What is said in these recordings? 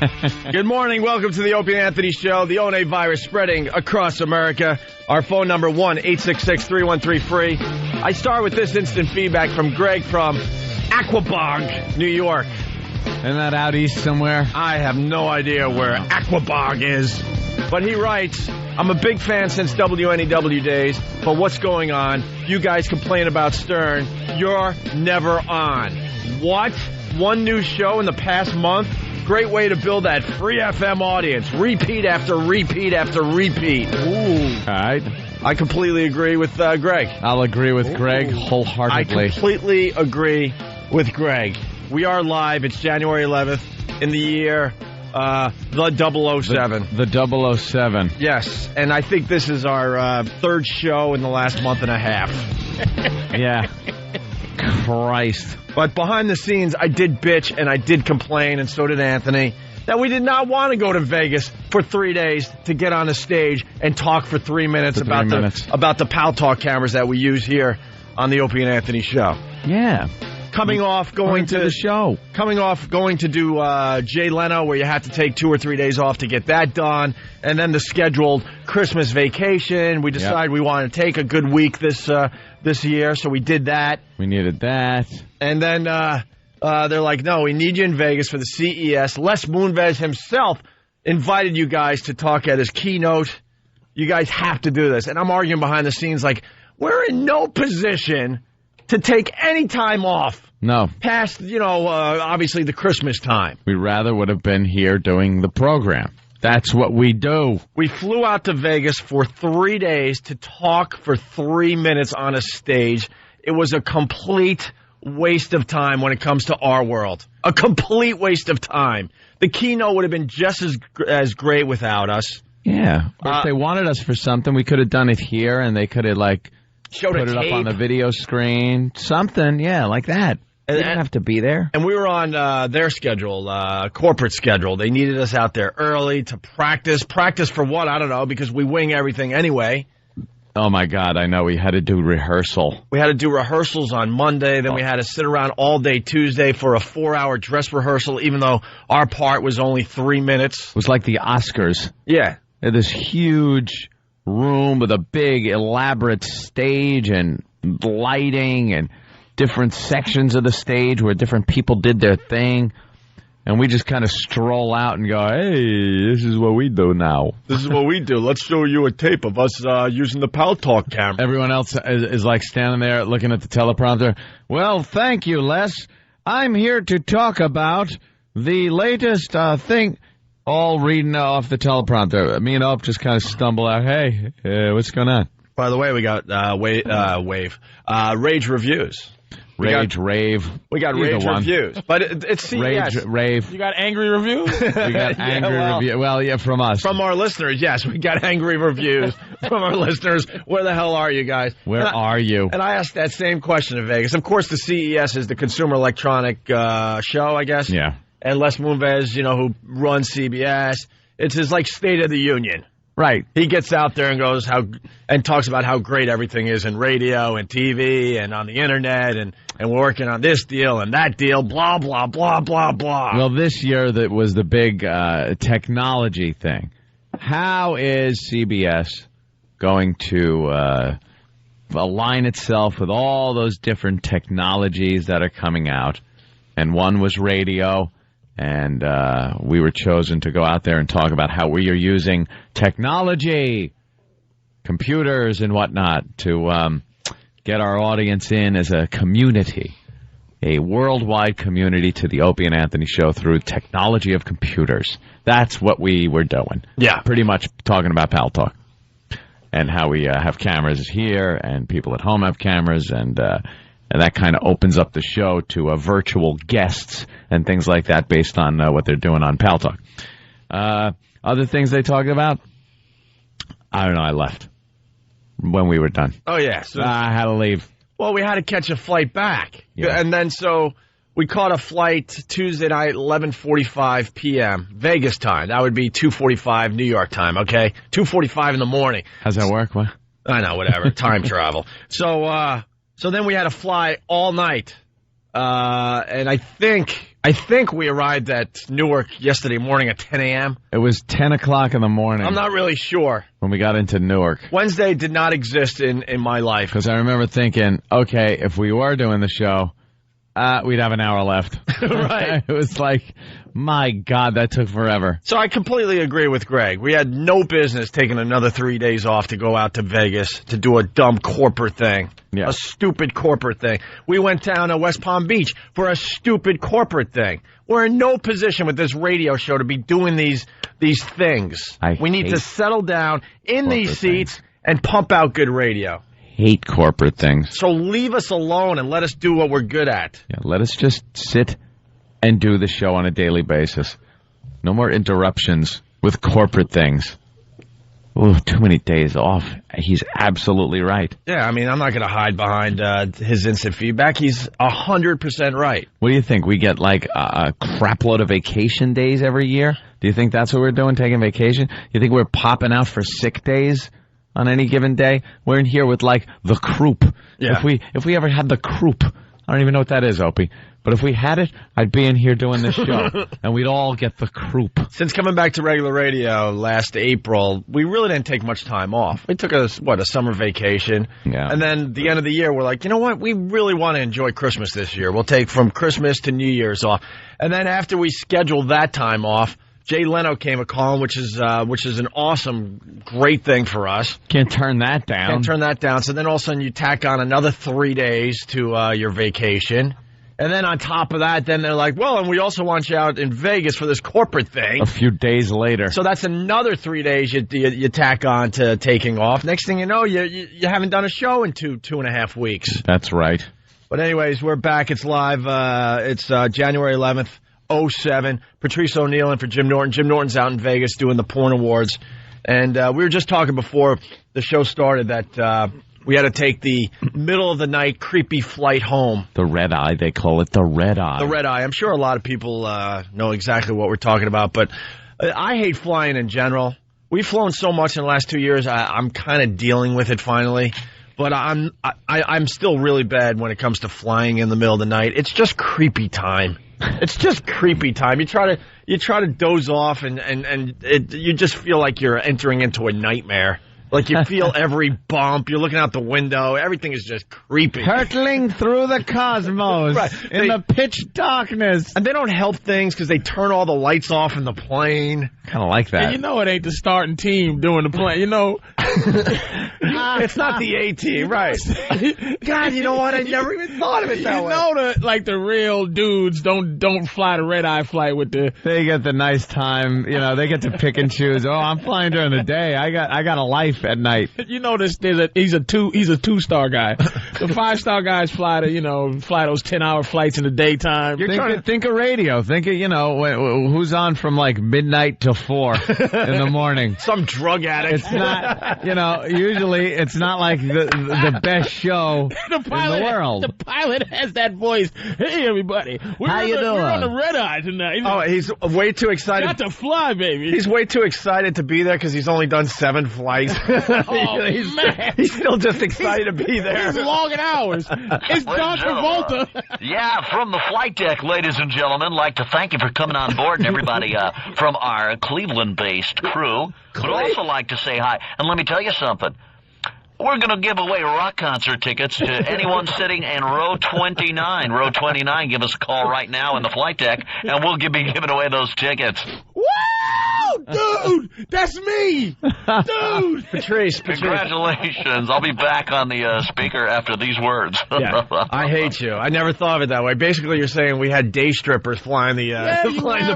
Good morning. Welcome to the Opie Anthony Show. The ONA virus spreading across America. Our phone number, 1-866-313-FREE. I start with this instant feedback from Greg from Aquabog, New York. Isn't that out east somewhere? I have no idea where Aquabog is. But he writes, I'm a big fan since WNEW days, but what's going on? You guys complain about Stern. You're never on. What? One new show in the past month? Great way to build that free FM audience. Repeat after repeat after repeat. Ooh. All right. I completely agree with Greg. I'll agree with Greg wholeheartedly. I completely agree with Greg. We are live. It's January 11th in the year the 007. The 007. Yes, and I think this is our third show in the last month and a half. Yeah. Christ. But behind the scenes, I did bitch and I did complain, and so did Anthony, that we did not want to go to Vegas for 3 days to get on a stage and talk for 3 minutes about the Pal Talk cameras that we use here on the Opie and Anthony Show. Yeah. Coming off going to the show. Coming off going to do Jay Leno, where you had to take 2 or 3 days off to get that done, and then the scheduled Christmas vacation. We decided we wanted to take a good week this year, so we did that. We needed that. And then they're like, no, we need you in Vegas for the CES. Les Moonves himself invited you guys to talk at his keynote. You guys have to do this. And I'm arguing behind the scenes like, we're in no position to take any time off. No. Past, obviously the Christmas time. We rather would have been here doing the program. That's what we do. We flew out to Vegas for 3 days to talk for 3 minutes on a stage. It was a complete waste of time when it comes to our world. A complete waste of time. The keynote would have been just as great without us. Yeah. If they wanted us for something, we could have done it here, and they could have, Showed put it up on the video screen. Something, like that. They didn't have to be there. And we were on their schedule, corporate schedule. They needed us out there early to practice. Practice for what? I don't know, because we wing everything anyway. Oh, my God, I know. We had to do rehearsal. We had to do rehearsals on Monday. Then we had to sit around all day Tuesday for a 4-hour dress rehearsal, even though our part was only 3 minutes. It was like the Oscars. Yeah. They had this huge room with a big, elaborate stage and lighting and different sections of the stage where different people did their thing. And we just kind of stroll out and go, hey, this is what we do now. This is what we do. Let's show you a tape of us using the Pal Talk camera. Everyone else is like standing there looking at the teleprompter. Well, thank you, Les. I'm here to talk about the latest thing. All reading off the teleprompter. Me and Op just kind of stumble out. Hey, what's going on? By the way, we got Rage Reviews. Rave. We got Rage Reviews. But it's CES. Rave. You got angry reviews? We got angry reviews. Well, yeah, from us. From our listeners, yes. We got angry reviews from our listeners. Where the hell are you guys? Where are you? And I asked that same question in Vegas. Of course, the CES is the Consumer Electronic Show, I guess. Yeah. And Les Moonves, who runs CBS, it's his State of the Union. Right. He gets out there and talks about how great everything is in radio and TV and on the internet and we're working on this deal and that deal, blah, blah, blah, blah, blah. Well, this year that was the big technology thing. How is CBS going to align itself with all those different technologies that are coming out? And one was radio. And we were chosen to go out there and talk about how we are using technology, computers and whatnot to get our audience in as a community, a worldwide community to the Opie and Anthony Show through technology of computers. That's what we were doing. Yeah. Pretty much talking about Pal Talk and how we have cameras here and people at home have cameras and that kind of opens up the show to virtual guests and things like that based on what they're doing on Pal Talk. Other things they talked about? I don't know. I left when we were done. Oh, yeah. So I had to leave. Well, we had to catch a flight back. Yeah. And then so we caught a flight Tuesday night, 11:45 p.m. Vegas time. That would be 2:45 New York time, okay? 2:45 in the morning. How's that work? What? I know, whatever. Time travel. So then we had to fly all night. And I think I think we arrived at Newark yesterday morning at 10 a.m. It was 10 o'clock in the morning. I'm not really sure. When we got into Newark. Wednesday did not exist in my life. Because I remember thinking, okay, if we were doing the show, we'd have an hour left. Right. It was like, my God, that took forever. So I completely agree with Greg. We had no business taking another 3 days off to go out to Vegas to do a dumb corporate thing. Yeah. A stupid corporate thing. We went down to West Palm Beach for a stupid corporate thing. We're in no position with this radio show to be doing these things. We need to settle down in these seats and pump out good radio. Hate corporate things. So leave us alone and let us do what we're good at. Yeah, let us just sit and do the show on a daily basis. No more interruptions with corporate things. Oh, too many days off. He's absolutely right. Yeah, I mean, I'm not going to hide behind his instant feedback. He's 100% right. What do you think? We get like a crap load of vacation days every year? Do you think that's what we're doing, taking vacation? You think we're popping out for sick days on any given day? We're in here with like the croup. Yeah. If we ever had the croup, I don't even know what that is, Opie. But if we had it, I'd be in here doing this show, and we'd all get the croup. Since coming back to regular radio last April, we really didn't take much time off. We took a summer vacation. Yeah. And then the end of the year, we're like, you know what? We really want to enjoy Christmas this year. We'll take from Christmas to New Year's off. And then after we scheduled that time off, Jay Leno came a-calling, which is an awesome, great thing for us. Can't turn that down. Can't turn that down. So then all of a sudden you tack on another 3 days to your vacation. And then on top of that, then they're like, well, and we also want you out in Vegas for this corporate thing. A few days later. So that's another 3 days you tack on to taking off. Next thing you know, you haven't done a show in two and a half weeks. That's right. But anyways, we're back. It's live. It's January 11th, 2007. Patrice O'Neill in for Jim Norton. Jim Norton's out in Vegas doing the Porn Awards. And we were just talking before the show started that we had to take the middle of the night creepy flight home. The red eye, they call it the red eye. The red eye. I'm sure a lot of people know exactly what we're talking about, but I hate flying in general. We've flown so much in the last 2 years, I'm kind of dealing with it finally. But I'm still really bad when it comes to flying in the middle of the night. It's just creepy time. It's just creepy time. You try to doze off and you just feel like you're entering into a nightmare. Like you feel every bump. You're looking out the window. Everything is just creepy. Hurtling through the cosmos right. in the pitch darkness. And they don't help things because they turn all the lights off in the plane. Kind of like that. And you know it ain't the starting team doing the plane. You know. It's not the A team, right. God, you know what? I never even thought of it that way. You know the real dudes don't fly the red eye flight with the. They get the nice time. You know, they get to pick and choose. Oh, I'm flying during the day. I got a life at night. You know this. He's a 2-star guy. The 5-star guys fly those 10-hour flights in the daytime. Think of radio. Think of who's on from like midnight till 4 in the morning. Some drug addict. It's not. Usually it's not like the best show in the world. The pilot has that voice. Hey everybody, how you doing? We're on the red eye tonight. Oh, he's way too excited. Got to fly, baby. He's way too excited to be there because he's only done 7 flights. Man. He's still just excited to be there. He's logging hours. It's John Travolta. Yeah, from the flight deck, ladies and gentlemen, like to thank you for coming on board and everybody from our Cleveland-based crew. Would also like to say hi. And let me tell you something. We're going to give away rock concert tickets to anyone sitting in row 29. Row 29, give us a call right now in the flight deck, and we'll be giving away those tickets. Woo! Dude, that's me! Dude! Patrice. Congratulations. I'll be back on the speaker after these words. Yeah, I hate you. I never thought of it that way. Basically, you're saying we had day strippers flying the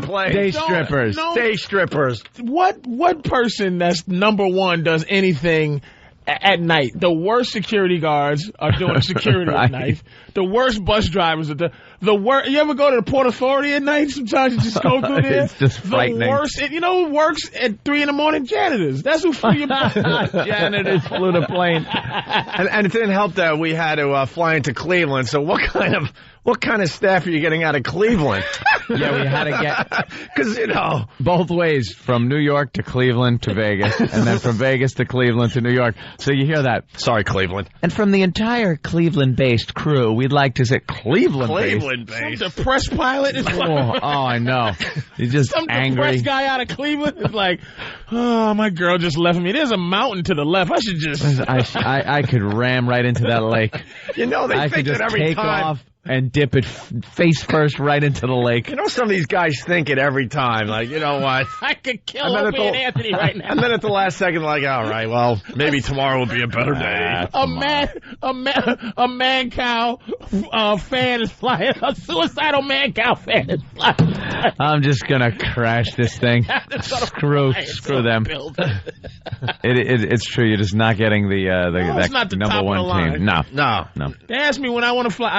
plane. Day strippers. Day strippers. What person that's number one does anything at night? The worst security guards are doing security Right. at night. The worst bus drivers are the worst. You ever go to the Port Authority at night? Sometimes you just go through there. It's just frightening. The worst. Who works at 3 a.m? Janitors. That's who flew your Janitors flew the plane. And it didn't help that we had to fly into Cleveland. So what kind of staff are you getting out of Cleveland? Yeah, we had to get because both ways from New York to Cleveland to Vegas, and then from Vegas to Cleveland to New York. So you hear that? Sorry, Cleveland. And from the entire Cleveland-based crew, we'd like to say Cleveland-based. Cleveland base. Some depressed pilot is like, I know. He's just some angry. depressed guy out of Cleveland is like, oh, my girl just left me. There's a mountain to the left. I should just... I could ram right into that lake. You know, they I think could it just every take time. off and dip it face first right into the lake. You know, some of these guys think it every time. Like, you know what? I could kill And then Opie and Anthony right now. And then at the last second, like, all right, well, maybe tomorrow will be a better day. A man cow fan is flying. A suicidal man cow fan is flying. I'm just gonna crash this thing. Screw them. It's true. You're just not getting it's not the number top of one the line. team. No. They ask me when I want to fly.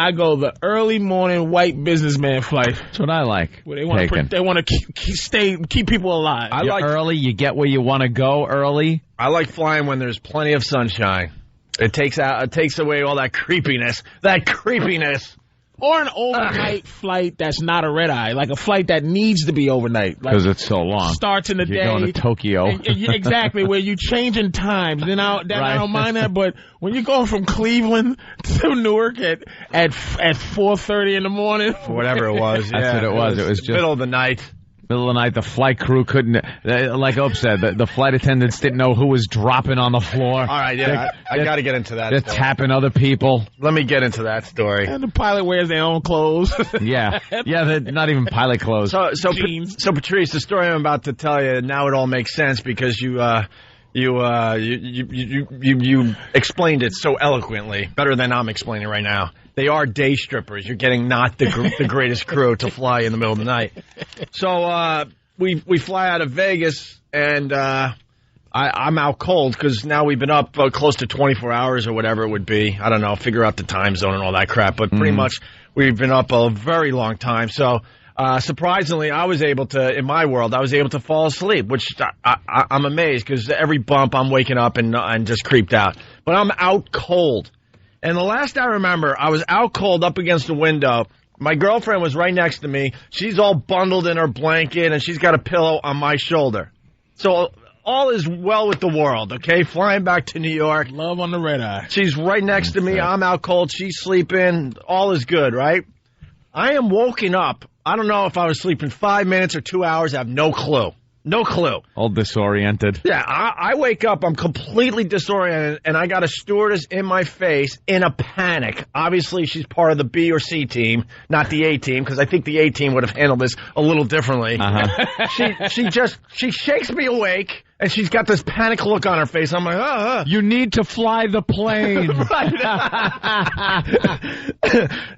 I go the early morning white businessman flight. That's what I like. Where they want to keep people alive. You're early. You get where you want to go early. I like flying when there's plenty of sunshine. It takes away all that creepiness. Or an overnight flight that's not a red eye, like a flight that needs to be overnight. Because it's so long. Starts in the day. You're going to Tokyo. Exactly, where you changing times. Then I don't mind that. But when you're going from Cleveland to Newark at 4:30 in the morning. Whatever it was. That's what it was. It was just middle of the night. Middle of the night, the flight crew couldn't, like Ope said, the flight attendants didn't know who was dropping on the floor. All right, yeah, I got to get into that. They're story. tapping other people. Let me get into that story. And the pilot wears their own clothes. Yeah, they're not even pilot clothes. So Patrice, the story I'm about to tell you now, it all makes sense because you explained it so eloquently, better than I'm explaining right now. They are day strippers. You're getting not the greatest crew to fly in the middle of the night. So we fly out of Vegas, and I'm out cold because now we've been up close to 24 hours or whatever it would be. I don't know, figure out the time zone and all that crap. But pretty much we've been up a very long time. So surprisingly, I was able to fall asleep, which I'm amazed because every bump I'm waking up and just creeped out. But I'm out cold. And the last I remember, I was out cold up against the window. My girlfriend was right next to me. She's all bundled in her blanket, and she's got a pillow on my shoulder. So all is well with the world, okay? Flying back to New York. Love on the red eye. She's right next to me. I'm out cold. She's sleeping. All is good, right? I am woken up. I don't know if I was sleeping 5 minutes or 2 hours. I have no clue. No clue. All disoriented. Yeah, I wake up, I'm completely disoriented, and I got a stewardess in my face in a panic. Obviously, she's part of the B or C team, not the A team, because I think the A team would have handled this a little differently. She shakes me awake, and she's got this panic look on her face. I'm like, You need to fly the plane.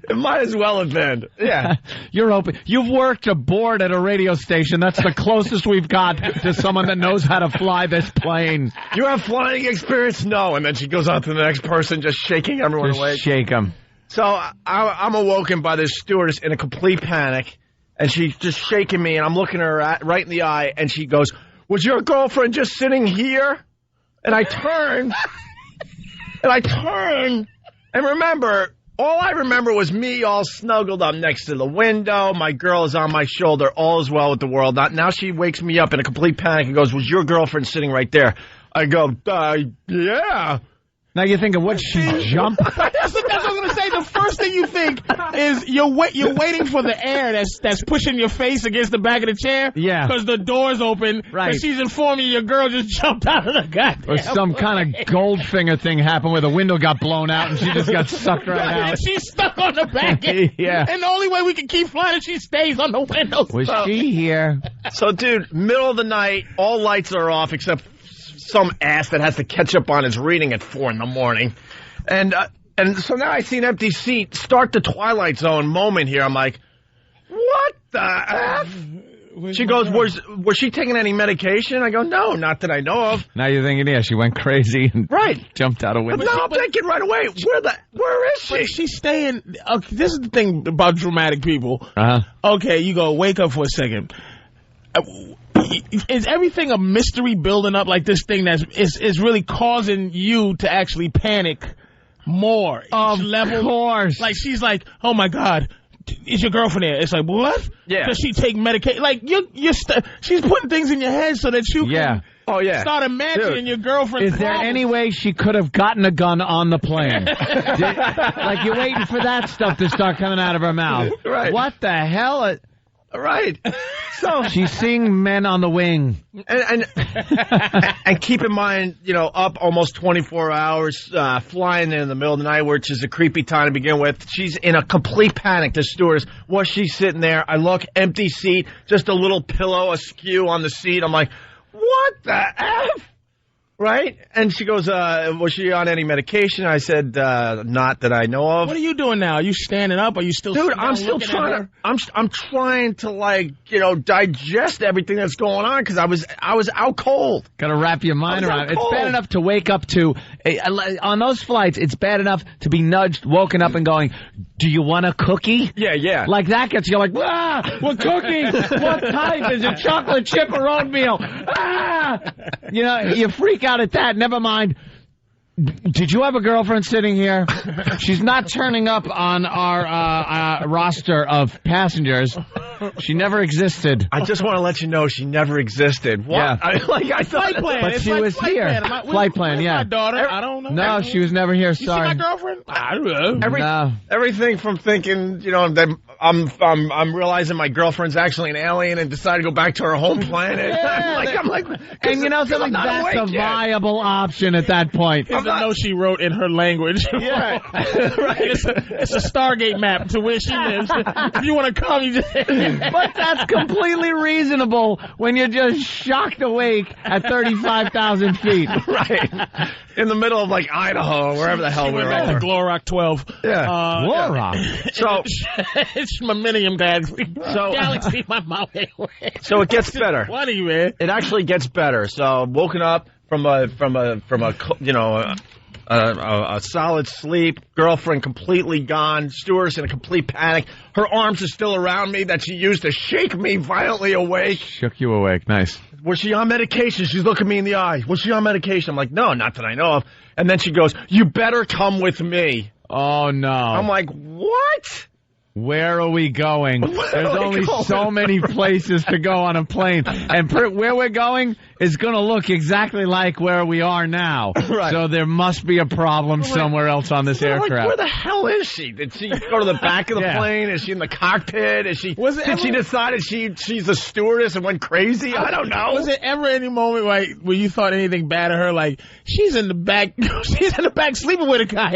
It might as well have been. Yeah. You're open. You've worked aboard at a radio station. That's the closest we've got to someone that knows how to fly this plane. You have flying experience? No. And then she goes on to the next person, just shaking everyone awake. Shake them. So I'm awoken by this stewardess in a complete panic, and she's just shaking me, and I'm looking her right in the eye, and she goes, "Was your girlfriend just sitting here?" And I turn, and remember, all I remember was me all snuggled up next to the window. My girl is on my shoulder. All is well with the world. Now she wakes me up in a complete panic and goes, "Was your girlfriend sitting right there?" I go, yeah. Now you're thinking, what'd she jump? That's what I was going to say. The first thing you think is you're waiting for the air that's pushing your face against the back of the chair. Yeah. Because the door's open. Right. And she's informing you your girl just jumped out of the goddamn Or some kind of Goldfinger thing happened where the window got blown out and she just got sucked right out. She's stuck on the back end. Yeah. And the only way we can keep flying is she stays on the window. Was she here? So, dude, middle of the night, all lights are off except some ass that has to catch up on his reading at 4 a.m. And so now I see an empty seat. Start the Twilight Zone moment here. I'm like, what the F? She goes, was she taking any medication? I go, no, not that I know of. Now you're thinking, yeah, she went crazy and right. Jumped out a But window. now I'm thinking right away, where is she? But she's staying. Okay, this is the thing about dramatic people. Okay, you go, wake up for a second. Is everything a mystery building up like this thing that is really causing you to actually panic more? Of course. Like she's like, oh my God, is your girlfriend there? It's like, what? Yeah. Does she take medication? Like she's putting things in your head so that you can. Oh, yeah. Start imagining your girlfriend. Is there any way she could have gotten a gun on the plane? Like, you're waiting for that stuff to start coming out of her mouth. Right. What the hell? Right. So she's seeing Men on the Wing. And keep in mind, up almost 24 hours, flying in the middle of the night, which is a creepy time to begin with. She's in a complete panic, the stewardess. Was she sitting there? I look, empty seat, just a little pillow askew on the seat. I'm like, what the F? Right? And she goes, was she on any medication? I said, not that I know of. What are you doing now? Are you standing up? Are you still Dude, I'm still trying to, I'm trying to digest everything that's going on because I was out cold. Got to wrap your mind around it. It's bad enough to wake up to, on those flights, it's bad enough to be nudged, woken up and going, do you want a cookie? Yeah. Like that gets you like, we're cooking. What type? Is it chocolate chip or oatmeal? You freak out at that. Never mind. Did you have a girlfriend sitting here? She's not turning up on our roster of passengers. She never existed. I just want to let you know she never existed. What? Yeah. I thought, flight plan. But It's she like was here. Flight plan, yeah. My daughter. I don't know. No, she was never here. You see Sorry. my girlfriend? I don't know. No. Everything from thinking, that I'm realizing my girlfriend's actually an alien and decided to go back to her home planet. Yeah, I'm like, and something that's a viable option at that point. It's a note she wrote in her language. Yeah. Right. It's a Stargate map to where she lives. If you want to come, you just... But that's completely reasonable when you're just shocked awake at 35,000 feet. Right. In the middle of Idaho, wherever the hell we were. Back to Glorock 12. Yeah. Glorock. So it's Millennium Galaxy. So Galaxy, my mouth away. So it gets better. Funny, man. It actually gets better. So woken up from a solid sleep, girlfriend completely gone, stewardess in a complete panic. Her arms are still around me that she used to shake me violently awake. Shook you awake. Nice. Was she on medication? She's looking me in the eye. Was she on medication? I'm like, no, not that I know of. And then she goes, you better come with me. Oh, no. I'm like, what? Where are we going? There's only so many places to go on a plane. And where we're going is going to look exactly like where we are now. Right. So there must be a problem somewhere else on this aircraft. Where the hell is she? Did she go to the back of the plane? Is she in the cockpit? Did she decide she's a stewardess and went crazy? I don't know. Was there ever any moment where you thought anything bad of her? Like, she's in the back sleeping with a guy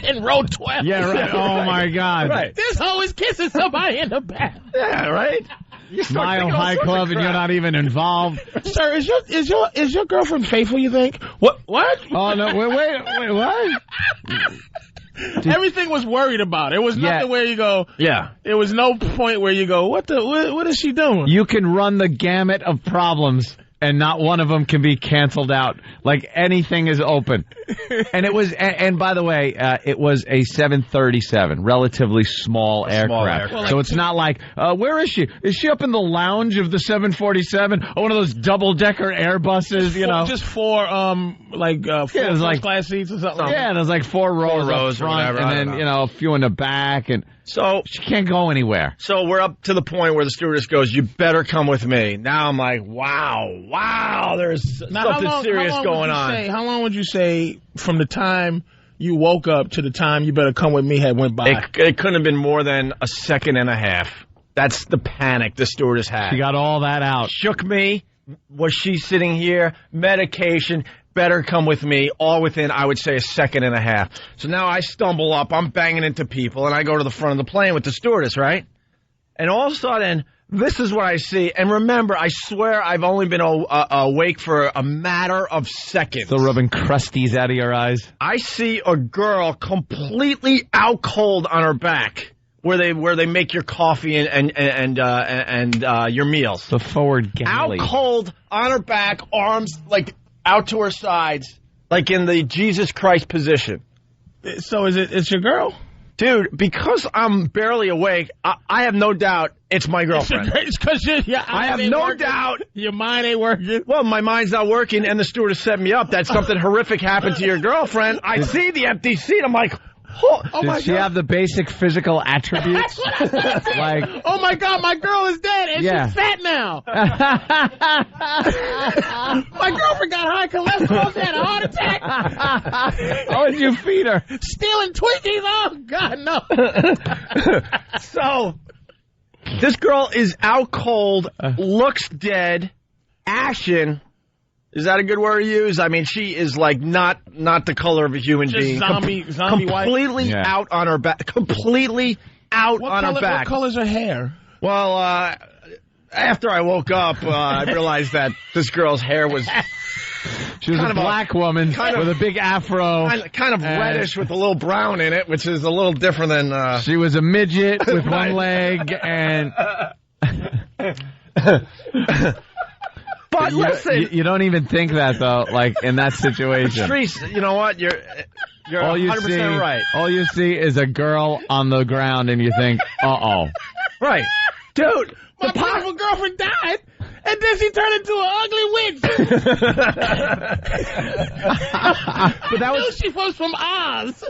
in row 12. Yeah, right. Oh, my God. Right. This hoe is kissing somebody in the back. Yeah, right? Mile High Club and you're not even involved. Sir, is your girlfriend faithful, you think? What? Oh, no, wait, what? Everything was worried about. It was nothing where you go. Yeah. There was no point where you go, what is she doing? You can run the gamut of problems and not one of them can be canceled out. Like anything is open. And it was, and by the way, it was a 737, relatively small aircraft. Well, so it's not like, where is she? Is she up in the lounge of the 747? Or one of those double-decker Airbuses, Just four, first class seats or something. Yeah, there's like four rows up front, or and then, a few in the back, and so she can't go anywhere. So we're up to the point where the stewardess goes, you better come with me. Now I'm like, wow, there's something serious going on. How long would you say from the time you woke up to the time you better come with me had went by? It couldn't have been more than a second and a half. That's the panic the stewardess had. She got all that out. Shook me. Was she sitting here? Medication. Better come with me, all within, I would say, a second and a half. So now I stumble up, I'm banging into people, and I go to the front of the plane with the stewardess, right? And all of a sudden, this is what I see. And remember, I swear I've only been awake for a matter of seconds. Still rubbing crusties out of your eyes. I see a girl completely out cold on her back, where they make your coffee and your meals. The forward galley. Out cold on her back, arms out to her sides, like in the Jesus Christ position. So it's your girl? Dude, because I'm barely awake, I have no doubt it's my girlfriend. It's because I have no doubt. Your mind ain't working. Well, my mind's not working, and the stewardess set me up that something horrific happened to your girlfriend. I see the empty seat. I'm like, Did she have the basic physical attributes? Like, oh my God, my girl is dead and she's fat now. My girlfriend got high cholesterol. She had a heart attack. How would you feed her? Stealing Twinkies? Oh God, no. So, this girl is out cold, looks dead, ashen. Is that a good word to use? I mean, she is like not the color of a human being. Zombie completely white. out on her back. Completely out on her back. What color's her hair? Well, after I woke up, I realized that this girl's hair was... She was a black woman with a big afro. Kind of reddish with a little brown in it, which is a little different than... She was a midget with one leg and... But listen... You don't even think that, though, like, in that situation. Patrice, you know what? You're 100% right. All you see is a girl on the ground, and you think, uh-oh. Right. Dude, my beautiful girlfriend died, and then she turned into an ugly witch. But that was... She was from Oz.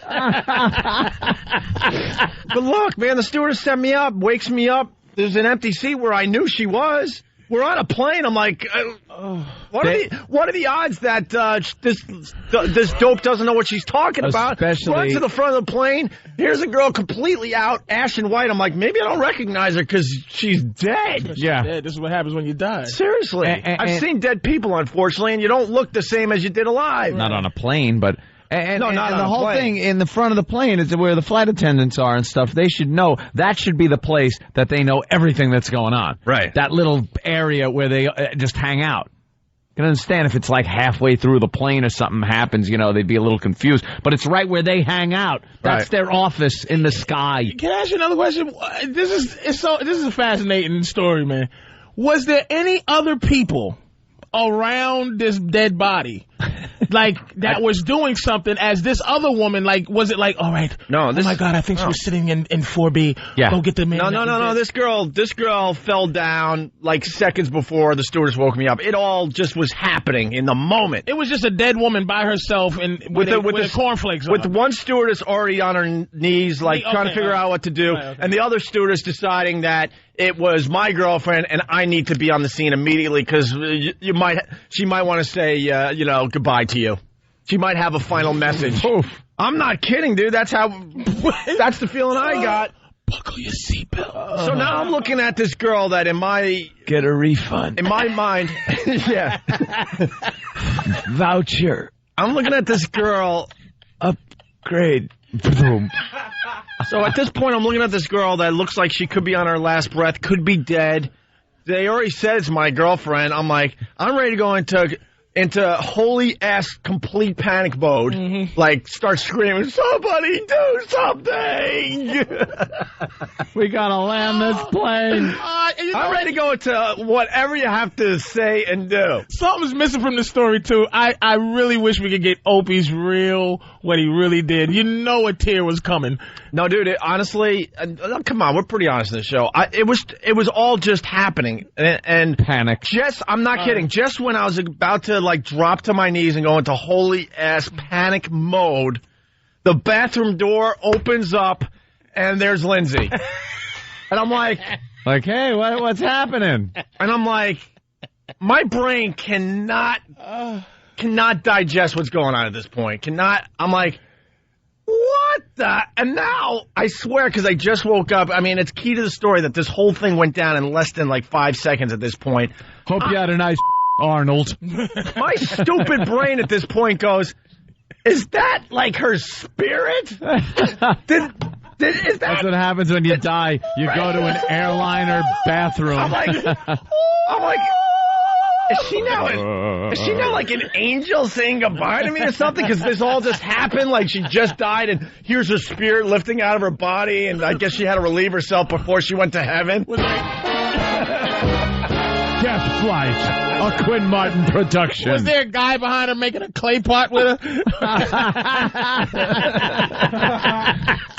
But look, man, the stewardess set me up, wakes me up. There's an empty seat where I knew she was. We're on a plane. I'm like, what are the odds that this dope doesn't know what she's talking about? Run to the front of the plane. Here's a girl completely out, ashen white. I'm like, maybe I don't recognize her because she's dead. Yeah, this is what happens when you die. Seriously, I've seen dead people, unfortunately, and you don't look the same as you did alive. Not on a plane, but. And the whole plane. thing in the front of the plane is where the flight attendants are and stuff. They should know. That should be the place that they know everything that's going on. Right. That little area where they just hang out. You can understand if it's like halfway through the plane or something happens, they'd be a little confused. But it's right where they hang out. That's their office in the sky. Can I ask you another question? This is a fascinating story, man. Was there any other people around this dead body like that was doing something as this other woman, like, was it like, all right, oh my God, I think she was sitting in 4B. Yeah. Go get the man. No. This girl fell down like seconds before the stewardess woke me up. It all just was happening in the moment. It was just a dead woman by herself and with the cornflakes on. With one stewardess already on her knees, like trying to figure out what to do, and the other stewardess deciding that it was my girlfriend and I need to be on the scene immediately because she might want to say, goodbye to you. She might have a final message. Oof. I'm not kidding, dude. That's the feeling I got. Buckle your seatbelt. So now I'm looking at this girl that get a refund. In my mind, yeah. Voucher. I'm looking at this girl. Upgrade. Boom. So at this point, I'm looking at this girl that looks like she could be on her last breath, could be dead. They already said it's my girlfriend. I'm like, I'm ready to go into holy ass complete panic mode. Mm-hmm. Like, start screaming, somebody do something! We gotta land this plane. I'm ready to go into whatever you have to say and do. Something's missing from the story, too. I really wish we could get Opie's what he really did. You know a tear was coming. No, dude, honestly, come on, we're pretty honest in the show. It was all just happening. And panic. I'm not kidding. Just when I was about to, like, drop to my knees and go into holy-ass panic mode, the bathroom door opens up, and there's Lindsay. And I'm like, hey, what's happening? And I'm like, my brain cannot digest what's going on at this point. I'm like, what the? And now, I swear, because I just woke up, I mean, it's key to the story that this whole thing went down in less than, like, 5 seconds at this point. Hope you had a nice Arnold. My stupid brain at this point goes, is that, like, her spirit? Is that... That's what happens when you die. You go to an airliner bathroom. I'm like, is she now like an angel saying goodbye to me or something? Because this all just happened, like she just died, and here's her spirit lifting out of her body, and I guess she had to relieve herself before she went to heaven. Death Flight, a Quinn Martin production. Was there a guy behind her making a clay pot with her?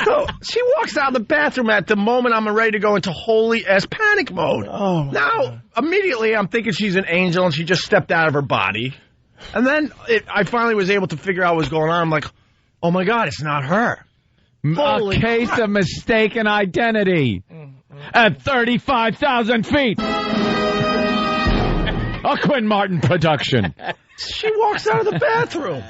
So she walks out of the bathroom at the moment I'm ready to go into holy-ass panic mode. Oh, now, immediately I'm thinking she's an angel and she just stepped out of her body. And then I finally was able to figure out what was going on. I'm like, oh my God, it's not her. Holy A case of mistaken identity at 35,000 feet. A Quinn Martin production. She walks out of the bathroom.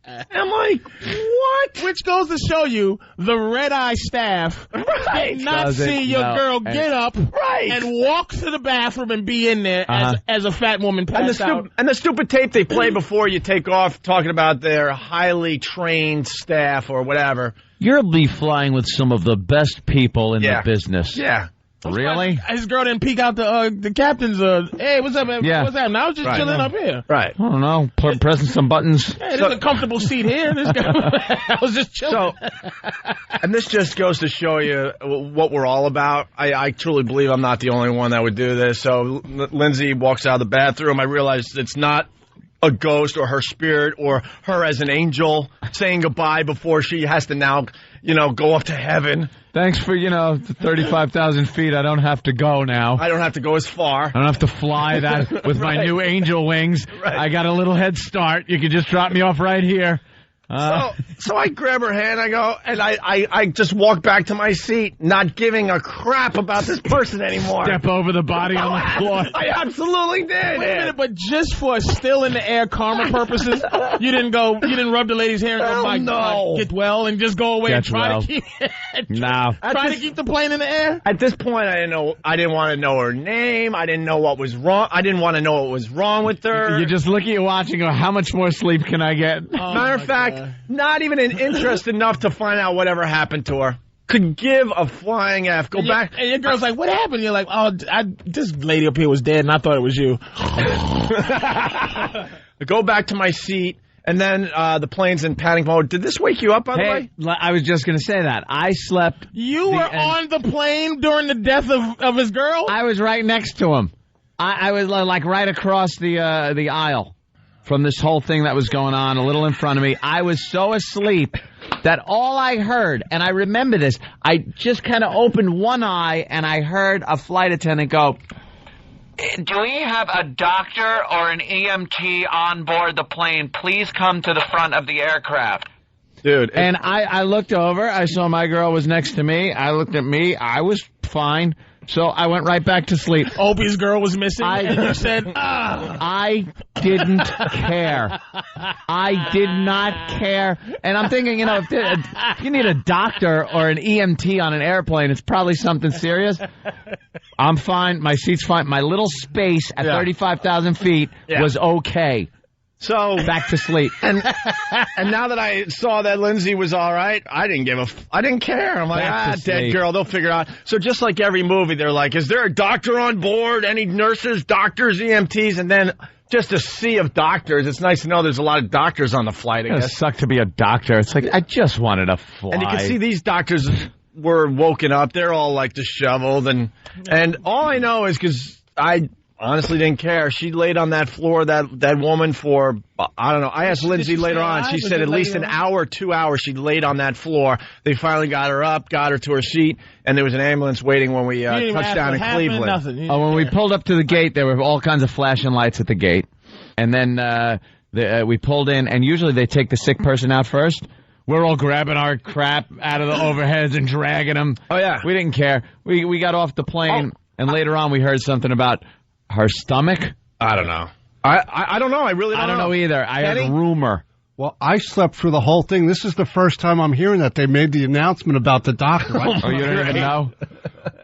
I'm like, what? Which goes to show you the red eye staff Right. did not Doesn't see your know. girl get up and walk to the bathroom and be in there as a fat woman passed out. And the stupid tape they play before you take off talking about their highly trained staff or whatever. You'll be flying with some of the best people in the business. Yeah. Really? His girl didn't peek out the captain's, hey, what's up, man? Yeah. What's happening? I was just chilling up here. Right. I don't know. Pressing some buttons. Hey, there's a comfortable seat here. This guy, I was just chilling. And this just goes to show you what we're all about. I truly believe I'm not the only one that would do this. So Lindsay walks out of the bathroom. I realize it's not a ghost or her spirit or her as an angel saying goodbye before she has to now, go up to heaven. Thanks for, 35,000 feet. I don't have to go now. I don't have to go as far. I don't have to fly that with my new angel wings. Right. I got a little head start. You can just drop me off right here. So I grab her hand, I go, and I just walk back to my seat, not giving a crap about this person anymore. Step over the body on the floor. I absolutely did. Wait a minute, but just for still in the air karma purposes, you didn't rub the lady's hair and go, my God, get well, and just go away and try to keep to keep the plane in the air? At this point, I didn't want to know her name. I didn't know what was wrong. I didn't want to know what was wrong with her. You just look at your watch and go, how much more sleep can I get? Matter of fact, not even an interest enough to find out whatever happened to her. Could give a flying F. Go back. And your girl's like, what happened? You're like, this lady up here was dead, and I thought it was you. Go back to my seat, and then the plane's in panic mode. Did this wake you up, by the way? I was just going to say that. I slept. You were on the plane during the death of his girl? I was right next to him. I was like right across the aisle from this whole thing that was going on, a little in front of me. I was so asleep that all I heard, and I remember this, I just kind of opened one eye and I heard a flight attendant go, do we have a doctor or an EMT on board the plane? Please come to the front of the aircraft. Dude. And I looked over. I saw my girl was next to me. I looked at me. I was fine. So I went right back to sleep. Opie's girl was missing, and you said, I didn't care. I did not care. And I'm thinking, if you need a doctor or an EMT on an airplane, it's probably something serious. I'm fine. My seat's fine. My little space at 35,000 feet was okay. So back to sleep. And now that I saw that Lindsay was all right, I didn't care. I'm like, dead girl, they'll figure it out. So just like every movie, they're like, is there a doctor on board? Any nurses, doctors, EMTs? And then just a sea of doctors. It's nice to know there's a lot of doctors on the flight, I guess. It sucked to be a doctor. It's like, I just wanted to fly. And you can see these doctors were woken up. They're all like disheveled. And all I know is because I honestly didn't care. She laid on that floor, that woman, for, I don't know. I asked Lindsay later on. She said at least an hour, 2 hours she laid on that floor. They finally got her up, got her to her seat, and there was an ambulance waiting when we touched down in Cleveland. When we pulled up to the gate, there were all kinds of flashing lights at the gate. And then we pulled in, and usually they take the sick person out first. We're all grabbing our crap out of the overheads and dragging them. Oh, yeah. We didn't care. We got off the plane, and later on we heard something about her stomach? I don't know. I don't know. I really don't know. I don't know either. I heard a rumor. Well, I slept through the whole thing. This is the first time I'm hearing that they made the announcement about the doctor. Oh, you don't even know?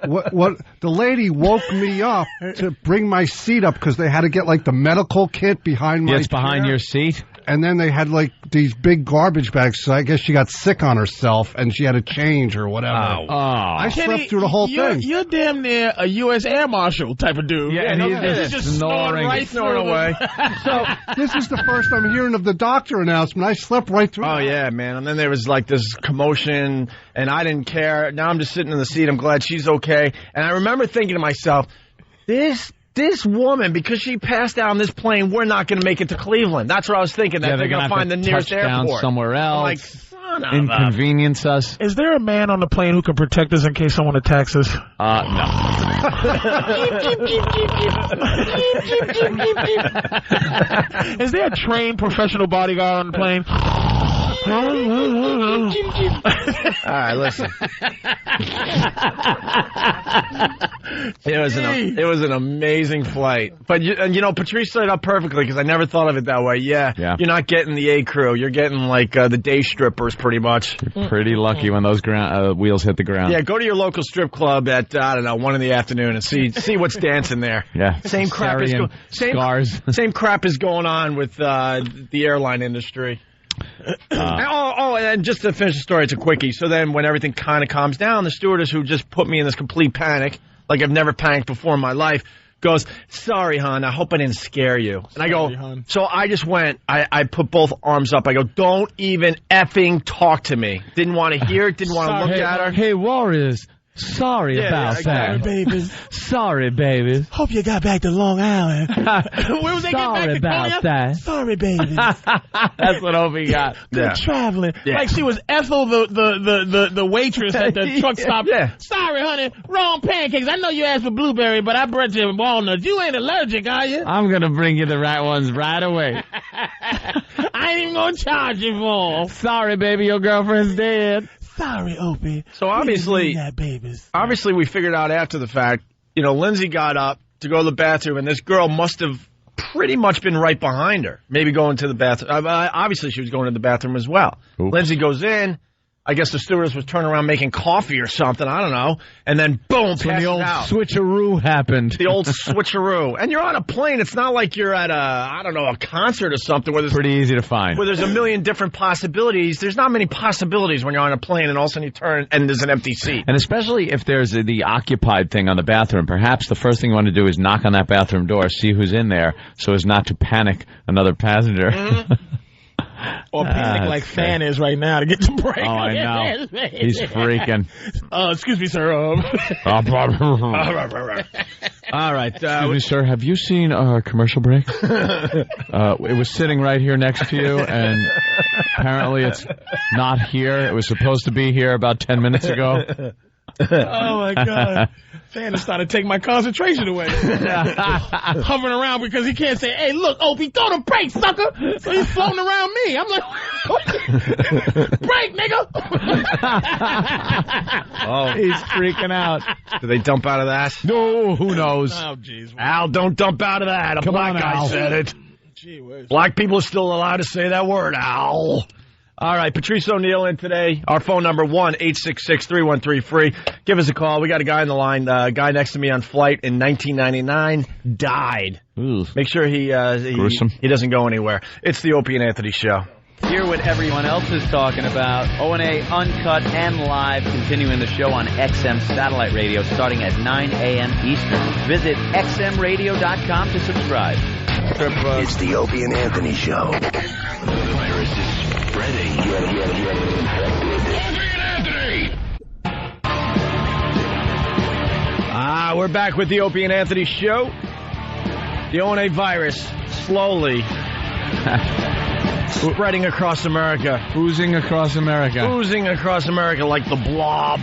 What the lady woke me up to bring my seat up because they had to get like the medical kit behind my Yes, behind chair. your seat. And then they had like these big garbage bags, so I guess she got sick on herself and she had to change or whatever. I slept through the whole thing. You're damn near a U.S. Air Marshal type of dude. Yeah, and he's just snoring away. So this is the first I'm hearing of the doctor announcement. I slept right through. Oh, yeah, man. And then there was like this commotion, and I didn't care. Now I'm just sitting in the seat. I'm glad she's okay. And I remember thinking to myself, this woman, because she passed out on this plane, we're not going to make it to Cleveland. That's what I was thinking, that they're going to find the nearest airport. Somewhere else. Like, son of inconvenience us. Is there a man on the plane who can protect us in case someone attacks us? No. Is there a trained professional bodyguard on the plane? All right, listen. It was an amazing flight. But, Patrice set it up perfectly because I never thought of it that way. Yeah. You're not getting the A crew. You're getting, like, the day strippers pretty much. You're pretty lucky when those wheels hit the ground. Yeah, go to your local strip club at, 1 in the afternoon and see what's dancing there. Yeah. Same crap is going on with the airline industry. And just to finish the story, it's a quickie. So then when everything kind of calms down, the stewardess who just put me in this complete panic, like I've never panicked before in my life, goes, "Sorry, hon, I hope I didn't scare you." And I go, hon. So I just went, I put both arms up. I go, "Don't even effing talk to me." Didn't want to hear it, didn't want to look at her. Hey, Warriors. Sorry about that. Sorry, babies. Sorry, babies. Hope you got back to Long Island. Where was they getting back to that. Sorry, babies. That's what Opie got. Good traveling. Yeah. Like she was Ethel, the waitress at the truck stop. Yeah. Sorry, honey, wrong pancakes. I know you asked for blueberry, but I brought you walnuts. You ain't allergic, are you? I'm gonna bring you the right ones right away. I ain't even gonna charge you for them. Sorry, baby, your girlfriend's dead. Sorry, Opie. So obviously we figured out after the fact, Lindsay got up to go to the bathroom, and this girl must have pretty much been right behind her, maybe going to the bathroom. Obviously, she was going to the bathroom as well. Oops. Lindsay goes in. I guess the stewardess was turning around making coffee or something. I don't know. And then, boom, passes the old out. Switcheroo happened. The old switcheroo. And you're on a plane. It's not like you're at a concert or something where there's pretty easy to find. Where there's a million different possibilities. There's not many possibilities when you're on a plane and all of a sudden you turn and there's an empty seat. And especially if there's the occupied thing on the bathroom, perhaps the first thing you want to do is knock on that bathroom door, see who's in there, so as not to panic another passenger. Mm-hmm. Or panic like Fan is right now to get the break. Oh, I know. He's freaking. Excuse me, sir. All right. Excuse me, sir. Have you seen our commercial break? It was sitting right here next to you, and apparently it's not here. It was supposed to be here about 10 minutes ago. Oh, my God. Fan is starting to take my concentration away. Hovering around because he can't say, "Hey, look, Opie, throw the brake, sucker." So he's floating around me. I'm like, "Brake, nigga." Oh, he's freaking out. Do they dump out of that? No, who knows? Oh, jeez. Al, don't dump out of that. A black guy said it. Gee whiz. Black people are still allowed to say that word, Al. All right, Patrice O'Neill in today. Our phone number, 1-866-313-FREE. Give us a call. We got a guy on the line. The guy next to me on flight in 1999 died. Oof. Make sure he doesn't go anywhere. It's the Opie and Anthony Show. Hear what everyone else is talking about. O&A Uncut and Live, continuing the show on XM Satellite Radio starting at 9 a.m. Eastern. Visit xmradio.com to subscribe. It's the Opie and Anthony Show. The virus is spreading. Opie and Anthony! We're back with the Opie and Anthony Show. The O&A virus slowly spreading across America. Oozing across America. Oozing across America like the blob.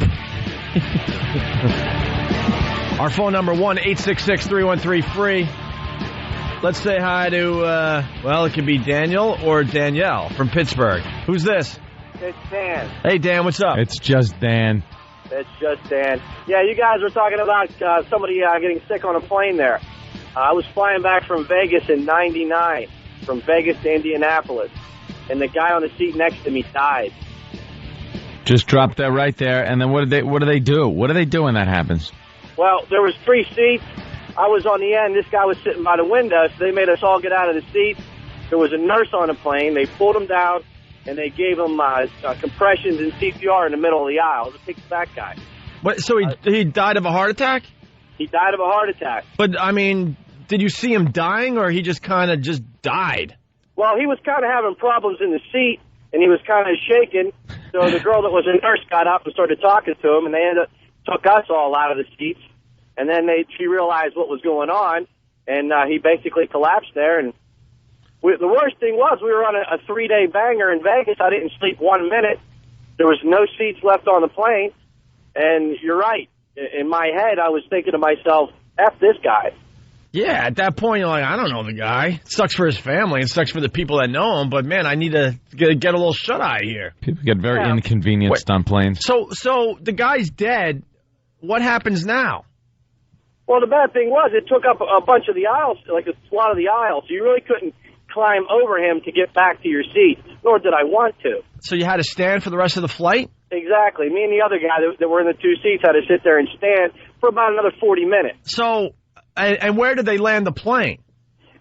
Our phone number, 1-866-313-FREE. Let's say hi to, it could be Daniel or Danielle from Pittsburgh. Who's this? It's Dan. Hey, Dan, what's up? It's just Dan. It's just Dan. Yeah, you guys were talking about somebody getting sick on a plane there. I was flying back from Vegas in '99, from Vegas to Indianapolis, and the guy on the seat next to me died. Just drop that right there, and then what do they do? What do they do when that happens? Well, there was 3 seats. I was on the end. This guy was sitting by the window, so they made us all get out of the seats. There was a nurse on the plane. They pulled him down, and they gave him compressions and CPR in the middle of the aisle. It was a big fat guy. What, so he died of a heart attack? He died of a heart attack. But, I mean, did you see him dying, or he just kind of just died? Well, he was kind of having problems in the seat, and he was kind of shaking. So the girl that was a nurse got up and started talking to him, and they took us all out of the seats. And then she realized what was going on, and he basically collapsed there. And the worst thing was we were on a 3-day banger in Vegas. I didn't sleep 1 minute. There was no seats left on the plane. And you're right. In my head, I was thinking to myself, F this guy. Yeah, at that point, you're like, I don't know the guy. It sucks for his family. It sucks for the people that know him. But, man, I need to get a little shut-eye here. People get very inconvenienced on planes. So the guy's dead. What happens now? Well, the bad thing was it took up a bunch of the aisles, like a lot of the aisles. So you really couldn't climb over him to get back to your seat, nor did I want to. So you had to stand for the rest of the flight? Exactly. Me and the other guy that were in the 2 seats had to sit there and stand for about another 40 minutes. So, and where did they land the plane?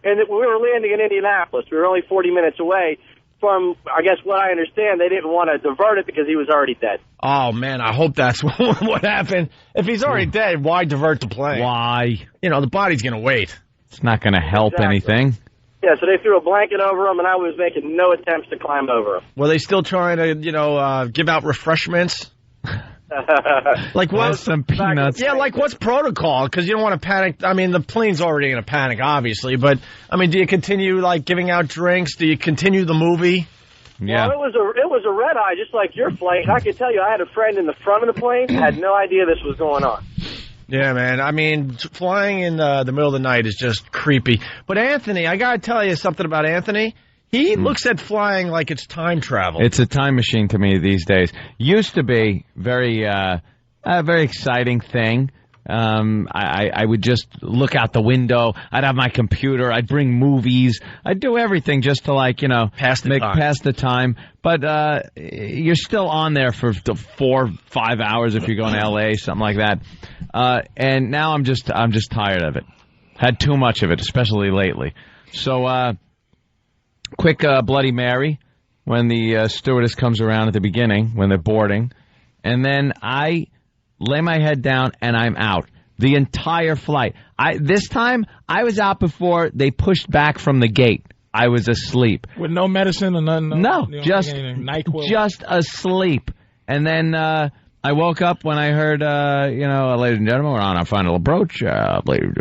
And we were landing in Indianapolis. We were only 40 minutes away from, I guess what I understand, they didn't want to divert it because he was already dead. Oh, man, I hope that's what happened. If he's already dead, why divert the plane? Why? You know, the body's going to wait. It's not going to help anything. Yeah, so they threw a blanket over him, and I was making no attempts to climb over him. Were they still trying to, give out refreshments? Like what? Some peanuts. Yeah, like what's protocol? Because you don't want to panic. I mean, the plane's already in a panic, obviously. But I mean, do you continue like giving out drinks? Do you continue the movie? Yeah. Well, it was a red eye, just like your flight. I can tell you, I had a friend in the front of the plane, had no idea this was going on. Yeah, man. I mean, flying in the middle of the night is just creepy. But Anthony, I gotta tell you something about Anthony. He looks at flying like it's time travel. It's a time machine to me these days. Used to be a very exciting thing. I would just look out the window. I'd have my computer. I'd bring movies. I'd do everything just to pass the time. But you're still on there for 4 or 5 hours if you're going to L.A., something like that. And now I'm just tired of it. Had too much of it, especially lately. So. Quick Bloody Mary when the stewardess comes around at the beginning, when they're boarding. And then I lay my head down and I'm out. The entire flight. This time, I was out before they pushed back from the gate. I was asleep. With no medicine or nothing? No, just asleep. And then I woke up when I heard, ladies and gentlemen, we're on our final approach. Please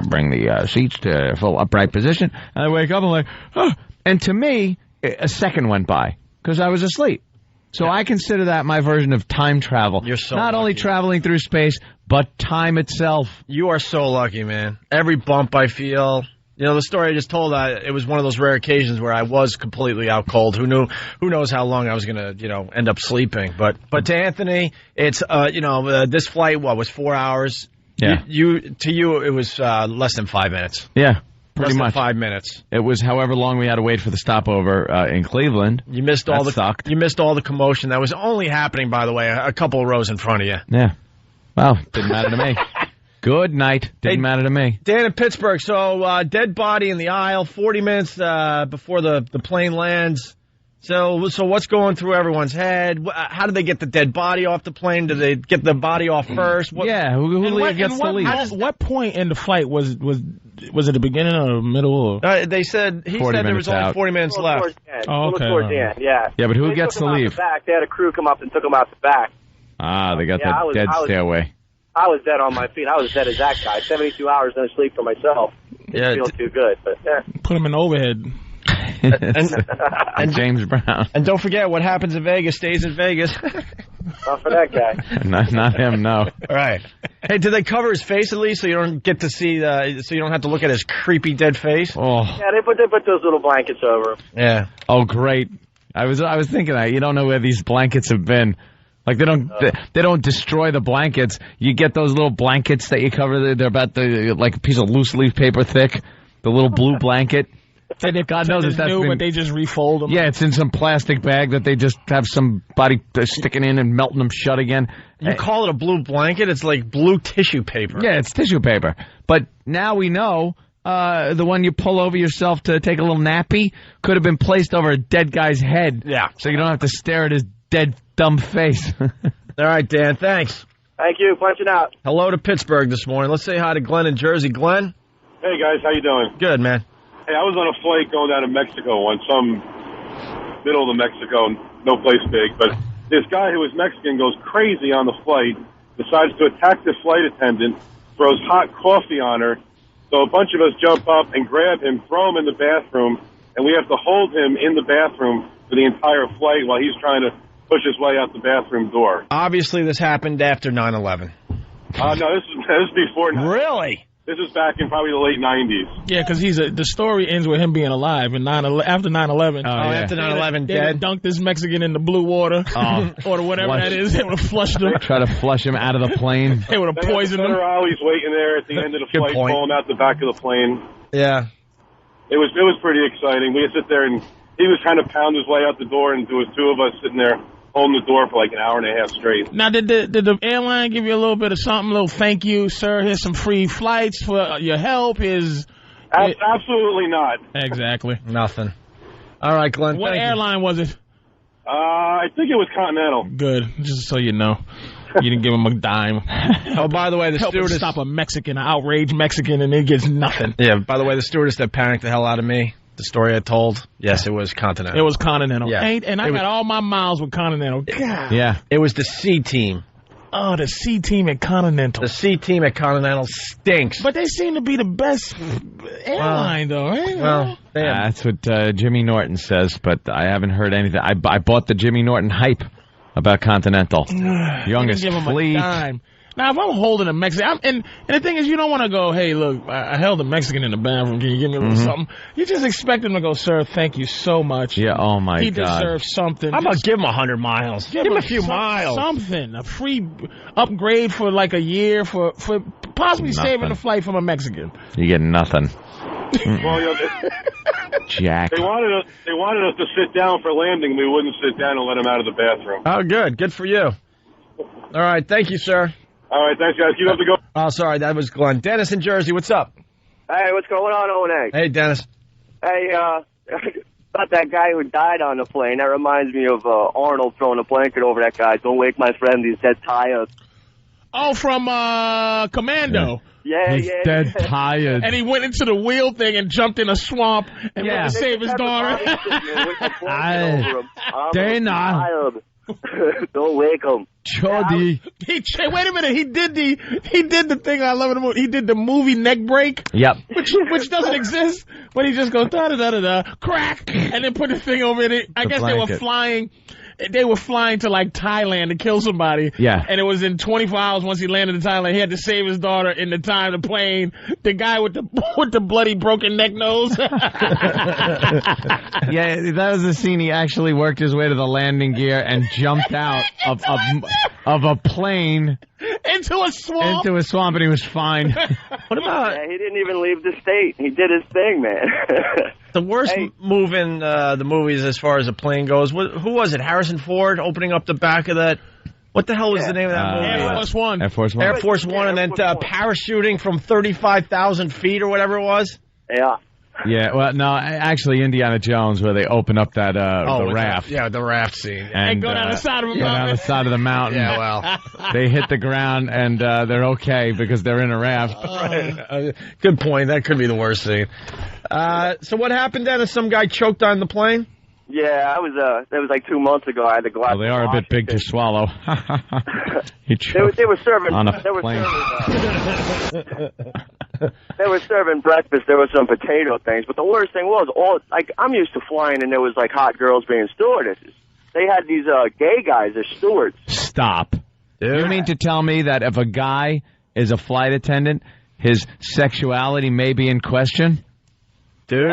bring the seats to full upright position. And I wake up, I'm like, oh. And to me, a second went by because I was asleep. So I consider that my version of time travel. You're so not lucky. only traveling through space, but time itself. You are so lucky, man. Every bump I feel. You know, the story I just told, it was one of those rare occasions where I was completely out cold. Who knows how long I was going to, end up sleeping. But to Anthony, it's, this flight, was 4 hours? Yeah. To you, it was less than 5 minutes. Yeah. Pretty much 5 minutes. It was however long we had to wait for the stopover in Cleveland. You missed all sucked. You missed all the commotion that was only happening, by the way, a couple of rows in front of you. Yeah. Well, didn't matter to me. Good night. Didn't matter to me. Dan in Pittsburgh. So dead body in the aisle, 40 minutes before the plane lands. So what's going through everyone's head? How did they get the dead body off the plane? Did they get the body off first? Who gets the lead? What point in the flight was it the beginning or the middle? He said there was only 40 minutes left. Towards the end, yeah. Yeah, but who gets to leave? They had a crew come up and took him out the back. Ah, they got the dead stairway. I was dead on my feet. I was dead as that guy. 72 hours no sleep for myself. Didn't feel too good, but put him in overhead. and James Brown. And don't forget, what happens in Vegas stays in Vegas. Not for that guy. not him, no. All right. Hey, did they cover his face at least so you don't get to see so you don't have to look at his creepy dead face? Oh. Yeah, they put those little blankets over him. Yeah. Oh, great. I was thinking that you don't know where these blankets have been. Like they don't destroy the blankets. You get those little blankets that you cover. They're about like a piece of loose leaf paper thick. The little blue blanket. God knows if that's new, but they just refold them. Yeah, it's in some plastic bag that they just have somebody sticking in and melting them shut again. You call it a blue blanket? It's like blue tissue paper. Yeah, it's tissue paper. But now we know the one you pull over yourself to take a little nappy could have been placed over a dead guy's head. Yeah. So you don't have to stare at his dead, dumb face. All right, Dan, thanks. Thank you. Punching out. Hello to Pittsburgh this morning. Let's say hi to Glenn in Jersey. Glenn? Hey, guys. How you doing? Good, man. Hey, I was on a flight going down to Mexico once, some middle of Mexico, no place big, but this guy who was Mexican goes crazy on the flight, decides to attack the flight attendant, throws hot coffee on her, so a bunch of us jump up and grab him, throw him in the bathroom, and we have to hold him in the bathroom for the entire flight while he's trying to push his way out the bathroom door. Obviously, this happened after 9/11. No, this is before. Really? This is back in probably the late 90s. Yeah, because the story ends with him being alive and after 9/11. After 9/11, dead. They dunked this Mexican in the blue water or whatever that is. They would have flushed him. Try to flush him out of the plane. They would have poisoned him. He's waiting there at the end of the flight, pull him out the back of the plane. Yeah. It was pretty exciting. We could sit there, and he was trying to pound his way out the door, and there was two of us sitting there holding the door for like an hour and a half straight. Now, did the airline give you a little bit of something, a little thank you, sir? Here's some free flights for your help. Absolutely not. Exactly. Nothing. All right, Glenn. What airline was it? I think it was Continental. Good, just so you know. You didn't give him a dime. Oh, by the way, the stewardess... stop a Mexican, an outraged Mexican, and he gets nothing. Yeah, by the way, the stewardess that panicked the hell out of me, the story I told, yes, it was Continental. It was Continental. Yeah. And I got all my miles with Continental. God. Yeah. It was the C team. Oh, the C team at Continental. The C team at Continental stinks. But they seem to be the best airline, though, right? Well, that's what Jimmy Norton says, but I haven't heard anything. I bought the Jimmy Norton hype about Continental. Youngest give him fleet. A dime. Now, if I'm holding a Mexican, and the thing is, you don't want to go, hey, look, I held a Mexican in the bathroom. Can you give me a little something? You just expect him to go, sir, thank you so much. Yeah, oh, my God. He deserves something. How about give him 100 miles? Give him a few miles. Something. A free upgrade for like a year for possibly saving the flight from a Mexican. You get nothing. Well, Jack. They wanted us to sit down for landing. We wouldn't sit down and let him out of the bathroom. Oh, good. Good for you. All right. Thank you, sir. All right. Thanks, guys. Keep up the go. Oh, sorry. That was Glenn. Dennis in Jersey. What's up? Hey, what's going on, O&A? Hey, Dennis. Hey, about that guy who died on the plane. That reminds me of Arnold throwing a blanket over that guy. Don't wake my friend. He's dead tired. Oh, from Commando. Yeah. He's dead tired. And he went into the wheel thing and jumped in a swamp and went to save his daughter. Dana. Don't wake him. Chody. Wait a minute. He did the thing I love in the movie. He did the movie neck break. Yep. Which doesn't exist. But he just goes da-da-da-da-da, crack, and then put the thing over it. I guess blanket. they were flying. They were flying to, like, Thailand to kill somebody. Yeah. And it was in 24 hours once he landed in Thailand. He had to save his daughter in the time of the plane. The guy with the bloody broken neck nose. Yeah, that was the scene. He actually worked his way to the landing gear and jumped out of a plane. Into a swamp. And he was fine. What about... Yeah, he didn't even leave the state. He did his thing, man. The worst move in the movies as far as a plane goes, who was it? Harrison Ford opening up the back of that? What the hell was the name of that movie? Air Force One. Air Force One. Air Force One, and then parachuting from 35,000 feet or whatever it was? Yeah. Yeah, well, no, actually, Indiana Jones, where they open up that the raft. Yeah, the raft scene. And go down the side of a mountain. Go down the side of the mountain. Yeah, well. They hit the ground, and they're okay because they're in a raft. Right. Good point. That could be the worst scene. So what happened, Dennis? Some guy choked on the plane? Yeah, that was like 2 months ago. I had to go out. Well, they are a bit big to swallow. They were serving on a plane. They were serving breakfast. There was some potato things, but the worst thing was I'm used to flying, and there was like hot girls being stewardesses. They had these gay guys as stewards. Stop. Dude. You mean to tell me that if a guy is a flight attendant, his sexuality may be in question? Dude,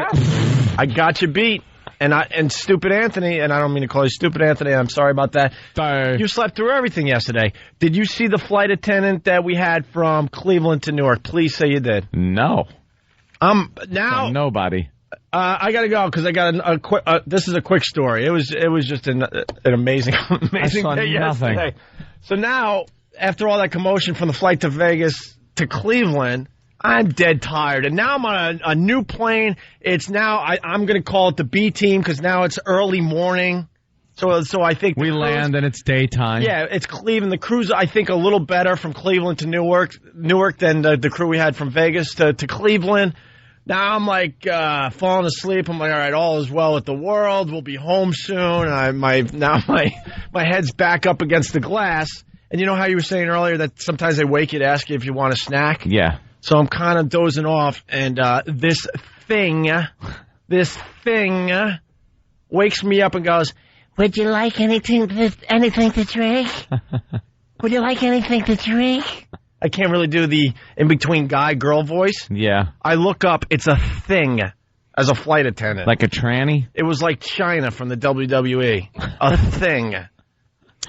I got you beat. And Stupid Anthony, and I don't mean to call you Stupid Anthony, I'm sorry about that. Sorry. You slept through everything yesterday. Did you see the flight attendant that we had from Cleveland to Newark? Please say you did. No. Now nobody. I got to go because I got a quick. This is a quick story. It was just an amazing I saw day nothing. Yesterday. So now, after all that commotion from the flight to Vegas to Cleveland, I'm dead tired. And now I'm on a new plane. It's now, I'm going to call it the B team because now it's early morning. So I think we land and it's daytime. Yeah, it's Cleveland. The crew's, I think, a little better from Cleveland to Newark than the crew we had from Vegas to Cleveland. Now I'm like falling asleep. I'm like, all right, all is well with the world. We'll be home soon. And my head's back up against the glass. And you know how you were saying earlier that sometimes they wake you to ask you if you want a snack? Yeah. So I'm kind of dozing off, and this thing wakes me up and goes, "Would you like anything to drink? Would you like anything to drink?" I can't really do the in-between guy-girl voice. Yeah. I look up, it's a thing as a flight attendant. Like a tranny? It was like China from the WWE. A thing.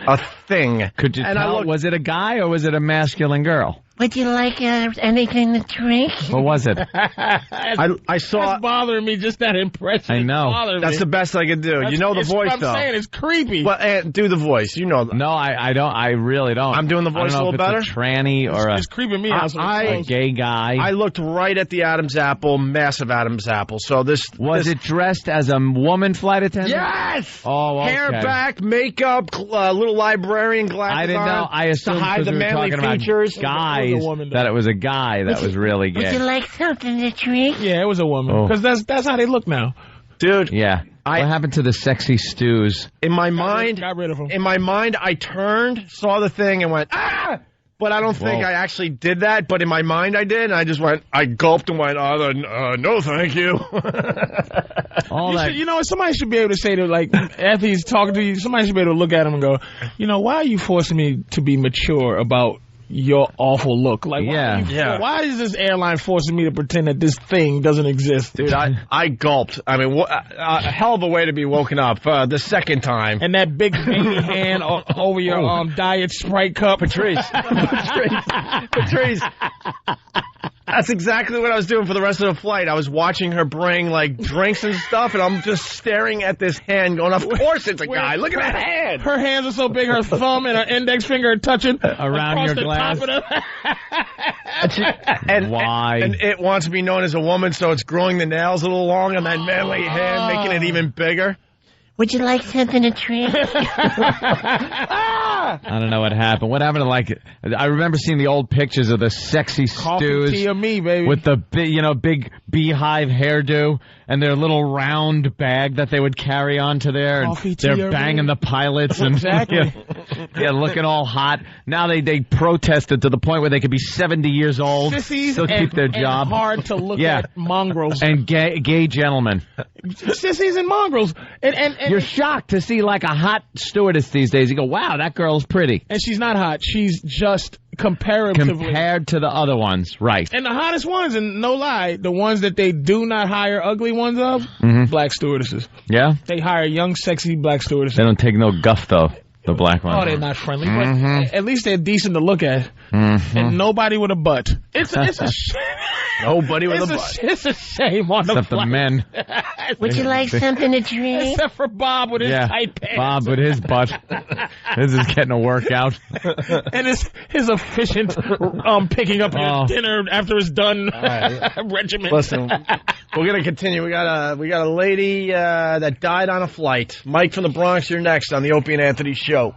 A thing. Could you tell, was it a guy or was it a masculine girl? Would you like anything to drink? What was it? I saw. That's bothering me, just that impression. I know. That's the best I could do. You know the voice, though. I'm saying it's creepy. Well, do the voice. You know. No, I don't. I really don't. I'm doing the voice a little better. It's a tranny or it's creeping me out. A gay guy. I looked right at the Adam's apple, massive Adam's apple. So was it dressed as a woman flight attendant? Yes. Oh, okay. Hair back, makeup, little librarian glasses. I didn't know. I assumed to hide the manly features. Guys, that it was a guy that was really gay. Would you like something to drink? Yeah, it was a woman. Because that's how they look now. Dude. Yeah. What happened to the sexy stews? In my mind, got rid of them. In my mind, I turned, saw the thing, and went, ah! But I don't think I actually did that. But in my mind, I did. And I just went, I gulped and went, no, thank you. Somebody should be able to say to, like, after he's talking to you, somebody should be able to look at him and go, why are you forcing me to be mature about your awful look? Like, why is this airline forcing me to pretend that this thing doesn't exist? Dude, I gulped. I mean, a hell of a way to be woken up the second time. And that big baby hand over your diet Sprite cup. Patrice. That's exactly what I was doing for the rest of the flight. I was watching her bring, like, drinks and stuff, and I'm just staring at this hand going, of course it's a guy. Look at that hand. Her hands are so big, her thumb and her index finger are touching around your glass. And why? And it wants to be known as a woman, so it's growing the nails a little long on that manly hand, making it even bigger. Would you like something to drink? I don't know what happened. What happened to, like, I remember seeing the old pictures of the sexy stews tea of me, baby. with the big beehive hairdo and their little round bag that they would carry onto there, and they're banging the pilots and looking all hot. Now they protested to the point where they could be 70 years old, still keep their job. And hard to look at mongrels and gay gentlemen. Sissies and mongrels. And you're shocked to see, like, a hot stewardess these days. You go, wow, that girl's pretty. And she's not hot. She's just comparatively. Compared to the other ones, right. And the hottest ones, and no lie, the ones that they do not hire ugly ones of, black stewardesses. Yeah? They hire young, sexy black stewardesses. They don't take no guff, though, the black ones. Oh, they're not friendly, but at least they're decent to look at. And nobody with a butt. It's a shame. Nobody with a butt. It's a shame on Except the men. Would you like something to drink? Except for Bob with his tight pants. Bob with his butt. This is getting a workout. And his efficient picking up your dinner after it's done regimen. Listen, we're going to continue. We got a lady that died on a flight. Mike from the Bronx, you're next on the Opie and Anthony Show.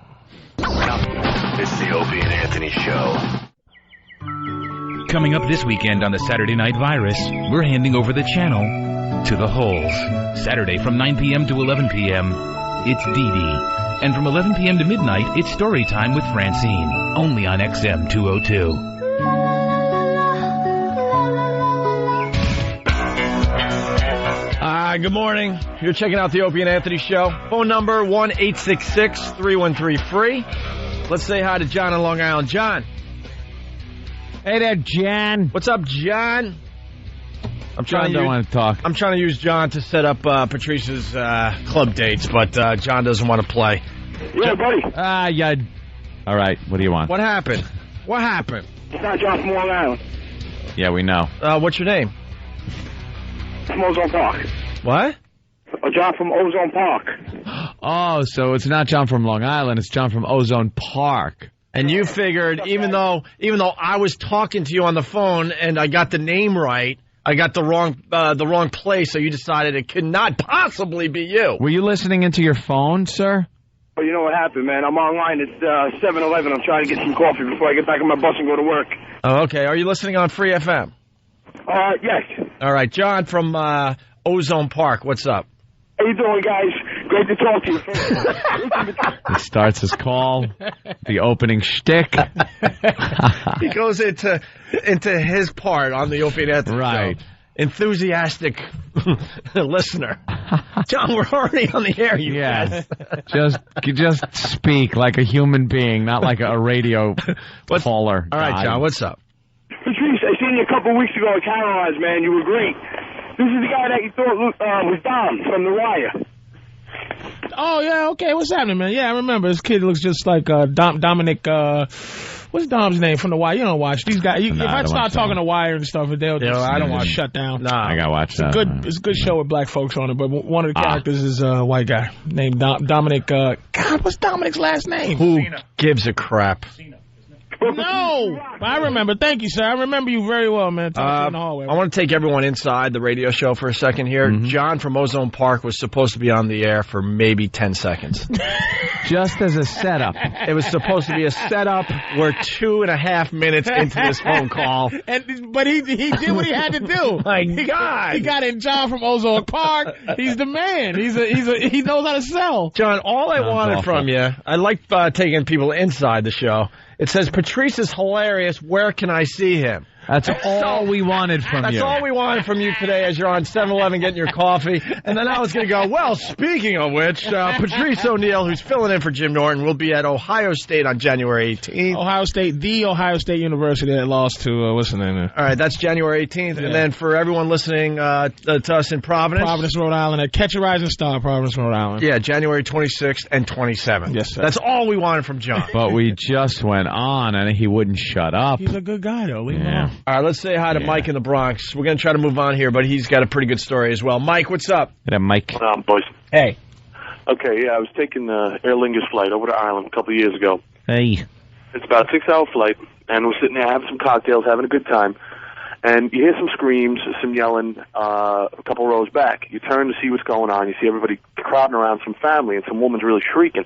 It's the Opie and Anthony Show. Coming up this weekend on the Saturday Night Virus, we're handing over the channel to the Holes. Saturday from 9 p.m. to 11 p.m., it's Dee Dee. And from 11 p.m. to midnight, it's Story Time with Francine, only on XM 202. Good morning. You're checking out the Opie and Anthony Show. Phone number 1-866-313-FREE. Let's say hi to John in Long Island. John. Hey there, John. What's up, John? John don't want to talk. I'm trying to use John to set up Patrice's club dates, but John doesn't want to play. Yeah, buddy. Yeah. All right, what do you want? What happened? What happened? It's not John from Long Island. Yeah, we know. What's your name? From Ozone Park. What? John from Ozone Park. Oh, so it's not John from Long Island, it's John from Ozone Park. And you figured, even though I was talking to you on the phone and I got the name right, I got the wrong place, so you decided it could not possibly be you. Were you listening into your phone, sir? Well, you know what happened, man. I'm online at 7-Eleven. I'm trying to get some coffee before I get back on my bus and go to work. Oh, okay. Are you listening on Free FM? Yes. All right. John from Ozone Park, what's up? How you doing, guys? Great to talk to you. He starts his call, the opening shtick. He goes into his part on the Opie and Anthony Right. Show. enthusiastic listener. John, we're already on the air, you guys. Just speak like a human being, not like a radio caller. All right, John, what's up? Patrice, I seen you a couple weeks ago at Caroline's, man. You were great. This is the guy that you thought was Dom from The Wire. Oh, yeah, okay. What's happening, man? Yeah, I remember. This kid looks just like Dominic, what's Dom's name from The Wire? You don't watch these guys. If I start talking to Wire and stuff, they'll I don't want to shut down. Nah, I got to watch that. It's a good show with black folks on it, but one of the characters is a white guy named Dominic. God, what's Dominic's last name? Who gives a crap? No, I remember. Thank you, sir. I remember you very well, man. In the hallway. I want to take everyone inside the radio show for a second here. Mm-hmm. John from Ozone Park was supposed to be on the air for maybe 10 seconds. Just as a setup. It was supposed to be a setup. We're 2.5 minutes into this phone call. But he did what he had to do. My God. He got in John from Ozone Park. He's the man. He knows how to sell. John, all I wanted from you, I like taking people inside the show. It says, Patrice is hilarious. Where can I see him? That's all we wanted from you. That's all we wanted from you today as you're on 7-Eleven getting your coffee. And then I was going to go, well, speaking of which, Patrice O'Neill, who's filling in for Jim Norton, will be at Ohio State on January 18th. Ohio State University that lost to, what's the name? All right, that's January 18th. Yeah. And then for everyone listening to us in Providence, Rhode Island, at Catch a Rising Star, Providence, Rhode Island. Yeah, January 26th and 27th. Yes, sir. That's all we wanted from John. But we just went on, and he wouldn't shut up. He's a good guy, though. Leave him alone. All right, let's say hi to Mike in the Bronx. We're going to try to move on here, but he's got a pretty good story as well. Mike, what's up? Yeah, Mike. Boys. Hey. Okay, I was taking the Aer Lingus flight over to Ireland a couple of years ago. Hey. It's about a 6-hour flight, and we're sitting there having some cocktails, having a good time. And you hear some screams, some yelling a couple rows back. You turn to see what's going on. You see everybody crowding around some family, and some woman's really shrieking.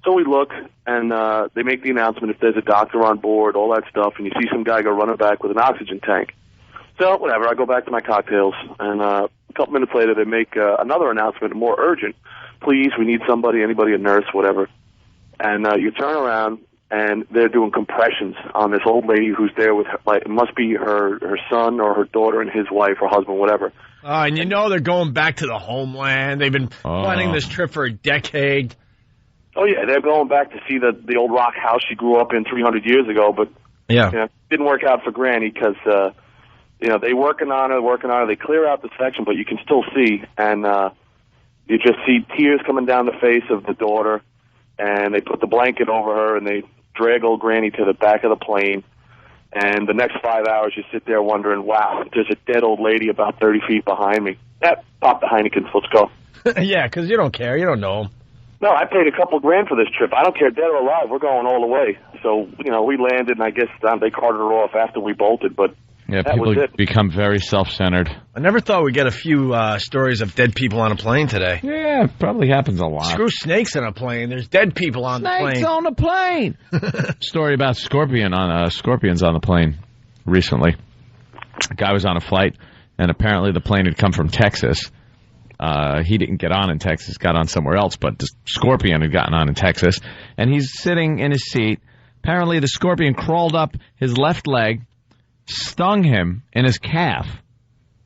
So we look, and they make the announcement if there's a doctor on board, all that stuff, and you see some guy go running back with an oxygen tank. So, whatever, I go back to my cocktails, and a couple minutes later they make another announcement, more urgent. Please, we need somebody, anybody, a nurse, whatever. And you turn around, and they're doing compressions on this old lady who's there with, it must be her son or her daughter and his wife or husband, whatever. And you know they're going back to the homeland. They've been planning this trip for a decade. Oh, yeah, they're going back to see the old rock house she grew up in 300 years ago, but it didn't work out for Granny because, they working on her, they clear out the section, but you can still see, and you just see tears coming down the face of the daughter, and they put the blanket over her, and they drag old Granny to the back of the plane, and the next 5 hours you sit there wondering, wow, there's a dead old lady about 30 feet behind me. Pop the Heinekens, let's go. Yeah, because you don't care, you don't know them. No, I paid a couple grand for this trip. I don't care, dead or alive. We're going all the way. So, we landed, and I guess they carted her off after we bolted, but that people was it. Become very self-centered. I never thought we'd get a few stories of dead people on a plane today. Yeah, it probably happens a lot. Screw snakes on a plane. There's dead people on the plane. Snakes on the plane! Story about scorpions on the plane recently. A guy was on a flight, and apparently the plane had come from Texas. He didn't get on in Texas, got on somewhere else, but the scorpion had gotten on in Texas, and he's sitting in his seat. Apparently the scorpion crawled up his left leg, stung him in his calf,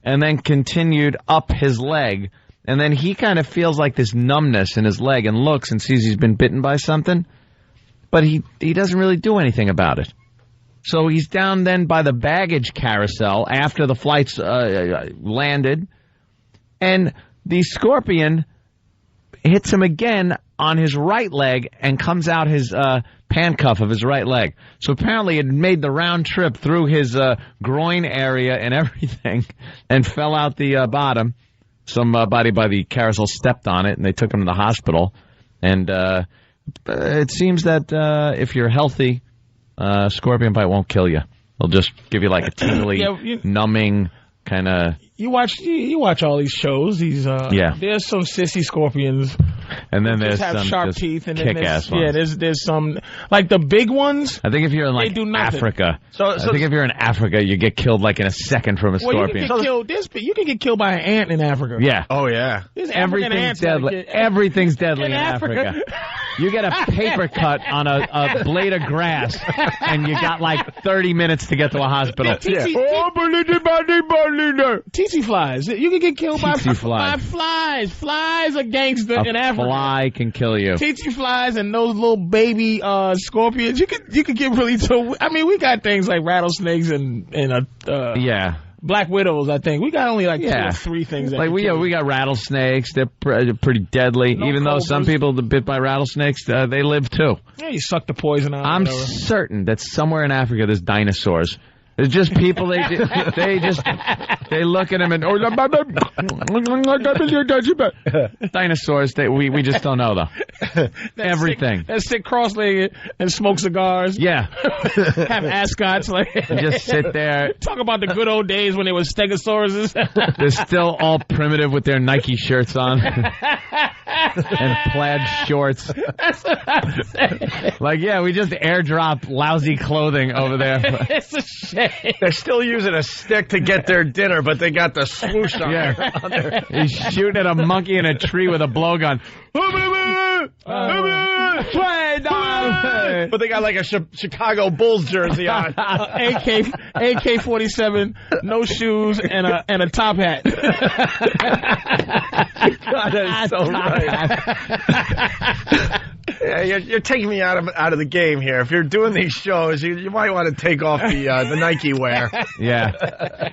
and then continued up his leg, and then he kind of feels like this numbness in his leg and looks and sees he's been bitten by something, but he doesn't really do anything about it. So he's down then by the baggage carousel after the flight's landed, and the scorpion hits him again on his right leg and comes out his handcuff of his right leg. So apparently it made the round trip through his groin area and everything and fell out the bottom. Somebody by the carousel stepped on it, and they took him to the hospital. And it seems that if you're healthy, scorpion bite won't kill you. It'll just give you like a tingly, numbing kind of... You watch all these shows. There's some sissy scorpions, and then there's have some sharp teeth, and then kick-ass ones. Yeah, there's some like the big ones. I think if you're in Africa, I think if you're in Africa, you get killed like in a second from a scorpion. You can get killed by an ant in Africa. Yeah. Oh yeah. Everything's deadly. Everything's deadly in Africa. You get a paper cut on a blade of grass, and you got like 30 minutes to get to a hospital. Tsetse flies. You can get killed by flies. Flies are gangster in Africa. A fly can kill you. Tsetse flies and those little baby scorpions. You could get really. I mean, we got things like rattlesnakes and black widows. I think we got only like 2 or 3 things. That we got rattlesnakes. They're pretty deadly. Even though some people that bit by rattlesnakes, they live too. Yeah, you suck the poison out. I'm certain that somewhere in Africa there's dinosaurs. It's just people. They look at them and dinosaurs. We just don't know though. Everything. That sit cross-legged and smoke cigars. Yeah. Have ascots like. Just sit there. Talk about the good old days when they were stegosauruses. They're still all primitive with their Nike shirts on and plaid shorts. That's what I'm saying. Like, we just airdrop lousy clothing over there. It's a shame. They're still using a stick to get their dinner, but they got the swoosh on there. He's shooting at a monkey in a tree with a blowgun. But they got like a Chicago Bulls jersey on. AK-47, no shoes, and a top hat. God, that is so right. Yeah, you're taking me out of the game here. If you're doing these shows, you might want to take off the Nike wear. Yeah,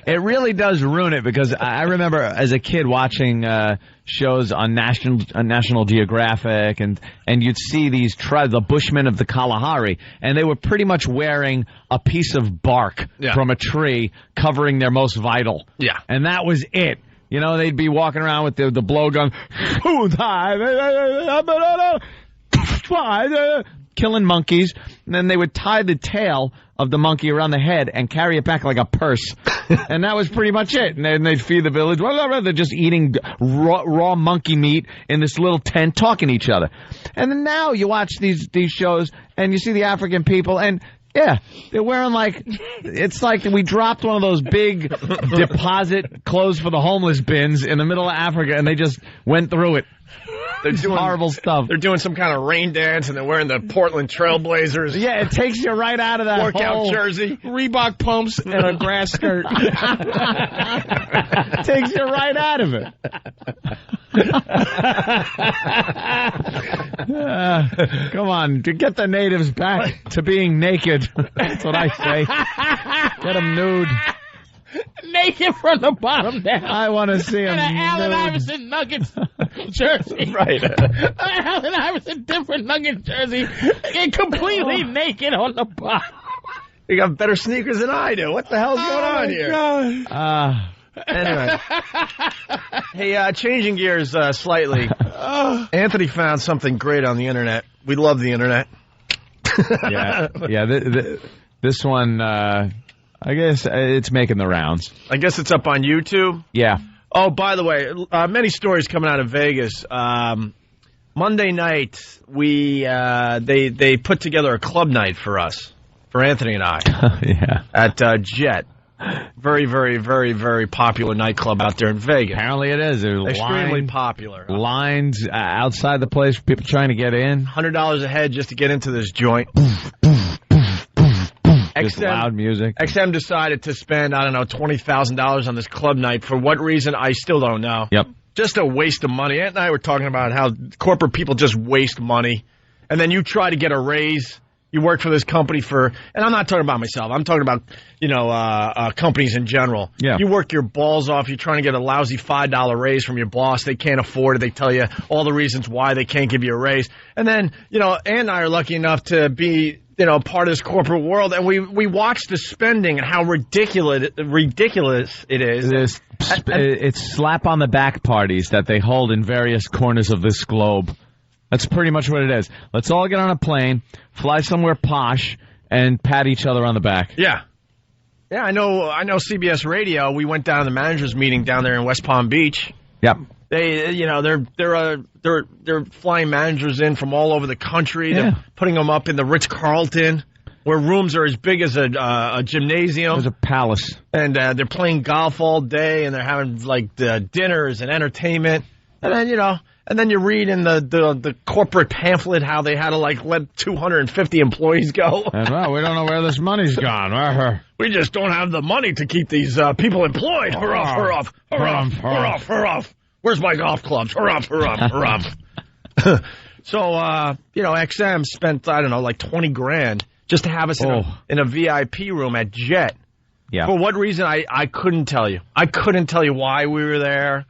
it really does ruin it because I remember as a kid watching shows on National Geographic, and you'd see these tribes, the Bushmen of the Kalahari, and they were pretty much wearing a piece of bark from a tree covering their most vital. Yeah, and that was it. You know, they'd be walking around with the blowgun, killing monkeys, and then they would tie the tail of the monkey around the head and carry it back like a purse. And that was pretty much it. And then they'd feed the village. They're just eating raw monkey meat in this little tent, talking to each other. And then now you watch these shows, and you see the African people, and they're wearing it's like we dropped one of those big deposit clothes for the homeless bins in the middle of Africa, and they just went through it. They're doing horrible stuff. They're doing some kind of rain dance, and they're wearing the Portland Trailblazers. Yeah, it takes you right out of that workout jersey, Reebok pumps, and a grass skirt. Takes you right out of it. Come on, to get the natives back to being naked. That's what I say. Get them nude. Naked from the bottom down. I want to see him. And an Allen Iverson Nuggets jersey. Right. Allen Iverson different Nuggets jersey. And completely naked on the bottom. You got better sneakers than I do. What the hell's going on here? Anyway. Hey, changing gears slightly. Anthony found something great on the internet. We love the internet. This one, I guess it's making the rounds. I guess it's up on YouTube? Yeah. Oh, by the way, many stories coming out of Vegas. Monday night, they put together a club night for us, for Anthony and I. At Jet. Very, very, very, very popular nightclub out there in Vegas. Apparently it is. Extremely popular. Lines outside the place, people trying to get in. $100 a head just to get into this joint. Just loud music. XM decided to spend, $20,000 on this club night. For what reason, I still don't know. Yep. Just a waste of money. Ant and I were talking about how corporate people just waste money. And then you try to get a raise. You work for this company and I'm not talking about myself. I'm talking about, companies in general. Yeah. You work your balls off. You're trying to get a lousy $5 raise from your boss. They can't afford it. They tell you all the reasons why they can't give you a raise. And then, Ant and I are lucky enough to be, part of this corporate world. And we watch the spending and how ridiculous it is. It's slap on the back parties that they hold in various corners of this globe. That's pretty much what it is. Let's all get on a plane, fly somewhere posh, and pat each other on the back. Yeah. Yeah, I know CBS Radio. We went down to the managers meeting down there in West Palm Beach. Yep. They're flying managers in from all over the country. Yeah. They're putting them up in the Ritz-Carlton, where rooms are as big as a gymnasium. There's a palace. And they're playing golf all day, and they're having, dinners and entertainment. And then, And then you read in the corporate pamphlet how they had to let 250 employees go. And well, we don't know where this money's gone. We just don't have the money to keep these people employed. Hurrah. Where's my golf clubs? Hurrah. So, XM spent, I don't know, like 20 grand just to have us in a VIP room at Jet. Yeah. For what reason, I couldn't tell you. I couldn't tell you why we were there,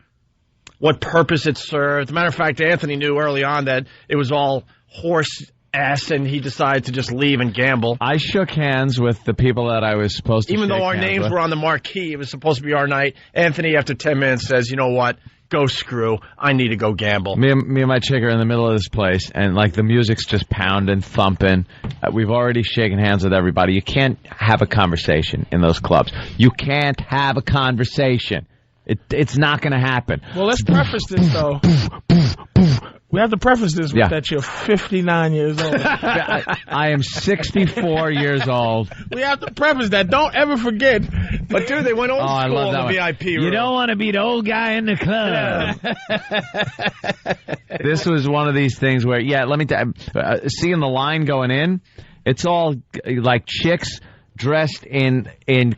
what purpose it served. As a matter of fact, Anthony knew early on that it was all horse ass, and he decided to just leave and gamble. I shook hands with the people that I was supposed to Even though our names were on the marquee, it was supposed to be our night. Anthony, after 10 minutes, says, you know what? Go screw. I need to go gamble. Me and my chick are in the middle of this place, and the music's just pounding, thumping. We've already shaken hands with everybody. You can't have a conversation in those clubs. You can't have a conversation. It's not going to happen. Well, let's preface this, though. We have to preface this with that you're 59 years old. I am 64 years old. We have to preface that. Don't ever forget. But, dude, they went old school in the VIP room. You don't want to be the old guy in the club. This was one of these things where, let me tell you, seeing the line going in, it's all like chicks dressed in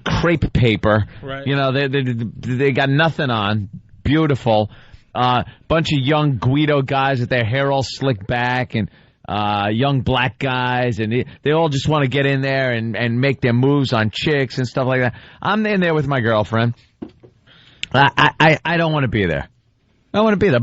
crepe paper. Right. They got nothing on. Beautiful. Bunch of young Guido guys with their hair all slicked back, and young black guys, and they all just want to get in there and make their moves on chicks and stuff like that. I'm in there with my girlfriend. I don't want to be there. I want to be there.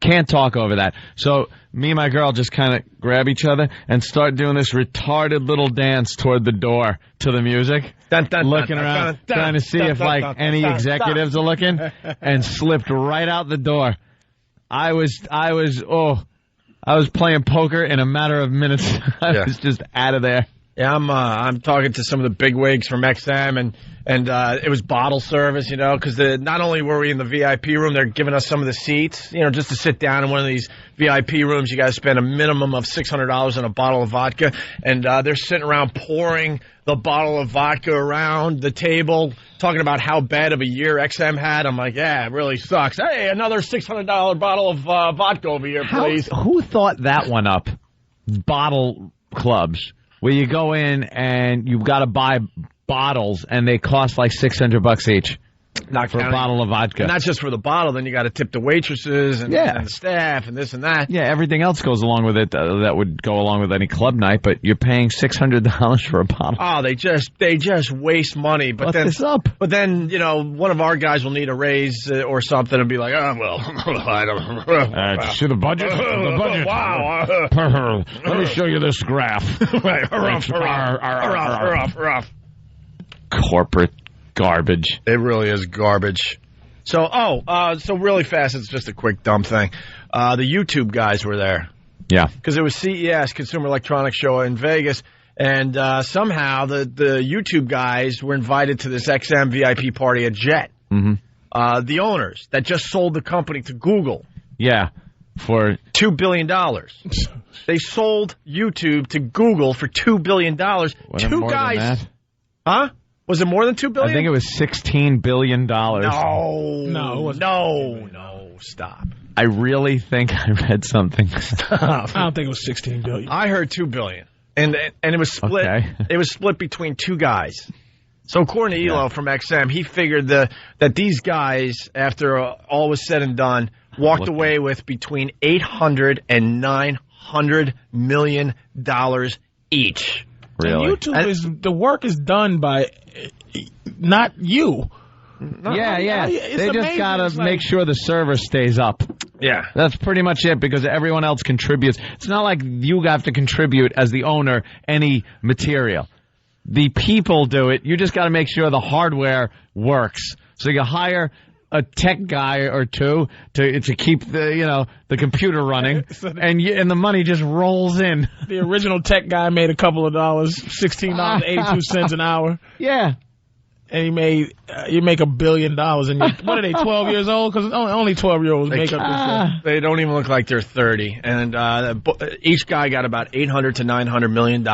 Can't talk over that. So me and my girl just kind of grab each other and start doing this retarded little dance toward the door to the music. Looking around, trying to see if any executives are looking, and slipped right out the door. I was playing poker in a matter of minutes. I was just out of there. Yeah, I'm talking to some of the bigwigs from XM, and it was bottle service, because not only were we in the VIP room, they're giving us some of the seats, just to sit down in one of these VIP rooms. You got to spend a minimum of $600 on a bottle of vodka, and they're sitting around pouring the bottle of vodka around the table, talking about how bad of a year XM had. I'm like, yeah, it really sucks. Hey, another $600 bottle of vodka over here, please. Who thought that one up? Bottle clubs, where you go in and you've got to buy bottles, and they cost like $600 each. Not for a bottle of vodka. And not just for the bottle, then you got to tip the waitresses and the staff and this and that. Yeah, everything else goes along with it that would go along with any club night, but you're paying $600 for a bottle. Oh, they just waste money. But What's this up? But then, one of our guys will need a raise or something and be like, oh, well, I don't see the budget? The budget. Wow. Let me show you this graph. Right. Rough. Corporate garbage. It really is garbage. So really fast, it's just a quick dumb thing. The YouTube guys were there. Yeah. Because it was CES, Consumer Electronics Show in Vegas, and somehow the YouTube guys were invited to this XM VIP party at Jet. Mm-hmm. The owners that just sold the company to Google. Yeah. For $2 billion. They sold YouTube to Google for $2 billion. Two guys. Huh? Was it more than $2 billion? I think it was $16 billion. No, stop. I really think I read something. Stop. I don't think it was $16 billion. I heard $2 billion, and it was split. Okay. It was split between two guys. So according to Elo from XM, he figured that these guys, after all was said and done, walked away with between $800 and $900 million each. Really? And YouTube the work is done by not you. Yeah. They just got to make sure the server stays up. Yeah. That's pretty much it, because everyone else contributes. It's not like you have to contribute as the owner any material. The people do it. You just got to make sure the hardware works. So you hire a tech guy or two to keep the computer running, and the money just rolls in. The original tech guy made a couple of dollars, $16.82 an hour. Yeah. and you make $1 billion, and what are they, 12 years old? Because only 12-year-olds make up this stuff. They don't even look like they're 30, and each guy got about $800 to $900 million,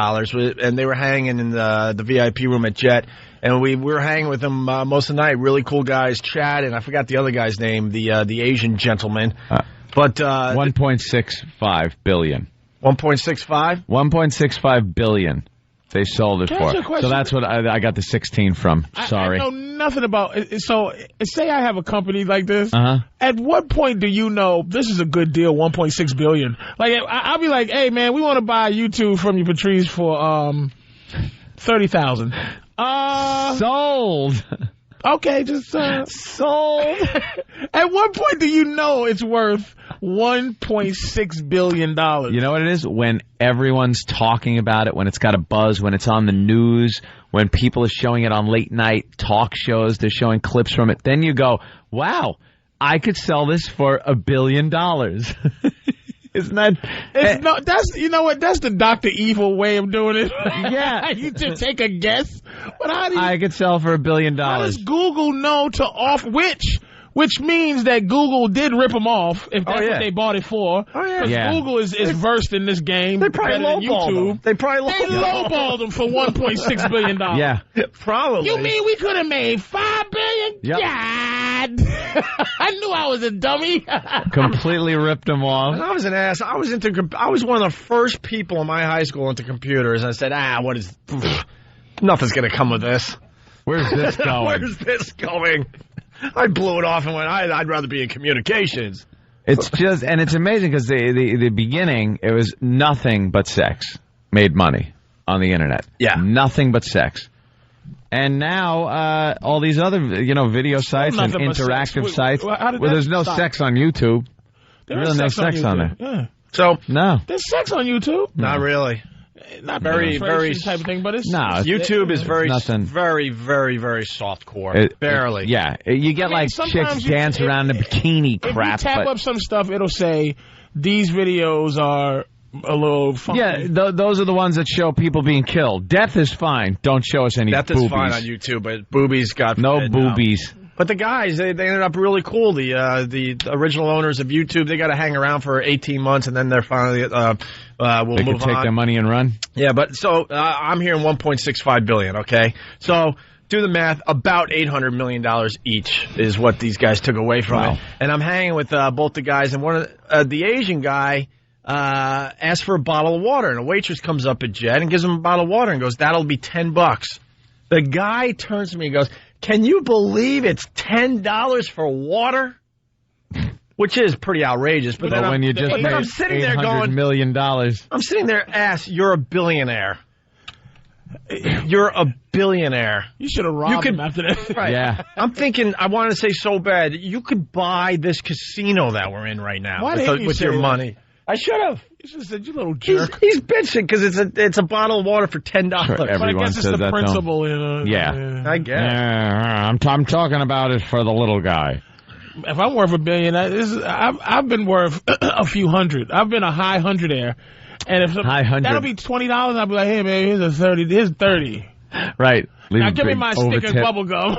and they were hanging in the VIP room at Jet, and we were hanging with them most of the night. Really cool guys, Chad, and I forgot the other guy's name, the Asian gentleman. But 1.65 billion. 1.65? 1.65 billion. They sold it for. So that's what I got the 16 from. Sorry. I know nothing about it. So say I have a company like this. Uh-huh. At what point do you know this is a good deal, 1.6 billion? Like I'll be like, hey man, we want to buy YouTube from you, Patrice, for $30,000. Sold. Okay, just sold. At what point do you know it's worth $1.6 billion? You know what it is? When everyone's talking about it, when it's got a buzz, when it's on the news, when people are showing it on late night talk shows, they're showing clips from it, then you go, wow, I could sell this for $1 billion. Isn't that? That's you know what? That's the Dr. Evil way of doing it. Yeah, you just take a guess. But I could sell for $1 billion. How does Google know to off which means that Google did rip them off if that's what they bought it for. Oh yeah, because Google is versed in this game. They probably lowballed them. They lowballed them for $1.6 billion. Yeah, probably. You mean we could have made $5 billion? Yep. God, I knew I was a dummy. Completely ripped them off. I was an ass. I was one of the first people in my high school into computers. I said, nothing's going to come of this. Where's this going? Where's this going? I blew it off and went, I'd rather be in communications. It's just, and it's amazing because the beginning, it was nothing but sex made money on the internet. Yeah. Nothing but sex. And now, all these other, video sites and interactive sites where there's no sex on YouTube. There's really no sex on there. Yeah. So, no. There's sex on YouTube? Not really. Not very type of thing, but it's YouTube is very, very, very soft core. Barely. Yeah, you get chicks dance around in bikini crap. If you tap up some stuff, it'll say these videos are a little funky. Yeah, those are the ones that show people being killed. Death is fine. Don't show us any Death boobies. Is fine on YouTube, but boobies got no boobies. Now. But the guys, they ended up really cool. The original owners of YouTube, they got to hang around for 18 months, and then they're finally will move on. They can take their money and run? Yeah, but so I'm hearing $1.65 billion, okay? So do the math. About $800 million each is what these guys took away from it. And I'm hanging with both the guys, and one of the Asian guy asked for a bottle of water, and a waitress comes up at Jet and gives him a bottle of water and goes, that'll be $10. The guy turns to me and goes, can you believe it's $10 for water? Which is pretty outrageous. But then when you just made I'm sitting there going, $800 million. I'm sitting there, you're a billionaire. You're a billionaire. You should have robbed him after that. Right. Yeah. I'm thinking, I want to say so bad, you could buy this casino that we're in right now with your money. I should have. You should have said, you little jerk. He's bitching because it's a bottle of water for $10. Sure, but I guess it's the principle. I guess. I'm talking about it for the little guy. If I'm worth $1 billion, I've been worth a few hundred. I've been a high hundredaire. And if that'll be $20, I'll be like, hey man, here's $30. Right. Now give me my stick and bubble gum.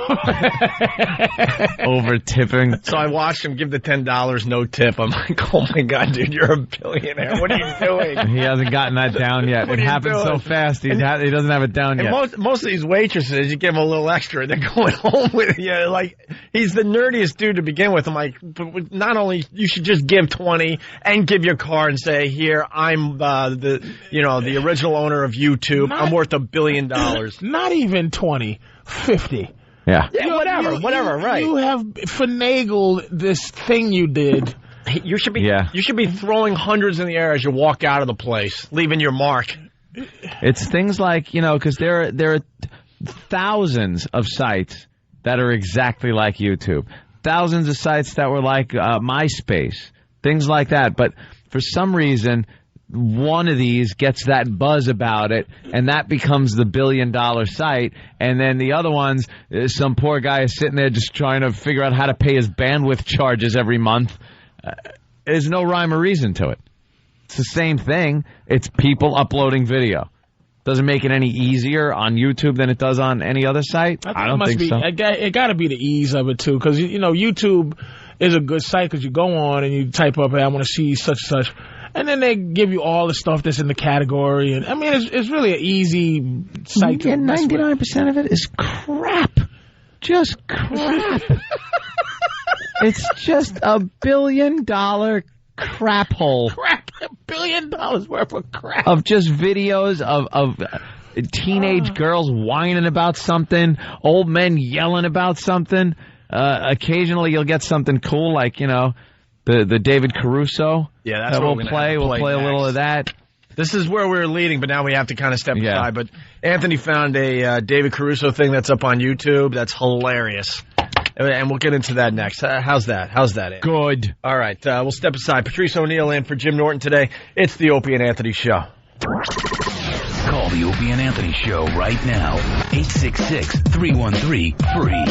Over tipping. So I watched him give the $10, no tip. I'm like, oh my God, dude, you're a billionaire. What are you doing? He hasn't gotten that down yet. It happened so fast. He doesn't have it down yet. Most of these waitresses, you give them a little extra, they're going home with you. Like, he's the nerdiest dude to begin with. I'm like, not only you should just give 20 and give your card and say, here, I'm the original owner of YouTube. I'm worth $1 billion. Not even 20, 50. Yeah. Whatever, right. You have finagled this thing you did. You should be throwing hundreds in the air as you walk out of the place, leaving your mark. It's things like, because there are thousands of sites that are exactly like YouTube. Thousands of sites that were like MySpace, things like that. But for some reason, one of these gets that buzz about it, and that becomes the $1 billion site. And then the other ones, some poor guy is sitting there just trying to figure out how to pay his bandwidth charges every month. There's no rhyme or reason to it. It's the same thing. It's people uploading video. Does it make it any easier on YouTube than it does on any other site? I don't think so. It got to be the ease of it, too, because, YouTube is a good site because you go on and you type up, hey, I want to see such and such. And then they give you all the stuff that's in the category. And I mean, it's really an easy site to mess with. 99% of it is crap. Just crap. It's just $1 billion crap hole. Crap. $1 billion worth of crap. Of just videos of teenage girls whining about something, old men yelling about something. Occasionally you'll get something cool like, the David Caruso. Yeah, that's what we'll play. We'll play a little of that. This is where we're leading, but now we have to kind of step aside. But Anthony found a David Caruso thing that's up on YouTube. That's hilarious. And we'll get into that next. How's that? Anthony? Good. All right. We'll step aside. Patrice O'Neill in for Jim Norton today. It's the Opie and Anthony Show. Call the Opie and Anthony Show right now. 866-313-FREE.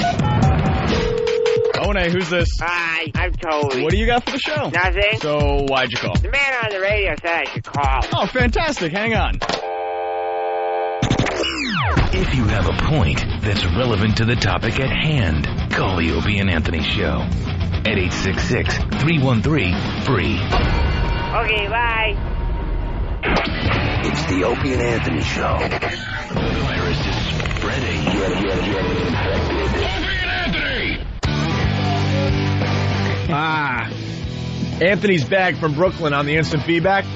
Hey, who's this? Hi, I'm Toby. What do you got for the show? Nothing. So, why'd you call? The man on the radio said I should call. Oh, fantastic. Hang on. If you have a point that's relevant to the topic at hand, call the Opie and Anthony Show at 866-313-FREE. Okay, bye. It's the Opie and Anthony Show. The virus is spreading. Get infected. Opie and Anthony! Anthony's bag from Brooklyn on the instant feedback.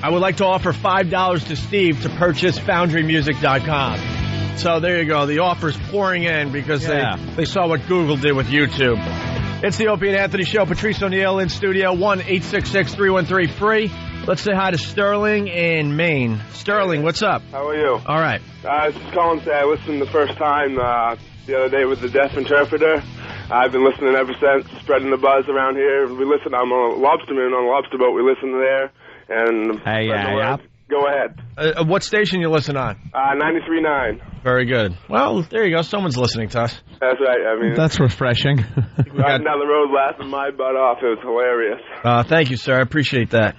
I would like to offer $5 to Steve to purchase FoundryMusic.com. So there you go. The offer's pouring in because they saw what Google did with YouTube. It's the Opie and Anthony Show. Patrice O'Neill in studio. 1-866-313-FREE. Let's say hi to Sterling in Maine. Sterling, what's up? How are you? All right. I was just calling to say I listened the first time the other day with the deaf interpreter. I've been listening ever since, spreading the buzz around here. We listen. I'm a lobsterman on a lobster boat. We listen there. And go ahead. What station you listen on? 93.9. Very good. Well, there you go. Someone's listening to us. That's right. I mean, that's refreshing. Riding down the road laughing my butt off. It was hilarious. Thank you, sir. I appreciate that.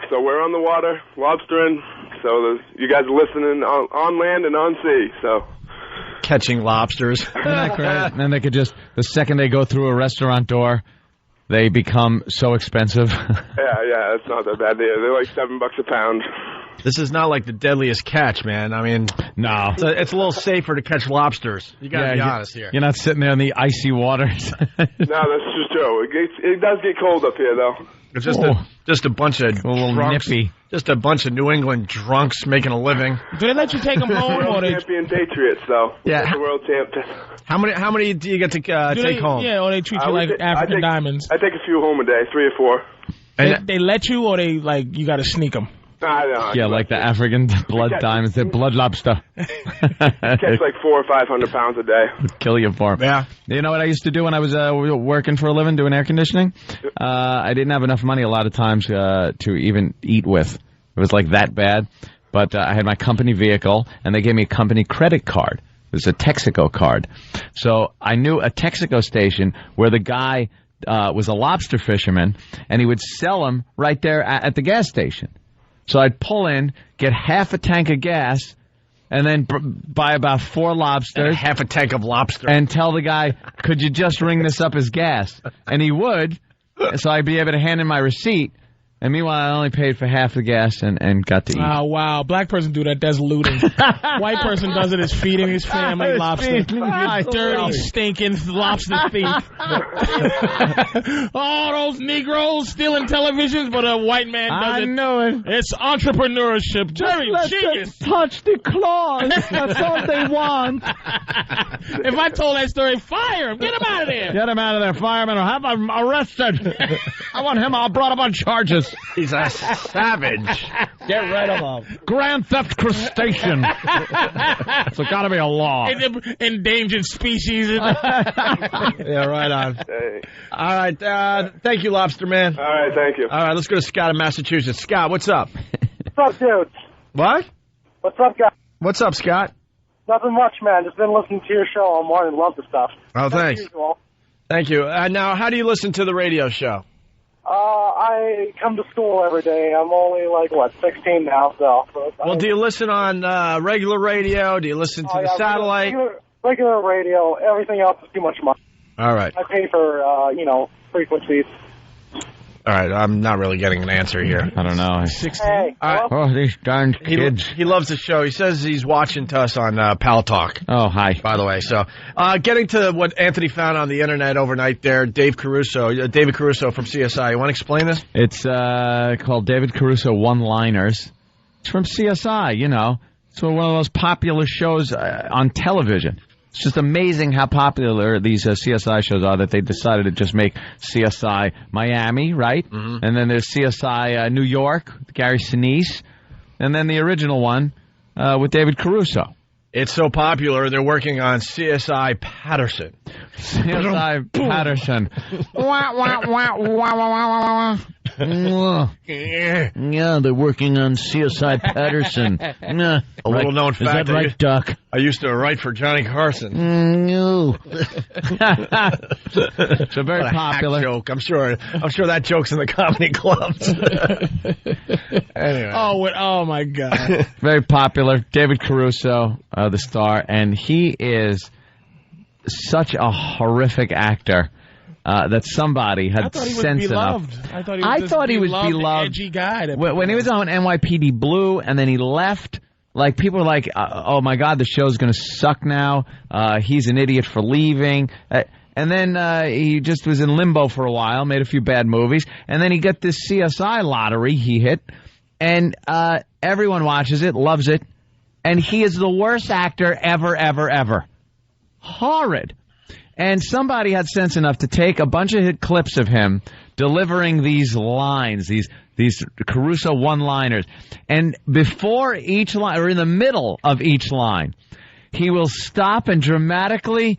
So we're on the water, lobstering. So you guys are listening on land and on sea. So. Catching lobsters. Isn't that great? And then they could just, the second they go through a restaurant door, they become so expensive. Yeah, it's not that bad. They're like $7 a pound. This is not like the deadliest catch, man. I mean, no. It's a little safer to catch lobsters. You got to be honest here. You're not sitting there in the icy waters. No, that's just true. It does get cold up here, though. It's just a bunch of drunks, nippy. Just a bunch of New England drunks making a living. Do they let you take them home? World champion Patriots, though. Yeah. The world champ. How many do you get to take home? Yeah, or they treat you like African diamonds. I take a few home a day, 3 or 4. They let you, or they you got to sneak them? Yeah, like the African blood diamonds, the blood lobster. Catch like 400 or 500 pounds a day. Kill you for them. Yeah. You know what I used to do when I was working for a living, doing air conditioning? I didn't have enough money a lot of times to even eat with. It was like that bad. But I had my company vehicle, and they gave me a company credit card. It was a Texaco card. So I knew a Texaco station where the guy was a lobster fisherman, and he would sell them right there at the gas station. So I'd pull in, get half a tank of gas, and then buy about 4 lobsters. And half a tank of lobster. And tell the guy, could you just ring this up as gas? And he would, so I'd be able to hand in my receipt. And meanwhile, I only paid for half the gas and got to eat. Oh, wow. Black person do that. That's looting. White person does it as feeding his family lobster. Dirty, stinking lobster thief. Oh, those Negroes stealing televisions, but a white man does it. I know it. It's entrepreneurship. Jerry, genius. Touch the claws. That's all they want. If I told that story, fire him. Get him out of there. Get him out of there, fireman, or have him arrested. I want him all brought up on charges. He's a savage. Get rid of him. Grand theft crustacean. So gotta be a law. Endangered species. Yeah, right on. Hey. All right. Thank you, Lobster Man. All right, thank you. All right, let's go to Scott in Massachusetts. Scott, what's up? What's up, dudes? What? What's up, guys? What's up, Scott? Nothing much, man. Just been listening to your show all morning. Love the stuff. Oh, thanks. Usual. Thank you. Now, how do you listen to the radio show? I I come to school every day. I'm only 16 now, so. Well, do you listen on regular radio? Do you listen to the satellite? Regular radio. Everything else is too much money. All right. I pay for, frequencies. All right, I'm not really getting an answer here. I don't know. 16? Hey, Oh, these darn kids. He loves the show. He says he's watching to us on Pal Talk. Oh, hi. By the way, so getting to what Anthony found on the internet overnight there, David Caruso from CSI. You want to explain this? It's called David Caruso One-Liners. It's from CSI, you know. It's one of those popular shows on television. It's just amazing how popular these CSI shows are that they decided to just make CSI Miami, right? Mm-hmm. And then there's CSI New York, with Gary Sinise, and then the original one with David Caruso. It's so popular, they're working on CSI Patterson. CSI Patterson. Wah, wah, wah, wah, wah, wah, wah. Yeah, they're working on CSI Patterson. A little known fact. Is that right, Doc? I used to write for Johnny Carson. No. It's a very popular joke. I'm sure that joke's in the comedy clubs. Anyway. Oh my God. Very popular. David Caruso, the star, and he is such a horrific actor that somebody had sense enough. I thought he was beloved. Edgy guy. When he was on NYPD Blue and then he left, people were like, oh my God, the show's going to suck now. He's an idiot for leaving. And then he just was in limbo for a while, made a few bad movies. And then he got this CSI lottery he hit. And everyone watches it, loves it. And he is the worst actor ever, ever, ever. Horrid. And somebody had sense enough to take a bunch of hit clips of him delivering these lines, these Caruso one-liners. And before each line, or in the middle of each line, he will stop and dramatically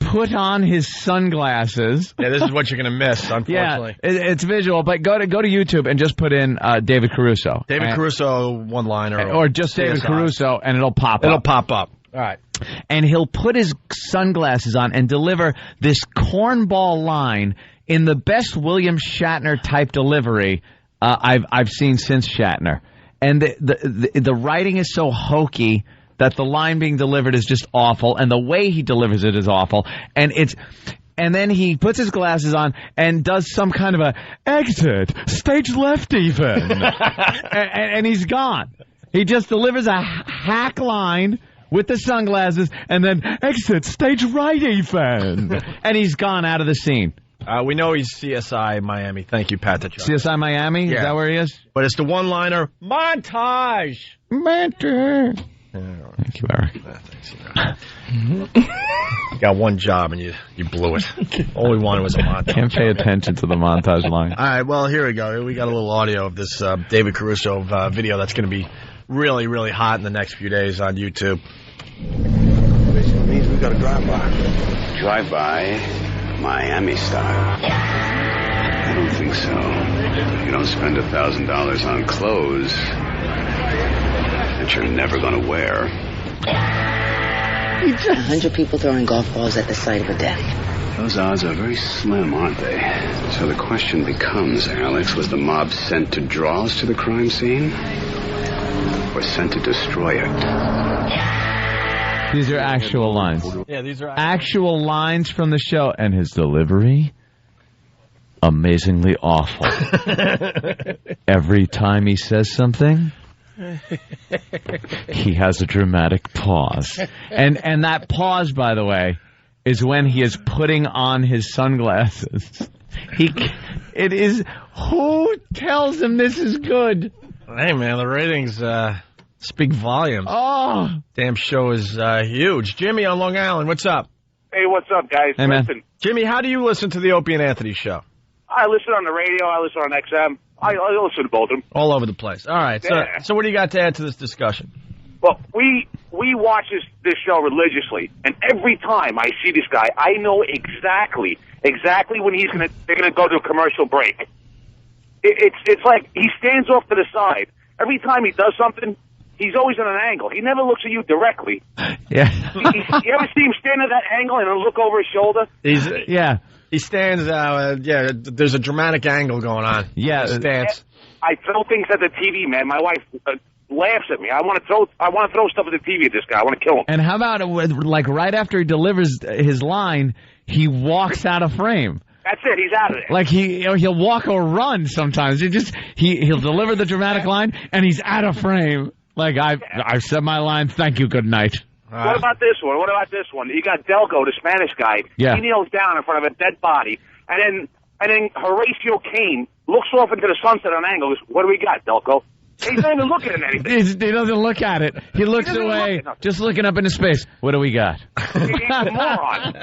put on his sunglasses. Yeah, this is what you're going to miss, unfortunately. Yeah, it's visual, but go to YouTube and just put in David Caruso. David Caruso one-liner. Or just David Caruso, and it'll pop up. It'll pop up. All right. And he'll put his sunglasses on and deliver this cornball line in the best William Shatner type delivery I've seen since Shatner. And the writing is so hokey that the line being delivered is just awful, and the way he delivers it is awful. And then he puts his glasses on and does some kind of a exit, stage left even, and he's gone. He just delivers a hack line with the sunglasses, and then exit, stage right even. And he's gone out of the scene. We know he's CSI Miami. Thank you, Pat. CSI Miami? Yeah. Is that where he is? But it's the one-liner, montage. Montage. Thank you, Eric. You got one job, and you blew it. All we wanted was a montage. Can't pay attention to the montage line. All right, well, here we go. We got a little audio of this David Caruso video that's going to be really, really hot in the next few days on YouTube. Basically means we got a drive-by. Drive-by, Miami style. I don't think so. You don't spend $1,000 on clothes that you're never going to wear. 100 people throwing golf balls at the site of a death. Those odds are very slim, aren't they? So the question becomes, Alex, was the mob sent to draw us to the crime scene? Or sent to destroy it? These are actual lines. Yeah, these are actual lines from the show. And his delivery, amazingly awful. Every time he says something, he has a dramatic pause. And that pause, by the way, is when he is putting on his sunglasses. It is, who tells him this is good? Hey, man, the ratings speak volumes. Oh. Damn show is huge. Jimmy on Long Island, what's up? Hey, what's up, guys? Hey, man. Listen, Jimmy, how do you listen to the Opie and Anthony show? I listen on the radio. I listen on XM. I listen to both of them. All over the place. All right. Yeah. So what do you got to add to this discussion? Well, we watch this show religiously, and every time I see this guy, I know exactly when they're gonna go to a commercial break. It's like he stands off to the side. Every time he does something, he's always at an angle. He never looks at you directly. Yeah. You ever see him stand at that angle and then look over his shoulder? He's He stands, there's a dramatic angle going on. Yeah. He stands. I throw things at the TV, man. My wife laughs at me. I want to throw stuff at the TV at this guy. I want to kill him. And how about, like, right after he delivers his line, he walks out of frame? That's it. He's out of there. Like he'll walk or run sometimes. He'll deliver the dramatic line and he's out of frame. Like I've said my line. Thank you. Good night. What about this one? You got Delco, the Spanish guy. Yeah. He kneels down in front of a dead body, and then Horatio Kane looks off into the sunset on an angle. Goes, what do we got, Delco? He's not even looking at anything. He doesn't look at it. He looks away, just looking up into space. What do we got? He's a moron.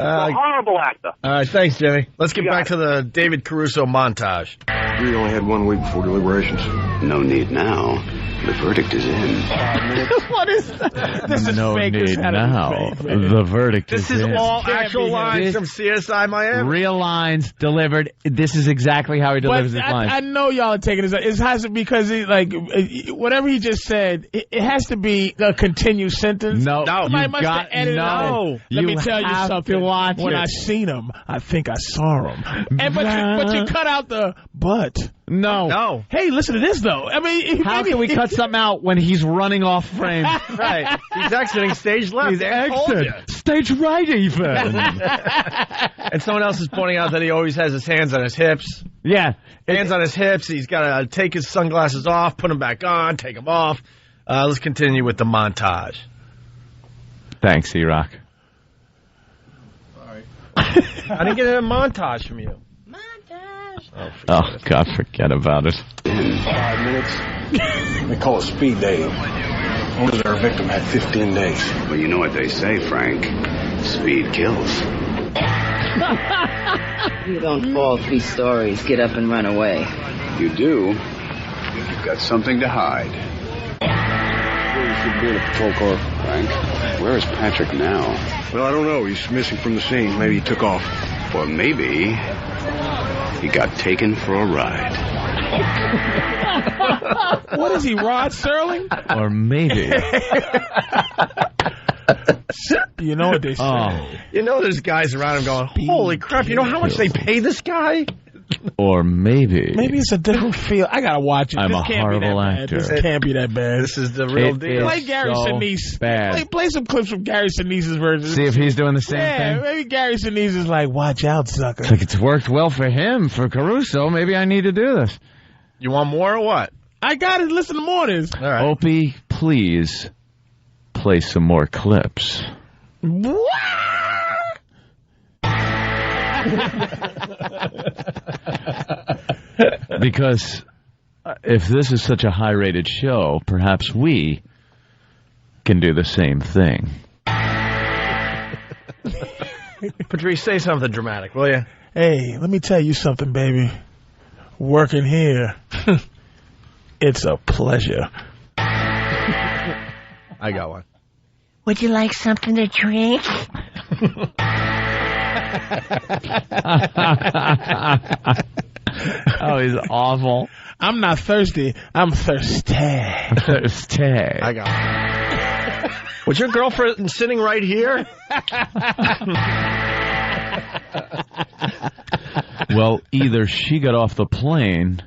A horrible actor. All right, thanks, Jimmy. Let's get back to the David Caruso montage. We only had 1 week before deliberations. No need now. The verdict is in. What is that? This is no fake. need now. The verdict This is is in. all actual lines from CSI Miami. Real lines delivered. This is exactly how he delivers his lines. I know y'all are taking this. It has to because whatever he just said. It has to be a continued sentence. No, somebody must have edited it out. Let me tell you something. When I seen him, I think I saw him. But you cut out the but. No. Hey, listen to this though. I mean, how can we cut something out when he's running off frame? Right. He's exiting stage left. He's exiting stage right even. And someone else is pointing out that he always has his hands on his hips. Yeah. Hands on his hips. He's got to take his sunglasses off, put them back on, take them off. Let's continue with the montage. Thanks, E-Rock. I didn't get a montage from you. Oh, God, forget about it. 5 minutes. They call it speed dating. Only their victim had 15 days. Well, you know what they say, Frank. Speed kills. You don't fall 3 stories, get up and run away. You do. You've got something to hide. Where should be in a patrol car, Frank? Where is Patrick now? Well, I don't know. He's missing from the scene. Maybe he took off. Or maybe he got taken for a ride. What is he, Rod Serling? Or maybe. You know what they say. You know there's guys around him going, holy crap, you know how much they pay this guy? Or maybe. Maybe it's a different feel. I gotta watch it. I'm this a can't horrible be that actor. Bad. This can't be that bad. This is the real deal. Play Gary Sinise. Bad. Play some clips from Gary Sinise's version. See if he's doing the same thing. Maybe Gary Sinise is like, watch out, sucker. It's like it's worked well for him, for Caruso. Maybe I need to do this. You want more or what? I got it. Listen to more of this. All right. Opie, please play some more clips. Because if this is such a high-rated show, perhaps we can do the same thing. Patrice, say something dramatic, will you? Hey, let me tell you something, baby. Working here, it's a pleasure. I got one. Would you like something to drink? Oh, he's awful. I'm not thirsty. I'm thirsty. Thirsty. I got one. Was your girlfriend sitting right here? Well, either she got off the plane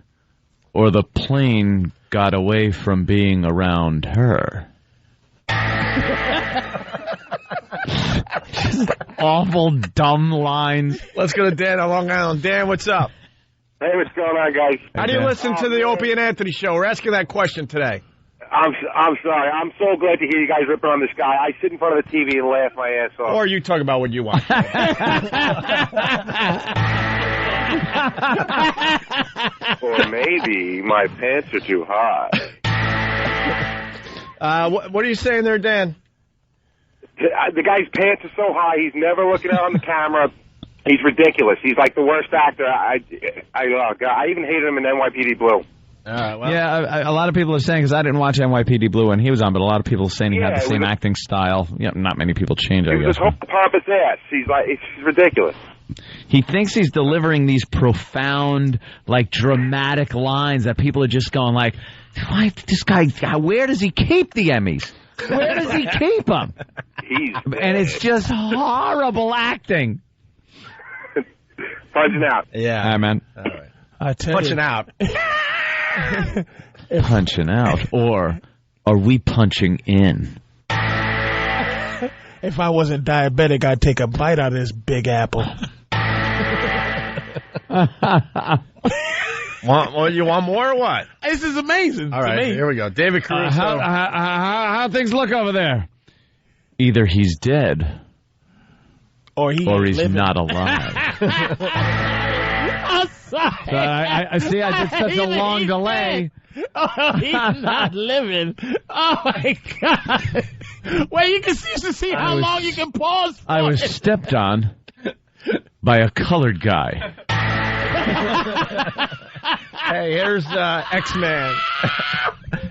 or the plane got away from being around her. Just awful, dumb lines. Let's go to Dan on Long Island. Dan, what's up? Hey, what's going on, guys? How do you listen to the Opie and Anthony show? We're asking that question today. I'm sorry. I'm so glad to hear you guys ripping on this guy. I sit in front of the TV and laugh my ass off. Or you talk about what you want. Or maybe my pants are too high. What are you saying there, Dan? The guy's pants are so high, he's never looking out on the camera. He's ridiculous. He's like the worst actor. I even hated him in NYPD Blue. Yeah, a lot of people are saying, because I didn't watch NYPD Blue when he was on, but a lot of people are saying he had the same acting style. Yeah, not many people change, I guess. This whole pompous ass. He's like, it's ridiculous. He thinks he's delivering these profound, like, dramatic lines that people are just going like, why, this guy, where does he keep the Emmys? Where does he keep them? And it's just horrible acting. Punching out. Yeah. All right, man. All right. I tell Punching you. out. Punching out. Or are we punching in? If I wasn't diabetic, I'd take a bite out of this big apple. You want more or what? This is amazing. All right, here we go. David Caruso. How things look over there? Either he's dead or he's living. Not alive. I'm sorry. I see. I did such a long delay. Oh, he's not living. Oh my God! Well, you can see how long you can pause for. I was stepped on by a colored guy. Hey, here's X-Man.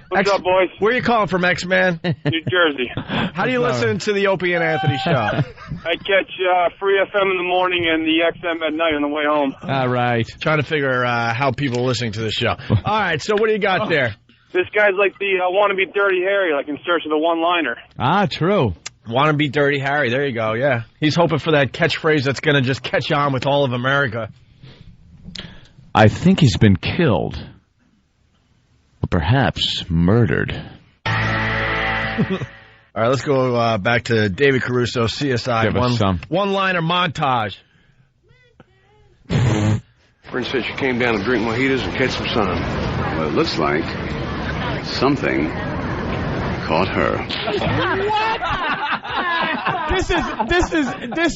What's up, boys? Where are you calling from, X-Man? New Jersey. How do you listen to the Opie and Anthony show? I catch Free FM in the morning and the XM at night on the way home. All right. Trying to figure how people are listening to the show. All right, so what do you got there? This guy's like the wannabe Dirty Harry, like in search of the one-liner. Ah, true. Want to be Dirty Harry. There you go, yeah. He's hoping for that catchphrase that's going to just catch on with all of America. I think he's been killed. Or perhaps murdered. All right, let's go back to David Caruso, CSI. Give us some. One-liner montage. Friend said she came down to drink mojitos and catch some sun. Well, it looks like something caught her. What? This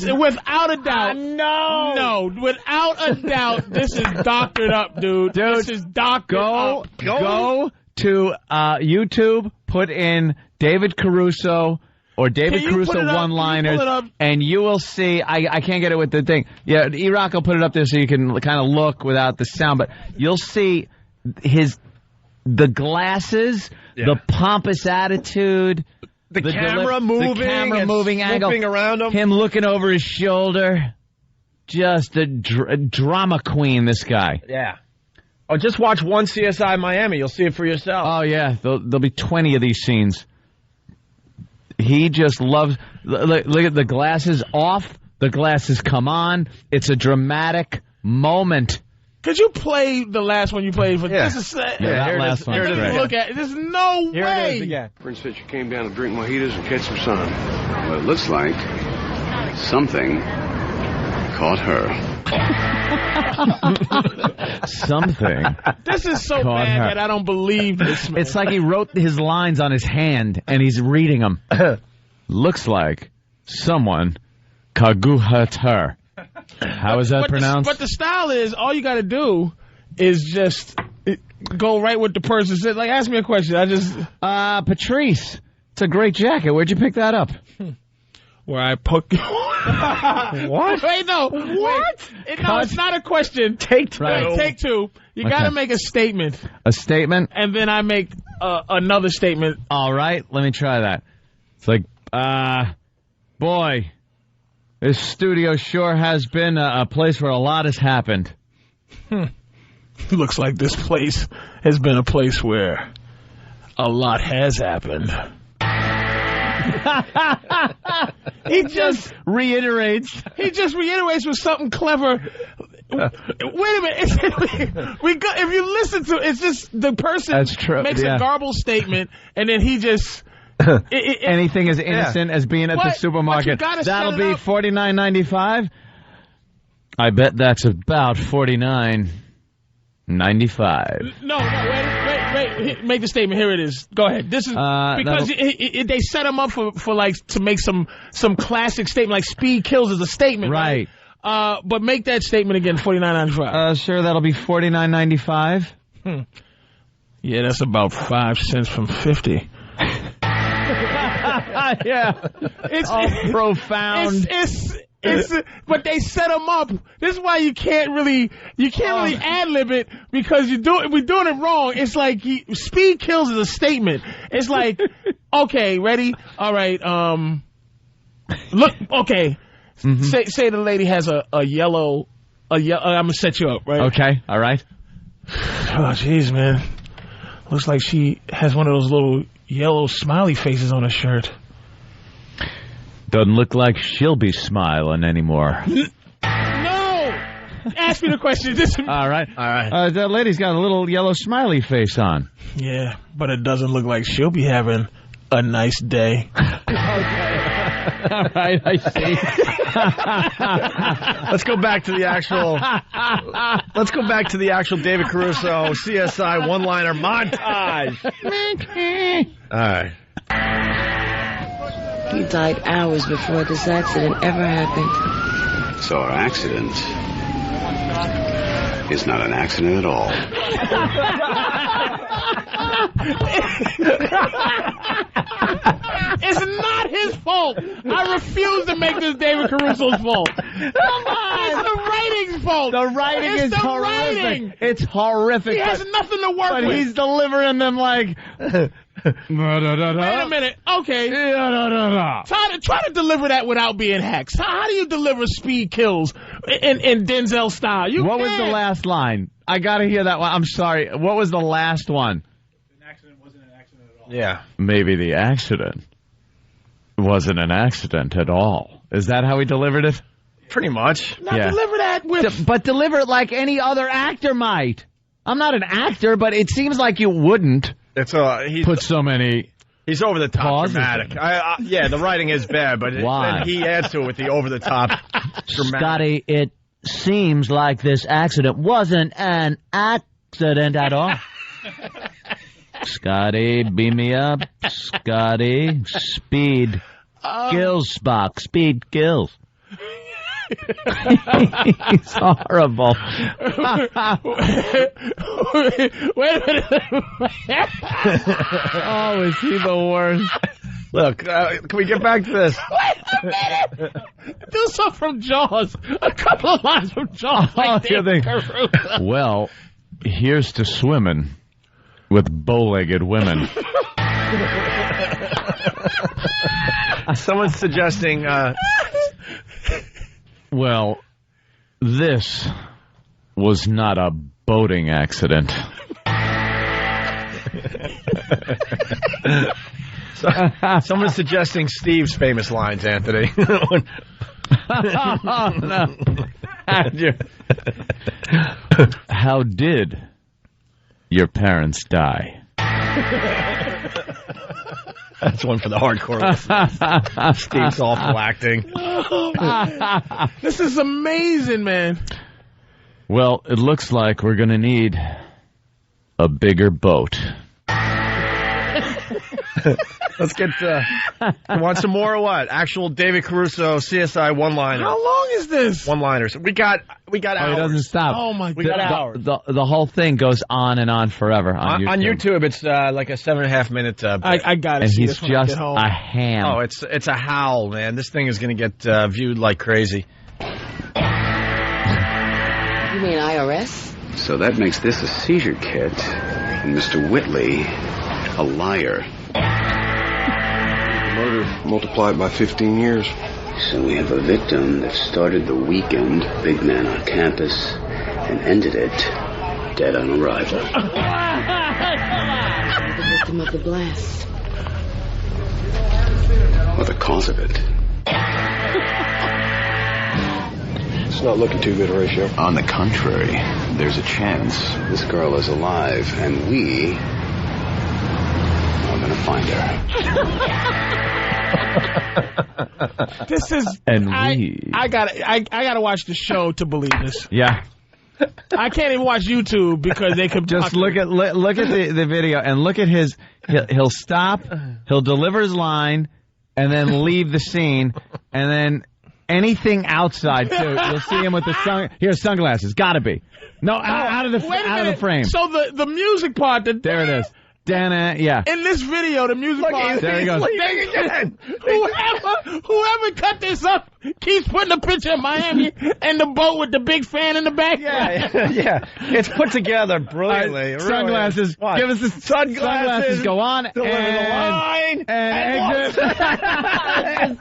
is without a doubt. No, without a doubt, this is doctored up, dude. This is doctored up. Go to YouTube, put in David Caruso or David Caruso one-liners, and you will see. I can't get it with the thing. Yeah, E-Rock will put it up there so you can kind of look without the sound, but you'll see the glasses, the pompous attitude, the camera moving angle, around him looking over his shoulder. Just a drama queen, this guy. Yeah. Oh, just watch one CSI Miami. You'll see it for yourself. Oh, yeah. There'll be 20 of these scenes. He just loves... Look at the glasses off. The glasses come on. It's a dramatic moment. Could you play the last one you played for? Yeah. This is that last one. Look at it. There's no Here way. it is again. Friend said she came down to drink mojitos and catch some sun. Well, it looks like something caught her. Something. This is so caught bad her. that I don't believe this, man. It's like he wrote his lines on his hand and he's reading them. Looks like someone kaguhat her. How is that pronounced? But the style is, all you got to do is just go right with the person said. Like, ask me a question. Patrice, it's a great jacket. Where'd you pick that up? Where I put... What? Wait, no. What? No, it's not a question. Take two. Right. Take two. You got to make a statement. A statement? And then I make another statement. All right. Let me try that. It's like, boy, this studio sure has been a place where a lot has happened. Looks like this place has been a place where a lot has happened. He just reiterates with something clever. Wait a minute. If you listen to it, it's just the person makes a garbled statement, and then he just... Anything as innocent as being at the supermarket. That'll be $49.95. I bet that's about $49.95. No, wait. Make the statement. Here it is. Go ahead. This is because they set him up for like to make some classic statement like speed kills is a statement, right? But make that statement again. $49.95. Sure, that'll be $49.95. Yeah, that's about 5 cents from 50. Yeah, it's all profound. But they set them up. This is why you can't really ad-lib it because we're doing it wrong. It's like speed kills is a statement. It's like, okay, ready? All right. Look, okay. Mm-hmm. Say the lady has a yellow. I'm gonna set you up, right? Okay. All right. Oh, jeez, man. Looks like she has one of those little yellow smiley faces on her shirt. Doesn't look like she'll be smiling anymore. No! Ask me the question. All right. That lady's got a little yellow smiley face on. Yeah, but it doesn't look like she'll be having a nice day. All right, I see. Let's go back to the actual. Let's go back to the actual David Caruso CSI one-liner montage. All right. He died hours before this accident ever happened. So our accident is not an accident at all. It's not his fault. I refuse to make this David Caruso's fault. Come on. It's the writing's fault. The writing is horrific. Writing. It's horrific. He has nothing to work but with. He's delivering them like... Wait a minute. Okay. Try to deliver that without being hacks. How do you deliver speed kills in Denzel style? What was the last line? I got to hear that one. I'm sorry. What was the last one? An accident wasn't an accident at all. Yeah. Maybe the accident wasn't an accident at all. Is that how he delivered it? Pretty much. Now deliver that with... But deliver it like any other actor might. I'm not an actor, but it seems like you wouldn't. He's put so many. He's over the top pauses dramatic. Yeah, the writing is bad, but Why? then he adds to it with the over the top dramatic. Scotty, it seems like this accident wasn't an accident at all. Scotty, beam me up. Scotty, speed kills Spock. Speed kills. He's horrible. Wait a minute. Oh, is he the worst? Look, can we get back to this? Wait a minute. Do something from Jaws. A couple of lines from Jaws. Well, here's to swimming with bow-legged women. Someone's suggesting... Well, this was not a boating accident. Someone's suggesting Steve's famous lines, Anthony. Oh, no. How did your parents die? That's one for the hardcore listeners. Steve's awful acting. This is amazing, man. Well, it looks like we're going to need a bigger boat. Let's get you want some more or what? Actual David Caruso CSI one-liner. How long is this? One-liners. We got hours. It doesn't stop. Oh, my God. We got hours. The whole thing goes on and on forever on YouTube. On YouTube, it's like a 7.5 minute. I got it. And he's just a ham. Oh, it's a howl, man. This thing is going to get viewed like crazy. You mean IRS? So that makes this a seizure kit, and Mr. Whitley a liar. Murder multiplied by 15 years. So we have a victim that started the weekend, big man on campus, and ended it dead on arrival. The victim of the blast. Or the cause of it. It's not looking too good, Horatio. On the contrary, there's a chance this girl is alive, and we are going to find her. This is... And I gotta watch the show to believe this. Yeah. I can't even watch YouTube because they could just look at the video and look at his. He'll stop. He'll deliver his line, and then leave the scene, and then anything outside too. You'll see him with the sunglasses. Gotta be out of the frame. So the music part. There it is. Dana, yeah. In this video, the music part. There he goes. Again. Whoever cut this up keeps putting a picture of Miami and the boat with the big fan in the back. Yeah. It's put together brilliantly. Sunglasses. What? Give us the sunglasses. Go on. Deliver the line. And exit.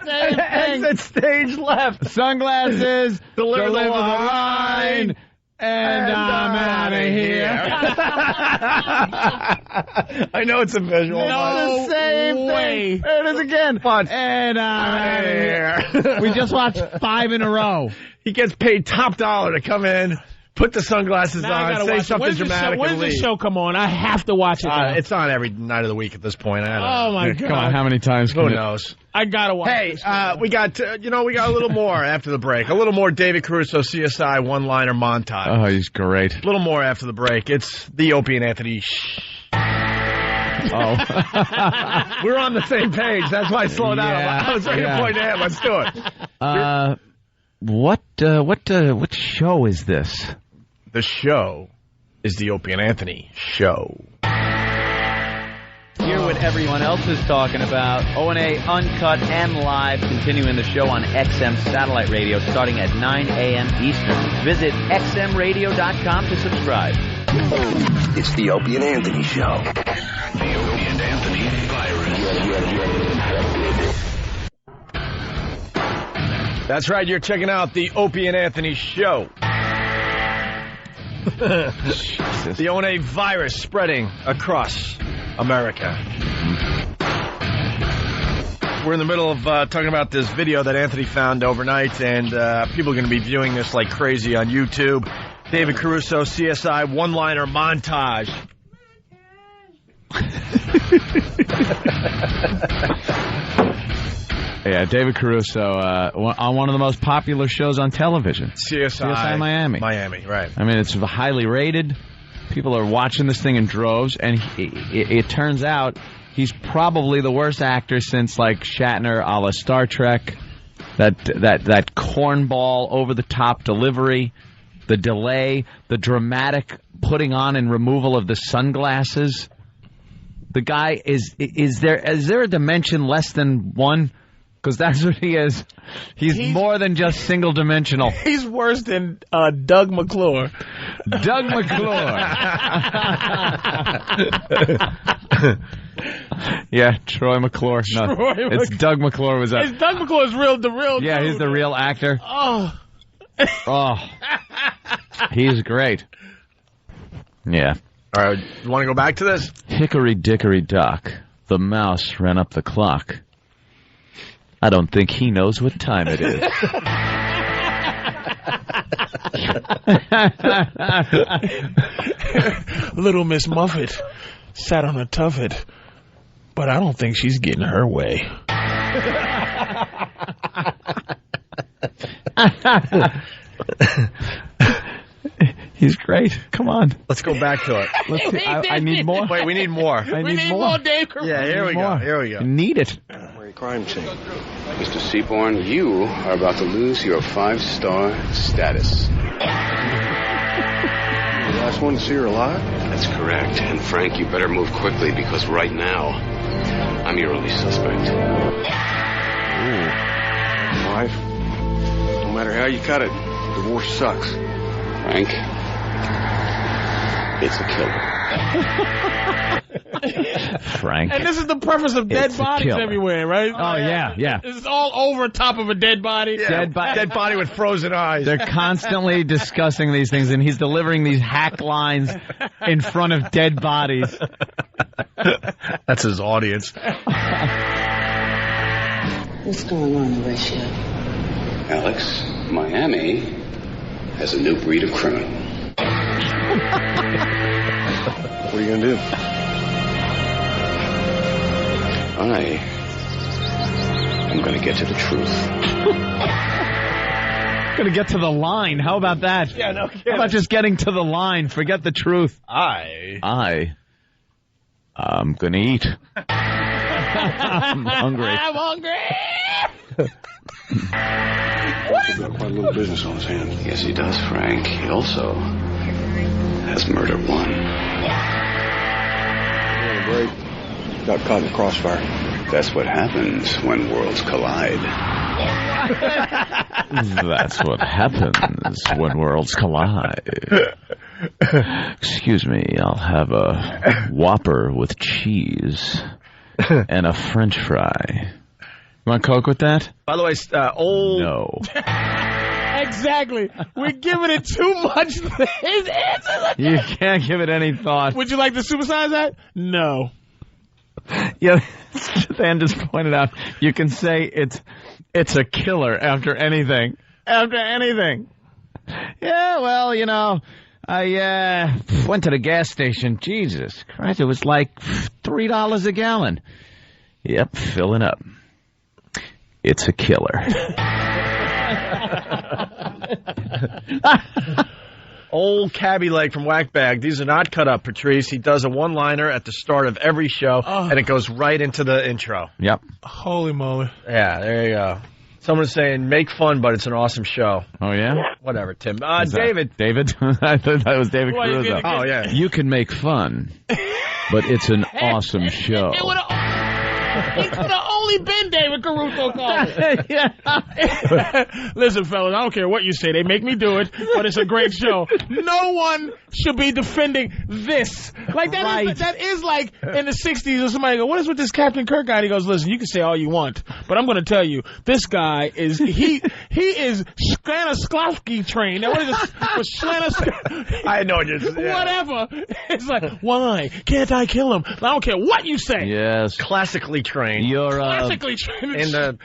Exit stage left. Sunglasses. Deliver the line. And I'm out of here. I know it's a visual. No way. There it is again. And we just watched 5 in a row. He gets paid top dollar to come in, put the sunglasses on, say something dramatic, When and does leave. the show come on? I have to watch it now. It's on every night of the week at this point. I don't Oh, know. my God. Come on, how many times? Who knows? I gotta watch Hey, we got a little more after the break. A little more David Caruso CSI one-liner montage. Oh, he's great. A little more after the break. It's the Opie and Anthony Oh. We're on the same page. That's why I slowed down. I was ready to point ahead. Let's do it. What show is this? The show is the Opie and Anthony show. Hear what everyone else is talking about. O&A Uncut and Live, continuing the show on XM Satellite Radio starting at 9 a.m. Eastern. Visit xmradio.com to subscribe. It's the Opie and Anthony show. The Opie and Anthony virus. That's right. You're checking out the Opie and Anthony show. The O&A virus spreading across America. We're in the middle of talking about this video that Anthony found overnight, and people are going to be viewing this like crazy on YouTube. David Caruso, CSI, one-liner montage. Yeah, David Caruso on one of the most popular shows on television. CSI Miami. Miami, right. I mean, it's highly rated. People are watching this thing in droves, and it turns out he's probably the worst actor since, like, Shatner a la Star Trek. That cornball, over-the-top delivery, the delay, the dramatic putting on and removal of the sunglasses. The guy is there a dimension less than one? Because that's what he is. He's more than just single-dimensional. He's worse than Doug McClure. Doug McClure. Yeah, Troy McClure. No, it's Doug McClure. Was that? It's Doug McClure's the real. Yeah, dude. he's the real actor. Oh, he's great. Yeah. All right, you want to go back to this? Hickory dickory dock, the mouse ran up the clock. I don't think he knows what time it is. Little Miss Muffet sat on a tuffet, but I don't think she's getting her way. He's great. Come on. Let's go back to it. I need more. Wait, we need more. We need more, Dave. Yeah, here we go. Here we go. I need it. Crime scene. Mr. Seaborn, you are about to lose your 5-star status. The last one to see her alive? That's correct. And Frank, you better move quickly because right now, I'm your only suspect. Ooh. Wife, no matter how you cut it, divorce sucks. Frank, it's a killer. Frank. And this is the preface of dead It's a bodies killer. everywhere, right? Oh, yeah. It's all over top of a dead body. Yeah, dead body with frozen eyes. They're constantly discussing these things, and he's delivering these hack lines in front of dead bodies. That's his audience. What's going on, Horatio? Alex, Miami has a new breed of criminal. What are you going to do? I'm going to get to the truth. Going to get to the line. How about that? Yeah, no kidding. How about just getting to the line? Forget the truth. I'm going to eat. I'm hungry. I'm hungry. He's got quite a little business on his hands. Yes, he does, Frank. He also has murder one. Great. Got caught in the crossfire. That's what happens when worlds collide. That's what happens when worlds collide. Excuse me, I'll have a Whopper with cheese and a French fry. You want Coke with that? By the way, old... No. And Exactly. We're giving it too much. His answers. You can't give it any thought. Would you like to supersize that? No. Yeah, Dan just pointed out, you can say it's a killer after anything. After anything. Yeah, well, you know, I went to the gas station. Jesus Christ, it was like $3 a gallon. Yep, filling up. It's a killer. Old cabbie leg from Whackbag. These are not cut up, Patrice. He does a one-liner at the start of every show, and it goes right into the intro. Yep. Holy moly. Yeah, there you go. Someone's saying, make fun, but it's an awesome show. Oh, yeah? Whatever, Tim. David. David? I thought that was David Caruso. Oh, yeah. You can make fun, but it's an awesome show. It could have only been David Caruso calling. Listen, fellas, I don't care what you say. They make me do it, but it's a great show. No one should be defending this. Like, that is like in the 60s or somebody go, what is with this Captain Kirk guy? And he goes, listen, you can say all you want, but I'm going to tell you, this guy is, he is Stanislavski trained. Now, what is it? I know you're whatever. It's like, why? Can't I kill him? I don't care what you say. Yes. Classically trained. You're classically trained in the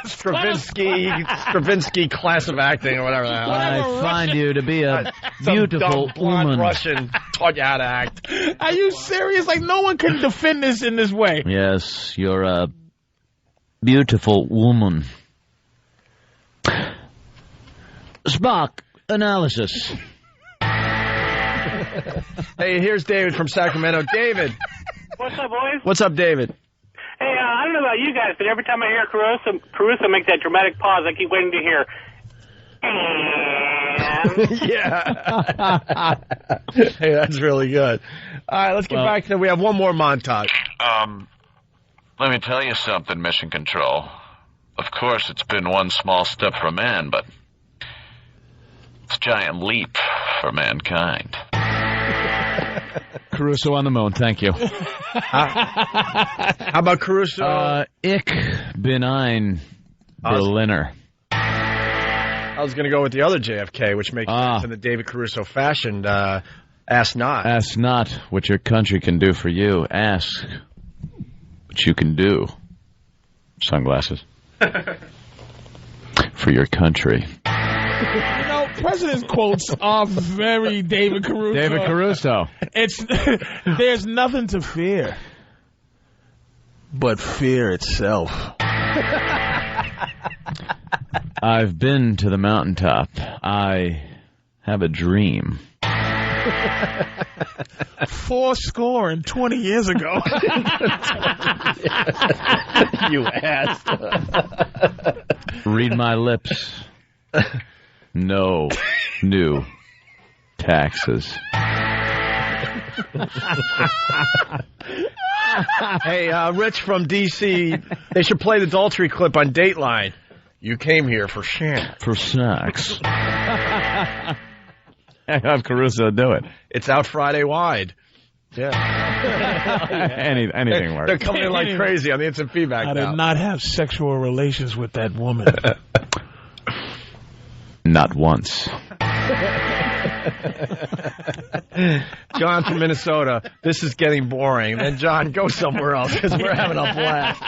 Stravinsky class of acting or whatever. I find you to be a beautiful blonde woman. Russian taught you how to act. Are you serious? Like, no one can defend this in this way. Yes, you're a beautiful woman. Spock analysis. Hey, here's David from Sacramento. David. What's up, boys? What's up, David? Hey, I don't know about you guys, but every time I hear Caruso make that dramatic pause, I keep waiting to hear. Yeah. Hey, that's really good. All right, let's get back to. We have one more montage. Let me tell you something, Mission Control. Of course, it's been one small step for man, but it's a giant leap for mankind. Caruso on the moon, thank you. How about Caruso? Ich bin ein Berliner. I was going to go with the other JFK, which makes sense in the David Caruso fashion. Ask not. Ask not what your country can do for you. Ask what you can do. Sunglasses. For your country. You know, President's quotes are very David Caruso. David Caruso. There's nothing to fear but fear itself. I've been to the mountaintop. I have a dream. 20 years ago. You ass. Read my lips. No new taxes. Hey, Rich from D.C., they should play the Daltrey clip on Dateline. You came here for sex. For sex. Have Caruso do it. It's out Friday wide. Yeah. Anything works. They're coming in like crazy on the instant feedback I now. did not have sexual relations with that woman. Not once. John from Minnesota, this is getting boring. Then, John, go somewhere else because we're having a blast.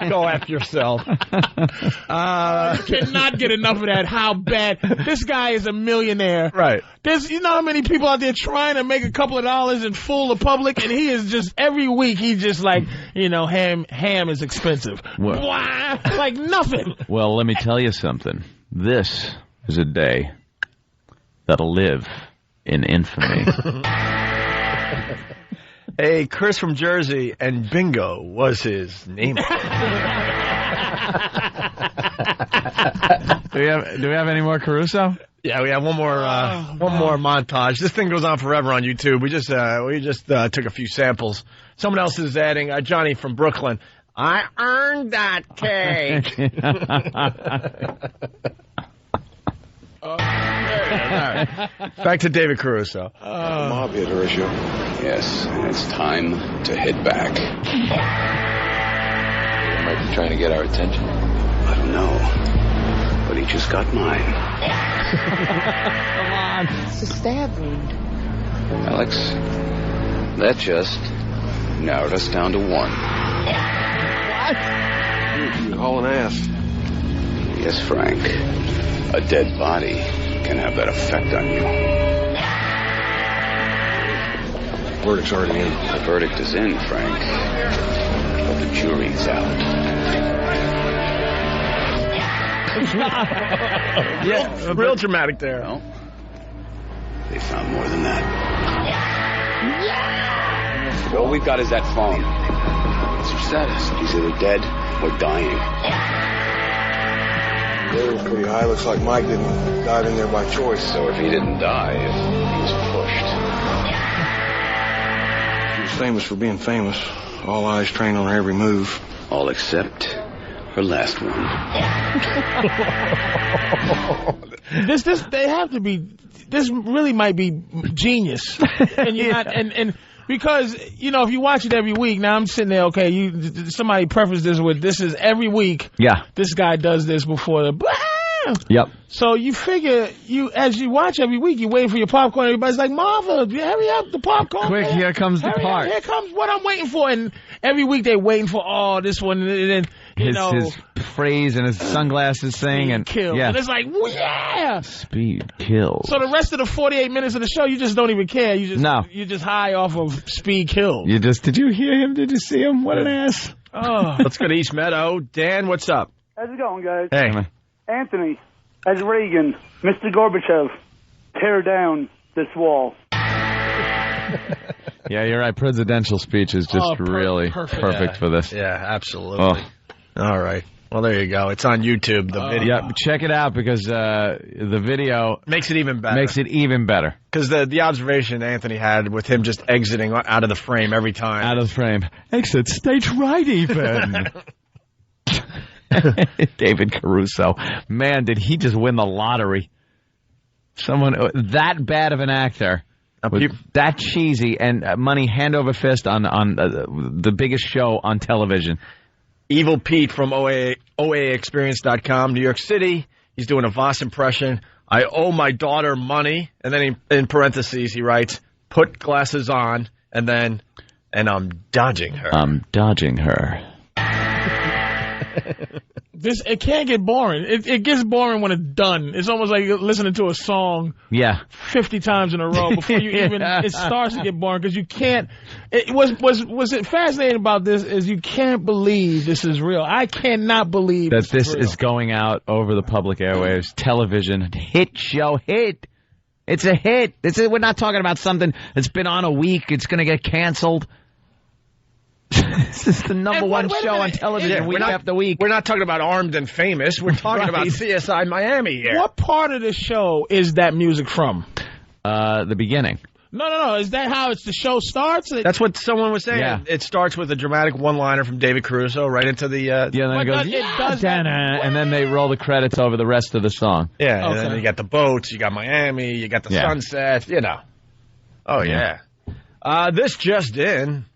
Go F yourself. You cannot get enough of that. How bad. This guy is a millionaire. Right. You know how many people out there trying to make a couple of dollars and fool the public, and he is just, every week, he's just like, ham is expensive. Blah, like nothing. Well, let me tell you something. This is a day that'll live in infamy. Hey, Chris from Jersey, and Bingo was his name. Do we have any more Caruso? Yeah, we have one more montage. This thing goes on forever on YouTube. We just took a few samples. Someone else is adding. Johnny from Brooklyn. I earned that cake. Back to David Caruso. Mob hit, Horatio. Yes, and it's time to head back. They might be trying to get our attention. I don't know. but he just got mine. Come on. It's a stab wound. Alex, that just narrowed us down to one. You hauling ass. Yes, Frank. A dead body can have that effect on you. Verdict's already in. The verdict is in, Frank. But the jury's out. Yeah, real dramatic there. No. They found more than that. All we've got is that phone. What's your status? He's either dead or dying. They were pretty high. Looks like Mike didn't dive in there by choice. So if he didn't die, he was pushed. She was famous for being famous. All eyes trained on her every move. All except her last one. They have to be. This really might be genius, and you're not, and because if you watch it every week. Now I'm sitting there. Okay, somebody prefaced this with this is every week. Yeah. This guy does this before the. Yep. So you figure as you watch every week, you wait for your popcorn. Everybody's like, Martha, hurry up, the popcorn. Quick, here comes the part. Here comes what I'm waiting for. And every week they're waiting for this one, and then his phrase and his sunglasses thing and kill. Yeah. And it's like, yeah. Speed kills. So the rest of the 48 minutes of the show, you just don't even care. You're just high off of speed kill. Did you hear him? Did you see him? What an ass. Oh. Let's go to East Meadow. Dan, what's up? How's it going, guys? Hey. Anthony, as Reagan, Mr. Gorbachev, tear down this wall. Yeah, you're right. Presidential speech is just really perfect for this. Yeah, absolutely. All right. Well, there you go. It's on YouTube, the video. Yeah, check it out because the video makes it even better. Because the observation Anthony had with him just exiting out of the frame every time. Out of the frame. Exit stage right even. David Caruso. Man, did he just win the lottery. Someone that bad of an actor. That cheesy and money hand over fist on the biggest show on television. Evil Pete from OAExperience.com, New York City. He's doing a Voss impression. I owe my daughter money. And then in parentheses, he writes, put glasses on, and I'm dodging her. I'm dodging her. It can't get boring. It gets boring when it's done. It's almost like listening to a song 50 times in a row before you even it starts to get boring because you can't. Was it fascinating about this is you can't believe this is real. I cannot believe that this is going out over the public airwaves, television, hit show, hit. It's a hit. We're not talking about something that's been on a week. It's going to get canceled. This is the number one show on television week after week. We're not talking about Armed and Famous. We're talking about CSI Miami here. What part of the show is that music from? The beginning. No. Is that how the show starts? That's what someone was saying. Yeah. It starts with a dramatic one-liner from David Caruso right into the... and then it goes, and then they roll the credits over the rest of the song. Yeah, and then you got the boats, you got Miami, you got the sunset, Oh, yeah. This just in...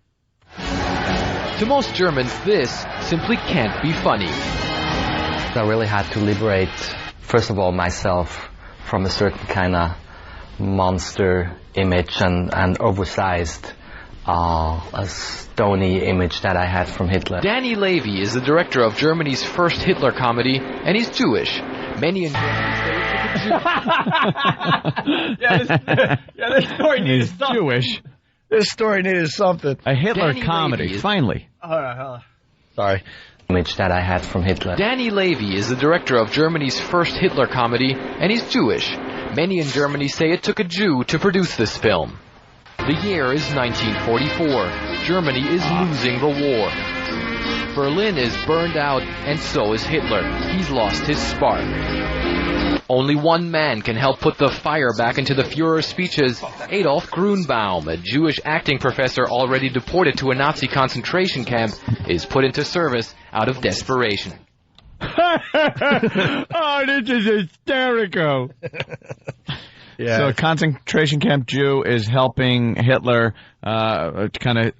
To most Germans, this simply can't be funny. I really had to liberate, first of all, myself from a certain kind of monster image and oversized, a stony image that I had from Hitler. Danny Levy is the director of Germany's first Hitler comedy, and he's Jewish. Many in Germany say it's this story needed something. Jewish. This story needed something. A Hitler comedy, finally. Sorry. Image that I had from Hitler. Danny Levy is the director of Germany's first Hitler comedy, and he's Jewish. Many in Germany say it took a Jew to produce this film. The year is 1944. Germany is losing the war. Berlin is burned out, and so is Hitler. He's lost his spark. Only one man can help put the fire back into the Führer's speeches. Adolf Grunbaum, a Jewish acting professor already deported to a Nazi concentration camp, is put into service out of desperation. Oh, this is hysterical. Yeah. So a concentration camp Jew is helping Hitler kind of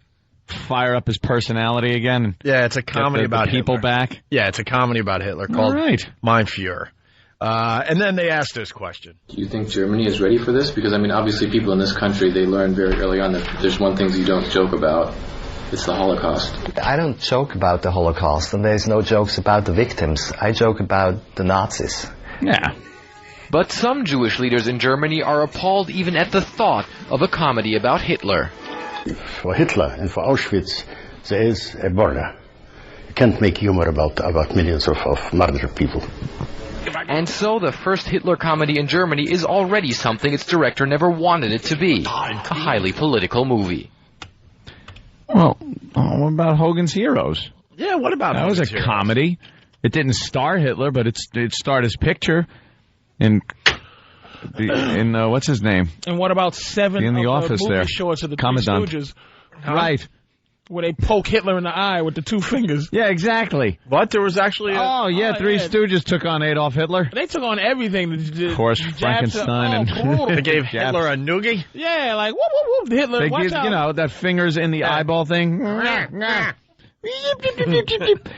fire up his personality again. Yeah, it's a comedy about people Hitler. Back. Yeah, it's a comedy about Hitler called Mein Führer. And then they asked this question. Do you think Germany is ready for this? Because, I mean, obviously people in this country, they learned very early on that there's one thing you don't joke about. It's the Holocaust. I don't joke about the Holocaust, and there's no jokes about the victims. I joke about the Nazis. Yeah. But some Jewish leaders in Germany are appalled even at the thought of a comedy about Hitler. For Hitler and for Auschwitz, there is a border. You can't make humor about millions of murdered people. And so the first Hitler comedy in Germany is already something its director never wanted it to be. A highly political movie. Well, what about Hogan's Heroes? Yeah, what about that? Was a Heroes? comedy. It didn't star Hitler, but it starred his picture in what's his name? And what about seven in the of office the movie there? shorts of the Commandant. Three Stooges? Right. Where they poke Hitler in the eye with the two fingers. Yeah, exactly. What? There was actually Three Stooges took on Adolf Hitler. They took on everything. Of course, Frankenstein They gave Hitler a noogie? Yeah, like, whoop, whoop, whoop, Hitler, They watch give, out. that fingers in the eyeball thing.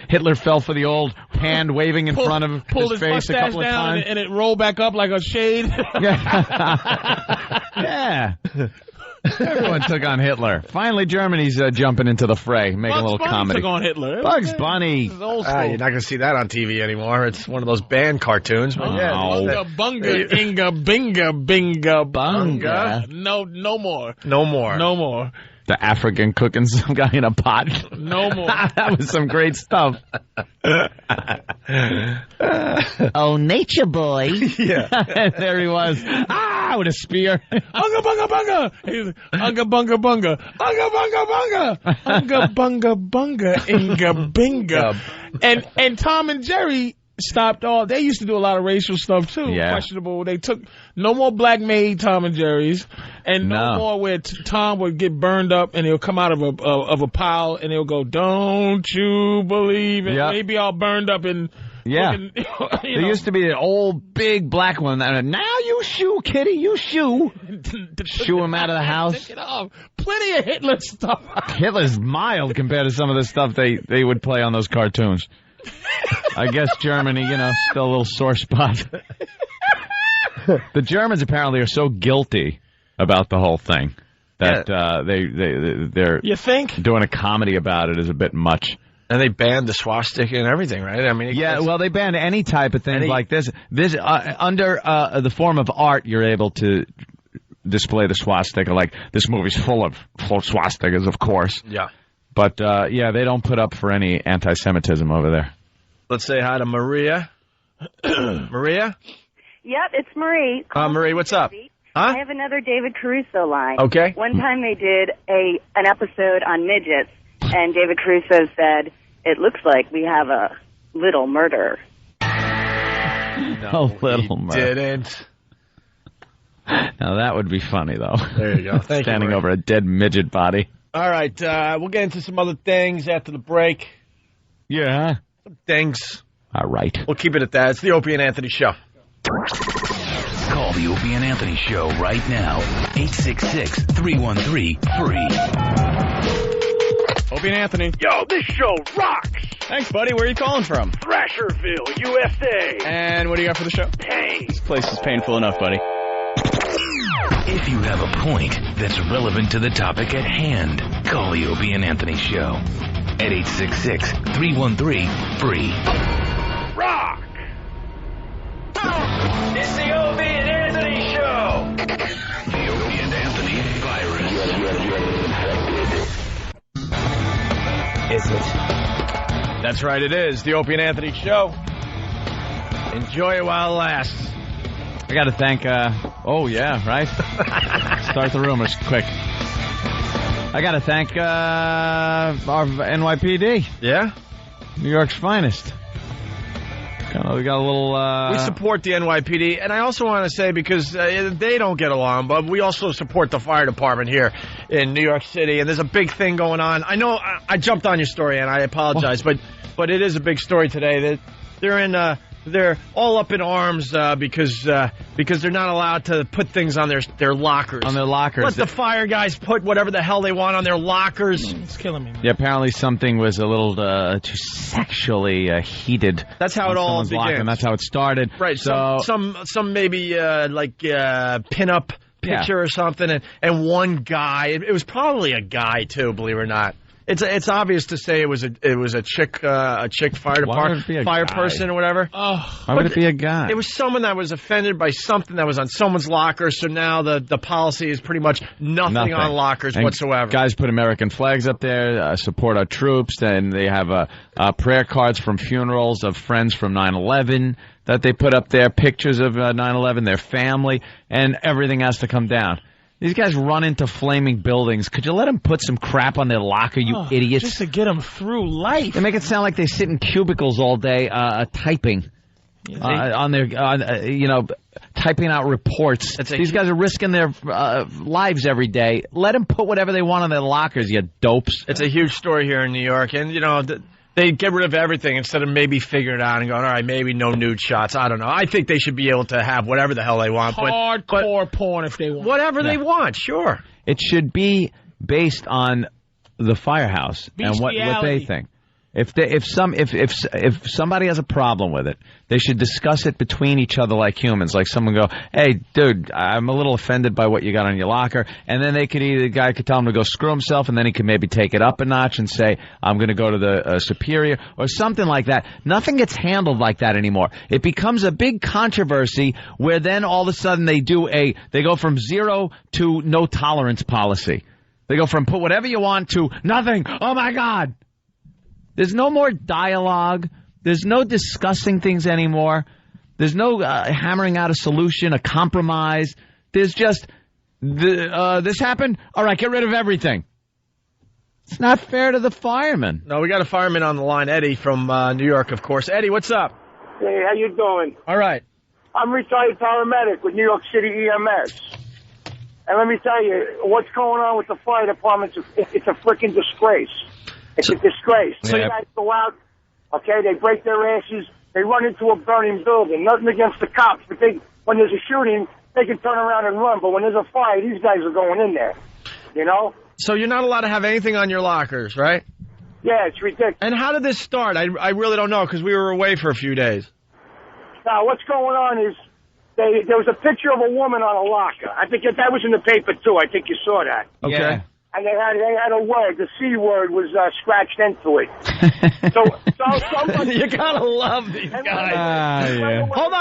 Hitler fell for the old hand waving in front of pulled his face a mustache couple of down times. and it rolled back up like a shade. Yeah. Everyone took on Hitler. Finally, Germany's jumping into the fray, making a little Bunny comedy. took on Hitler. Bugs Bunny. This is old school. You're not going to see that on TV anymore. It's one of those banned cartoons. But Bunga, bunga, inga, binga, binga, Bunga. No more. No more. No more. The African cooking some guy in a pot. No more. That was some great stuff. Oh, nature boy. Yeah. And there he was. With a spear. Unga bunga bunga. He's unga bunga bunga. Unga bunga bunga. Unga bunga bunga. Inga binga. And Tom and Jerry stopped all. They used to do a lot of racial stuff too. Yeah. Questionable. They took no more black made Tom and Jerry's, and no more where Tom would get burned up and he'll come out of a pile and he'll go, "Don't you believe it?" Yep. He'd be all burned up and. Yeah. Looking, There used to be an old big black one. Now you shoo, kitty, you shoo. Shoo him out of the house. Take it off. Plenty of Hitler stuff. Hitler's mild compared to some of the stuff they would play on those cartoons. I guess Germany, still a little sore spot. The Germans apparently are so guilty about the whole thing that they're you think doing a comedy about it is a bit much. And they banned the swastika and everything, right? I mean, they banned any type of thing like this. This under the form of art, you're able to display the swastika. Like this movie's full of swastikas, of course. Yeah. But they don't put up for any anti-Semitism over there. Let's say hi to Maria. Maria? Yep, it's Marie. Marie, what's up? I have another David Caruso line. Okay. One time they did an episode on midgets, and David Caruso said, "It looks like we have a little murder." No, little murder. Didn't. Now that would be funny, though. There you go. Thank Standing you, over a dead midget body. All right, we'll get into some other things after the break. Yeah. Some things. All right. We'll keep it at that. It's the Opie and Anthony Show. Call the Opie and Anthony Show right now. 866-313-FREE. Opie and Anthony. Yo, this show rocks. Thanks, buddy. Where are you calling from? Thrasherville, USA. And what do you got for the show? Pain. This place is painful enough, buddy. If you have a point that's relevant to the topic at hand, call the Opie and Anthony Show at 866-313-FREE. Rock. It's the Opie and Anthony Show. The Opie and Anthony virus. Is it? That's right, it is. The Opie and Anthony Show. Enjoy it while it lasts. I got to thank, right? Start the rumors quick. I got to thank our NYPD. Yeah? New York's finest. We got a little... We support the NYPD, and I also want to say, because they don't get along, but we also support the fire department here in New York City, and there's a big thing going on. I know I jumped on your story, and I apologize, but it is a big story today. They're in they're all up in arms because they're not allowed to put things on their lockers. On their lockers. Let the fire guys put whatever the hell they want on their lockers. It's killing me, man. Yeah, apparently something was a little too sexually heated. That's how it all began. And that's how it started. Right. So some maybe pin-up picture or something, and one guy. It was probably a guy too, believe it or not. It's obvious to say it was a chick fire department fire person or whatever. Oh, why would it be a guy? It was someone that was offended by something that was on someone's locker. So now the policy is pretty much nothing on lockers whatsoever. Guys put American flags up there, support our troops, and they have prayer cards from funerals of friends from 9/11 that they put up there, pictures of 9/11, their family, and everything has to come down. These guys run into flaming buildings. Could you let them put some crap on their locker, you idiots? Just to get them through life. They make it sound like they sit in cubicles all day typing on their, typing out reports. These guys are risking their lives every day. Let them put whatever they want on their lockers, you dopes. It's a huge story here in New York, and they get rid of everything instead of maybe figuring it out and going, all right, maybe no nude shots. I don't know. I think they should be able to have whatever the hell they want. Hardcore porn if they want. Whatever they want, sure. It should be based on the firehouse and what they think. If somebody has a problem with it, they should discuss it between each other like humans. Like someone go, hey, dude, I'm a little offended by what you got on your locker. And then the guy could tell him to go screw himself, and then he could maybe take it up a notch and say, I'm going to go to the superior or something like that. Nothing gets handled like that anymore. It becomes a big controversy where then all of a sudden they go from 0 to no tolerance policy. They go from put whatever you want to nothing. Oh, my God. There's no more dialogue. There's no discussing things anymore. There's no hammering out a solution, a compromise. There's just, this happened? All right, get rid of everything. It's not fair to the firemen. No, we got a fireman on the line, Eddie from New York, of course. Eddie, what's up? Hey, how you doing? All right. I'm retired paramedic with New York City EMS. And let me tell you, what's going on with the fire department, it's a freaking disgrace. It's a disgrace. So you guys go out, okay, they break their asses, they run into a burning building. Nothing against the cops, but when there's a shooting, they can turn around and run. But when there's a fire, these guys are going in there, So you're not allowed to have anything on your lockers, right? Yeah, it's ridiculous. And how did this start? I really don't know because we were away for a few days. Now, what's going on is there was a picture of a woman on a locker. I think that was in the paper, too. I think you saw that. Okay. Yeah. And they had a word. The C word was scratched into it. So somebody, you gotta love these guys. Hold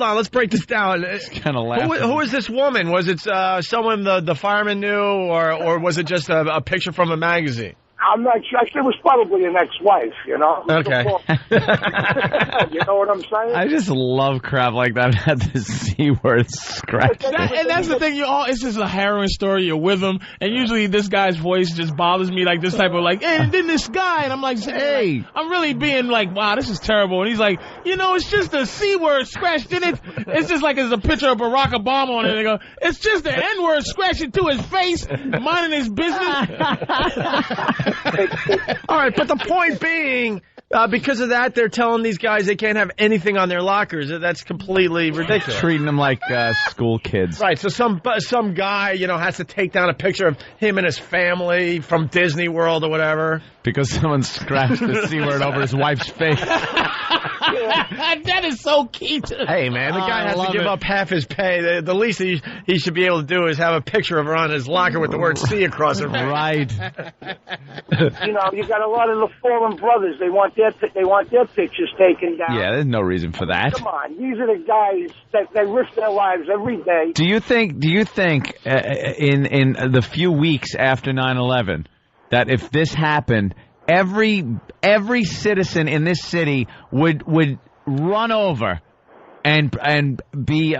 on. Let's break this down. Kind of laughing. Who is this woman? Was it someone the fireman knew, or was it just a picture from a magazine? I'm not sure. It was probably an ex-wife, Okay. You know what I'm saying? I just love crap like that. Had the C word scratched. And that's the thing. It's just a harrowing story. You're with them, and usually this guy's voice just bothers me. Like this type of hey, and then this guy, and I'm like, hey, I'm really being like, wow, this is terrible. And he's like, it's just a C word scratched in it. It's just like there's a picture of Barack Obama on it. And they go, it's just the N word scratched into his face, minding his business. All right, but the point being, because of that, they're telling these guys they can't have anything on their lockers. That's completely ridiculous. Treating them like school kids. Right, so some guy, has to take down a picture of him and his family from Disney World or whatever. Because someone scratched the C word over his wife's face. That is so key to Hey, man, the guy has to give up half his pay. The least he should be able to do is have a picture of her on his locker with the word C across her face. Right. You got a lot of the fallen brothers. They want their pictures taken down. Yeah, there's no reason for that. Come on, these are the guys that they risk their lives every day. Do you think in the few weeks after 9/11 that if this happened, every citizen in this city would run over and be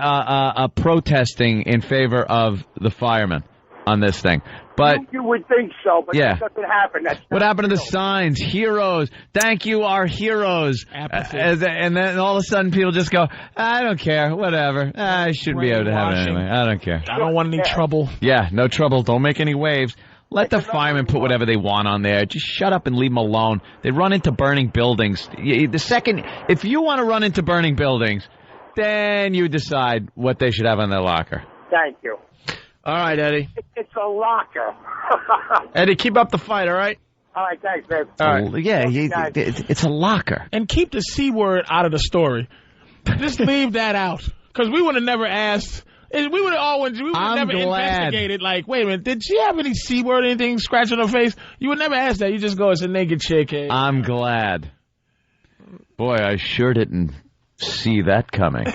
protesting in favor of the firemen on this thing? But you would think so, but yeah. That doesn't happen. What happened to the signs? Heroes. Thank you, our heroes. And then all of a sudden people just go, I don't care, whatever. I should be able to have it anyway. I don't care. I don't want any trouble. Yeah, no trouble. Don't make any waves. Let the firemen put whatever they want on there. Just shut up and leave them alone. They run into burning buildings. If you want to run into burning buildings, then you decide what they should have on their locker. Thank you. All right, Eddie. It's a locker. Eddie, keep up the fight, all right? All right, thanks, babe. All right. Yeah, it's a locker. And keep the C word out of the story. Just leave that out. Because we would have never asked. We would have never investigated, like, wait a minute, did she have any C word, anything scratching her face? You would never ask that. You just go, it's a naked chick. Hey. I'm glad. Boy, I sure didn't see that coming.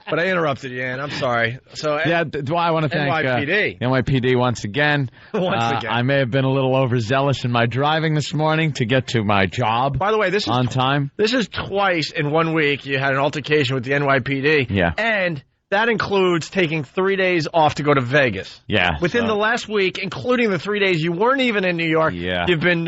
But I interrupted you, Ann. I'm sorry. So yeah, I want to thank NYPD once again. I may have been a little overzealous in my driving this morning to get to my job. By the way, this is on time. This is twice in 1 week you had an altercation with the NYPD. Yeah. And that includes taking 3 days off to go to Vegas. Yeah. Within the last week, including the 3 days you weren't even in New York, you've been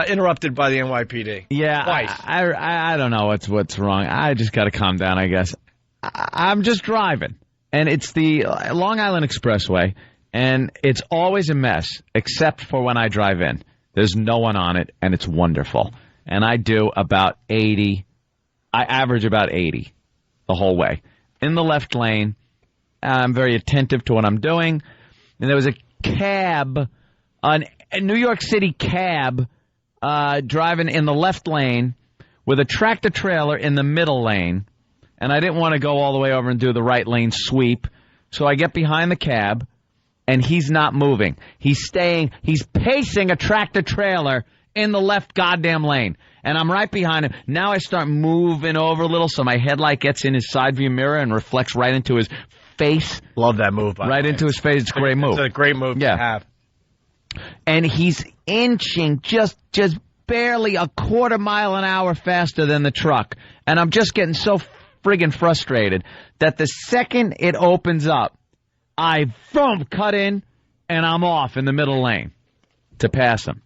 interrupted by the NYPD. Yeah. Twice. I don't know what's wrong. I just got to calm down, I guess. I'm just driving, and it's the Long Island Expressway, and it's always a mess, except for when I drive in. There's no one on it, and it's wonderful. And I do about 80. I average about 80 the whole way. In the left lane, I'm very attentive to what I'm doing. And there was a cab, a New York City cab, driving in the left lane with a tractor-trailer in the middle lane. And I didn't want to go all the way over and do the right lane sweep. So I get behind the cab, and he's not moving. He's pacing a tractor-trailer in the left goddamn lane. And I'm right behind him. Now I start moving over a little so my headlight gets in his side view mirror and reflects right into his face. Love that move, by the way. Right into his face. It's a great move. It's a great move to have. And he's inching just barely a quarter mile an hour faster than the truck. And I'm just getting so friggin' frustrated that the second it opens up, I cut in and I'm off in the middle lane to pass him.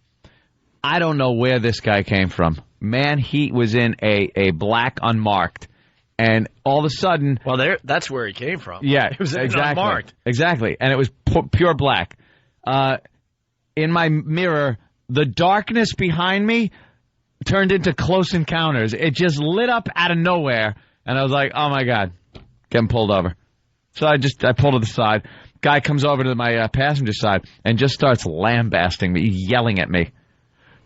I don't know where this guy came from. Man, he was in a black unmarked, and all of a sudden... Well, that's where he came from. Yeah, it was exactly, unmarked. Exactly, and it was pure black. In my mirror, the darkness behind me turned into Close Encounters. It just lit up out of nowhere. And I was like, oh, my God, getting pulled over. So I pulled to the side. Guy comes over to my passenger side and just starts lambasting me, yelling at me.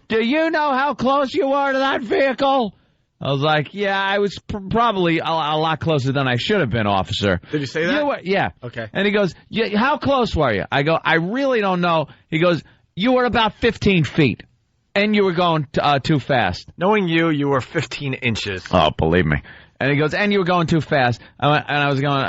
Do you know how close you were to that vehicle? I was like, yeah, I was probably a lot closer than I should have been, officer. Did you say that? Yeah. Okay. And he goes, how close were you? I go, I really don't know. He goes, you were about 15 feet, and you were going too fast. Knowing you were 15 inches. Oh, believe me. And he goes, and you were going too fast. I was going,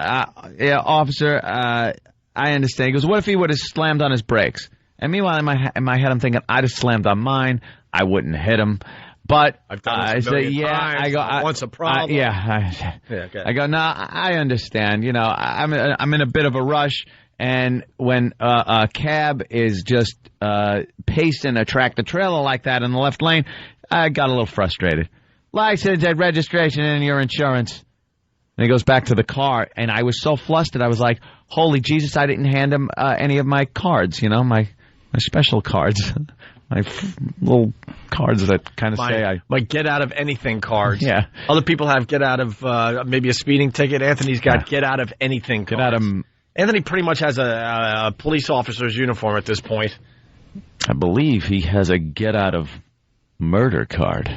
yeah, officer, I understand. He goes, what if he would have slammed on his brakes? And meanwhile, in my head, I'm thinking, I'd have slammed on mine. I wouldn't hit him. But I've done this a million times. I go, once a problem. I go, no, I understand. You know, I'm in a bit of a rush. And when a cab is just pacing a tractor trailer like that in the left lane, I got a little frustrated. License and registration and your insurance. And he goes back to the car, and I was so flustered. I was like, holy Jesus, I didn't hand him any of my cards, you know, my special cards. My little cards that kind of say my get out of anything cards. Yeah. Other people have get out of maybe a speeding ticket. Anthony's got get out of anything cards. Get out of... Anthony pretty much has a police officer's uniform at this point. I believe he has a get out of murder card.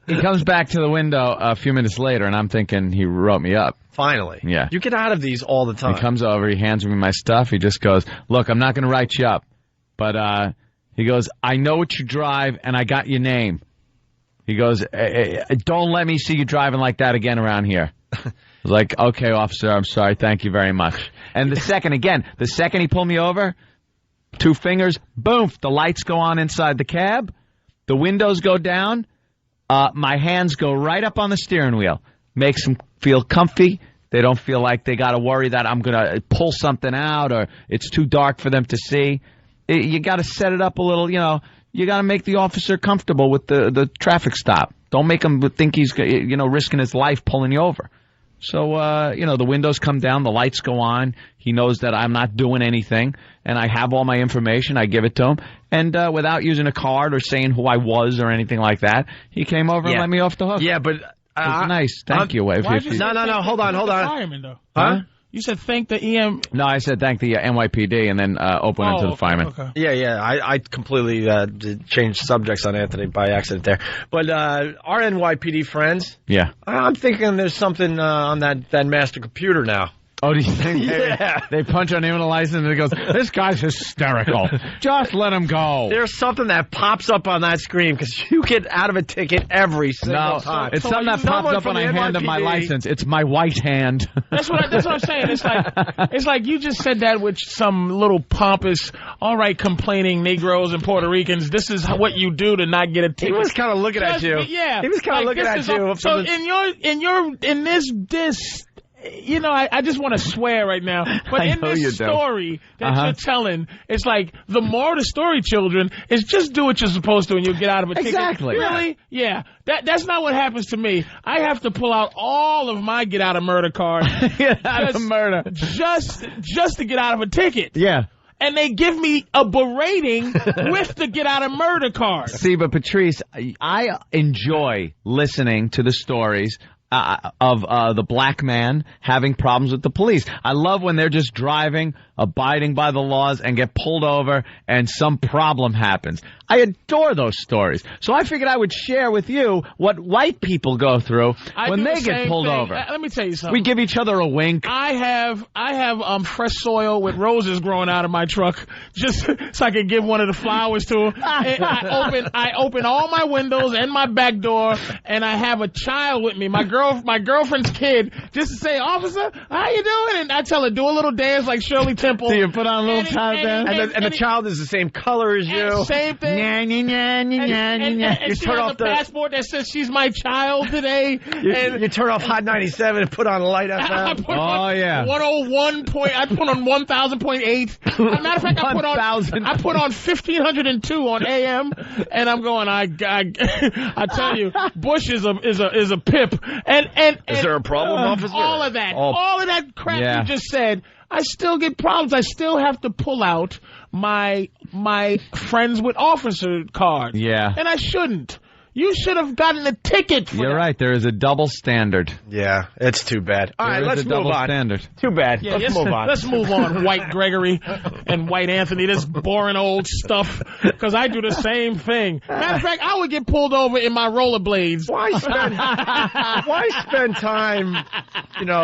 He comes back to the window a few minutes later, and I'm thinking he wrote me up. Finally. Yeah. You get out of these all the time. He comes over, he hands me my stuff. He just goes, look, I'm not going to write you up. But he goes, I know what you drive, and I got your name. He goes, don't let me see you driving like that again around here. I was like, okay, officer, I'm sorry. Thank you very much. And the second he pulled me over, 2 fingers, boom, the lights go on inside the cab. The windows go down. My hands go right up on the steering wheel. Makes them feel comfy. They don't feel like they got to worry that I'm going to pull something out or it's too dark for them to see. You got to set it up a little, you know. You got to make the officer comfortable with the traffic stop. Don't make him think he's, you know, risking his life pulling you over. So, the windows come down, the lights go on. He knows that I'm not doing anything, and I have all my information. I give it to him. And without using a card or saying who I was or anything like that, he came over and let me off the hook. Yeah, but... It was nice. Thank you. No, hold on. Fireman, though. Huh? You said thank the EM... No, I said thank the NYPD and then open into the fireman. Okay. Yeah. I completely changed subjects on Anthony by accident there. But our NYPD friends, yeah, I'm thinking there's something on that master computer now. Oh, do you think? Yeah. They punch on him with a license and it goes, this guy's hysterical. Just let him go. There's something that pops up on that screen because you get out of a ticket every single time. It's something that pops up when I hand him my license. It's my white hand. That's what I'm saying. It's like you just said that with some little pompous, all right, complaining Negroes and Puerto Ricans. This is what you do to not get a ticket. He was kind of looking at you. Yeah. He was kind of looking at you. So in this. I just want to swear right now, but in this story that you're telling, it's like the moral of the story, children, is just do what you're supposed to and you'll get out of a ticket. Exactly. Really? Yeah. That's not what happens to me. I have to pull out all of my get out of murder cards. Get out of murder. Just to get out of a ticket. Yeah. And they give me a berating with the get out of murder card. See, but Patrice, I enjoy listening to the stories of the black man having problems with the police. I love when they're just driving, abiding by the laws, and get pulled over, and some problem happens. I adore those stories. So I figured I would share with you what white people go through when they get pulled over. Let me tell you something. We give each other a wink. I have fresh soil with roses growing out of my truck just so I can give one of the flowers to him. I open all my windows and my back door, and I have a child with me, my girlfriend's kid, just to say, officer, how you doing? And I tell her, do a little dance like Shirley Temple. So you put on a little tap dance? And the child is the same color as you. Same thing. And she has a passport that says she's my child today. You turn off Hot 97 and put on Light FM. I put on 1,000.8. Matter of fact, I put on 1,502 on AM, and I'm going. I tell you, Bush is a pip. And is there a problem, officer? All of that crap you just said. I still get problems. I still have to pull out my friends with officer card. Yeah. And I shouldn't. You should have gotten a ticket for You're right. There is a double standard. Yeah, it's too bad. All right, let's move on. Standard. Too bad. Yeah, let's move on. Let's move on, White Gregory and White Anthony. This boring old stuff, because I do the same thing. Matter of fact, I would get pulled over in my rollerblades. Why spend time,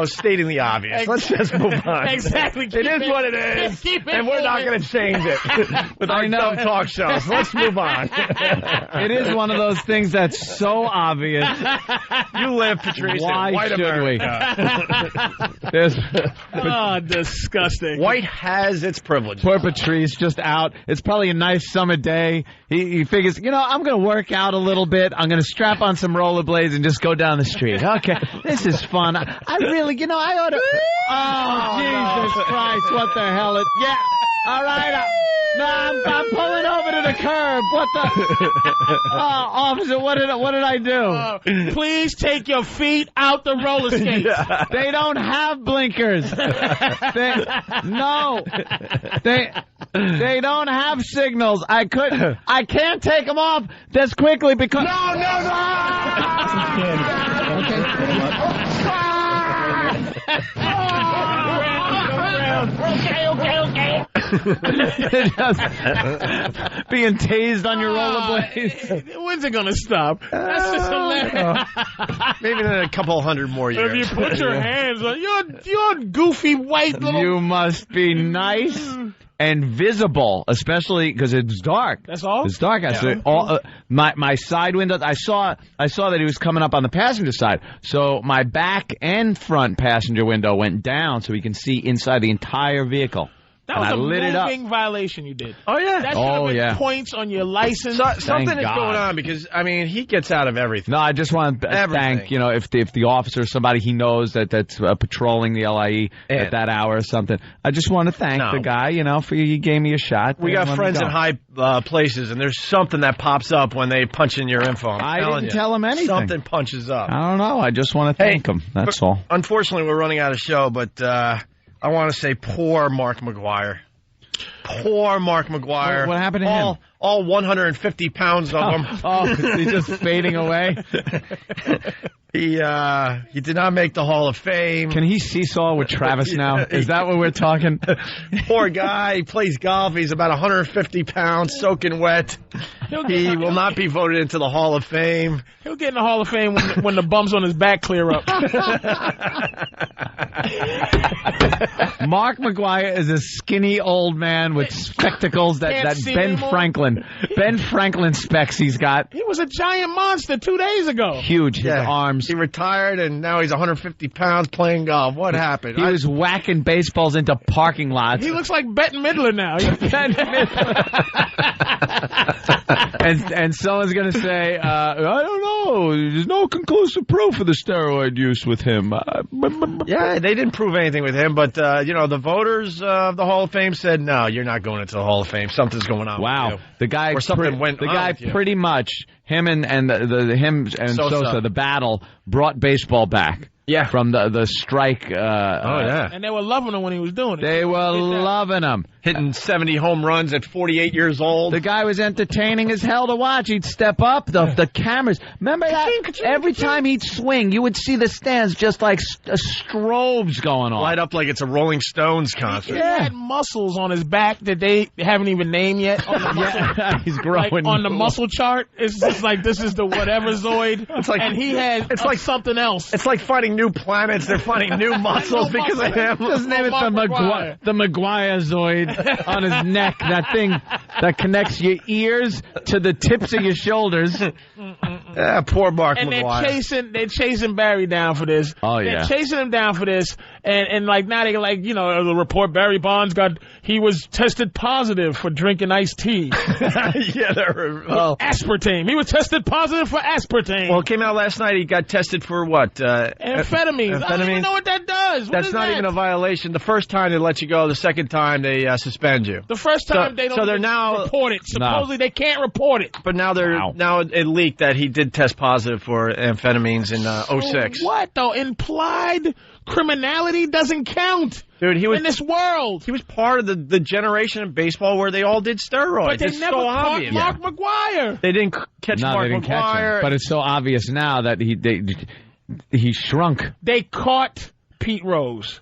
stating the obvious? Let's just move on. Exactly. It is what it is, and we're not going to change it with our dumb talk shows. Let's move on. It is one of those things that's so obvious. You live, Patrice. Why White should America. Oh, disgusting. White has its privileges. Poor Patrice just out. It's probably a nice summer day. He figures, I'm going to work out a little bit. I'm going to strap on some rollerblades and just go down the street. Okay, this is fun. I really, I ought to. Oh, Jesus Christ! What the hell? Yeah. All right. No, I'm pulling over to the curb. What the? Officer, what did I do? Please take your feet out the roller skates. Yeah. They don't have blinkers. They don't have signals. I can't take them off this quickly because. No. Okay. Being tased on your rollerblades. When's it gonna stop? That's just hilarious. Maybe in a couple hundred more years. If you put your hands on your goofy white little. You must be nice and visible, especially because it's dark. That's all. It's dark. My side windows. I saw that he was coming up on the passenger side, so my back and front passenger window went down, so we can see inside the entire vehicle. That was I a lit it up. moving violation you did. Oh, yeah. That should have been points on your license. Something is God. going on because, I mean, he gets out of everything. No, I just want to thank, if the officer, somebody he knows that's patrolling the LIE at that hour or something. I just want to thank the guy, for he gave me a shot. We got friends in high places, and there's something that pops up when they punch in your info. I didn't tell him anything. Something punches up. I don't know. I just want to thank him. That's all. Unfortunately, we're running out of show, but I want to say poor Mark McGuire. Poor Mark McGuire. What happened to him? All 150 pounds of him. He's just fading away. He did not make the Hall of Fame. Can he seesaw with Travis now? Is that what we're talking? Poor guy. He plays golf. He's about 150 pounds, soaking wet. He will not be voted into the Hall of Fame. He'll get in the Hall of Fame when the bumps on his back clear up. Mark McGuire is a skinny old man with spectacles that Ben Franklin specs he's got. He was a giant monster 2 days ago. Huge, his arms. He retired, and now he's 150 pounds playing golf. What happened? He was whacking baseballs into parking lots. He looks like Bette Midler now. And someone's going to say, I don't know, there's no conclusive proof of the steroid use with him. Yeah, they didn't prove anything with him, but, the voters of the Hall of Fame said, no, you're not going into the Hall of Fame. Something's going on with you. The guy, or something went on with you. Pretty much, him and Sosa, the battle, brought baseball back. Yeah. From the strike. And they were loving him when he was doing it. They were loving him. Hitting 70 home runs at 48 years old. The guy was entertaining as hell to watch. He'd step up, the cameras. Remember that? Every time he'd swing, you would see the stands just like strobes going on. Light up like it's a Rolling Stones concert. He had muscles on his back that they haven't even named yet. He's growing. Like on the muscle chart, it's just like this is the whatever Zoid. It's like, and he has like something else. It's like finding new planets. They're finding new muscles because of him. Just name it the McGuire Zoid on his neck. That thing that connects your ears to the tips of your shoulders. Yeah, poor Mark and McGuire. they're chasing Barry down for this. Oh, they're chasing him down for this. And like now they like, the report Barry Bonds he was tested positive for drinking iced tea. Yeah, aspartame. He was tested positive for aspartame. Well, it came out last night. He got tested for what? Amphetamines. I don't even know what that does. That's not even a violation. The first time they let you go. The second time they suspend you. The first time they don't report it. Supposedly they can't report it. But now now it leaked that he did test positive for amphetamines in 06. What though? Implied criminality doesn't count. Dude, he was in this world. He was part of the generation of baseball where they all did steroids. But they it's never so caught obvious. Mark McGuire. They didn't catch Mark McGuire. Catch him. But it's so obvious now that he shrunk. They caught Pete Rose.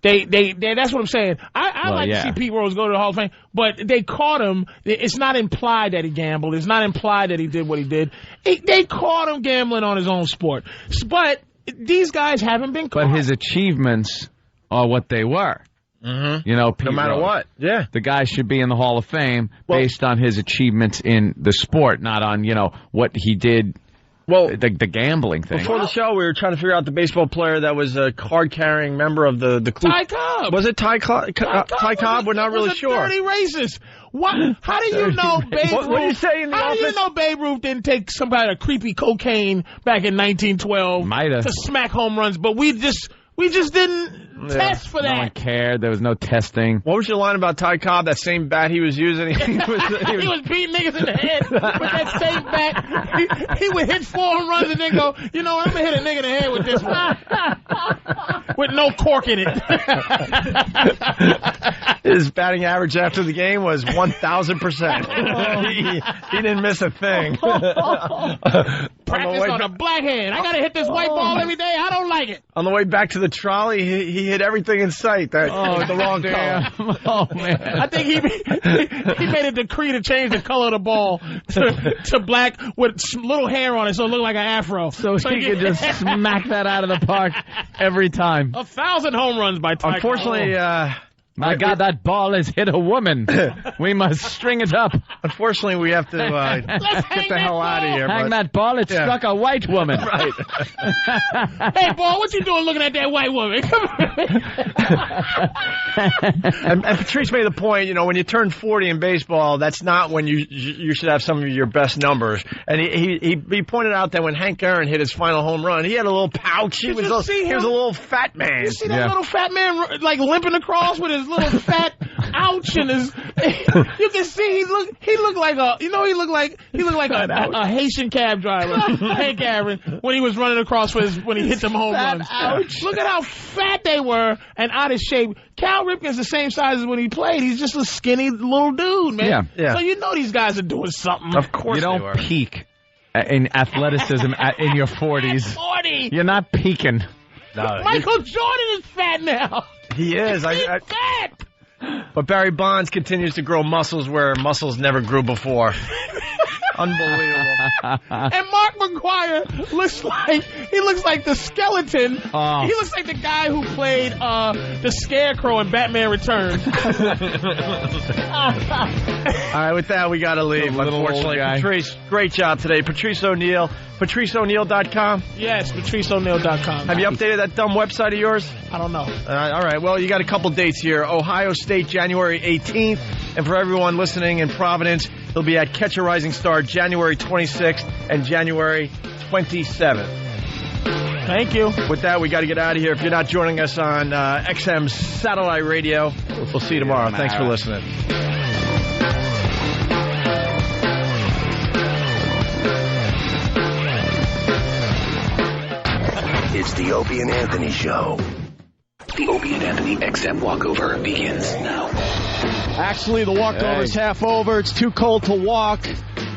They that's what I'm saying. I like to see Pete Rose go to the Hall of Fame, but they caught him. It's not implied that he gambled. It's not implied that he did what he did. They caught him gambling on his own sport. But these guys haven't been caught. But his achievements are what they were. Mm-hmm. Pete no matter Rose. what. Yeah. The guy should be in the Hall of Fame based on his achievements in the sport, not on, what he did. Well, the gambling thing. Before the show, we were trying to figure out the baseball player that was a card-carrying member of the Ty Cobb. Was it Ty Cobb? We're not really sure. Dirty racist. What? How do you know Babe Ruth? What do you say in the office? How do you know Babe Ruth didn't take some kind of creepy cocaine back in 1912 to smack home runs? But we just didn't test for that. No one cared. There was no testing. What was your line about Ty Cobb? That same bat he was using? He was beating niggas in the head with that same bat. He would hit 4 home runs and then go, I'm going to hit a nigga in the head with this one. With no cork in it. His batting average after the game was 1,000%. He didn't miss a thing. Practice on a black hand. I got to hit this white ball every day. I don't like it. On the way back to the trolley, he hit everything in sight. That was the wrong color. Oh, man. I think he made a decree to change the color of the ball to black with little hair on it so it looked like an afro. So he could just smack that out of the park every time. 1,000 home runs by Ty Cobb. Unfortunately, My God, that ball has hit a woman. We must string it up. Unfortunately, we have to get the hell out of here. Hang that ball. It struck a white woman. Right. Hey, boy, what you doing looking at that white woman? and Patrice made the point, you know, when you turn 40 in baseball, that's not when you should have some of your best numbers. And he pointed out that when Hank Aaron hit his final home run, he had a little pouch. He was a little fat man. You see that little fat man like limping across with his little fat ouch and his. You can see he looked like a Haitian cab driver, Hank Aaron, when he was running across when he hit them home runs. Ouch. Look at how fat they were and out of shape. Cal Ripken's the same size as when he played. He's just a skinny little dude, man. Yeah. So you know these guys are doing something. Of course, you don't peak in athleticism in your 40s. 40. You're not peaking. No, Michael Jordan is fat now. He is. He's fat. But Barry Bonds continues to grow muscles where muscles never grew before. Unbelievable. And Mark McGwire looks like the skeleton. Oh. He looks like the guy who played the Scarecrow in Batman Returns. All right, with that, we got to leave. Unfortunately, Patrice, great job today. Patrice O'Neill, PatriceO'Neill.com. Yes, PatriceO'Neill.com. Have you updated that dumb website of yours? I don't know. All right, well, you got a couple dates here. Ohio State, January 18th. And for everyone listening in Providence, he'll be at Catch a Rising Star January 26th and January 27th. Thank you. With that, we got to get out of here. If you're not joining us on XM Satellite Radio, we'll see you tomorrow. Thanks for listening. It's the Opie and Anthony Show. The Opie and Anthony XM walkover begins now. Actually, the walkover's half over. It's too cold to walk.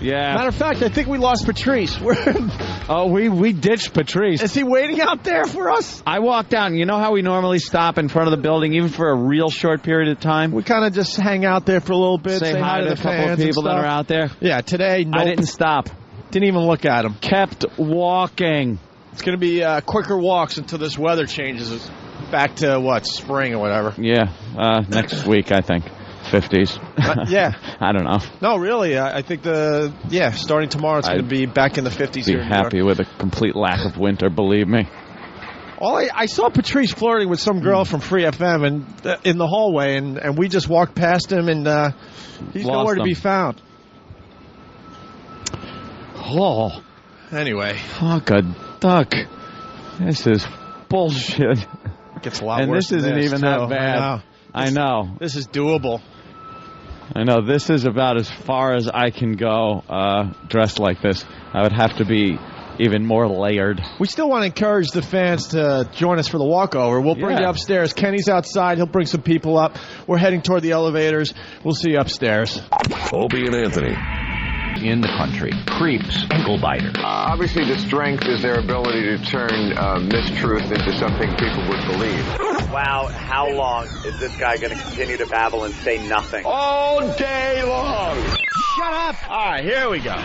Yeah. Matter of fact, I think we lost Patrice. We ditched Patrice. Is he waiting out there for us? I walked down. You know how we normally stop in front of the building, even for a real short period of time? We kind of just hang out there for a little bit, say hi to the couple of people that are out there. Yeah, today, I didn't stop. Didn't even look at them. Kept walking. It's going to be quicker walks until this weather changes back to, spring or whatever. Yeah, next week, I think. 50s. Yeah. I don't know. No, really. I think starting tomorrow, it's going to be back in the 50s here. Be happy with a complete lack of winter, believe me. I saw Patrice flirting with some girl from Free FM in the hallway, and we just walked past him, and he's nowhere to be found. Oh. Anyway. Fuck a duck. This is bullshit. It gets a lot worse. And this isn't even that bad. I know. This is doable. I know. This is about as far as I can go dressed like this. I would have to be even more layered. We still want to encourage the fans to join us for the walkover. We'll bring you upstairs. Kenny's outside. He'll bring some people up. We're heading toward the elevators. We'll see you upstairs. Opie and Anthony. In the country. Creeps, ankle biter. Obviously, the strength is their ability to turn mistruth into something people would believe. Wow, how long is this guy going to continue to babble and say nothing? All day long. Shut up. All right, here we go.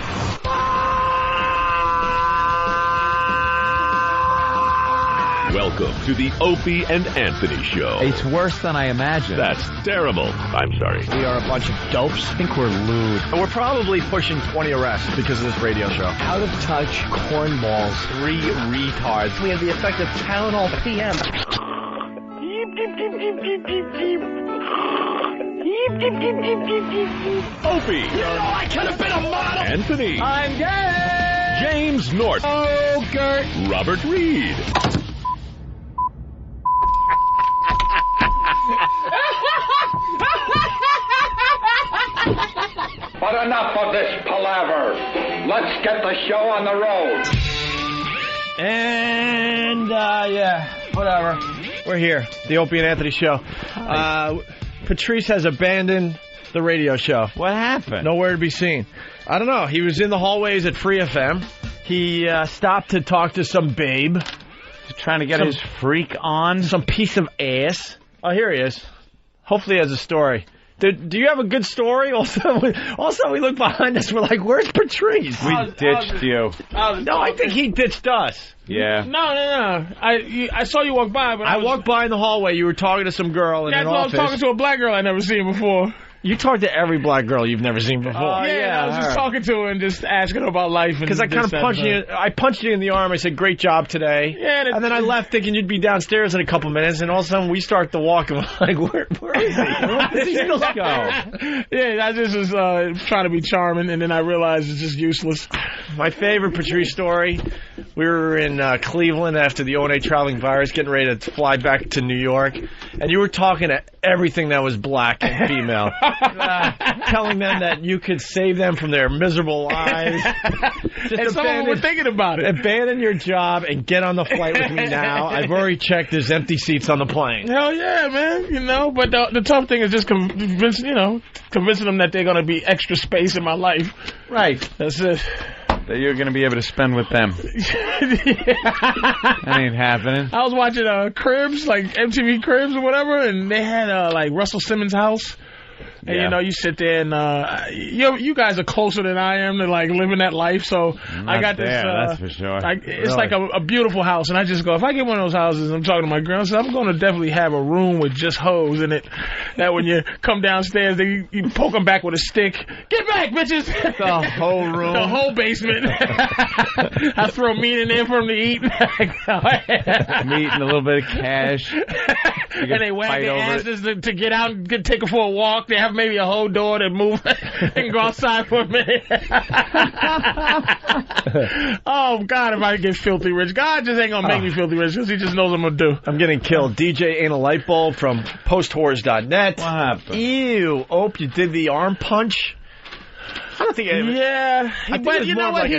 Welcome to the Opie and Anthony Show. It's worse than I imagined. That's terrible. I'm sorry. We are a bunch of dopes. I think we're lewd. And we're probably pushing 20 arrests because of this radio show. Out of touch, cornballs, 3 retards. We have the effect of Tylenol PM. Opie. You know I could have been a model. Anthony. I'm gay. James Norton. Oh, Gert. Robert Reed. But enough of this palaver. Let's get the show on the road. And, whatever. We're here. The Opie and Anthony Show. Patrice has abandoned the radio show. What happened? Nowhere to be seen. I don't know. He was in the hallways at Free FM. He stopped to talk to some babe. Trying to get his freak on. Some piece of ass. Oh, here he is. Hopefully he has a story. Do you have a good story? Also, we look behind us. We're like, where's Patrice? We ditched you. No, I think he ditched us. Yeah. No. I saw you walk by, but I walked by in the hallway. You were talking to some girl in an office. I was talking to a black girl I'd never seen before. You talk to every black girl you've never seen before. I was just talking to her and just asking her about life. Because I kind of punched you. I punched you in the arm. I said, "Great job today." Yeah, and then I left thinking you'd be downstairs in a couple minutes, and all of a sudden we start to walk, and we're like, "Where is he? Where did he go?" Yeah, I just was trying to be charming, and then I realized it's just useless. My favorite Patrice story. We were in Cleveland after the O&A traveling virus, getting ready to fly back to New York, and you were talking to everything that was black and female. Telling them that you could save them from their miserable lives. And some of them were thinking about it. Abandon your job and get on the flight with me now. I've already checked. There's empty seats on the plane. Hell yeah, man. But the tough thing is just convincing them that they're going to be extra space in my life. Right. That's it. That you're going to be able to spend with them. That ain't happening. I was watching Cribs, like MTV Cribs or whatever, and they had like Russell Simmons' house. And, you sit there and you guys are closer than I am to, like, living that life. So I got this. That's for sure. It's like a beautiful house. And I just go, if I get one of those houses, I'm talking to my girl, I said, I'm going to definitely have a room with just hoes in it. That when you come downstairs, you poke them back with a stick. Get back, bitches. The whole room. The whole basement. I throw meat in there for them to eat. Meat and a little bit of cash. And they wag their asses to get out and take her for a walk. They have maybe a whole door to move and go outside for a minute. Oh, God, if I get filthy rich. God just ain't going to make me filthy rich because he just knows what I'm going to do. I'm getting killed. DJ Ain't a Light Bulb from posthorrors.net. What happened? Ew. You did the arm punch? I don't think but you know what? He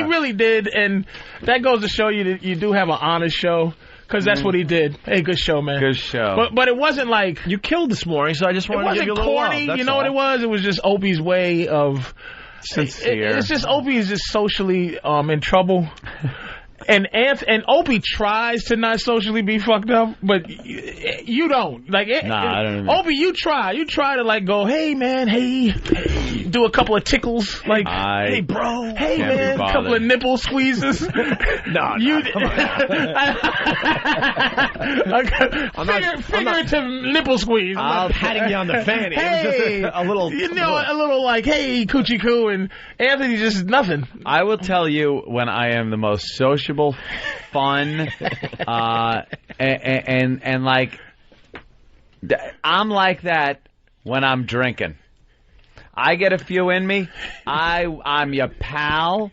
really did, and that goes to show you that you do have an honest show. Because that's what he did. Hey, good show, man. Good show. But it wasn't like... You killed this morning, so I just wanted to give you a little corny. love. You know what it was? It was just Opie's way of... Sincere. It's just Opie is just socially in trouble. And Opie tries to not socially be fucked up, but you don't. Like, I don't know. Opie, you try. You try to, like, go, hey, man, hey, do a couple of tickles. Like, hey, bro. Hey, man, a couple of nipple squeezes. Come on. Figurative nipple squeeze. I'm not patting you on the fanny. Hey, it was just a little... a little like, hey, coochie coo, and Anthony just nothing. I will tell you when I am the most sociable, fun, and like, I'm like that when I'm drinking. I get a few in me. I'm your pal.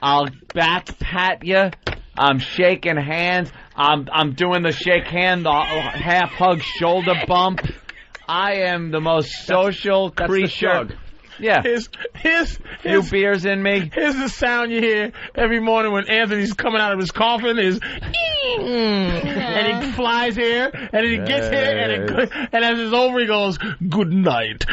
I'll back pat you. I'm shaking hands. I'm doing the shake hand, the half hug, shoulder bump. I am the most social creature. Yeah. Few beers in me. Here's the sound you hear every morning when Anthony's coming out of his coffin is and he flies here and then he gets here and as it's over he goes, good night.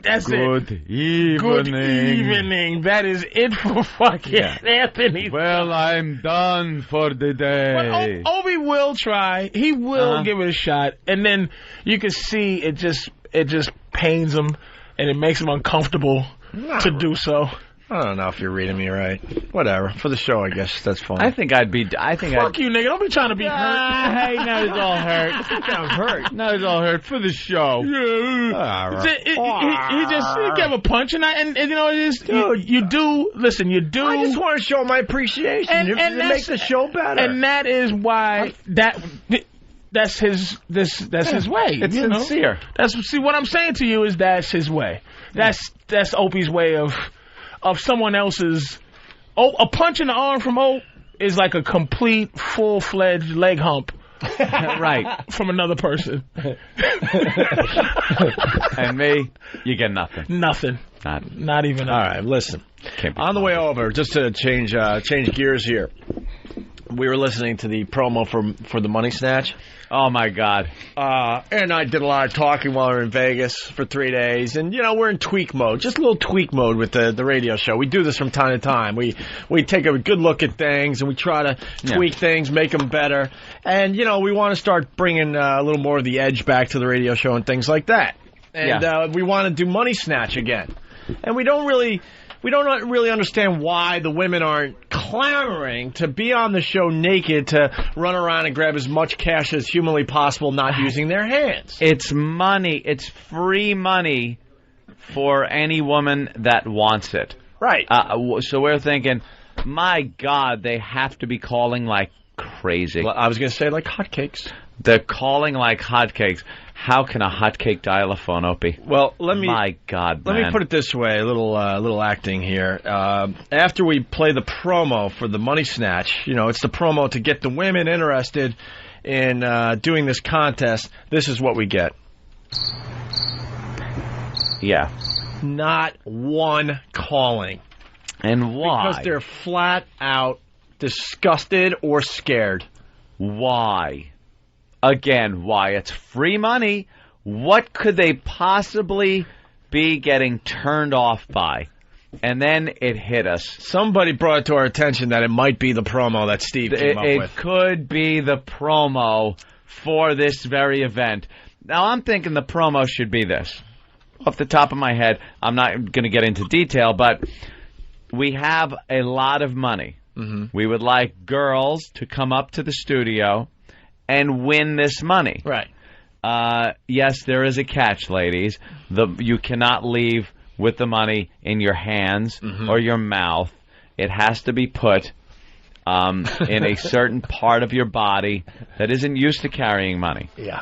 That's Good it. Evening. Good evening. That is it for fucking Anthony. Well, I'm done for the day. But Opie will try. He will give it a shot. And then you can see it just pains him. And it makes him uncomfortable to do so. I don't know if you're reading me right. Whatever. For the show, I guess that's fine. Fuck you, nigga. Don't be trying to be hurt. Hey, now he's all hurt. I'm hurt. Now he's all hurt for the show. Yeah. He gave a punch, and you know, it is. You do. Listen, you do. I just want to show my appreciation. And make the show better. And that is why That's his way. It's sincere. See what I'm saying to you is that's his way. That's Opie's way of someone else's. A punch in the arm from Ope is like a complete full-fledged leg hump. Right. From another person. And me, you get nothing. Nothing. Not even. All right, listen. On the way over, just to change gears here. we were listening to the promo for the Money Snatch. Oh, my God. And I did a lot of talking while we were in Vegas for 3 days. And, we're in tweak mode, just a little tweak mode with the radio show. We do this from time to time. We take a good look at things, and we try to tweak things, make them better. And, we want to start bringing a little more of the edge back to the radio show and things like that. And we want to do Money Snatch again. And we don't really understand why the women aren't clamoring to be on the show naked to run around and grab as much cash as humanly possible, not using their hands. It's money. It's free money for any woman that wants it. Right. So we're thinking, my God, they have to be calling like crazy. Well, I was going to say like hotcakes. They're calling like hotcakes. How can a hotcake dial a phone, Opie? Well, my God, man. Let me put it this way, a little acting here. After we play the promo for the Money Snatch, it's the promo to get the women interested in doing this contest. This is what we get. Yeah. Not one calling. And why? Because they're flat out disgusted or scared. Why? Again, why? It's free money. What could they possibly be getting turned off by? And then it hit us. Somebody brought it to our attention that it might be the promo that Steve came up with. It could be the promo for this very event. Now, I'm thinking the promo should be this. Off the top of my head, I'm not going to get into detail, but we have a lot of money. Mm-hmm. We would like girls to come up to the studio and win this money. Right. Yes, there is a catch, ladies. You cannot leave with the money in your hands or your mouth. It has to be put in a certain part of your body that isn't used to carrying money. Yeah.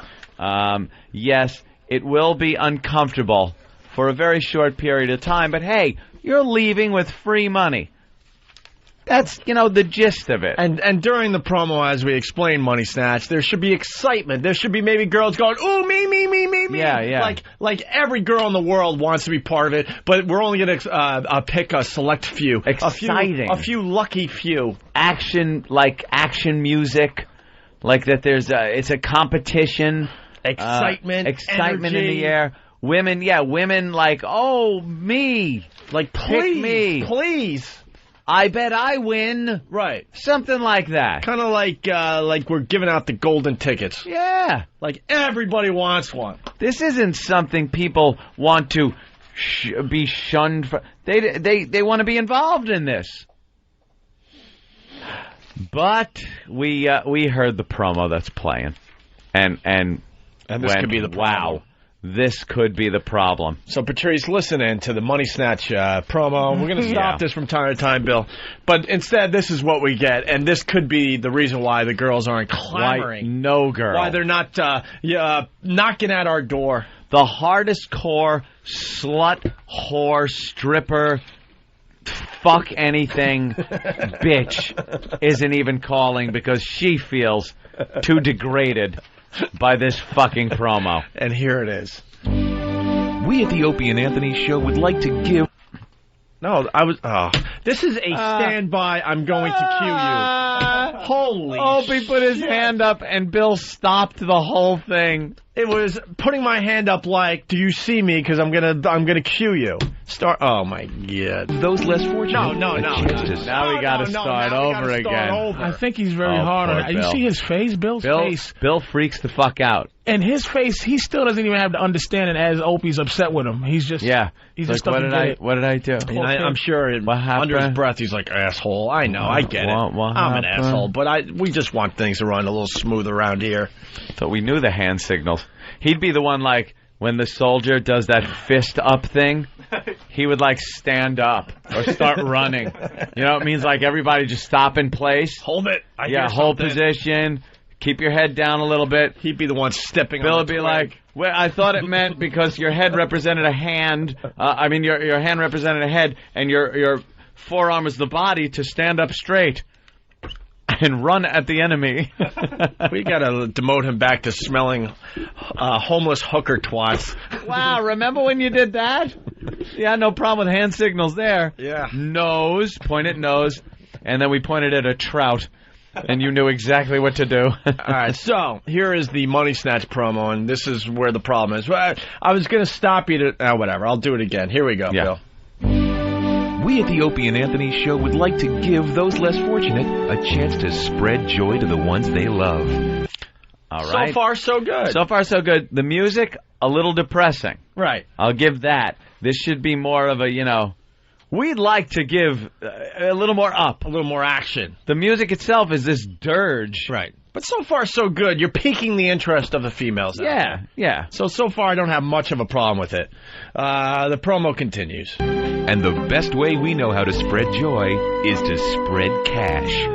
Yes, it will be uncomfortable for a very short period of time, but hey, you're leaving with free money. That's, the gist of it. And during the promo, as we explain Money Snatch, there should be excitement. There should be maybe girls going, ooh, me. Yeah. Like every girl in the world wants to be part of it, but we're only going to pick a select few. Exciting. A few lucky few. Action music. Like that it's a competition. Excitement. Excitement energy. in the air. Women like, oh, me. Like, pick me. Please. I bet I win. Right. Something like that. Kind of like we're giving out the golden tickets. Yeah. Like everybody wants one. This isn't something people want to be shunned for. They want to be involved in this. But we heard the promo that's playing. And this could be the problem. Wow. This could be the problem. So, Patrice, listen in to the Money Snatch promo. We're going to stop this from time to time, Bill. But instead, this is what we get. And this could be the reason why the girls aren't clamoring. Why no girl. Why they're not knocking at our door. The hardest core slut, whore, stripper, fuck anything bitch isn't even calling because she feels too degraded by this fucking promo. And here it is. We at the Opie and Anthony Show would like to give... No, this is a standby. I'm going to cue you. Holy Opie put his hand up and Bill stopped the whole thing. It was putting my hand up like, do you see me? Because I'm gonna cue you. Oh my God. Those less fortunate. No. Now we got to start over again. I think he's very hard on it. You see his face, Bill's face. Bill freaks the fuck out. And his face, he still doesn't even have the understanding as Opie's upset with him. He's just He's just what did I do? And I'm sure under his breath he's like, asshole. I know, I get it. I'm an asshole, but we just want things to run a little smooth around here. So we knew the hand signals. He'd be the one like when the soldier does that fist up thing. He would like stand up or start running. You know, it means like everybody just stop in place. Hold it. Hold position. Keep your head down a little bit. He'd be the one stepping Bill on the would be like, well, I thought it meant because your head represented a hand. Your hand represented a head, and your forearm is the body to stand up straight and run at the enemy. We got to demote him back to smelling homeless hooker twats. Wow, remember when you did that? Yeah, no problem with hand signals there. Yeah. Nose, point at nose, and then we pointed at a trout. and you knew exactly what to do. All right, so here is the Money Snatch promo, and this is where the problem is. I was going to stop you to... whatever, I'll do it again. Here we go, Bill. We at the Opie and Anthony Show would like to give those less fortunate a chance to spread joy to the ones they love. All right. So far, so good. So far, so good. The music, a little depressing. Right. I'll give that. This should be more of a, we'd like to give a little more up. A little more action. The music itself is this dirge. Right. But so far, so good. You're piquing the interest of the females. Yeah. So far, I don't have much of a problem with it. The promo continues. And the best way we know how to spread joy is to spread cash.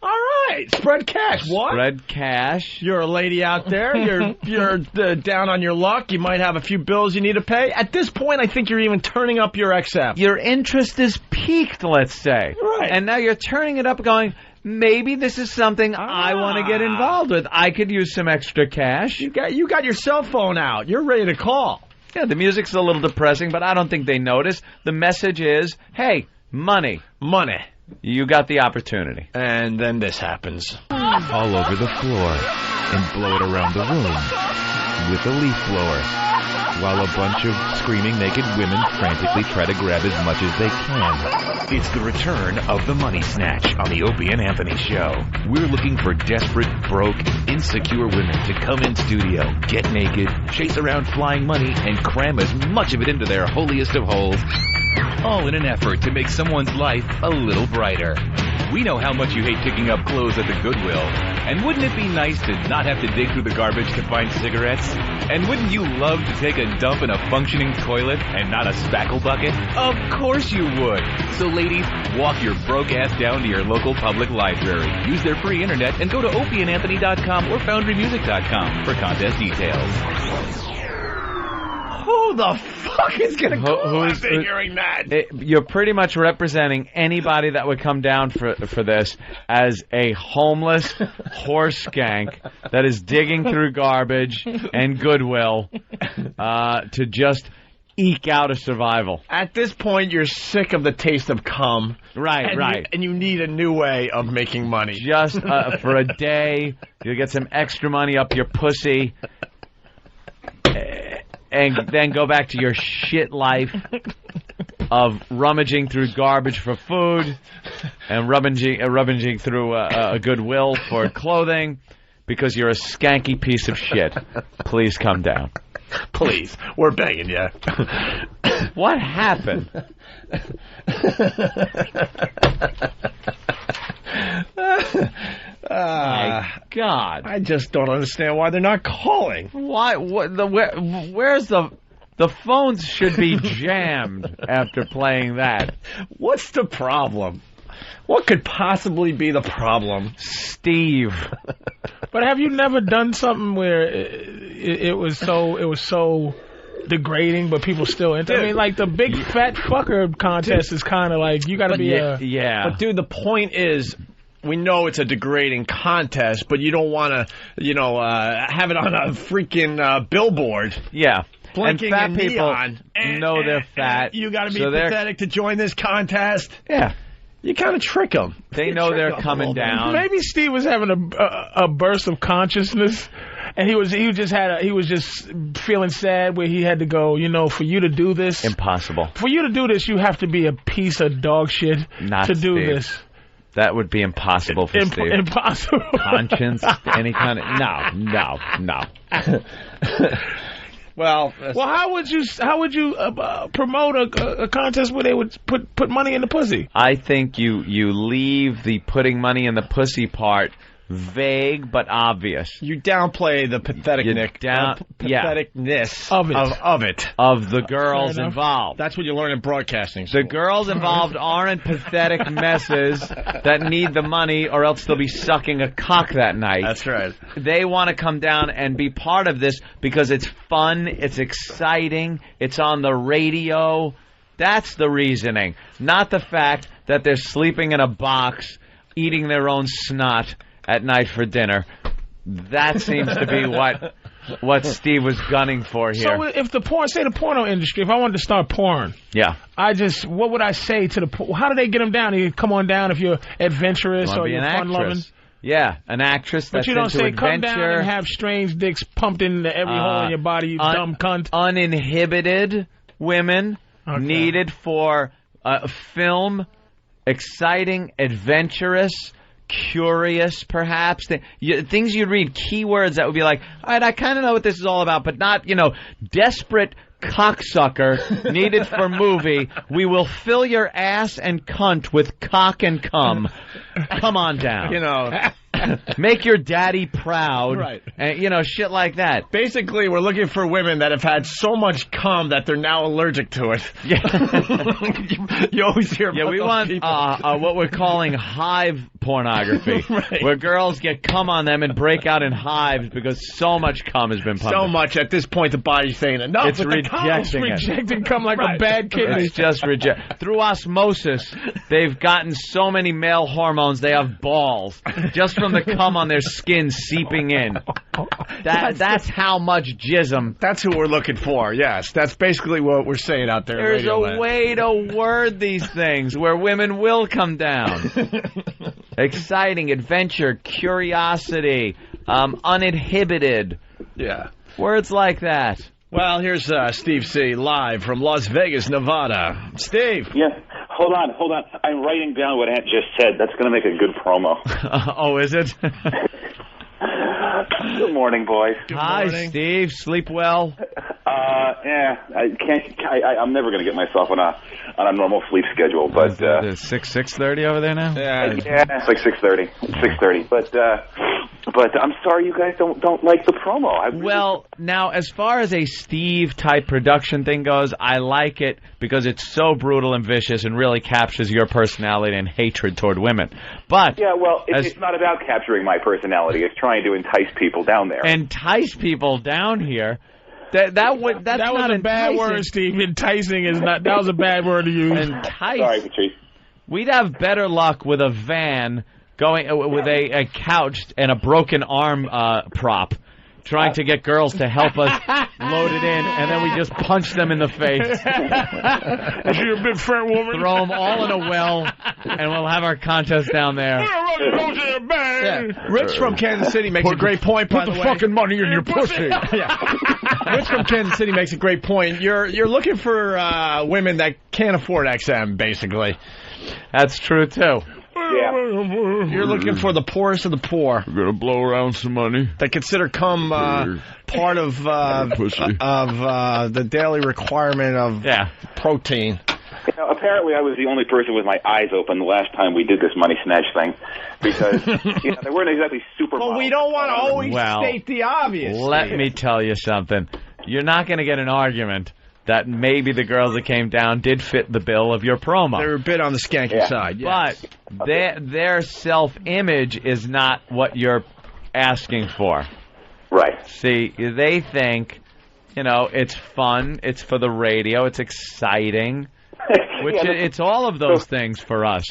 All right. Spread cash. What? Spread cash. You're a lady out there. You're down on your luck. You might have a few bills you need to pay. At this point, I think you're even turning up your XM. Your interest is piqued, let's say. Right. And now you're turning it up going... Maybe this is something I want to get involved with. I could use some extra cash. You got your cell phone out. You're ready to call. Yeah, the music's a little depressing, but I don't think they notice. The message is, hey, money. Money. You got the opportunity. And then this happens. All over the floor and blow it around the room with a leaf blower. While a bunch of screaming naked women frantically try to grab as much as they can. It's the return of the Money Snatch on the Opie and Anthony Show. We're looking for desperate, broke, insecure women to come in studio, get naked, chase around flying money, and cram as much of it into their holiest of holes. All in an effort to make someone's life a little brighter. We know how much you hate picking up clothes at the Goodwill. And wouldn't it be nice to not have to dig through the garbage to find cigarettes? And wouldn't you love to take a dump in a functioning toilet and not a spackle bucket? Of course you would. So ladies, walk your broke ass down to your local public library. Use their free internet and go to opieandanthony.com or foundrymusic.com for contest details. Who the fuck is going to call after hearing that? You're pretty much representing anybody that would come down for this as a homeless horse skank that is digging through garbage and Goodwill to just eke out a survival. At this point, you're sick of the taste of cum. Right. And you need a new way of making money. Just for a day, you'll get some extra money up your pussy. And then go back to your shit life of rummaging through garbage for food and rummaging through a Goodwill for clothing because you're a skanky piece of shit. Please come down. Please. We're begging you. What happened? My God! I just don't understand why they're not calling. Why? Where's the phones should be jammed after playing that? What's the problem? What could possibly be the problem? Steve. But have you never done something where it was so degrading, but people still into it? I mean, like the big fat fucker contest is kind of like you got to be yeah. But dude, the point is, we know it's a degrading contest, but you don't want to, have it on a freaking billboard. Yeah. Blinking and fat people neon. know they're fat. You got to be pathetic to join this contest. Yeah. You kind of trick them. They know they're coming down. Maybe Steve was having a burst of consciousness, and he was just feeling sad where he had to go. For you to do this, impossible. For you to do this, you have to be a piece of dog shit to do Steve. this. That would be impossible for Steve. Impossible. Conscience, any kind of no. Well, how would you promote a contest where they would put money in the pussy? I think you leave the putting money in the pussy part vague but obvious. You downplay the patheticness of the girls involved. That's what you learn in broadcasting school. The girls involved aren't pathetic messes that need the money or else they'll be sucking a cock that night. That's right. They want to come down and be part of this because it's fun, it's exciting, it's on the radio. That's the reasoning, not the fact that they're sleeping in a box, eating their own snot at night for dinner. That seems to be what what Steve was gunning for here. So if the porno industry, if I wanted to start porn, yeah, what would I say to how do they get them down? You come on down if you're adventurous or you're fun-loving. Yeah, an actress that's but you don't into say adventure. Come down and have strange dicks pumped into every hole in your body, you dumb cunt. Uninhibited women needed for film, exciting, adventurous, curious, perhaps. Things you'd read, keywords that would be like, all right, I kind of know what this is all about, but not, desperate cocksucker needed for movie. We will fill your ass and cunt with cock and cum. Come on down. Make your daddy proud. Right. And, shit like that. Basically, we're looking for women that have had so much cum that they're now allergic to it. Yeah. you always hear about we those want people. what we're calling hive pornography, right. Where girls get cum on them and break out in hives because so much cum has been pumped. So much at this point the body's saying enough. It's rejecting cum like a bad kidney. It's just through osmosis. They've gotten so many male hormones they have balls just from the cum on their skin seeping in. That's how much jism. That's who we're looking for. Yes, that's basically what we're saying out there. There's a way to word these things where women will come down. Exciting, adventure, curiosity, uninhibited. Yeah. Words like that. Well, here's Steve C. live from Las Vegas, Nevada. Steve. Yeah. Hold on. I'm writing down what Ant just said. That's going to make a good promo. Oh, is it? Good morning, boys. Hi, Steve. Sleep well? Yeah. I'm never going to get myself on a normal sleep schedule, but 6:30 over there now. Yeah, it's like 6:30. 6:30. But I'm sorry you guys don't like the promo. Well, now as far as a Steve type production thing goes, I like it because it's so brutal and vicious and really captures your personality and hatred toward women. But yeah, well, it's not about capturing my personality. It's trying to entice people down there. Entice people down here. That was a bad word, Steve. Enticing is not. That was a bad word to use. Entice. Sorry, Patrice. We'd have better luck with a van going with a couch and a broken arm prop, trying to get girls to help us load it in, and then we just punch them in the face. You're a big fat woman. Throw them all in a well, and we'll have our contest down there. Yeah. Rich from Kansas City makes a great point, by the way. Put the fucking money in your pussy. Yeah. Rich from Kansas City makes a great point. You're looking for women that can't afford XM, basically. That's true, too. Yeah. You're looking for the poorest of the poor. We're going to blow around some money. That consider cum part of the daily requirement of protein. Apparently I was the only person with my eyes open the last time we did this money snatch thing, because they weren't exactly super. Well, we don't want to always state the obvious. Let me tell you something. You're not going to get an argument that maybe the girls that came down did fit the bill of your promo. They were a bit on the skanky side, yes. But their self-image is not what you're asking for. Right. See, they think, it's fun, it's for the radio, it's exciting, which it's all of those things for us.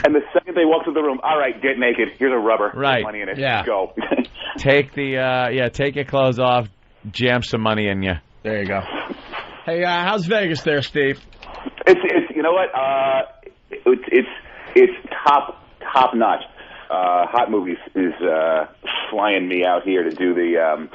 And the second they walk through the room, all right, get naked, here's a rubber, right. Money in it, yeah. Go. Take your clothes off, jam some money in you. There you go. Hey, how's Vegas there, Steve? It's you know what? It's top notch. Hot Movies is flying me out here to do to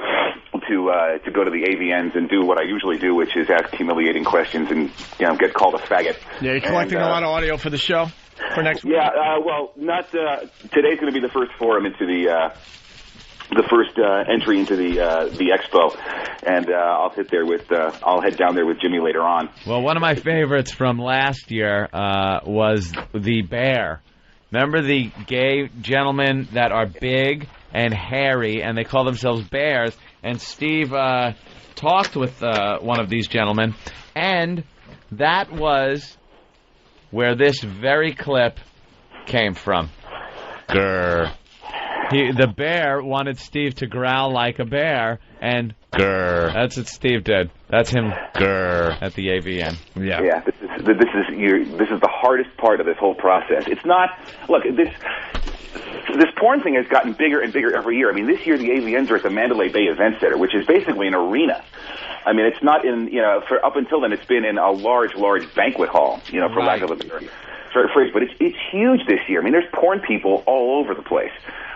go to the AVNs and do what I usually do, which is ask humiliating questions and get called a faggot. Yeah, you're collecting a lot of audio for the show for next week. Yeah, well, not today's going to be the first forum into the first entry into the expo, and I'll head down there with Jimmy later on. Well, one of my favorites from last year was the bear. Remember the gay gentlemen that are big and hairy, and they call themselves bears? And Steve talked with one of these gentlemen, and that was where this very clip came from. Grr. The bear wanted Steve to growl like a bear, and grr. That's what Steve did. That's him grr at the AVN. Yeah. Yeah. This is the hardest part of this whole process. It's not. Look, this this porn thing has gotten bigger and bigger every year. I mean, this year the AVNs are at the Mandalay Bay Event Center, which is basically an arena. I mean, it's not in, for up until then, it's been in a large banquet hall, for lack of a better phrase. But it's huge this year. I mean, there's porn people all over the place.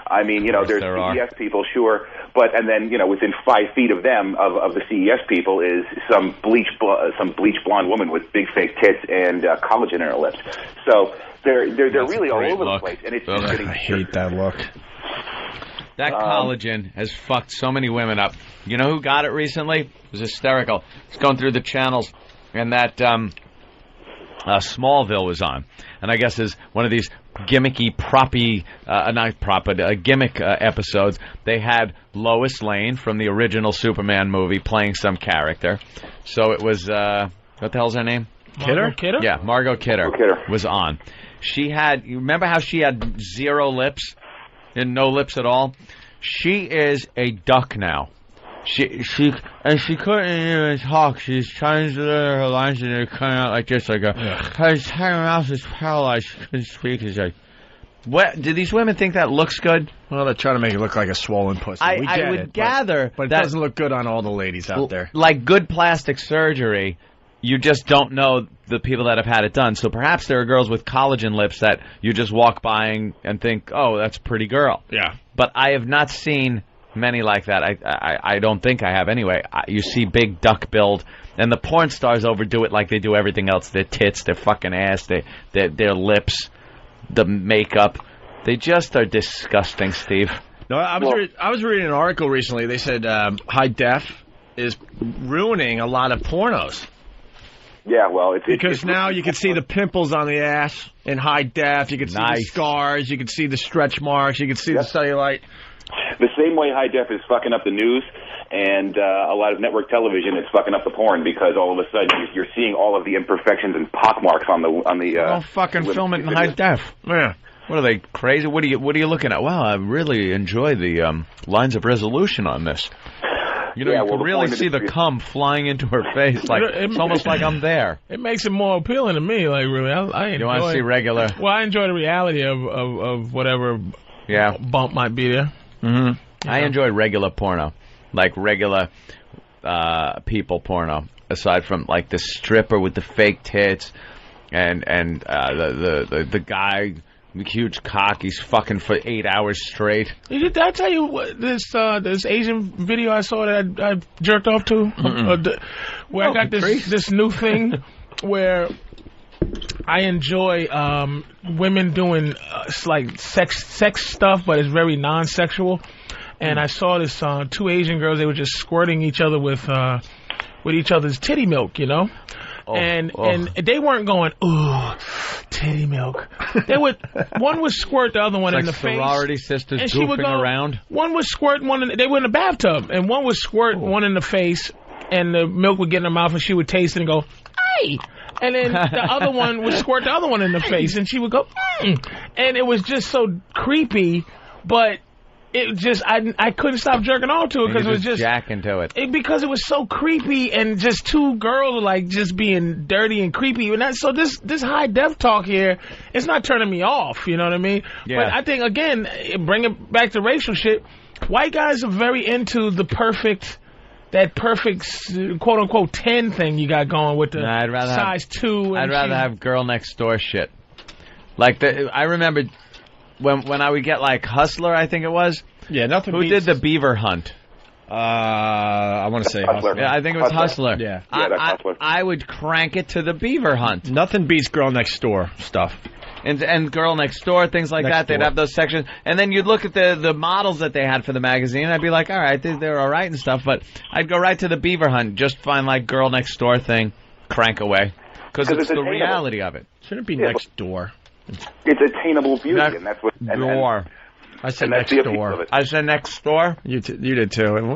I mean, there's CES people, sure, and then within 5 feet of them, of the CES people, is some bleach blonde woman with big fake tits and collagen in her lips. So they're really all over the place, and it's just getting. I hate that look. That collagen has fucked so many women up. You know who got it recently? It was hysterical. It's going through the channels, and that Smallville was on. And I guess is one of these gimmicky, gimmick episodes. They had Lois Lane from the original Superman movie playing some character. So it was, what the hell's her name? Kidder? Yeah, Margot Kidder was on. She had, you remember how she had 0 lips? And no lips at all? She is a duck now. She couldn't even talk. She's trying to deliver her lines and they're coming out like this, like her mouth is paralyzed. She couldn't speak. It's like, what? Do these women think that looks good? Well, they're trying to make it look like a swollen pussy. I would gather, but it doesn't look good on all the ladies out there. Like good plastic surgery, you just don't know the people that have had it done. So perhaps there are girls with collagen lips that you just walk by and think, oh, that's a pretty girl. Yeah. But I have not seen many like that. I don't think I have anyway. You see big duck build, and the porn stars overdo it like they do everything else. Their tits, their fucking ass, their lips, the makeup. They just are disgusting, Steve. No, I was reading an article recently. They said high def is ruining a lot of pornos. Yeah, well, because now you can see the pimples on the ass in high def. You can see the scars. You can see the stretch marks. You can see the cellulite. The same way high def is fucking up the news and a lot of network television is fucking up the porn because all of a sudden you're seeing all of the imperfections and pockmarks on the. Don't fucking film it in high def. Yeah. What are they, crazy? What are you looking at? Wow, I really enjoy the lines of resolution on this. You can really see the cum flying into her face. Like it's almost like I'm there. It makes it more appealing to me. Like really, I enjoy. You want to see regular? Well, I enjoy the reality of whatever. Bump might be there. Mm-hmm. I enjoy regular porno, like regular people porno. Aside from like the stripper with the fake tits, and the guy. Huge cock, he's fucking for 8 hours straight. Did I tell you what, this Asian video I saw that I jerked off to? Where I got this new thing where I enjoy women doing like sex stuff, but it's very non-sexual. And I saw this 2 Asian girls, they were just squirting each other with each other's titty milk, And they weren't going, ooh, titty milk. One was squirt the other one in the face. Sorority sisters goofing around. One was squirt, they were in the bathtub, and one was squirt one in the face, and the milk would get in her mouth, and she would taste it and go, hey. And then the other one would squirt the other one in the face, and she would go, And it was just so creepy, but it just I couldn't stop jerking off to it because it was just jacking to it. Because it was so creepy and just 2 girls like just being dirty and creepy. And so this high def talk here, it's not turning me off. You know what I mean? Yeah. But I think again, bring it back to racial shit. White guys are very into that perfect quote unquote 10 thing you got going with the size 2. I'd rather have girl next door shit. Like I remember. When I would get like Hustler, I think it was. Yeah, nothing. Who did the beaver hunt? I want to say Hustler. Yeah, I think it was Hustler. Yeah, that's Hustler. I would crank it to the beaver hunt. Nothing beats Girl Next Door stuff. And Girl Next Door, things like that. They'd have those sections. And then you'd look at the models that they had for the magazine, and I'd be like, all right, they're all right and stuff. But I'd go right to the beaver hunt, just find like Girl Next Door thing, crank away. Because it's the reality of it. Shouldn't it be next door? It's attainable beauty, and that's what. Door. I said next door. I said next door. You did too.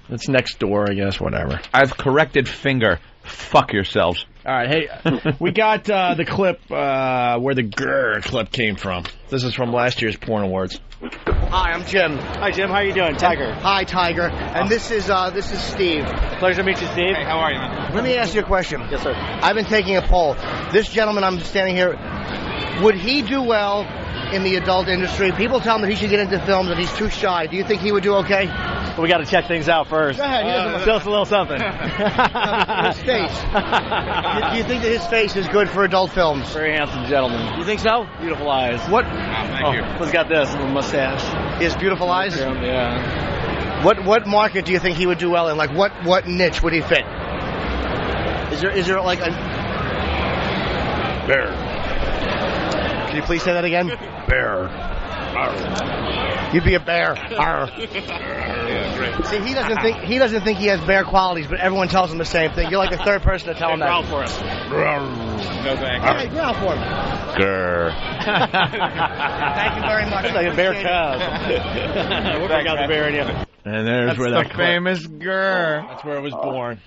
It's next door, I guess. Whatever. I've corrected finger. Fuck yourselves. All right, hey, we got the clip where the grrr clip came from. This is from last year's Porn Awards. Hi, I'm Jim. Hi, Jim. How you doing, Tiger? Hi, Tiger. And this is Steve. Pleasure to meet you, Steve. Hey, how are you, man? Let me ask you a question. Yes, sir. I've been taking a poll. This gentleman I'm standing here, would he do well in the adult industry. People tell him that he should get into films and he's too shy. Do you think he would do okay? Well, we got to check things out first. Go ahead. Tell us a little something. His face. Do you think that his face is good for adult films? Very handsome gentleman. You think so? Beautiful eyes. What? Thank you. He's got this little mustache. He has beautiful eyes? Yeah. What market do you think he would do well in? Like, what niche would he fit? Is there like a... Bear. Can you please say that again? Bear. You'd be a bear. Yeah, great. See, he doesn't think he has bear qualities, but everyone tells him the same thing. You're like the third person to tell him that. Growl for us. No thanks. Hey, growl for him. Grr. Thank you very much. It's like a bear cub. We'll bring out the bear in you. And there's That's where the that famous grr. That's where it was born.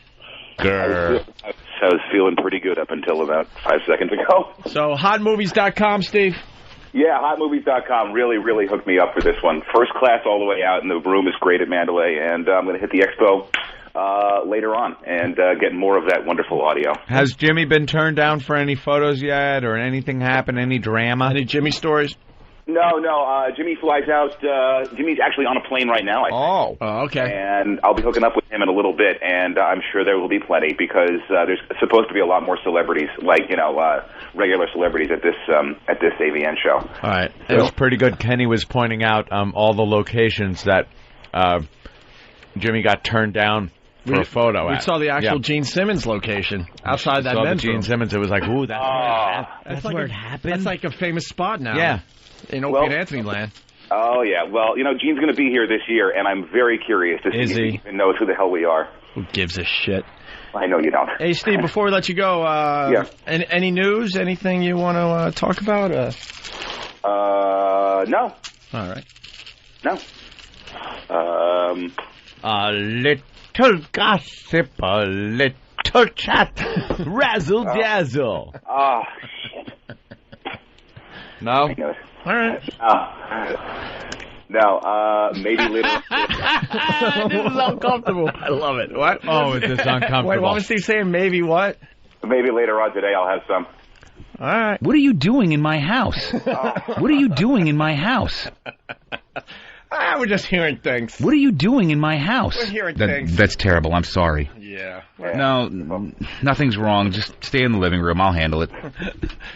Grr. I was feeling pretty good up until about 5 seconds ago. So, hotmovies.com, Steve? Yeah, hotmovies.com really, really hooked me up for this one. First class all the way out, and the room is great at Mandalay. And I'm going to hit the expo later on and get more of that wonderful audio. Has Jimmy been turned down for any photos yet, or anything happened? Any drama? Any Jimmy stories? No. Jimmy flies out. Jimmy's actually on a plane right now, I think. Oh, okay. And I'll be hooking up with him in a little bit, and I'm sure there will be plenty because there's supposed to be a lot more celebrities, like regular celebrities at this AVN show. All right, it was pretty good. Kenny was pointing out all the locations that Jimmy got turned down for a photo. We saw the actual Gene Simmons location outside that men's room. Gene Simmons. It was like, ooh, that's where it happened. That's like a famous spot now. Yeah. In Opie and Anthony land. Oh, yeah. Well, Gene's going to be here this year, and I'm very curious to see if he even knows who the hell we are. Who gives a shit? I know you don't. Hey, Steve, before we let you go, any news, anything you want to talk about? No. All right. No. A little gossip, a little chat, razzle-dazzle. Oh, shit. No? All right. No, maybe later. This is uncomfortable. I love it. What? Oh, is this uncomfortable? Wait, what was Steve saying? Maybe what? Maybe later on today I'll have some. All right. What are you doing in my house? What are you doing in my house? We're just hearing things. What are you doing in my house? We're hearing things. That's terrible. I'm sorry. Yeah. No, nothing's wrong. Just stay in the living room. I'll handle it.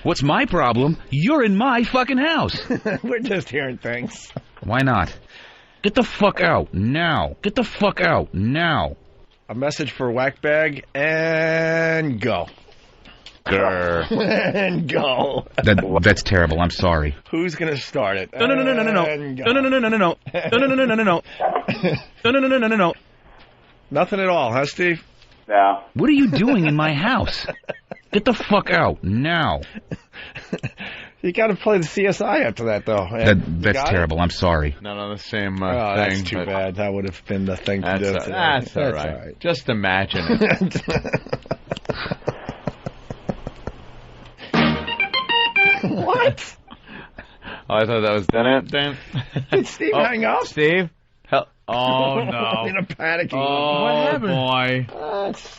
What's my problem? You're in my fucking house. We're just hearing things. Why not? Get the fuck out now. Get the fuck out now. A message for Whackbag and go. Grr. And go. That's terrible. I'm sorry. Who's gonna start it? No. No. Nothing at all, huh, Steve? No. What are you doing in my house? Get the fuck out now. You got to play the CSI after that, though. That's terrible. I'm sorry. Not on the same thing. That's too bad. That would have been the thing to do. That's all right. Just imagine it. What? Oh, I thought that was Dan. Did Steve hang up? Steve? Oh, no. In a panicking. Oh, what happened? Boy.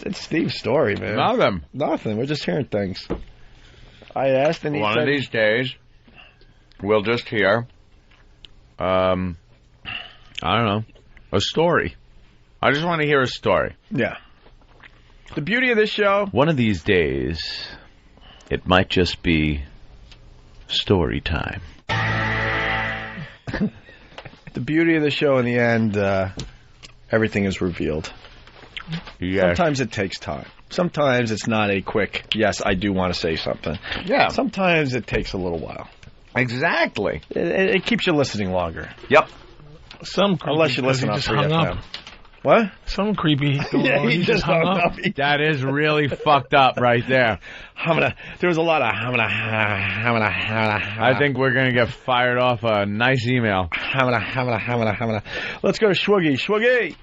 It's Steve's story, man. Nothing. We're just hearing things. I asked, and he said... One of these days, we'll just hear, I don't know, a story. I just want to hear a story. Yeah. The beauty of this show... One of these days, it might just be story time. The beauty of the show in the end, everything is revealed. Yeah. Sometimes it takes time. Sometimes it's not a quick, yes, I do want to say something. Yeah. Sometimes it takes a little while. Exactly. It keeps you listening longer. Yep. Unless you listen on 3FM. What? Some creepy. Yeah, he just hung up. That is really fucked up right there. There was a lot of I think we're going to get fired off a nice email. Let's go to Schwoogie. Schwoogie!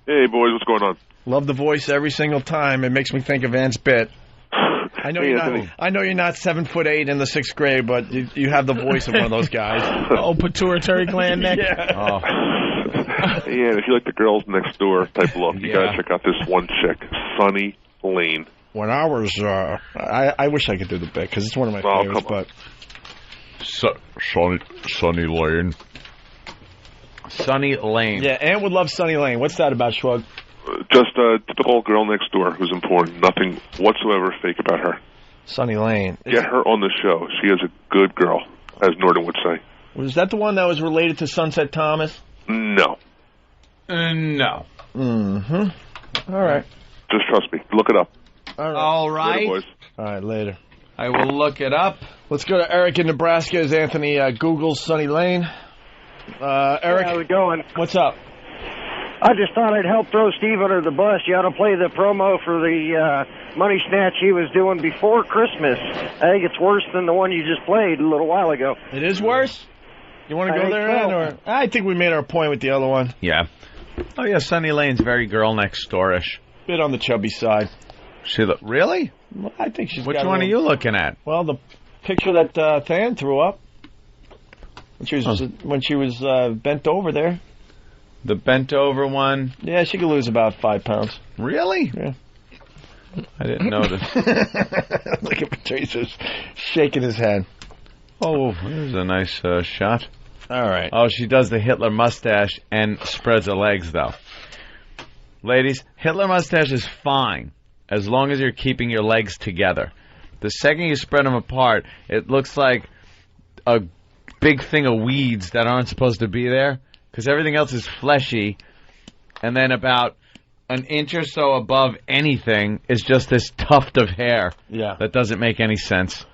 Hey, boys, what's going on? Love the voice every single time. It makes me think of Ant's bit. I know you're not 7'8" in the 6th grade, but you have the voice of one of those guys. Pituitary gland neck. Yeah. Oh. Yeah, if you like the girls next door type look, you gotta check out this one chick, Sunny Lane. When I was, I wish I could do the bit because it's one of my favorites. But Sunny Lane. Sunny Lane. Yeah, Ant would love Sunny Lane. What's that about, Schwag? Just a typical girl next door who's important. Nothing whatsoever fake about her. Sunny Lane. Get her on the show. She is a good girl, as Norton would say. Was that the one that was related to Sunset Thomas? No. No. Mm-hmm. All right. Just trust me. Look it up. All right. Later, boys. All right, later. I will look it up. Let's go to Eric in Nebraska as Anthony Googles Sunny Lane. Eric. How's it going? What's up? I just thought I'd help throw Steve under the bus. You ought to play the promo for the money snatch he was doing before Christmas. I think it's worse than the one you just played a little while ago. It is worse? You want to go there, Ed? Or I think we made our point with the other one. Yeah. Oh, yeah, Sunny Lane's very girl next door-ish. Bit on the chubby side. Really? Well, I think she's Which got one are you looking at? Well, the picture that Than threw up. When she was bent over there. The bent over one? Yeah, she could lose about 5 pounds. Really? Yeah. I didn't notice. Look at Patrice's shaking his head. Oh, there's a nice shot. All right. Oh, she does the Hitler mustache and spreads her legs, though. Ladies, Hitler mustache is fine as long as you're keeping your legs together. The second you spread them apart, it looks like a big thing of weeds that aren't supposed to be there because everything else is fleshy, and then about an inch or so above anything is just this tuft of hair that doesn't make any sense.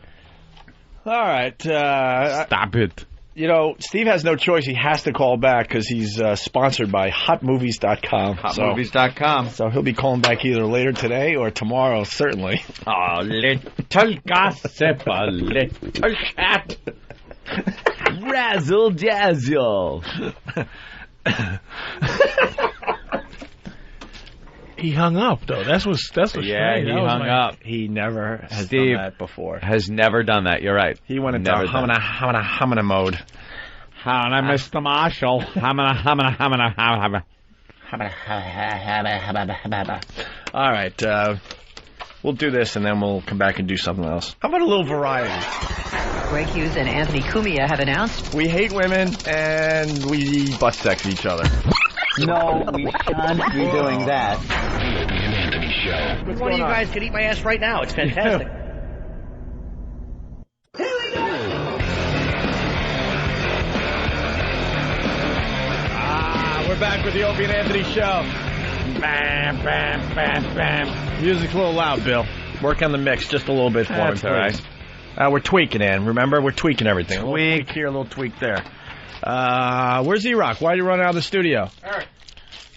All right. Stop it. You know, Steve has no choice. He has to call back because he's sponsored by hotmovies.com. Hotmovies.com. So he'll be calling back either later today or tomorrow, certainly. Oh, little gossip, a little chat. Razzle dazzle. He hung up though. That's what's strange. Yeah, he hung up. He never has Steve done that before. Has never done that. You're right. He went into hamana mode. Hamana, Mr. Marshall. Hamana. All right. We'll do this and then we'll come back and do something else. How about a little variety? Greg Hughes and Anthony Cumia have announced we hate women and we butt sex each other. No, we shan't be doing that. The Opie and Anthony Show. One of you guys could eat my ass right now. It's fantastic. We're back with the Opie and Anthony Show. Bam, bam, bam, bam. Music's a little loud, Bill. Work on the mix just a little bit for That's me, all please. We're tweaking, Ann. Remember? We're tweaking everything. Tweak. A little tweak here, a little tweak there. Where's E-Rock? Why did he run out of the studio?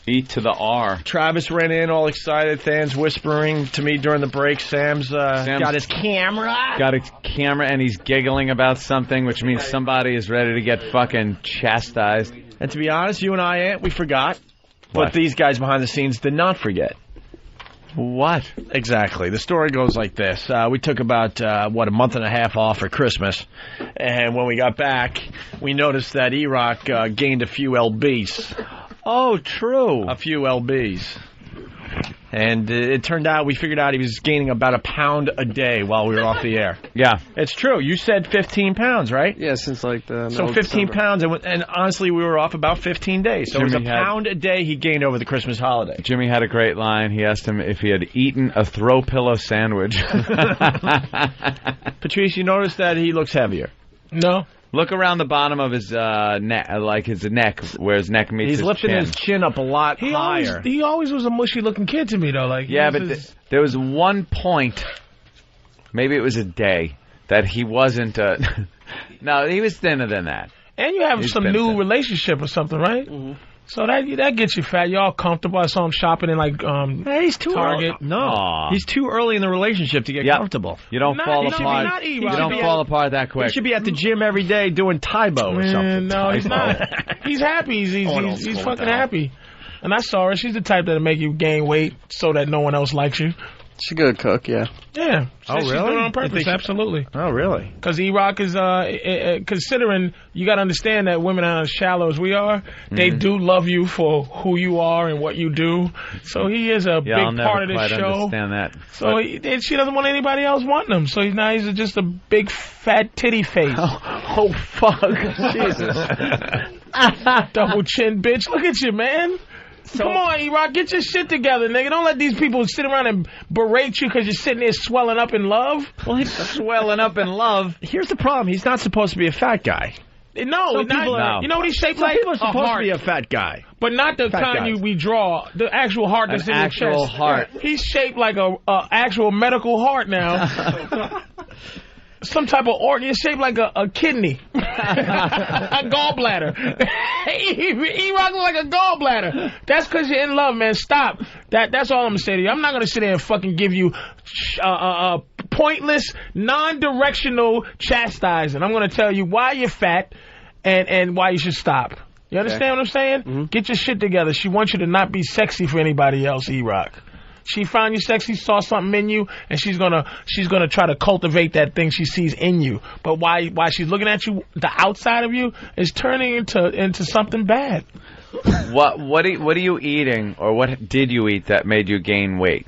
E to the R. Travis ran in all excited. Than's whispering to me during the break. Sam's got his camera. Got his camera, and he's giggling about something, which means somebody is ready to get fucking chastised. And to be honest, you and I, Ant, we forgot. What? But these guys behind the scenes did not forget. What? Exactly. The story goes like this. We took about, a month and a half off for Christmas. And when we got back, we noticed that E-Rock gained a few lbs. Oh, true. A few lbs. And it turned out, we figured out he was gaining about a pound a day while we were off the air. Yeah. It's true. You said 15 pounds, right? Yeah, since like the So 15 pounds, and honestly, we were off about 15 days. So it was a pound a day he gained over the Christmas holiday. Jimmy had a great line. He asked him if he had eaten a throw pillow sandwich. Patrice, you noticed that he looks heavier? No. Look around the bottom of his neck, like his neck, where his neck meets his chin. He's lifting his chin up a lot higher. He always was a mushy-looking kid to me, though. Like, yeah, but there was one point, maybe it was a day, that he wasn't. No, he was thinner than that. And you have some new relationship or something, right? Mm-hmm. So that gets you fat. Y'all comfortable. I saw him shopping in like he's too Target. Early. No, he's too early in the relationship to get comfortable. You don't fall apart. You don't fall apart that quick. He should be at the gym every day doing Taibo or something. No, he's not. He's happy. He's fucking happy. And I saw her. She's the type that'll make you gain weight so that no one else likes you. She's a good cook, yeah. Yeah. Oh, She's really? doing it on purpose, absolutely. Oh, really? Because E-Rock is, considering, you got to understand that women are as shallow as we are, they do love you for who you are and what you do. So he is a big part of this show. I'll never quite understand that. So she doesn't want anybody else wanting him. So now he's just a big fat titty face. Oh fuck. Jesus. Double chin bitch. Look at you, man. Come on, E-Rock, get your shit together, nigga. Don't let these people sit around and berate you because you're sitting there swelling up in love. Well, he's swelling up in love. Here's the problem. He's not supposed to be a fat guy. No, he's not. You know what he's shaped like? People are supposed a heart. to be a fat guy. But not the kind we draw. The actual heart that's in your chest. Actual heart. He's shaped like a actual medical heart now. Some type of organ. It's shaped like a kidney. A gallbladder. E-Rock look like a gallbladder. That's because you're in love, man. Stop. That's all I'm going to say to you. I'm not going to sit there and fucking give you pointless, non-directional chastising. I'm going to tell you why you're fat and why you should stop. You understand what I'm saying? Mm-hmm. Get your shit together. She wants you to not be sexy for anybody else, E-Rock. She found you sexy, saw something in you, and she's gonna try to cultivate that thing she sees in you. But why she's looking at you, the outside of you is turning into something bad. What are you eating, or what did you eat that made you gain weight?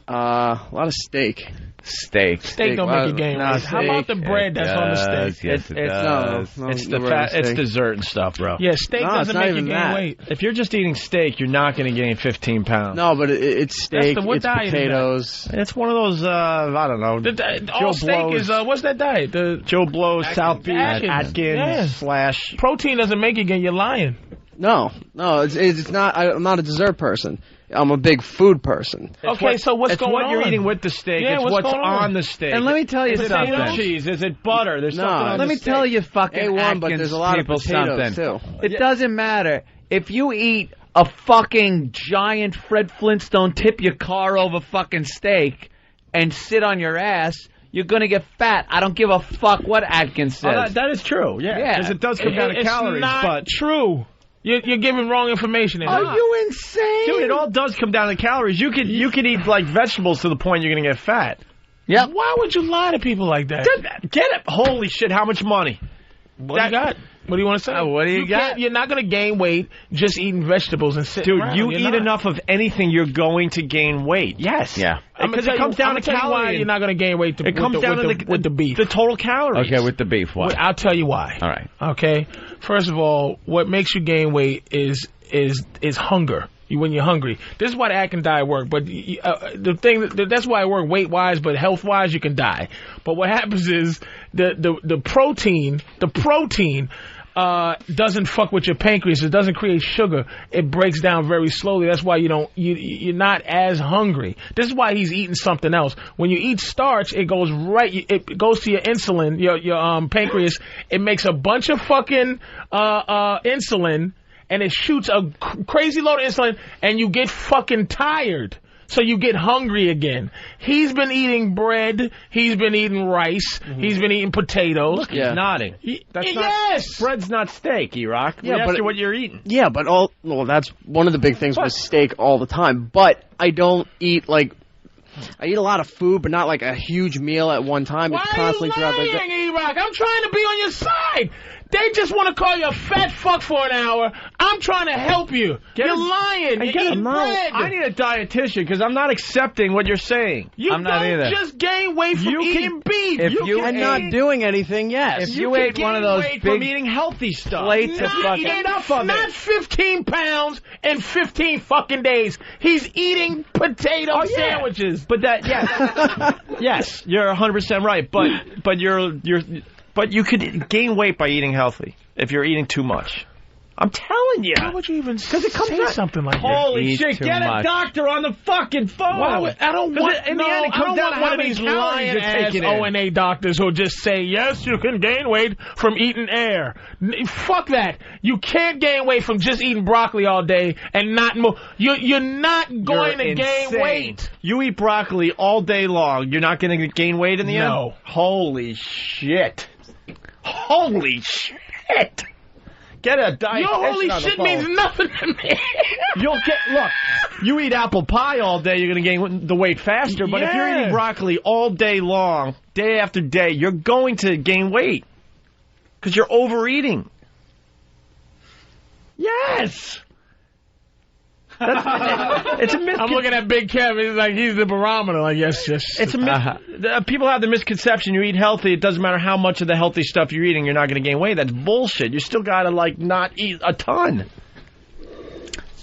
A lot of steak. Steak don't make you gain weight. How about the bread that's on the steak? Yes, it does. No, it's the fat. It's dessert and stuff, bro. Yeah, steak doesn't make you gain weight. If you're just eating steak, you're not going to gain 15 pounds. No, but it's steak. It's potatoes. It's one of those. I don't know. All steak is what's that diet? The Joe Blow's South Beach Atkins / protein doesn't make you gain. You're lying. No, it's not. I'm not a dessert person. I'm a big food person. Okay, so what's going on? It's what you're eating with the steak. Yeah, it's what's on the steak. And let me tell you something. Is it cheese? Is it butter? There's something on the steak. Let me tell you fucking A1, but there's a lot of potatoes too. too. It doesn't matter. If you eat a fucking giant Fred Flintstone tip your car over fucking steak and sit on your ass, you're going to get fat. I don't give a fuck what Atkins says. Oh, that is true, yeah. Because it does come down to calories. It's not true. You're giving wrong information. Are you insane? Dude, it all does come down to calories. You could eat like vegetables to the point you're going to get fat. Yeah. Why would you lie to people like that? Get it. Holy shit, how much money? What do you got? What do you want to say? What do you got? You're not going to gain weight just eating vegetables and sitting around. Dude, you eat enough of anything, you're going to gain weight. Yes. Yeah. Because it comes down to calories. Why you're not going to gain weight. It comes down to the beef. The total calories. Okay, with the beef. Why? I'll tell you why. All right. Okay. First of all, what makes you gain weight is hunger. When you're hungry. This is why the Atkins diet work. But the thing that's why it work weight wise, but health wise you can die. But what happens is the protein doesn't fuck with your pancreas. It doesn't create sugar. It breaks down very slowly. That's why you're not as hungry. This is why he's eating something else. When you eat starch, it goes to your insulin, your pancreas. It makes a bunch of fucking insulin. And it shoots a crazy load of insulin, and you get fucking tired. So you get hungry again. He's been eating bread. He's been eating rice. Mm-hmm. He's been eating potatoes. Look, he's nodding. Yes! Bread's not steak, E-Rock. Yeah, we asked you what you're eating. Yeah, but that's one of the big things with steak all the time. But I don't eat, I eat a lot of food, but not like a huge meal at one time. Why it's constantly are you lying, E-Rock? I'm trying to be on your side. They just want to call you a fat fuck for an hour. I'm trying to help you. You're lying. You're eating bread. I need a dietitian because I'm not accepting what you're saying. I'm not either. Just gain weight from eating beef. I'm not doing anything yet. If you ate one of those big from eating healthy stuff, plates of fucking enough of it. Not 15 pounds in 15 fucking days. He's eating potato sandwiches. But yes, you're 100% right. But you could gain weight by eating healthy if you're eating too much. I'm telling you. Why would you even say something like that? Holy shit, get a doctor on the fucking phone. I don't want one of these lying-ass O&A doctors who'll just say, yes, you can gain weight from eating air. Fuck that. You can't gain weight from just eating broccoli all day and not move. You're not going to gain weight. You eat broccoli all day long. You're not going to gain weight in the end? No. Holy shit. Holy shit. Get a dietitian. Your holy shit means nothing to me. Look, You eat apple pie all day, you're going to gain the weight faster. But if you're eating broccoli all day long, day after day, you're going to gain weight because you're overeating. Yes. It's a I'm looking at Big Kev. He's like, he's the barometer. Like, yes. It's a people have the misconception you eat healthy. It doesn't matter how much of the healthy stuff you're eating, you're not going to gain weight. That's bullshit. You still got to not eat a ton.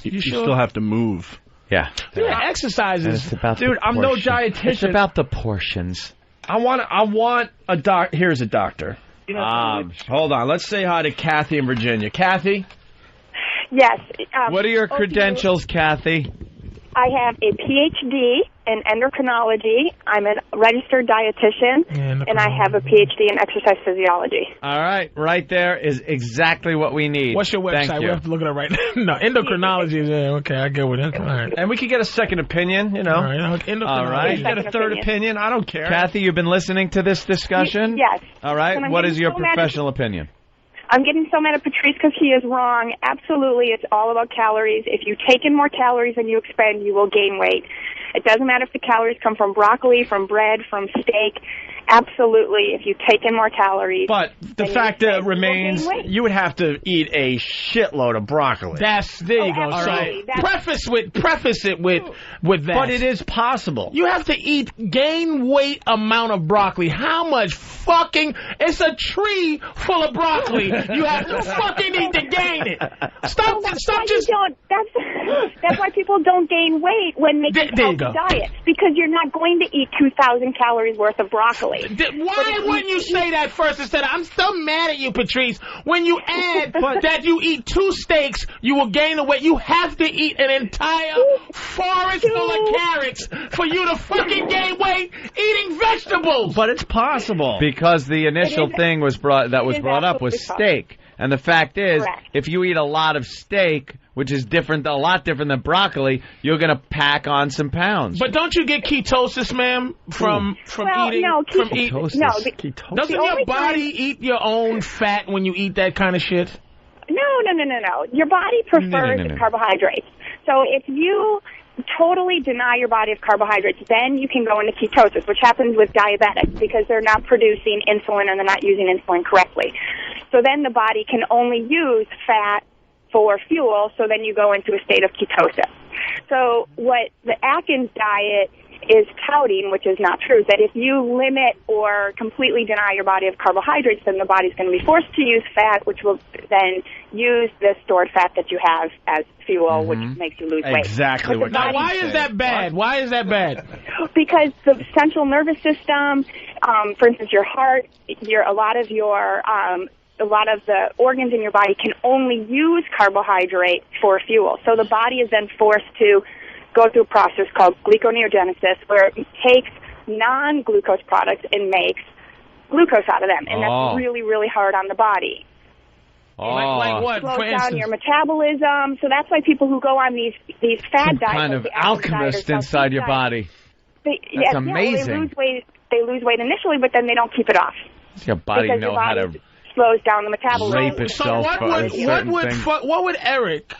You still have to move. Yeah. Yeah, exercises. Dude, I'm no dietitian. It's about the portions. I want a doc. Here's a doctor. Hold on. Let's say hi to Kathy in Virginia. Kathy? Yes. What are your credentials, Kathy? I have a PhD in endocrinology. I'm a registered dietitian, and I have a PhD in exercise physiology. All right. Right there is exactly what we need. What's your website? Thank you. We have to look it up right now. No, endocrinology is okay. I get what it is. All right. And we could get a second opinion, you know. All right. All right. Get a third opinion. I don't care. Kathy, you've been listening to this discussion? Yes. All right. What is your professional opinion? I'm getting so mad at Patrice because he is wrong. Absolutely, it's all about calories. If you take in more calories than you expend, you will gain weight. It doesn't matter if the calories come from broccoli, from bread, from steak. Absolutely, if you take in more calories. But the fact that remains, you would have to eat a shitload of broccoli. There you go. All right. Preface it with that. But it is possible. You have to gain weight amount of broccoli. How much fucking? It's a tree full of broccoli. You have to fucking eat to gain it. Stop just. That's why people don't gain weight when making healthy diets, because you're not going to eat 2,000 calories worth of broccoli. Why wouldn't you say that first instead of, I'm still mad at you, Patrice. When you add that you eat 2 steaks, you will gain the weight. You have to eat an entire forest full of carrots for you to fucking gain weight eating vegetables. But it's possible. Because the initial thing was brought up was steak. And the fact is, if you eat a lot of steak, which is a lot different than broccoli, you're going to pack on some pounds. But don't you get ketosis, ma'am, from eating? No, ketosis. Doesn't your body eat your own fat when you eat that kind of shit? No. Your body prefers carbohydrates. So if you totally deny your body of carbohydrates, then you can go into ketosis, which happens with diabetics because they're not producing insulin or they're not using insulin correctly. So then the body can only use fat for fuel, so then you go into a state of ketosis. So what the Atkins diet is touting, which is not true, is that if you limit or completely deny your body of carbohydrates, then the body's going to be forced to use fat, which will then use the stored fat that you have as fuel, which makes you lose weight. Exactly. Now, why is that bad? Why is that bad? Because the central nervous system, for instance, your heart, a lot of the organs in your body can only use carbohydrate for fuel. So the body is then forced to go through a process called gluconeogenesis, where it takes non-glucose products and makes glucose out of them. And that's really, really hard on the body. Like what? It slows down your metabolism. So that's why people who go on these fad diets, kind of alchemist inside your body. That's amazing. Well, they lose weight initially, but then they don't keep it off. Your body know how to slows down the metabolism. rape itself. What would Eric?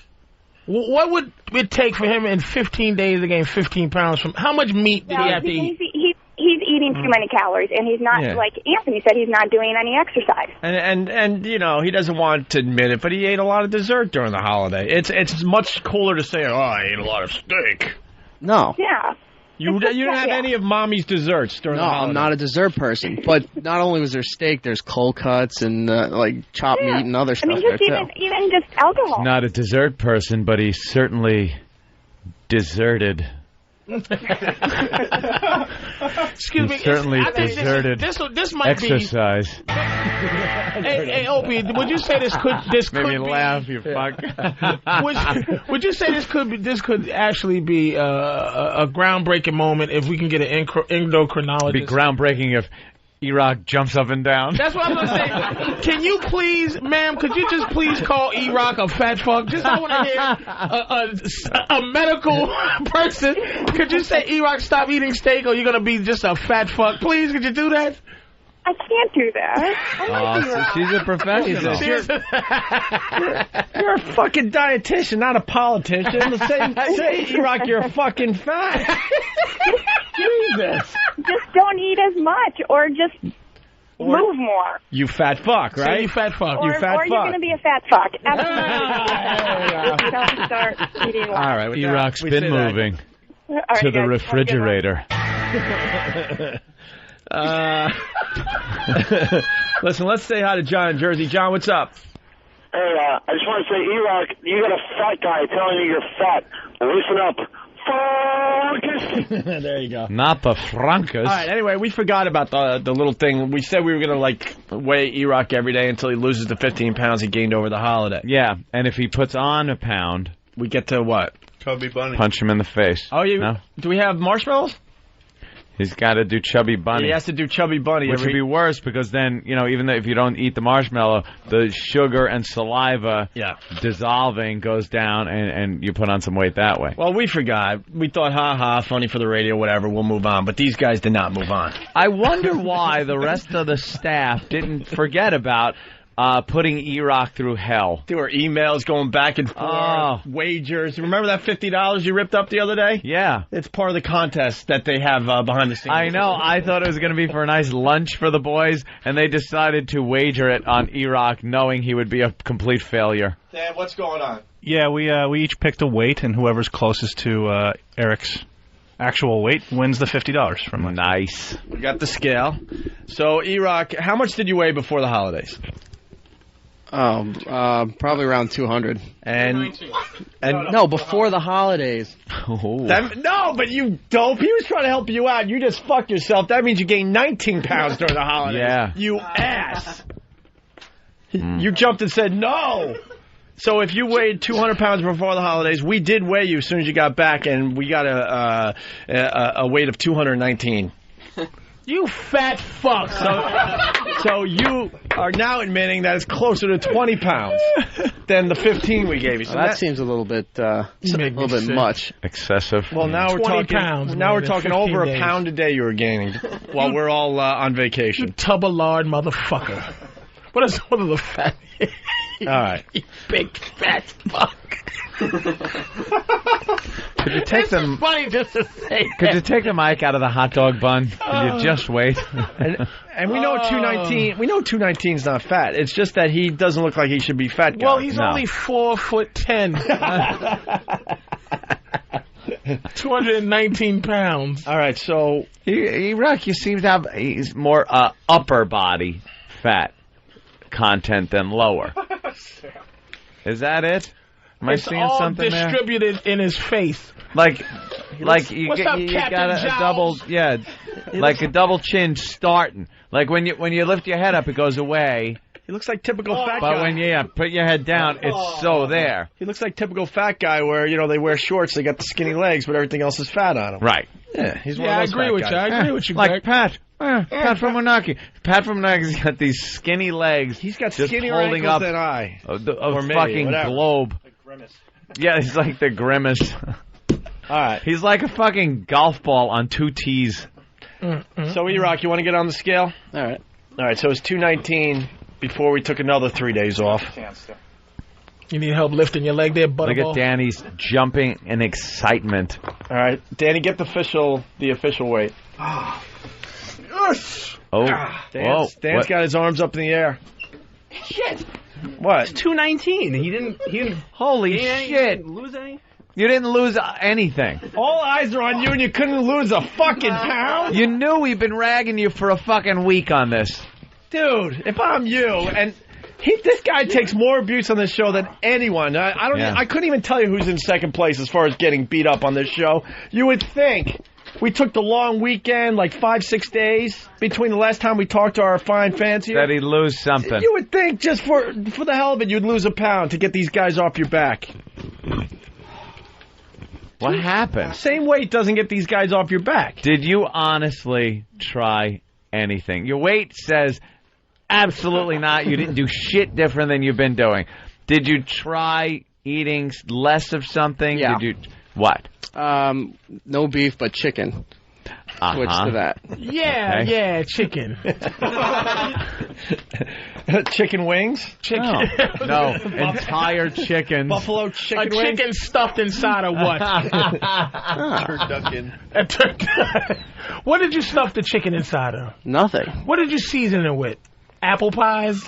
What would it take for him in 15 days to gain 15 pounds from? How much meat did he have to eat? He's eating too many calories, and he's not, like Anthony said, he's not doing any exercise. And you know, he doesn't want to admit it, but he ate a lot of dessert during the holiday. It's much cooler to say, oh, I ate a lot of steak. No. Yeah. You didn't have any of Mommy's desserts during the holiday. I'm not a dessert person. But not only was there steak, there's cold cuts and like chopped meat and other stuff. I mean, even just alcohol. He's not a dessert person, but he certainly deserted. Excuse me. Certainly deserted this might exercise. Hey, Opie, would you say this could Made me be? laugh, you fuck. Would you say this could actually be a groundbreaking moment if we can get an endocrinologist? It'd be groundbreaking if E-Rock jumps up and down. That's what I'm going to say. Can you please, ma'am, could you just please call E-Rock a fat fuck? Just I want to hear a medical person. Could you say, E-Rock, stop eating steak or you're going to be just a fat fuck? Please, could you do that? I can't do that. Oh, so she's a professional. You're a fucking dietitian, not a politician. Say E-Rock, you're fucking fat. Jesus. Just don't eat as much, or just move more. You fat fuck, right? Say you fat fuck. Or, you fat fuck. You're going to be a fat fuck. Absolutely. If you don't start eating less. All right, E-Rock's been moving to the refrigerator. Listen, let's say hi to John in Jersey. John, what's up? Hey, I just want to say, E-Rock, you got a fat guy telling you you're fat. Listen up. Focus. There you go. Not the Francas. All right, anyway, we forgot about the little thing. We said we were going to, weigh E-Rock every day until he loses the 15 pounds he gained over the holiday. Yeah, and if he puts on a pound... We get to what? Chubby Bunny. Punch him in the face. Oh, No? Do we have marshmallows? He's got to do Chubby Bunny. He has to do Chubby Bunny. Which would be worse because then, even though if you don't eat the marshmallow, the sugar and saliva dissolving goes down and you put on some weight that way. Well, we forgot. We thought, funny for the radio, whatever, we'll move on. But these guys did not move on. I wonder why the rest of the staff didn't forget about putting E-Rock through hell. There were emails going back and forth, wagers. Remember that $50 you ripped up the other day? Yeah. It's part of the contest that they have behind the scenes. I know. I thought it was going to be for a nice lunch for the boys, and they decided to wager it on E-Rock, knowing he would be a complete failure. Dan, what's going on? Yeah, we each picked a weight, and whoever's closest to Eric's actual weight wins the $50 from us. Nice. We got the scale. So, E-Rock, how much did you weigh before the holidays? Probably around 200. And no, before the holidays. No, but you dope. He was trying to help you out. You just fucked yourself. That means you gained 19 pounds during the holidays. Yeah. You ass. You jumped and said no. So if you weighed 200 pounds before the holidays, we did weigh you as soon as you got back, and we got a weight of 219. You fat fuck. So you are now admitting that it's closer to 20 pounds than the 15 we gave you. So that seems a little bit much. Excessive. Well, now we're 20 talking pounds, now man, we're in talking 15 over a days. pound a day you were gaining while we're all on vacation. You tub of lard motherfucker. What is one of the fat? All right. You big fat fuck. Could you take It's funny just to say Could you that. take the mic out of the hot dog bun? Could you just wait? And we know 219. We know 219 is not fat. It's just that he doesn't look like he should be fat. Guy. Well, he's only 4'10". 219 pounds. All right, so E-Rock, you seem to have he's more upper body fat content than lower. Is that it? Am I seeing all something there? distributed in his face. Like you What's got up, Captain a Jowls? double, like a double chin starting. Like when you lift your head up, it goes away. he looks like typical fat guy. But when you put your head down, it's so there. He looks like typical fat guy where, they wear shorts, they got the skinny legs, but everything else is fat on him. Right. Yeah, he's one Yeah, I of those agree fat with guys. you. I agree with you, Like Greg. Pat. Pat from Moonachie. Pat from Moonachie's got these skinny legs. He's got just skinnier holding ankles up than I. a Or me, fucking whatever. globe. Yeah, he's like the grimace. All right. He's like a fucking golf ball on two tees. So, E-Rock, you want to get on the scale? All right. All right, so it's 219 before we took another 3 days off. You need help lifting your leg there, Look Butterball? at Danny's jumping in excitement. All right, Danny, get the official weight. Yes! Oh, Dan's what? got his arms up in the air. Shit. What? 219. He didn't. Holy He shit! didn't lose any. You didn't lose anything. All eyes are on you, and you couldn't lose a fucking pound? You knew we've been ragging you for a fucking week on this. Dude, if I'm you, and this guy takes more abuse on this show than anyone. I couldn't even tell you who's in second place as far as getting beat up on this show. You would think we took the long weekend, like 5-6 days between the last time we talked to our fine fans here. That he'd lose something. You would think just for the hell of it, you'd lose a pound to get these guys off your back. What happened? Same weight doesn't get these guys off your back. Did you honestly try anything? Your weight says absolutely not. You didn't do shit different than you've been doing. Did you try eating less of something? Yeah. Did you what? No beef, but chicken. switch to that. Yeah, Okay. yeah, chicken. Chicken wings? Chicken. No, entire chickens. Buffalo chicken A wings? chicken stuffed inside of what? Turducken. What did you stuff the chicken inside of? Nothing. What did you season it with? Apple pies?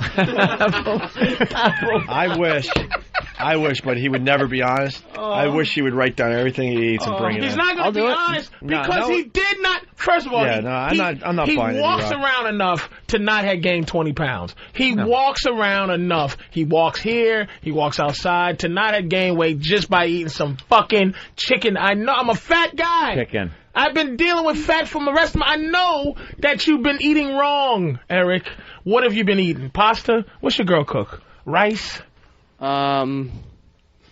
I wish, but he would never be honest. I wish he would write down everything he eats and bring it in. He's not going to be honest because he did not. First of all, I'm not he buying it. He walks around enough to not have gained 20 pounds. He walks around enough. He walks here. He walks outside to not have gained weight just by eating some fucking chicken. I know I'm a fat guy. Chicken. I've been dealing with fat from the rest of my... I know that you've been eating wrong, Eric. What have you been eating? Pasta? What's your girl cook? Rice?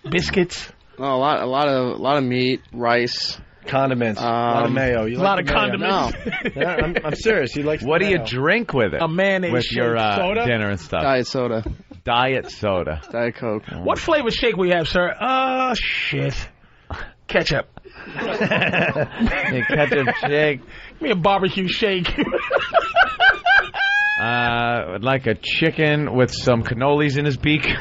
Biscuits? Oh, a lot of meat, rice, condiments, a lot of mayo. A lot of condiments. Yeah, I'm serious. He likes. What do you drink with it? A mayonnaise with shake. your Soda? dinner and stuff. Diet soda. Diet soda. Diet Coke. What flavor shake we have, sir? Shit. Ketchup. Ketchup shake. Give me a barbecue shake. Like a chicken with some cannolis in his beak. Danny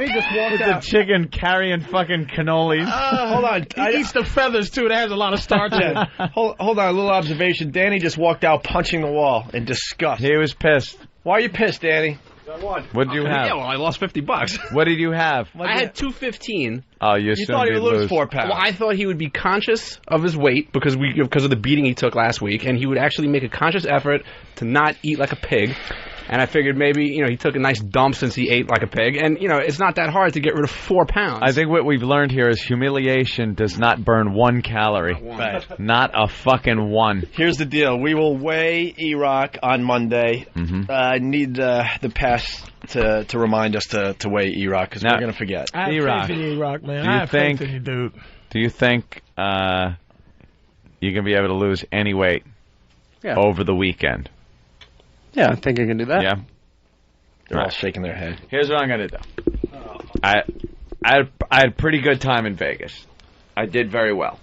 just walked out. The chicken carrying fucking cannolis. Hold on. He eats the feathers, too. That has a lot of starch in it. Hold on, a little observation. Danny just walked out punching the wall in disgust. He was pissed. Why are you pissed, Danny? What did you have? Yeah, well, I lost $50. What did you have? I had $2.15. Oh, you thought he would lose 4 pounds. Well, I thought he would be conscious of his weight because of the beating he took last week, and he would actually make a conscious effort to not eat like a pig. And I figured maybe, he took a nice dump since he ate like a pig. And, it's not that hard to get rid of 4 pounds. I think what we've learned here is humiliation does not burn 1 calorie. Right. Not a fucking 1. Here's the deal. We will weigh E-Rock on Monday. I need the pass to remind us to weigh E-Rock because we're going to forget. I have faith in E-Rock, man. I have faith in you, dude. Do you think you're going to be able to lose any weight over the weekend? Yeah, I think I can do that. Yeah. They're all shaking their head. Here's what I'm going to do. I had a pretty good time in Vegas. I did very well.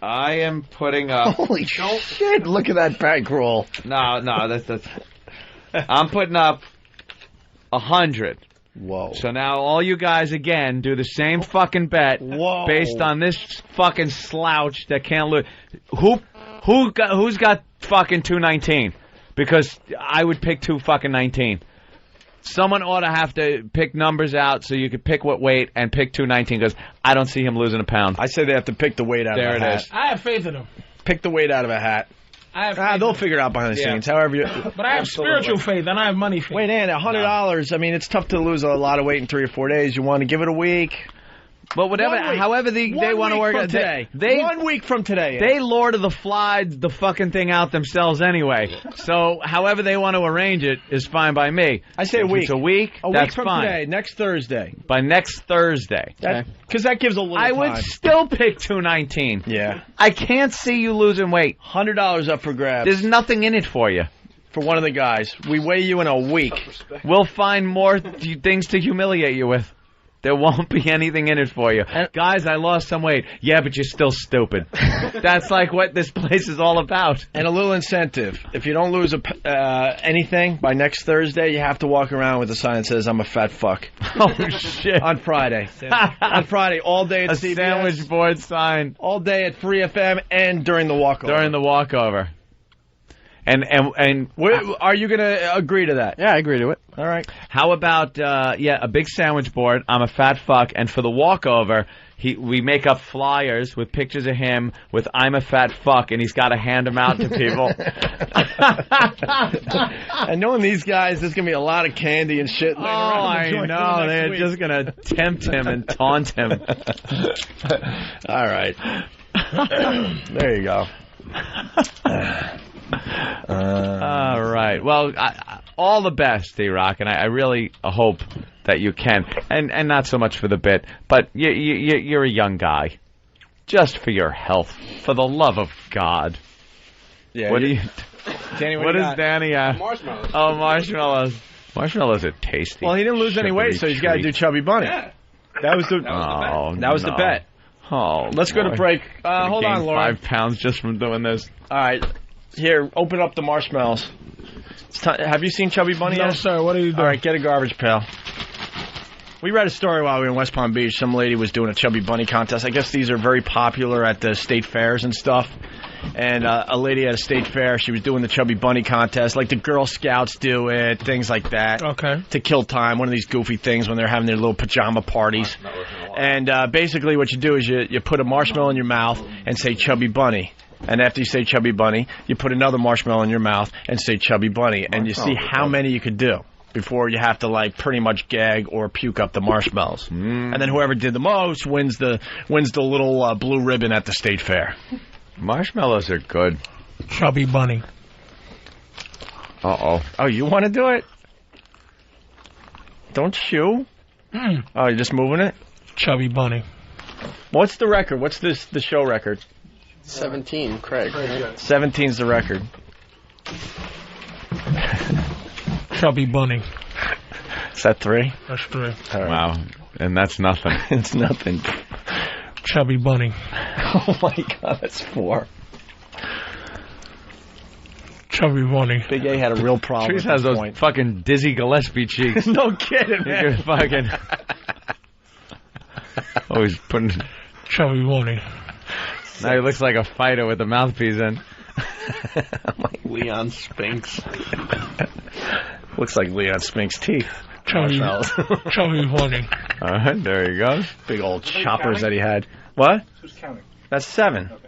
I am putting up... Holy shit, look at that bankroll. No, that's... I'm putting up 100. Whoa. So now all you guys, again, do the same fucking bet based on this fucking slouch that can't lose. Who's got fucking 219? Because I would pick 219. Someone ought to have to pick numbers out so you could pick what weight and pick 219 because I don't see him losing a pound. I say they have to pick the weight out of a hat. There it is. I have faith in him. Pick the weight out of a hat. They'll figure it out behind the scenes. However you... But I have spiritual faith and I have money faith. Wait, Ann, $100. I mean, it's tough to lose a lot of weight in 3 or 4 days. You want to give it a week? But however they want to work it today. 1 week from today. They Lord of the Flies the fucking thing out themselves anyway. So however they want to arrange it is fine by me. I say a week. It's a week. A that's week from fine. today, next Thursday. By next Thursday. Because that gives a little I time. would still pick 219. Yeah. I can't see you losing weight. $100 up for grabs. There's nothing in it for you. For one of the guys. We weigh you in a week. We'll find more things to humiliate you with. There won't be anything in it for you. Guys, I lost some weight. Yeah, but you're still stupid. That's like what this place is all about. And a little incentive. If you don't lose anything by next Thursday, you have to walk around with a sign that says, I'm a fat fuck. Oh, shit. On Friday. On Friday, all day at CBS. A sandwich board sign. All day at Free FM and during the walkover. During the walkover. And are you going to agree to that? Yeah, I agree to it. All right. How about a big sandwich board? I'm a fat fuck, and for the walkover, we make up flyers with pictures of him with I'm a fat fuck, and he's got to hand them out to people. And knowing these guys, there's going to be a lot of candy and shit. Oh, I know. They're just going to tempt him and taunt him. All right. There you go. All right. Well, all the best, D-Rock, and I really hope that you can. And not so much for the bit, but you're a young guy. Just for your health. For the love of God. Yeah. What do you... Danny, what is Danny at? Marshmallows. Oh, marshmallows. Marshmallows are tasty. Well, he didn't lose any weight, so he's got to do Chubby Bunny. Yeah. That was the Oh, that was the bet. Oh, let's go to break. Hold on, Lauren. 5 pounds just from doing this. All right, here, open up the marshmallows. Have you seen Chubby Bunny yet? No, sir. What are you doing? All right, get a garbage pail. We read a story while we were in West Palm Beach. Some lady was doing a Chubby Bunny contest. I guess these are very popular at the state fairs and stuff. And a lady at a state fair, she was doing the Chubby Bunny contest, like the Girl Scouts do it, things like that. Okay. To kill time, one of these goofy things when they're having their little pajama parties. And basically what you do is you put a marshmallow in your mouth and say Chubby Bunny. And after you say Chubby Bunny, you put another marshmallow in your mouth and say Chubby Bunny. And you see how many you could do before you have to, like, pretty much gag or puke up the marshmallows. And then whoever did the most wins the little blue ribbon at the state fair. Marshmallows are good. Chubby Bunny. Uh-oh. Oh, you want to do it? Don't chew. Oh, you're just moving it? Chubby Bunny. What's the record? What's the show record? 17, Craig. 17's the record. Chubby Bunny. Is that 3? That's 3. All right. Wow. And that's nothing. It's nothing. Chubby Bunny. Oh, my God, that's 4. Chubby Bunny. Big A had a real problem. Trees has those fucking Dizzy Gillespie cheeks. No kidding, man. You're fucking... Oh, he's putting... Chubby Bunny. Now he looks like a fighter with a mouthpiece in. Like Leon Spinks. Looks like Leon Spinks' teeth. Chubby Bunny. All right, there he goes. Big old choppers that he had. What? Who's counting? That's 7. Okay.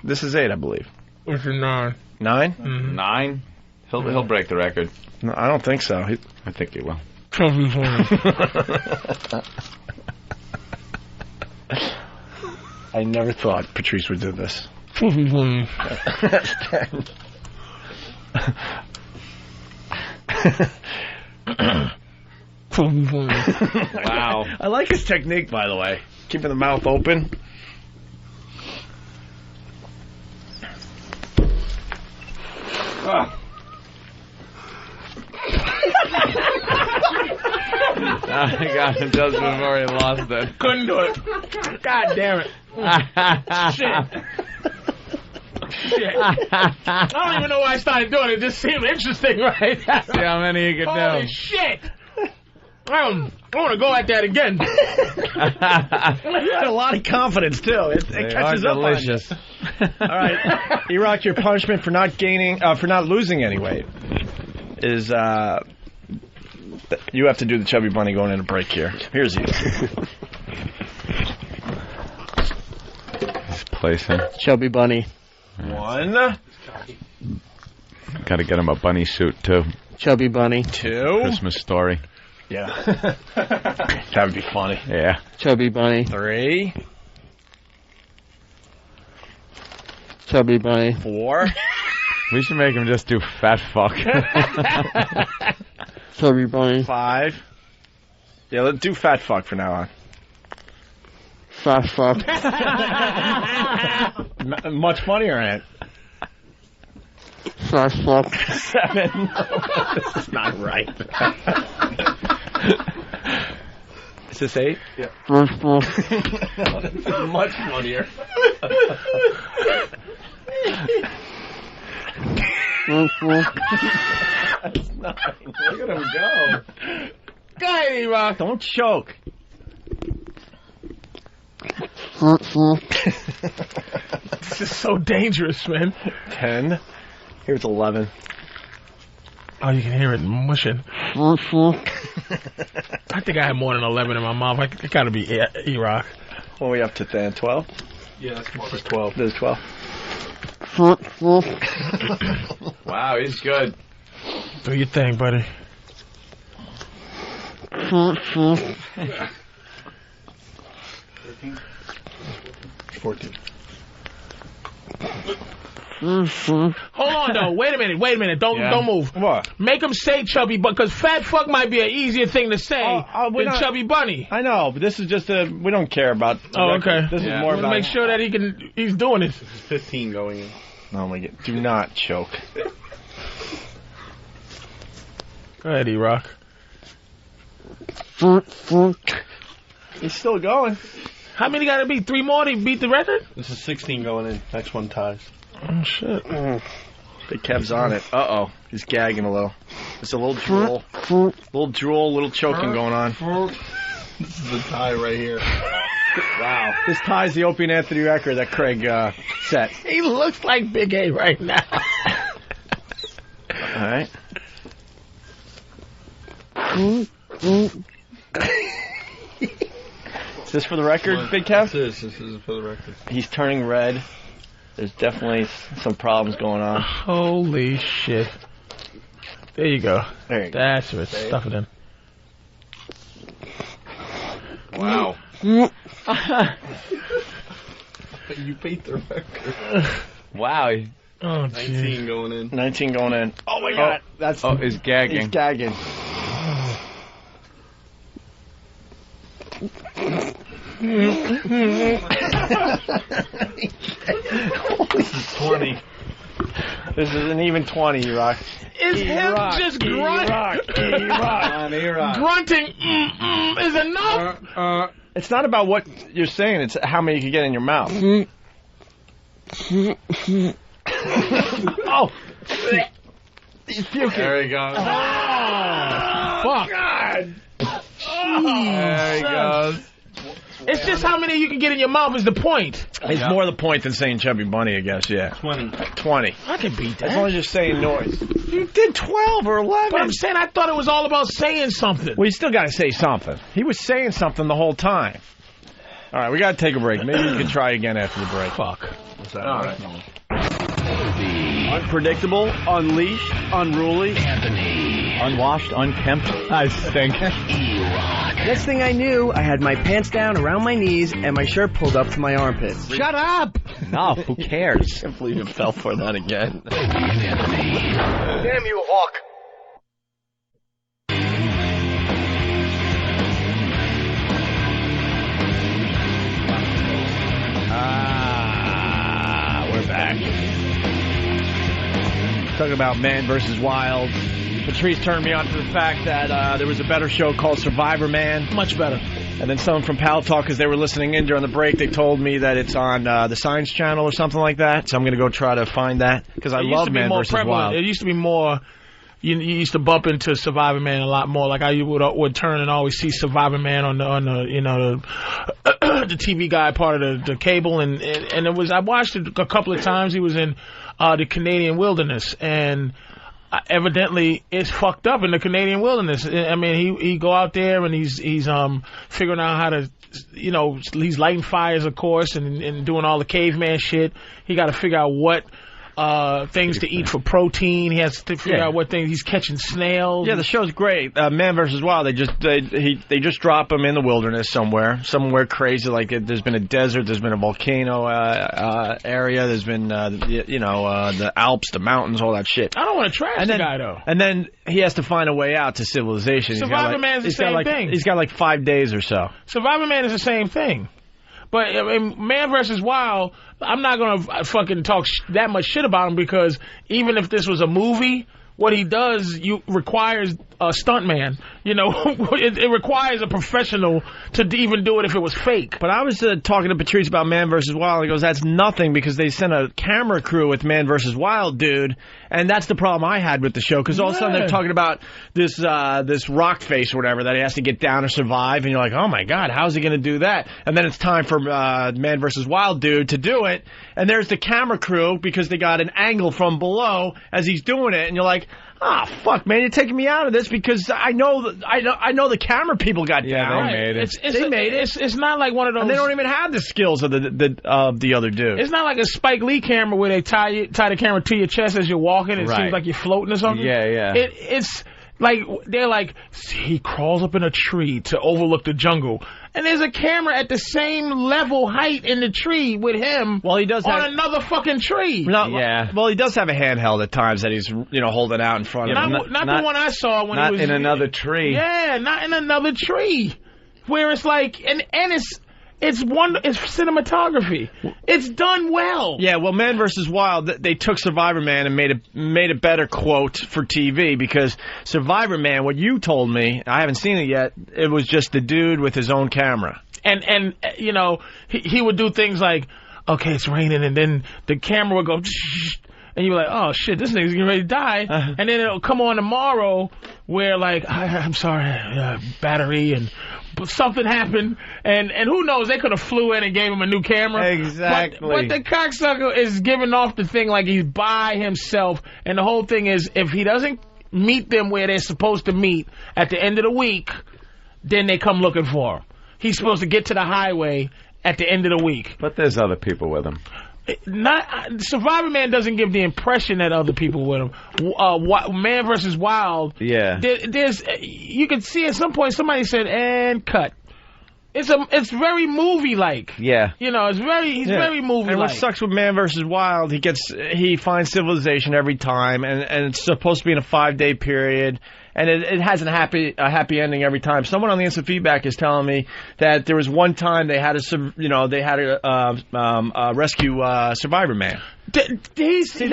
This is 8, I believe. This is 9. 9? Mm-hmm. 9? He'll break the record. No, I don't think so. I think he will. Chubby Bunny. I never thought Patrice would do this. Chubby Bunny. That's 10. Chubby Bunny. Wow. I like his technique, by the way. Keeping the mouth open. I got it just before he lost it. Couldn't do it. God damn it. Shit. I don't even know why I started doing it. It just seemed interesting, right? See how many you can do. Holy shit. I want to go at that again. You had a lot of confidence, too. It catches up delicious. on you. All right. E-Rock, your punishment for not losing any weight is you have to do the Chubby Bunny going in a break here. Here's you. He's placing. Chubby Bunny. 1. Got to get him a bunny suit, too. Chubby Bunny. 2. Christmas story. Yeah. That would be funny. Yeah. Chubby Bunny. 3. Chubby Bunny. 4. We should make him just do fat fuck. Chubby Bunny. 5. Yeah, let's do fat fuck from now on. Fat fuck. Much funnier, Ant. Fat fuck. 7. This is not right. Is this 8? Yeah. Fat fuck. No, this is much funnier. Fat fuck. That's 9. Look at him go. Go ahead, E-Rock. Don't choke. Fat fuck. This is so dangerous, man. 10. Here's 11. Oh, you can hear it mushing. Fat fuck. I think I had more than 11 in my mouth. It got to be E-Rock. What are we up to then? 12? Yeah, that's more. 12. There's 12. Fat fuck. Wow, he's good. Do your thing, buddy. Fat fuck. 13. 14. Hold on, though. Wait a minute. Don't move. What? Make him say Chubby Bunny, because fat fuck might be an easier thing to say than Chubby Bunny. I know, but this is just we don't care about. Oh, okay. This is more about. Make sure that he's doing it. This is 15 going in. Oh my God! Do not choke. Go ahead, E-Rock. Fat fuck. He's still going. How many got to be? 3 more to beat the record? This is 16 going in. Next one ties. Oh, shit. Big Kev's on it. Uh-oh. He's gagging a little. It's a little drool. Little choking going on. This is the tie right here. Wow. This ties the Opie and Anthony record that Craig set. He looks like Big A right now. All right. Is this for the record, Big Kev? This is for the record. He's turning red. There's definitely some problems going on. Holy shit. There you go. There you go. That's it. Stuff it in. Wow. You beat the record. Wow. Oh, 19 going in. 19 going in. Oh, my God. That's he's gagging. He's gagging. 20. This is an even 20, E-Rock. Is him just grunting? Grunting is enough. It's not about what you're saying, it's how many you can get in your mouth. Oh! He's puking. There he goes. Fuck. God! There he goes. It's just how many you can get in your mouth is the point. It's more the point than saying Chubby Bunny, I guess, yeah. 20. I can beat that. As long as you're saying noise. You did 12 or 11. But I'm saying I thought it was all about saying something. Well, you still got to say something. He was saying something the whole time. All right, we got to take a break. Maybe we can try again after the break. Fuck. What's that? All right. Unpredictable, unleashed, unruly, Anthony. Unwashed, unkempt. I stink. Next thing I knew, I had my pants down around my knees and my shirt pulled up to my armpits. Shut up! No, who cares? I can't believe you fell for that again. Damn you, Hawk. We're back. Talking about Man vs. Wild. Patrice turned me on to the fact that there was a better show called Survivor Man. Much better. And then someone from Pal Talk, because they were listening in during the break, they told me that it's on the Science Channel or something like that. So I'm going to go try to find that, because I love Man vs. Wild. It used to be more... You used to bump into Survivor Man a lot more. Like I would turn and always see Survivor Man on the the TV guide part of the cable, and it was, I watched it a couple of times. He was in the Canadian wilderness, and evidently it's fucked up in the Canadian wilderness. I mean, he go out there and he's figuring out how to, he's lighting fires, of course, and doing all the caveman shit. He got to figure out what things to eat for protein. He has to figure out what things he's catching snails. Yeah, the show's great. Man vs. Wild. They just drop him in the wilderness somewhere crazy. Like there's been a desert, there's been a volcano area, there's been the Alps, the mountains, all that shit. I don't want to trash the guy though. And then he has to find a way out to civilization. Survivor Man's the same thing. He's got like 5 days or so. Survivor Man is the same thing. But in Man vs. Wild, I'm not going to fucking talk that much shit about him, because even if this was a movie, what he does requires a stuntman. It requires a professional to even do it if it was fake. But I was talking to Patrice about Man vs. Wild, and he goes, that's nothing, because they sent a camera crew with Man vs. Wild, dude. And that's the problem I had with the show, because all of a sudden they're talking about this rock face or whatever that he has to get down to survive, and you're like, oh my God, how's he going to do that? And then it's time for Man vs. Wild dude to do it, and there's the camera crew, because they got an angle from below as he's doing it, and you're like, fuck, man, you're taking me out of this, because I know the camera people got down. They made it. They made it. It's not like one of those. And they don't even have the skills of the other dude. It's not like a Spike Lee camera where they tie the camera to your chest as you're walking. It seems like you're floating or something. Yeah. It's like they're like, he crawls up in a tree to overlook the jungle, and there's a camera at the same level height in the tree with him. Well, he does on another fucking tree. Well, he does have a handheld at times that he's holding out in front of him. Not the one I saw when he was in another tree. Yeah, not in another tree, where it's like and it's cinematography. It's done well. Yeah, well, Man vs. Wild, they took Survivor Man and made a better quote for TV, because Survivor Man, what you told me, I haven't seen it yet, it was just the dude with his own camera. And you know, he would do things like, okay, it's raining, and then the camera would go, and you're like, oh shit, this nigga's getting ready to die. And then it'll come on tomorrow where like, I'm sorry, battery and something happened, and who knows, they could have flew in and gave him a new camera. Exactly. But the cocksucker is giving off the thing like he's by himself, and the whole thing is, if he doesn't meet them where they're supposed to meet at the end of the week, then they come looking for him. He's supposed to get to the highway at the end of the week. But there's other people with him. Survivor Man doesn't give the impression that other people with him. Man vs. Wild. Yeah. There's you can see at some point somebody said and cut. It's very movie like. Yeah. You know, he's very movie like. And what sucks with Man vs. Wild, he finds civilization every time, and it's supposed to be in a 5-day period. And it has a happy ending every time. Someone on the instant feedback is telling me that there was one time they had to rescue Survivor Man. He's in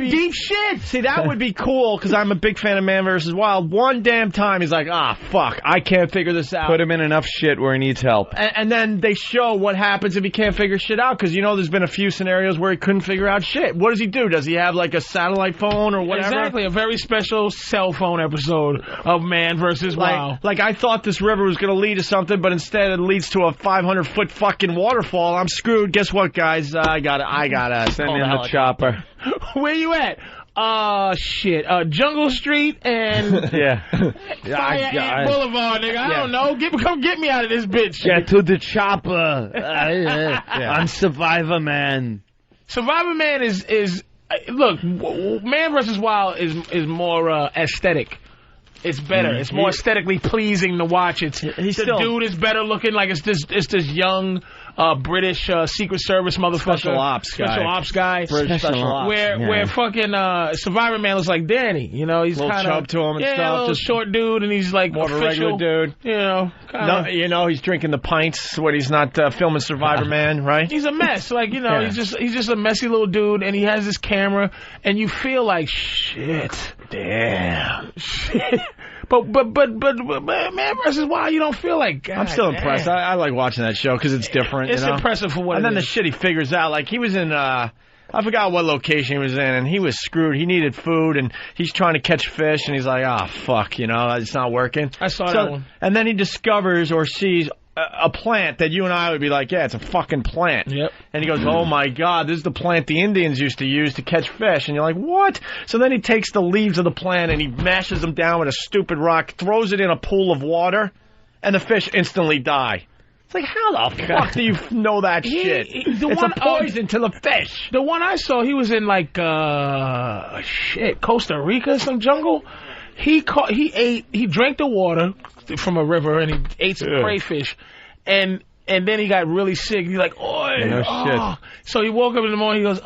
deep shit. See, that would be cool because I'm a big fan of Man vs. Wild. One damn time he's like, fuck, I can't figure this out. Put him in enough shit where he needs help. And then they show what happens if he can't figure shit out, because there's been a few scenarios where he couldn't figure out shit. What does he do? Does he have like a satellite phone or whatever? Exactly, a very special cell phone episode of Man vs. Wild. Like I thought this river was going to lead to something, but instead it leads to a 500-foot fucking waterfall. I'm screwed. Guess what, guys? I gotta send in the chopper. Where you at? Shit. Jungle Street and Fire Ant Boulevard, nigga. I don't know. Come get me out of this bitch. Get to the chopper. I'm Survivor Man. Survivor Man is look. Man vs. Wild is more aesthetic. It's better. It's more aesthetically pleasing to watch. Dude is better looking. Like it's this young British Secret Service motherfucker. Special ops guy. Where fucking Survivor Man looks like Danny. You know, he's kind of chub to him and stuff. A little just short dude, and he's like more of a regular dude. You know, he's drinking the pints when he's not filming Survivor Man, right? He's a mess. Like he's just a messy little dude, and he has this camera, and you feel like shit. Damn. Shit. But Man vs. Wild, you don't feel like. God, I'm still impressed. I like watching that show because it's different. It's impressive for what. And it then is. the shit he figures out, like he was in. I forgot what location he was in, and he was screwed. He needed food, and he's trying to catch fish, and he's like, fuck, it's not working. I saw that one. And then he discovers or sees a plant that you and I would be like, yeah, it's a fucking plant. Yep. And he goes, oh my God, this is the plant the Indians used to use to catch fish. And you're like, what? So then he takes the leaves of the plant and he mashes them down with a stupid rock, throws it in a pool of water, and the fish instantly die. It's like, how the fuck do you know that shit? It's a poison to the fish. The one I saw, he was in like, Costa Rica, some jungle. He drank the water from a river and he ate some crayfish, and then he got really sick. He's like, shit. So he woke up in the morning. He goes,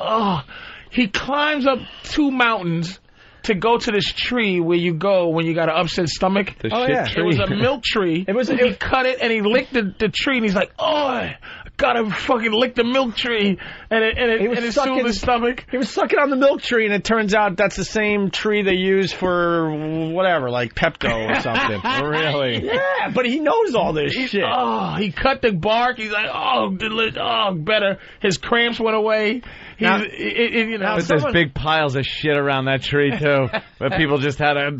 he climbs up 2 mountains to go to this tree where you go when you got an upset stomach. The shit tree. It was a milk tree. He cut it and he licked the tree, and he's like, I gotta fucking lick the milk tree, and it soothed his stomach. He was sucking on the milk tree, and it turns out that's the same tree they use for whatever, like Pepto or something. Really? Yeah, but he knows all this shit. He cut the bark. He's like, better. His cramps went away. But there's big piles of shit around that tree too, where people just had to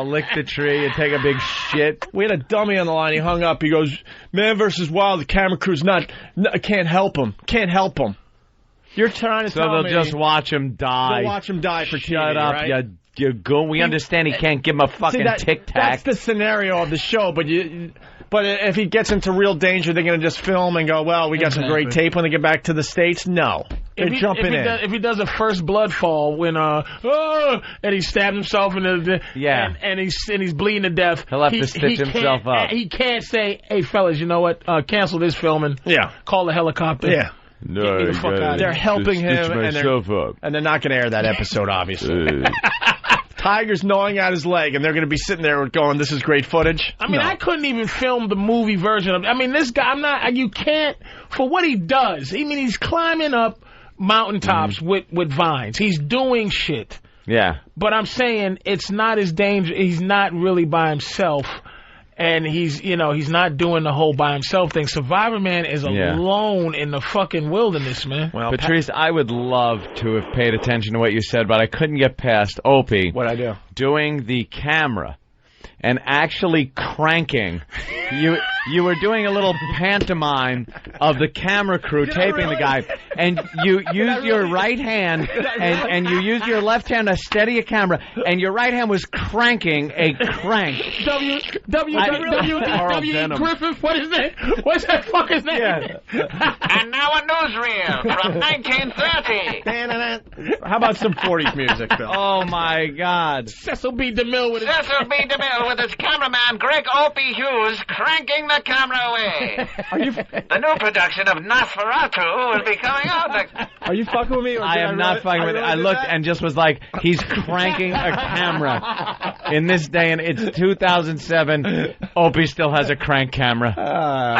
lick the tree and take a big shit. We had a dummy on the line. He hung up. He goes, Man vs. Wild. The camera crew's can't help him. Can't help him. You're trying to tell me. So they'll just watch him die. They'll watch him die for TV, Shut up, right? you goon. We understand he can't give him a fucking tic tac. That's the scenario of the show, but if he gets into real danger, they're going to just film and go, well, we got some great tape when they get back to the States? No. They're jumping in. If he does a first blood fall when, and he stabbed himself in and he's bleeding to death. He'll have to stitch himself up. He can't say, hey, fellas, you know what? Cancel this filming. Yeah. Call the helicopter. Yeah. No, the fuck out. They're helping him, and they're not going to air that episode, obviously. Tiger's gnawing at his leg, and they're going to be sitting there going, this is great footage. I mean, I couldn't even film the movie version of it. I mean, this guy, you can't, for what he does, he's climbing up mountaintops with vines. He's doing shit. Yeah. But I'm saying it's not as dangerous. He's not really by himself. and he's not doing the whole by himself thing. Survivor Man is alone in the fucking wilderness, man. Well, Patrice, I would love to have paid attention to what you said, but I couldn't get past Opie. What'd I do? Doing the camera and actually cranking. You were doing a little pantomime of the camera crew taping the guy, and you used your right hand and you used your left hand to steady a camera, and your right hand was cranking a crank. W. Griffith, what is that? What's that fucker's name? And now a newsreel from 1930. How about some 40s music, Bill? Oh my God! Cecil B. DeMille with his cameraman Greg Opie Hughes cranking the camera away. The new production of Nosferatu will be coming out. Are you fucking with me? Or I am not fucking with it. I looked and just was like, he's cranking a camera. In this day, and it's 2007, Opie still has a crank camera.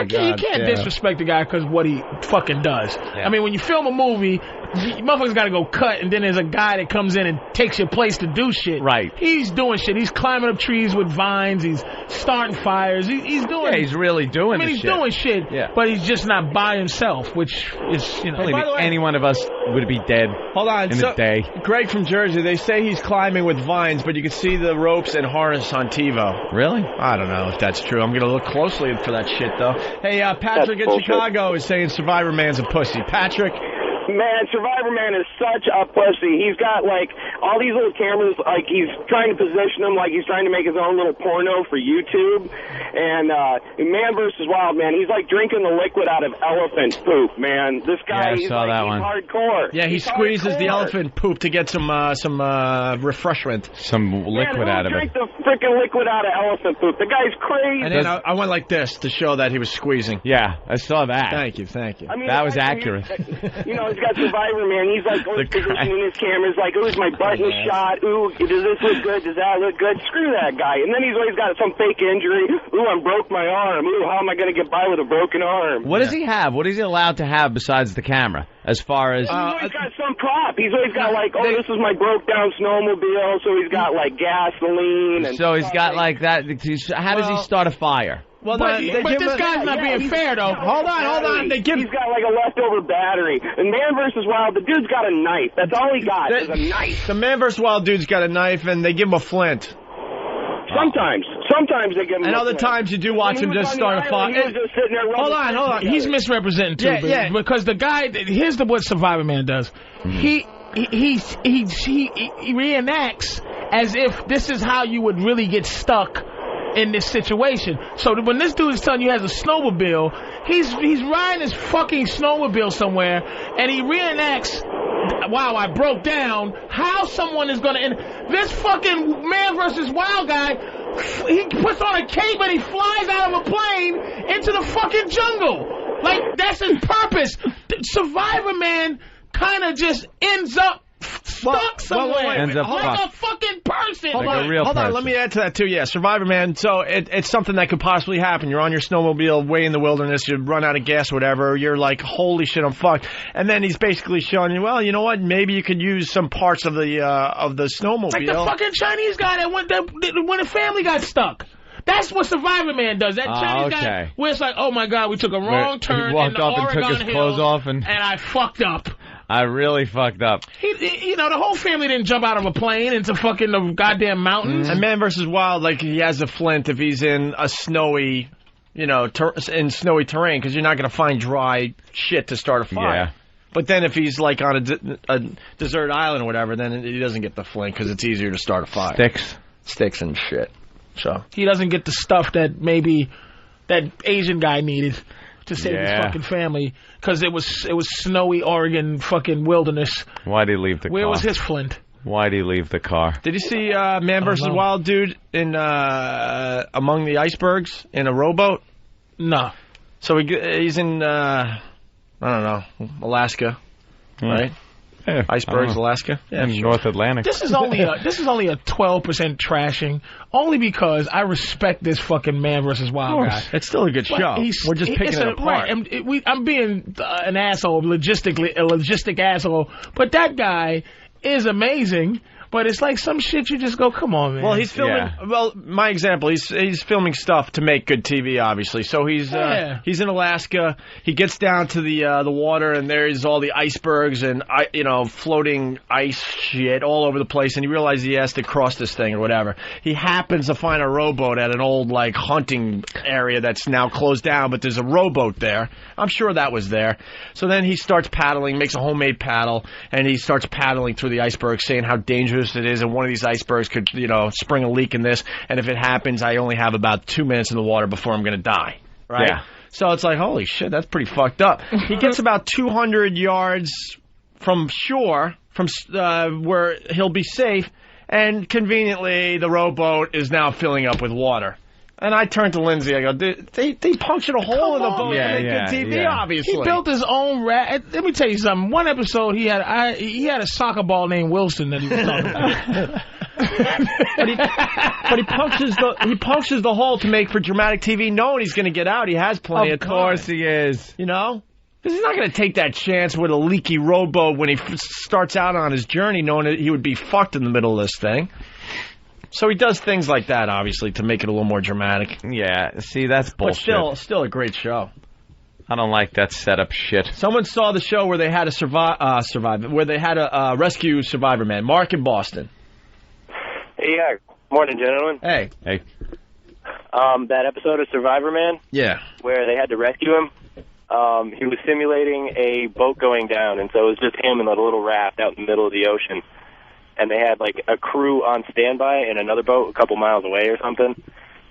You can't disrespect the guy because what he fucking does. Yeah. I mean, when you film a movie, motherfuckers got to go cut, and then there's a guy that comes in and takes your place to do shit. Right. He's doing shit. He's climbing up trees with vines. He's starting fires. He's doing. Yeah, he's really doing. He's doing shit. Yeah. But he's just not by himself, which is, Believe me, any one of us would be dead. Hold on, in a day. Greg from Jersey, they say he's climbing with vines, but you can see the ropes and harness on TiVo. Really? I don't know if that's true. I'm going to look closely for that shit, though. Hey, Patrick in Chicago is saying Survivor Man's a pussy. Patrick? Man, Survivor Man is such a pussy. He's got, like, all these little cameras, like, he's trying to position them like he's trying to make his own little porno for YouTube. And Man vs. Wild, man, he's like drinking the liquid out of elephant poop, man. This guy, he's hardcore. Yeah, he squeezes the elephant poop to get some refreshment. Some liquid out of it. Drink the freaking liquid out of elephant poop. The guy's crazy. And then I went like this to show that he was squeezing. Yeah, I saw that. Thank you. I mean, that was accurate. He's got Survivor Man. He's like positioning his cameras like, ooh, is my button shot? Ooh, does this look good? Does that look good? Screw that guy. And then he's always got some fake injury. Ooh, I broke my arm. Ooh, how am I going to get by with a broken arm? What does he have? What is he allowed to have besides the camera? As far as he's always got some prop. He's always got like, oh, this is my broke down snowmobile. So he's got like gasoline. And so he's got like that. How does he start a fire? Well, but this guy's not being fair, though. Hold on. He's got like a leftover battery. And Man vs. Wild, the dude's got a knife. That's all he got is a knife. The Man vs. Wild dude's got a knife, and they give him a flint. Sometimes they give him. And other times you do watch him just start a fire. Hold on. He's misrepresenting too, because the guy. Here's what Survivor Man does. He reenacts as if this is how you would really get stuck in this situation. So when this dude is telling you he has a snowmobile, he's riding his fucking snowmobile somewhere, and he reenacts, wow, I broke down, how someone is going to end. This fucking Man vs. Wild guy, he puts on a cape and he flies out of a plane into the fucking jungle. Like, that's his purpose. Survivor Man kind of just ends up stuck somewhere. Ends up like a fucking person. Hold on, let me add to that too. Yeah, Survivor Man. So it's something that could possibly happen. You're on your snowmobile way in the wilderness. You run out of gas or whatever. You're like, holy shit, I'm fucked. And then he's basically showing you, well, you know what? Maybe you could use some parts of the snowmobile. Like the fucking Chinese guy that when the family got stuck. That's what Survivor Man does. That Chinese guy where it's like, oh my God, we took a wrong turn. He walked in the off Oregon and took his clothes off and I fucked up. I really fucked up. The whole family didn't jump out of a plane into fucking the goddamn mountains. And Man vs. Wild, like, he has a flint if he's in a snowy, in snowy terrain, because you're not going to find dry shit to start a fire. Yeah. But then if he's, like, on a desert island or whatever, then he doesn't get the flint, because it's easier to start a fire. Sticks and shit. So he doesn't get the stuff that maybe that Asian guy needed to save his fucking family, because it was snowy Oregon fucking wilderness. Why'd he leave the car? Where was his flint? Why'd he leave the car? Did you see Man vs. Wild dude in Among the Icebergs in a rowboat? No. So he's in I don't know, Alaska, right? Yeah, Icebergs, Alaska, in North Atlantic. This is only a 12% trashing, only because I respect this fucking Man vs. Wild guy. It's still a good show. We're just picking it apart. Right, I'm being an asshole, a logistic asshole, but that guy is amazing. But it's like some shit you just go, come on, man. Well, he's filming. Yeah. Well, my example, he's filming stuff to make good TV, obviously. So he's in Alaska. He gets down to the water, and there's all the icebergs and floating ice shit all over the place. And he realizes he has to cross this thing or whatever. He happens to find a rowboat at an old hunting area that's now closed down, but there's a rowboat there. I'm sure that was there. So then he starts paddling, makes a homemade paddle, and he starts paddling through the iceberg, saying how dangerous it is, and one of these icebergs could, spring a leak in this, and if it happens, I only have about 2 minutes in the water before I'm going to die, right? Yeah. So it's like, holy shit, that's pretty fucked up. He gets about 200 yards from shore, from where he'll be safe, and conveniently, the rowboat is now filling up with water. And I turned to Lindsay. I go, they punctured a hole in the boat to make good TV, obviously. He built his own raft. Let me tell you something. One episode, he had a soccer ball named Wilson that he was talking about. but he punctures the hole to make for dramatic TV, knowing he's going to get out. He has plenty of time. Of course he is. Because he's not going to take that chance with a leaky rowboat when he starts out on his journey, knowing that he would be fucked in the middle of this thing. So he does things like that, obviously, to make it a little more dramatic. Yeah, see, that's bullshit. But still a great show. I don't like that setup shit. Someone saw the show where they had where they had a rescue survivor man, Mark in Boston. Hey, morning, gentlemen. Hey. That episode of Survivor Man? Yeah. Where they had to rescue him, he was simulating a boat going down, and so it was just him in a little raft out in the middle of the ocean. And they had, a crew on standby in another boat a couple miles away or something.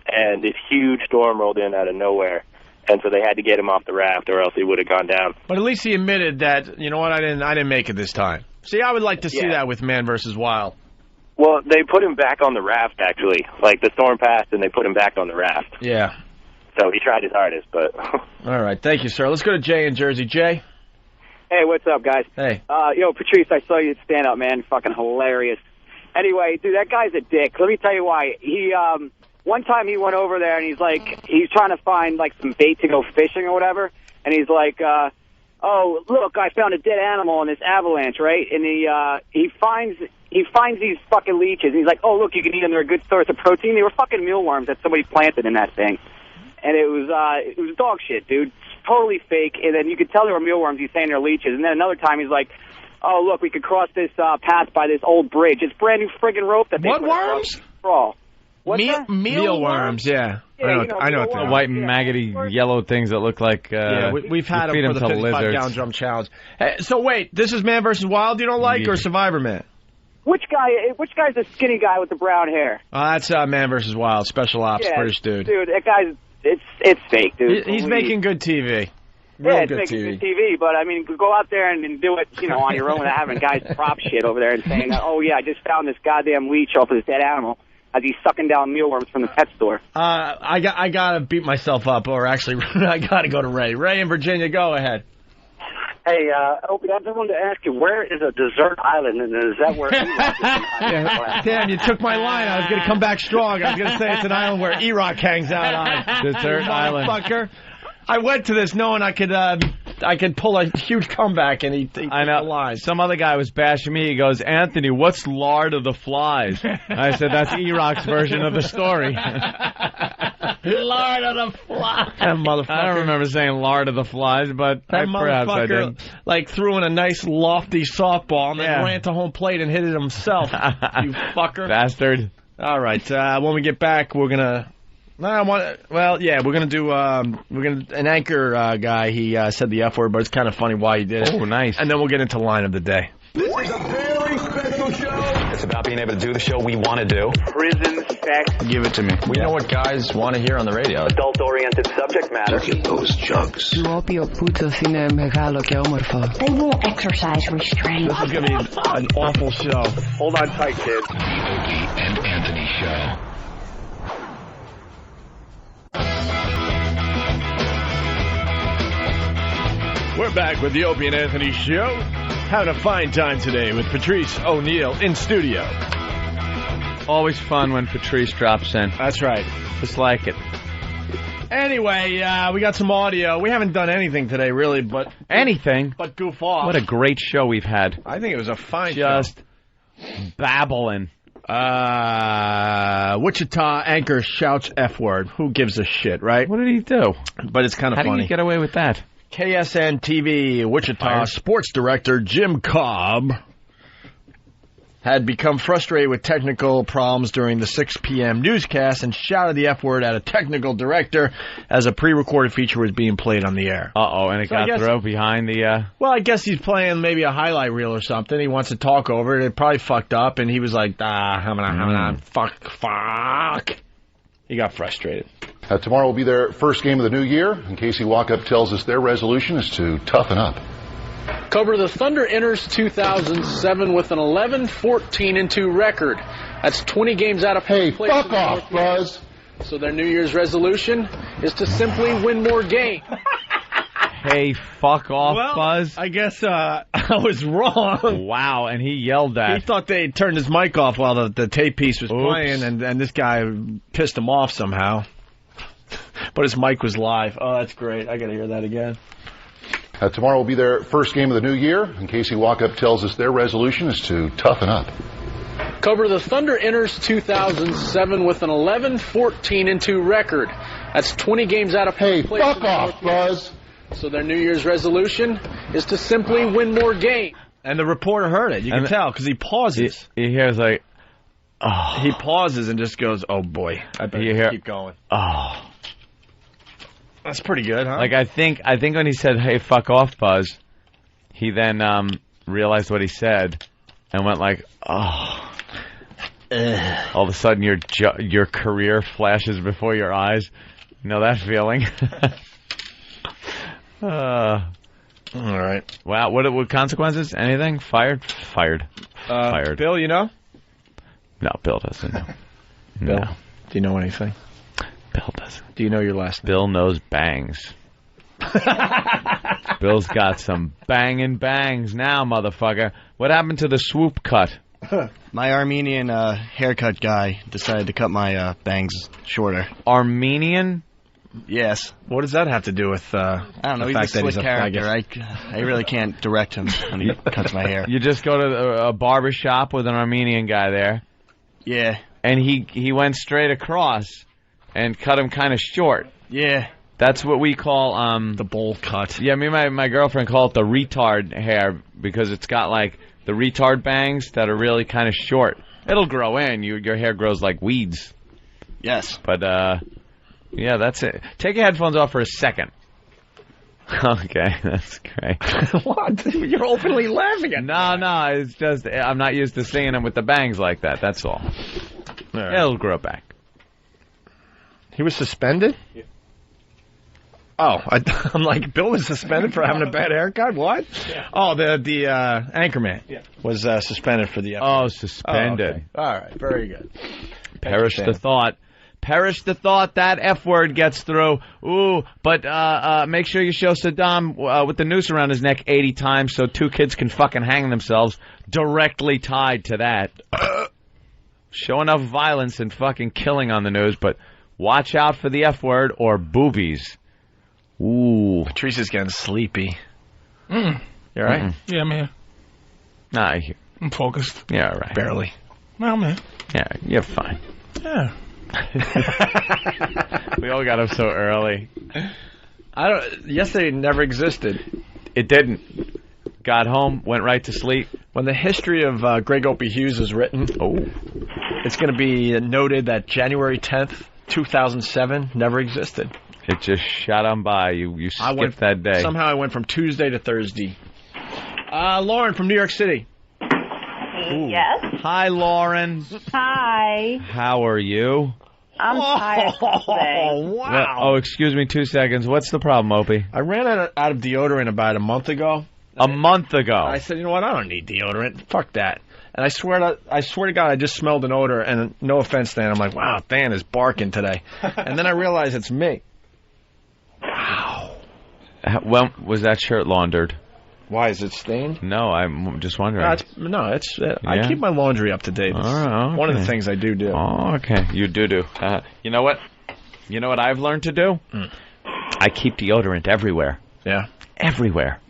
And this huge storm rolled in out of nowhere. And so they had to get him off the raft or else he would have gone down. But at least he admitted that, you know what, I didn't make it this time. See, I would like to see that with Man vs. Wild. Well, they put him back on the raft, actually. The storm passed and they put him back on the raft. Yeah. So he tried his hardest, but... All right, thank you, sir. Let's go to Jay in Jersey. Jay? Hey, what's up, guys? Hey. Patrice, I saw you at Stand Up, man. Fucking hilarious. Anyway, dude, that guy's a dick. Let me tell you why. He, one time he went over there and he's trying to find, some bait to go fishing or whatever. And he's like, oh, look, I found a dead animal in this avalanche, right? And he finds these fucking leeches. And he's like, oh, look, you can eat them. They're a good source of protein. They were fucking mealworms that somebody planted in that thing. And it was dog shit, dude. Totally fake. And then you could tell they were mealworms. He's saying they're leeches. And then another time he's like, oh, look, we could cross this path by this old bridge. It's brand new friggin' rope that they What put worms? Crawl. What's that? Mealworms, yeah. I know what the white, maggoty, yellow things that look like... we've had them for the 55-gallon drum challenge. Hey, so wait, this is Man vs. Wild you don't like, or Survivor Man? Which guy's the skinny guy with the brown hair? That's Man vs. Wild, special ops, British dude. Dude, that guy's... It's fake, dude. He's making good TV. It's making good TV, but, go out there and do it, on your own without having guys prop shit over there and saying, oh, yeah, I just found this goddamn leech off of this dead animal as he's sucking down mealworms from the pet store. I gotta beat myself up, or actually, I gotta go to Ray. Ray in Virginia, go ahead. Hey, Opie, I just wanted to ask you, where is a desert island, and is that where E-Rock is? Damn, you took my line. I was going to come back strong. I was going to say it's an island where E-Rock hangs out on. Desert island. Motherfucker. I went to this knowing I could pull a huge comeback, and he I know. The line. Some other guy was bashing me. He goes, Anthony, what's Lard of the Flies? I said, that's E-Rock's version of the story. Lard of the Flies. That motherfucker. I don't remember saying Lard of the Flies, but perhaps I did. Threw in a nice lofty softball and then ran to home plate and hit it himself. You fucker. Bastard. All right. When we get back, we're going to... we're gonna do an anchor guy. He said the F word, but it's kind of funny why he did it. Oh, nice. And then we'll get into line of the day. This is a very special show. It's about being able to do the show we want to do. Prison sex. Give it to me. We know what guys want to hear on the radio. Adult-oriented subject matter. Look at those jugs. They won't exercise restraint. This is gonna be an awful show. Hold on tight, kids. The Opie and Anthony Show. We're back with the Opie and Anthony Show. Having a fine time today with Patrice O'Neill in studio. Always fun when Patrice drops in. That's right. Just like it. Anyway, we got some audio. We haven't done anything today, really, but... Anything? But goof off. What a great show we've had. I think it was a fine show. Just babbling. Wichita anchor shouts F word. Who gives a shit, right? What did he do? But it's kind of funny. How did he get away with that? KSN TV Wichita sports director Jim Cobb had become frustrated with technical problems during the 6 p.m. newscast and shouted the F word at a technical director as a pre-recorded feature was being played on the air. Uh-oh, and it got thrown behind the... Well, I guess he's playing maybe a highlight reel or something. He wants to talk over it. It probably fucked up, and he was like, fuck. He got frustrated. Tomorrow will be their first game of the new year, and Casey Walkup tells us their resolution is to toughen up. Cover the Thunder enters 2007 with an 11-14-2 record. That's 20 games out of Hey, place. fuck off, Buzz. So their New Year's resolution is to simply win more games. Hey, fuck off, Buzz. I guess I was wrong. Wow, and he yelled that. He thought they turned his mic off while the tape piece was playing, and this guy pissed him off somehow. But his mic was live. Oh, that's great. I got to hear that again. Tomorrow will be their first game of the new year, and Casey Walkup tells us their resolution is to toughen up. Cover the Thunder enters 2007 with an 11-14-2 record. That's 20 games out of place. Hey, fuck off, Buzz. So their New Year's resolution is to simply win more games. And the reporter heard it. You can tell because he pauses. He hears like, oh. He pauses and just goes, oh boy. I better keep going. Oh. That's pretty good, huh? Like I think when he said, "Hey, fuck off, Buzz," he then realized what he said and went like, "Oh." All of a sudden, your career flashes before your eyes. You know that feeling? All right. Wow. What consequences? Anything? Fired? Fired. Fired. Bill, you know? No, Bill doesn't know. Bill, No. do you know anything? Bill doesn't. Do you know your last name? Bill knows bangs. Bill's got some banging bangs now, motherfucker. What happened to the swoop cut? My Armenian haircut guy decided to cut my bangs shorter. Armenian? Yes. What does that have to do with I don't know, the he's fact a that he's slick a character. faggot? I really can't direct him when he cuts my hair. You just go to a barber shop with an Armenian guy there. Yeah. And he went straight across and cut him kind of short. Yeah. That's what we call the bowl cut. Yeah, me and my girlfriend call it the retard hair because it's got like the retard bangs that are really kind of short. It'll grow in. Your hair grows like weeds. Yes. But yeah, that's it. Take your headphones off for a second. Okay, that's great. What? You're openly laughing at me. No, it's just I'm not used to seeing them with the bangs like that. That's all. Right. It'll grow back. He was suspended? Yeah. Oh, I'm like, Bill was suspended for having a bad haircut? What? Yeah. Oh, the anchorman was suspended for the episode. Oh, suspended. Oh, okay. All right, very good. Perish the thought. Perish the thought that F word gets through. Ooh, but make sure you show Saddam with the noose around his neck 80 times so 2 kids can fucking hang themselves directly tied to that. Show enough violence and fucking killing on the news, but watch out for the F word or boobies. Ooh. Patrice is getting sleepy. You all right? Yeah, I'm here. Nah, I'm focused. Yeah, all right. Barely. No, man. Yeah, you're fine. Yeah. We all got up so early. Yesterday never existed. It didn't. Got home, went right to sleep. When the history of Greg Opie Hughes is written, it's going to be noted that January 10th, 2007 never existed. It just shot on by. You skipped that day. Somehow I went from Tuesday to Thursday. Lauren from New York City. Yes. Hi, Lauren. Hi. How are you? I'm tired today. Wow. Excuse me 2 seconds. What's the problem, Opie? I ran out of deodorant about a month ago. A month ago? I said, you know what? I don't need deodorant. Fuck that. And I swear to God, I just smelled an odor. And no offense, Dan. I'm like, wow, Dan is barking today. And then I realize it's me. Wow. When was that shirt laundered? Why, is it stained? No, I'm just wondering. I keep my laundry up to date. It's one of the things I do. Oh, okay. You do. You know what? You know what I've learned to do? I keep deodorant everywhere. Yeah. Everywhere.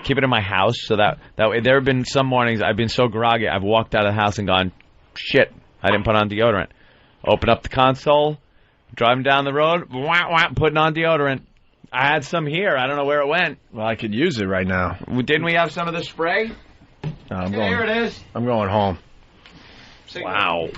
keep it in my house so that way. There have been some mornings I've been so groggy, I've walked out of the house and gone, shit, I didn't put on deodorant. Open up the console, driving down the road, putting on deodorant. I had some here. I don't know where it went. Well, I could use it right now. Didn't we have some of the spray? Here it is. I'm going home. Wow.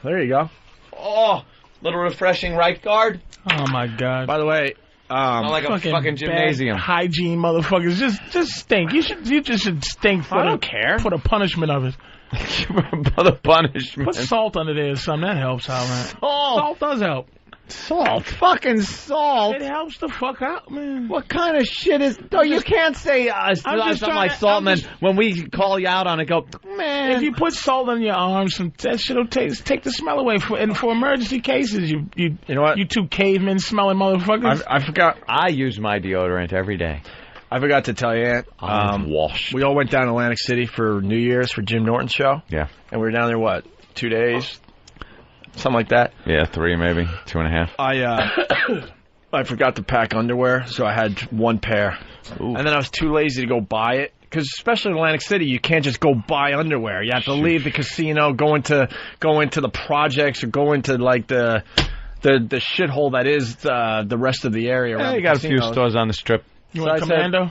There you go. Oh, little refreshing right guard. Oh, my God. By the way, like a fucking gymnasium. Bad hygiene motherfuckers. Just stink. You just should stink for I don't care. For the punishment of it. For the punishment. Put salt under there or something. That helps out, man. Salt does help. Salt. Fucking salt. It helps the fuck out, man. What kind of shit is... No, you can't say something like salt, and then when we call you out on it, go, man. If you put salt on your arms, that shit will take the smell away. For emergency cases, you know what? You two cavemen smelling motherfuckers. I forgot. I use my deodorant every day. I forgot to tell you, Aunt. Wash. We all went down to Atlantic City for New Year's for Jim Norton's show. Yeah. And we were down there, 2 days? Something like that. Yeah, 3 maybe, 2.5. I forgot to pack underwear, so I had one pair. Ooh. And then I was too lazy to go buy it. Because especially in Atlantic City, you can't just go buy underwear. You have to leave the casino, go into the projects, or go into like the shithole that is the rest of the area. Yeah, you got a few stores on the strip. You want Commando?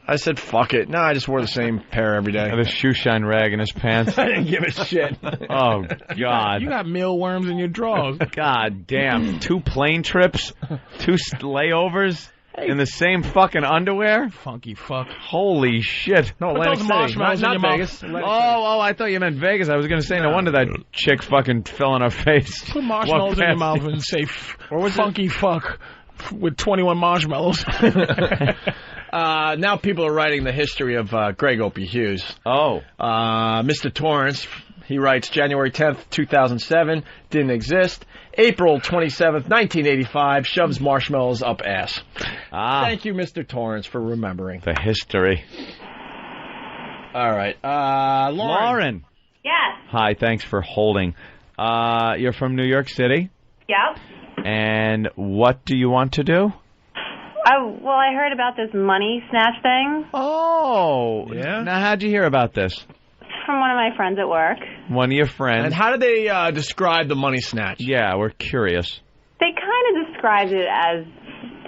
I said, fuck it. No, I just wore the same pair every day. Have a shoe shine rag in his pants. I didn't give a shit. Oh, God. You got mealworms in your drawers. God damn. 2 plane trips, 2 layovers in the same fucking underwear? Funky fuck. Holy shit. No, Put those marshmallows in your Vegas. Oh, I thought you meant Vegas. I was going to say, no wonder that chick fucking fell on her face. Put marshmallows in your mouth and say, funky fuck with 21 marshmallows. Now people are writing the history of Greg Opie Hughes. Oh. Mr. Torrance, he writes, January 10th, 2007, didn't exist. April 27th, 1985, shoves marshmallows up ass. Thank you, Mr. Torrance, for remembering. The history. All right. Lauren. Yes. Hi, thanks for holding. You're from New York City? Yep. And what do you want to do? Well, I heard about this money snatch thing. Oh. Yeah? Now, how'd you hear about this? From one of my friends at work. One of your friends. And how did they describe the money snatch? Yeah, we're curious. They kind of described it as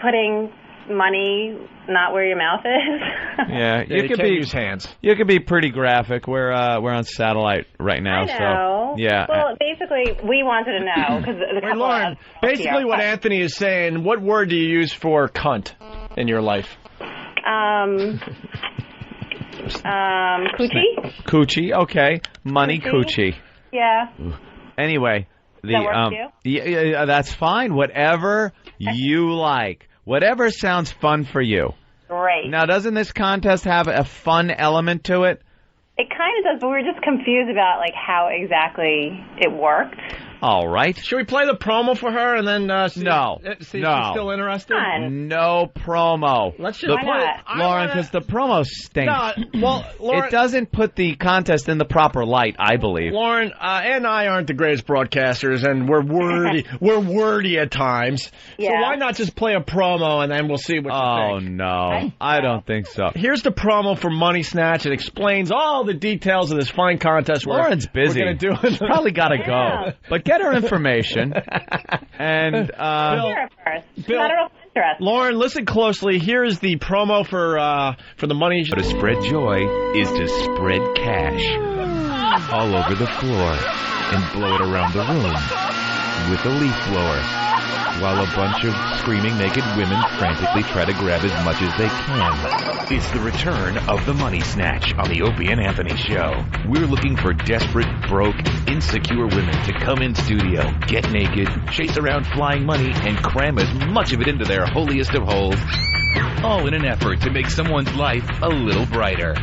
putting money not where your mouth is. Yeah, you could use hands. You could be pretty graphic. We're on satellite right now, I know. so yeah. Well, basically, we wanted to know because the couple Lauren, basically what Anthony is saying. What word do you use for cunt in your life? Coochie. Coochie, okay. Money coochie. Yeah. Anyway, that that's fine. Whatever you like. Whatever sounds fun for you. Great. Now, doesn't this contest have a fun element to it? It kind of does, but we were just confused about how exactly it worked. All right. Should we play the promo for her and then see if she's still interested? No promo. Let's just play it. Lauren, because the promo stinks. No, well, Lauren, it doesn't put the contest in the proper light, I believe. Lauren and I aren't the greatest broadcasters, and we're wordy. We're wordy at times. Yeah. So why not just play a promo and then we'll see what you think? Oh, no. I don't think so. Here's the promo for Money Snatch. It explains all the details of this fine contest. Lauren's busy. We're going to do. She's probably got to go. But get her information. And Bill, Lauren, listen closely. Here is the promo for the money. To spread joy is to spread cash all over the floor and blow it around the room with a leaf blower, while a bunch of screaming naked women frantically try to grab as much as they can. It's the return of the Money Snatch on the Opie and Anthony Show. We're looking for desperate, broke, insecure women to come in studio, get naked, chase around flying money, and cram as much of it into their holiest of holes, all in an effort to make someone's life a little brighter.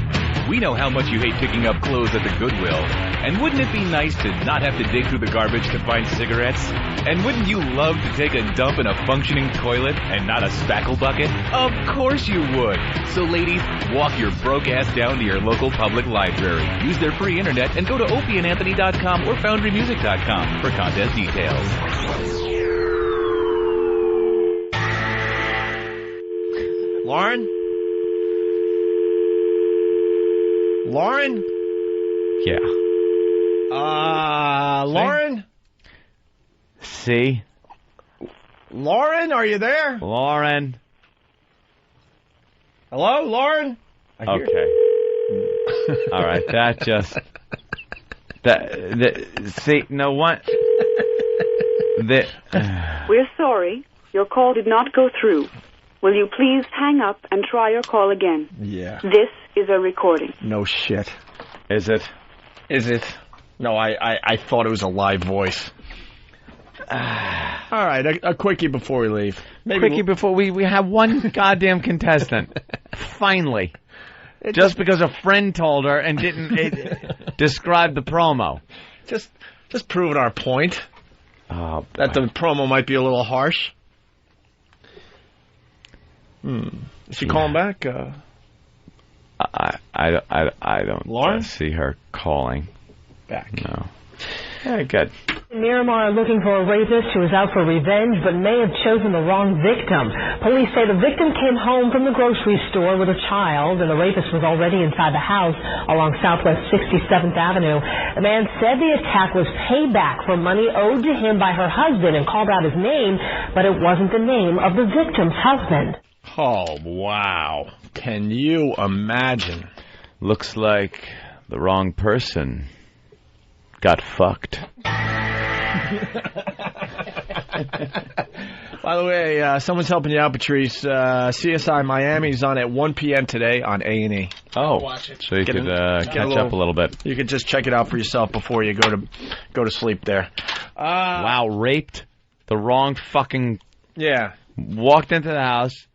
We know how much you hate picking up clothes at the Goodwill. And wouldn't it be nice to not have to dig through the garbage to find cigarettes? And wouldn't you love to take a dump in a functioning toilet and not a spackle bucket? Of course you would. So ladies, walk your broke ass down to your local public library. Use their free internet and go to opieandanthony.com or foundrymusic.com for contest details. Lauren? Lauren? Yeah. Lauren? See? Lauren, are you there? Lauren. Hello, Lauren? Okay. All right, that just... see, no one... We're sorry. Your call did not go through. Will you please hang up and try your call again? Yeah. This is a recording. No shit. Is it? Is it? No, I thought it was a live voice. All right, a quickie before we leave. Quickie before we have one goddamn contestant. Finally. Just because a friend told her and didn't describe the promo. Just proving our point. Oh, that the promo might be a little harsh. Is she calling back? I don't see her calling back. No. Yeah, good. Miramar are looking for a rapist who is out for revenge but may have chosen the wrong victim. Police say the victim came home from the grocery store with a child and the rapist was already inside the house along Southwest 67th Avenue. The man said the attack was payback for money owed to him by her husband and called out his name, but it wasn't the name of the victim's husband. Oh, wow. Can you imagine? Looks like the wrong person got fucked. By the way, someone's helping you out, Patrice. CSI Miami's on at 1 p.m. today on A&E. Oh, watch it. So you could catch up a little bit. You could just check it out for yourself before you go to sleep there. Wow, raped the wrong fucking... Yeah. Walked into the house.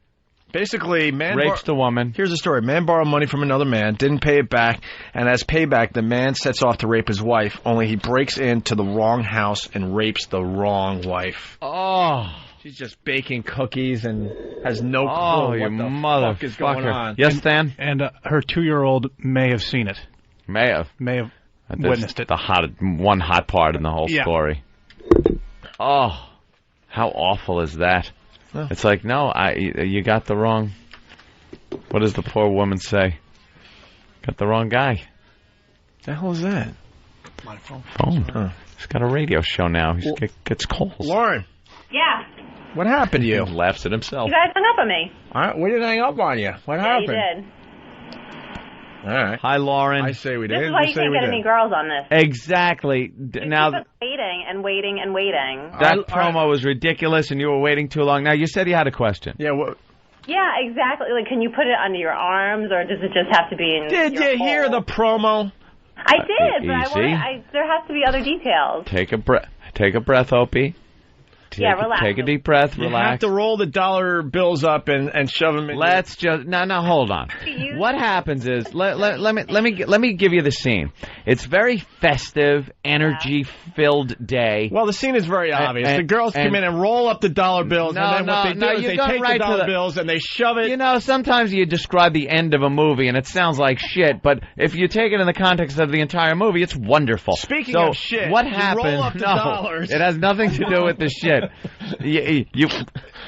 Basically, man rapes the woman. Here's the story. Man borrowed money from another man, didn't pay it back, and as payback, the man sets off to rape his wife, only he breaks into the wrong house and rapes the wrong wife. Oh. She's just baking cookies and has no clue what the motherfucker fuck is going on. Yes, Stan? And her 2-year-old may have seen it. May have witnessed it. The one hot part in the whole story. Oh, how awful is that? Oh. It's like, no, you got the wrong... What does the poor woman say? Got the wrong guy. The hell is that? My phone. Huh. He's got a radio show now. He gets calls. Lauren. Yeah. What happened to you? He laughs at himself. You guys hung up on me. We didn't hang up on you. What happened? Yeah, you did. All right. Hi, Lauren. I say we did. This is why you can't get any girls on this. Exactly. Now keep us waiting and waiting and waiting. That promo was ridiculous, and you were waiting too long. Now, you said you had a question. Yeah, what? Yeah, exactly. Like, can you put it under your arms, or does it just have to be in Did you hear the promo? I did, but Easy. there has to be other details. Take a breath. Take a breath, Opie. Relax. Take a deep breath. You Relax. have to roll the dollar bills up and shove them in. Let's just no. Hold on. What happens is let me give you the scene. It's very festive, energy-filled day. Well, the scene is very obvious. The girls come in and roll up the dollar bills, and then what they do is they take the dollar bills and they shove it. You know, sometimes you describe the end of a movie and it sounds like shit, but if you take it in the context of the entire movie, it's wonderful. Speaking of shit, what you happened? roll up the dollars. It has nothing to do with the shit. You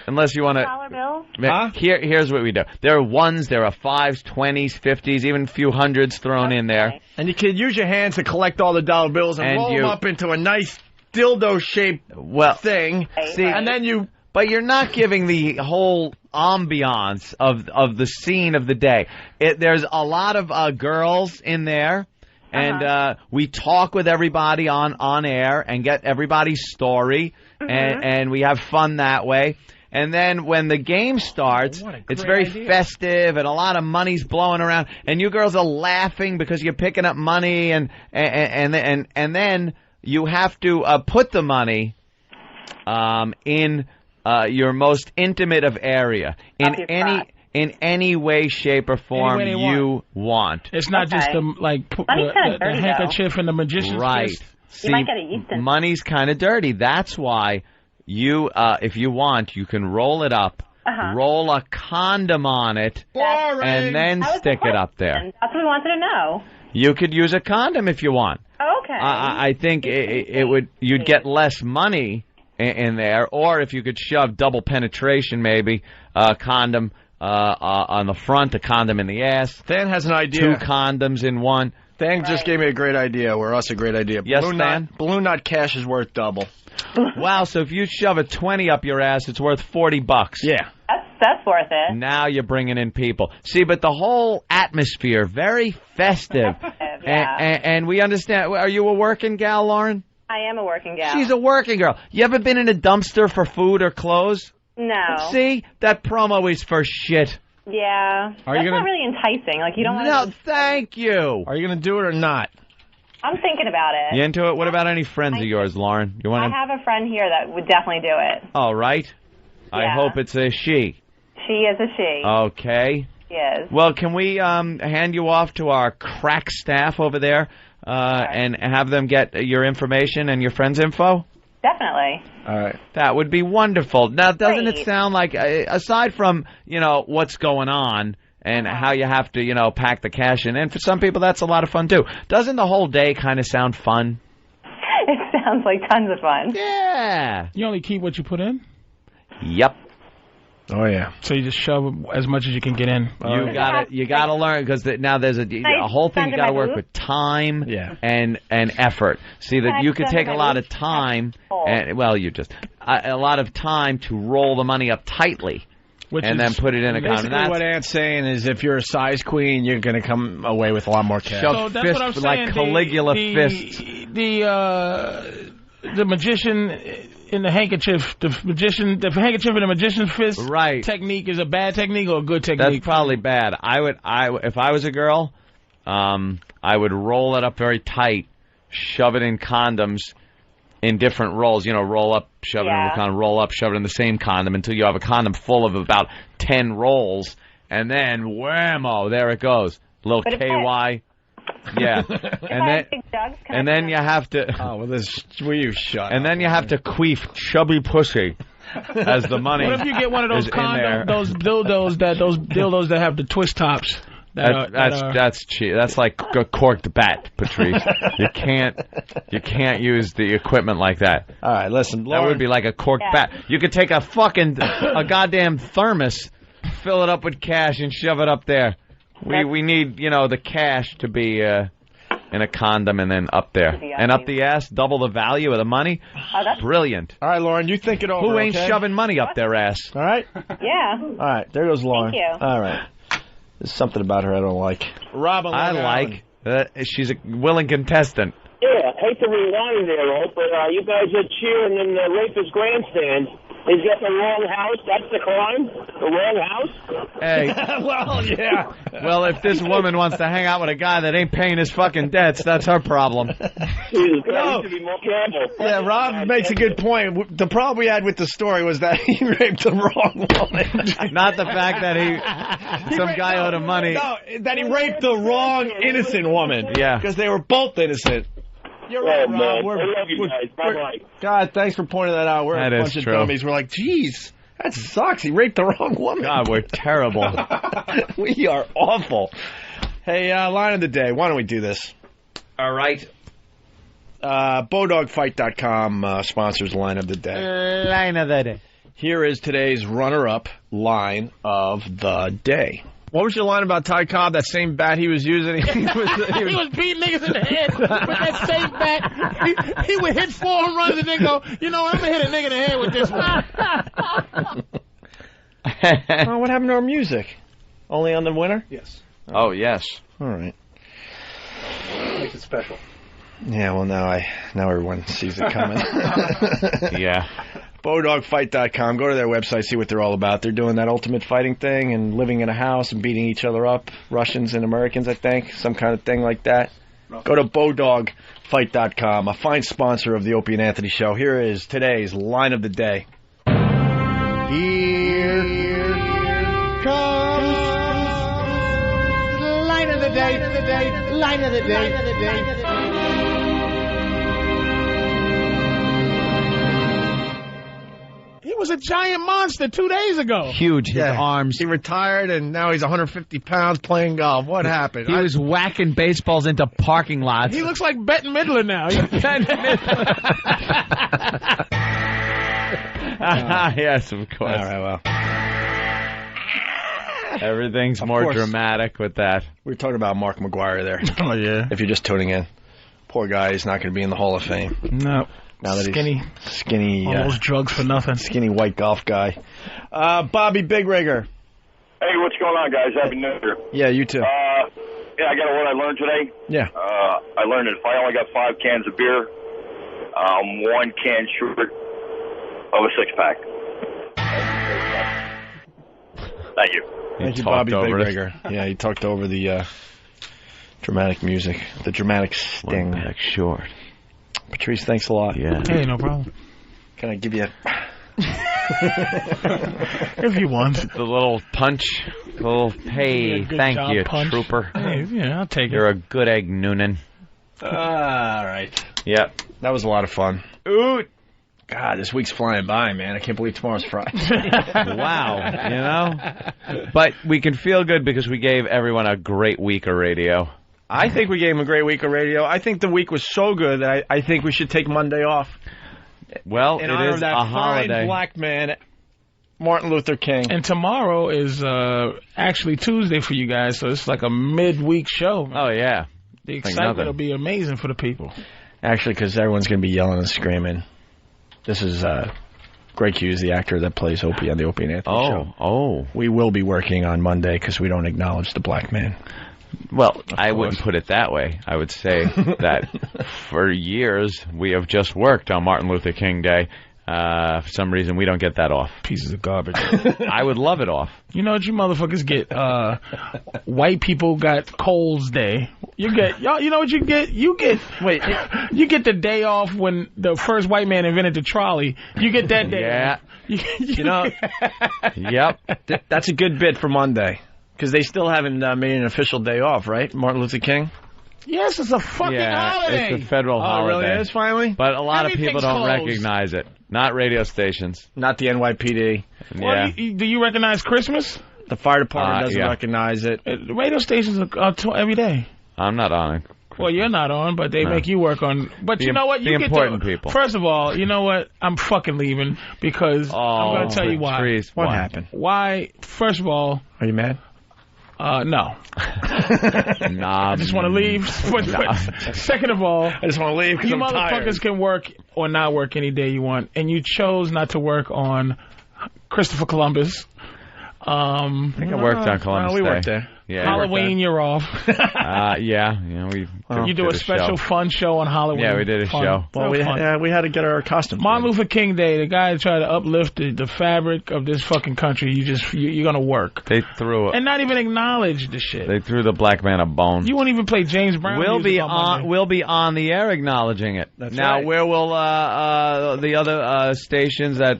unless you want to. Dollar bills? Huh? Here's what we do. There are ones, there are 5s, 20s, 50s, even a few hundreds thrown in there. And you can use your hands to collect all the dollar bills and roll them up into a nice dildo-shaped thing. See, and then you... But you're not giving the whole ambiance of the scene of the day. There's a lot of girls in there. And we talk with everybody on air and get everybody's story, and we have fun that way. And then when the game starts, it's very festive, and a lot of money's blowing around, and you girls are laughing because you're picking up money, and then you have to put the money in your most intimate of area in any way, shape, or form you want. It's not just the handkerchief and the magician's fist. See, money's kind of dirty. That's why you, if you want, you can roll it up, roll a condom on it, and then stick it up there. That's what we wanted to know. You could use a condom if you want. Okay. I think you'd get less money in there, or if you could shove double penetration, maybe a condom on the front, a condom in the ass. Dan has an idea. 2 condoms in one. Dan just gave me a great idea, or us a great idea. Yes, Balloon Knot cash is worth double. Wow, so if you shove a 20 up your ass, it's worth $40. Yeah. That's worth it. Now you're bringing in people. See, but the whole atmosphere, very festive. And we understand. Are you a working gal, Lauren? I am a working gal. She's a working girl. You ever been in a dumpster for food or clothes? No. See? That promo is for shit. Yeah. That's not really enticing. Like, you don't want to... No, thank you. Are you going to do it or not? I'm thinking about it. You into it? What about any friends of yours, Lauren? You I want to... have a friend here that would definitely do it. All right. I Yeah. hope it's a she. She is a she. Okay. She is. Well, can we hand you off to our crack staff over there and have them get your information and your friends' info? Definitely. All right. That would be wonderful. Now, doesn't it Great. sound like, aside from, what's going on and how you have to, pack the cash in, and for some people that's a lot of fun too, doesn't the whole day kind of sound fun? It sounds like tons of fun. Yeah. You only keep what you put in? Yep. Oh, yeah. So you just shove as much as you can get in. You gotta learn, because now there's a whole thing you gotta work with time and effort. See, that you could take a lot of time, and a lot of time to roll the money up tightly. And then put it in a condom. Basically, what Ant's saying is, if you're a size queen, you're going to come away with a lot more cash. Shove fists like Caligula fists. The magician in the handkerchief, the handkerchief in the magician's fist technique is a bad technique or a good technique? That's probably bad. If I was a girl, I would roll it up very tight, shove it in condoms in different rolls. Roll up, shove it in a condom, roll up, shove it in the same condom until you have a condom full of about 10 rolls, and then whammo, there it goes. A little KY. Yeah, and then you have to. Oh, well, will you shut? And then you have to queef chubby pussy as the money. What if you get one of those condoms, those dildos that have the twist tops? That's cheap. That's like a corked bat, Patrice. You can't use the equipment like that. All right, listen, Lauren. That would be like a corked bat. You could take a goddamn thermos, fill it up with cash, and shove it up there. We need the cash to be in a condom and then up there and up the ass, double the value of the money. Brilliant. All right, Lauren, you think it over. Who ain't okay? shoving money up their ass? All right. Yeah. All right, there goes Lauren. Thank you. All right. There's something about her I don't like. Robin, I like. She's a willing contestant. Yeah, hate to rewind there, Ope, but you guys are cheering in the rapist grandstand. He's got the wrong house. That's the crime? The wrong house? Hey. Well, yeah. Well, if this woman wants to hang out with a guy that ain't paying his fucking debts, that's her problem. Jesus Christ, you should be more careful. Yeah, Rob makes a good point. The problem we had with the story was that he raped the wrong woman. Not the fact that some guy owed him money. No, that he raped the wrong innocent woman. Yeah. Because they were both innocent. You're right, Rob. I love you guys. Bye-bye. God, thanks for pointing that out. We're a bunch of dummies. We're like, geez, that sucks. He raped the wrong woman. God, we're terrible. We are awful. Hey, line of the day. Why don't we do this? All right. Bodogfight.com sponsors line of the day. Line of the day. Here is today's runner-up line of the day. What was your line about Ty Cobb? That same bat he was using? He was beating niggas in the head with that same bat. He would hit 4 home runs and then go, I'm going to hit a nigga in the head with this one. Oh, what happened to our music? Only on the winner? Yes. Oh, yes. All right. Makes it special. Yeah, well, now everyone sees it coming. Yeah. Bodogfight.com. Go to their website, see what they're all about. They're doing that ultimate fighting thing and living in a house and beating each other up. Russians and Americans, I think. Some kind of thing like that. Go to Bodogfight.com, a fine sponsor of the Opie and Anthony Show. Here is today's line of the day. Here comes Line of the day. Line of the day. He was a giant monster 2 days ago. Huge. His arms. He retired, and now he's 150 pounds playing golf. What happened? He was whacking baseballs into parking lots. He looks like Bette Midler now. Yes, of course. All right, well. Everything's more course. dramatic with that. We were talking about Mark McGuire there. Oh, yeah. If you're just tuning in. Poor guy, he's not going to be in the Hall of Fame. No. Now that Skinny. he's skinny. All those drugs for nothing. Skinny white golf guy. Bobby Big Rigger. Hey, what's going on, guys? Happy New Year. Yeah, you too. Yeah, I got what I learned today. Yeah. I learned that if I only got 5 cans of beer, I'm 1 can short of a 6-pack. Thank you. Thank you, Bobby Big Rigger. Yeah, he talked over the dramatic music, the dramatic sting. Short. Patrice, thanks a lot. Yeah. Hey, no problem. Can I give you a... If you want. The little punch. The little, hey, thank you, punch. trooper. Hey, yeah, I'll take You're a good egg, Noonan. All right. Yep. That was a lot of fun. Ooh. God, this week's flying by, man. I can't believe tomorrow's Friday. Wow. You know? But we can feel good because we gave everyone a great week of radio. I think we gave him a great week of radio. I think the week was so good that I think we should take Monday off. Well, in it honor is of that a fine holiday. black man, Martin Luther King. And tomorrow is actually Tuesday for you guys, so it's like a midweek show. Oh, yeah. The excitement will be amazing for the people. Actually, because everyone's going to be yelling and screaming. This is Greg Hughes, the actor that plays Opie on the Opie Anthony show. Oh. We will be working on Monday because we don't acknowledge the black man. Well, I wouldn't put it that way. I would say that for years we have just worked on Martin Luther King Day. For some reason, we don't get that off. Pieces of garbage. I would love it off. You know what you motherfuckers get? White people got Coles Day. You get y'all. You know what you get? You get you get the day off when the first white man invented the trolley. You get that day. Yeah. You know. Yep. That's a good bit for Monday because they still haven't made an official day off, right? Martin Luther King. Yes, it's a fucking holiday. It's a federal holiday. Oh, really is finally? But a lot of people don't closed. recognize it. Not radio stations. Not the NYPD. Well, do you recognize Christmas? The fire department doesn't recognize it. The radio stations are every day. I'm not on it. Well, you're not on, but they make you work on. But you know what? You the get important to, people. First of all, you know what? I'm fucking leaving because I'm going to tell you why. Patrice, what happened? Why? First of all, are you mad? No. Nah, I just want to leave. But second of all, I just want to leave because you I'm tired. motherfuckers can work or not work any day you want, and you chose not to work on Christopher Columbus. I think I worked on Columbus we Day. worked there. Yeah, Halloween, you're off. We you do a special fun show on Halloween. Yeah, we did a show. Well, we had to get our costumes. Martin Luther King Day, the guy that tried to uplift the fabric of this fucking country. You're gonna work. They threw and not even acknowledge the shit. They threw the black man a bone. You won't even play James Brown. We'll be on the air acknowledging it. That's now, right. where will the other stations that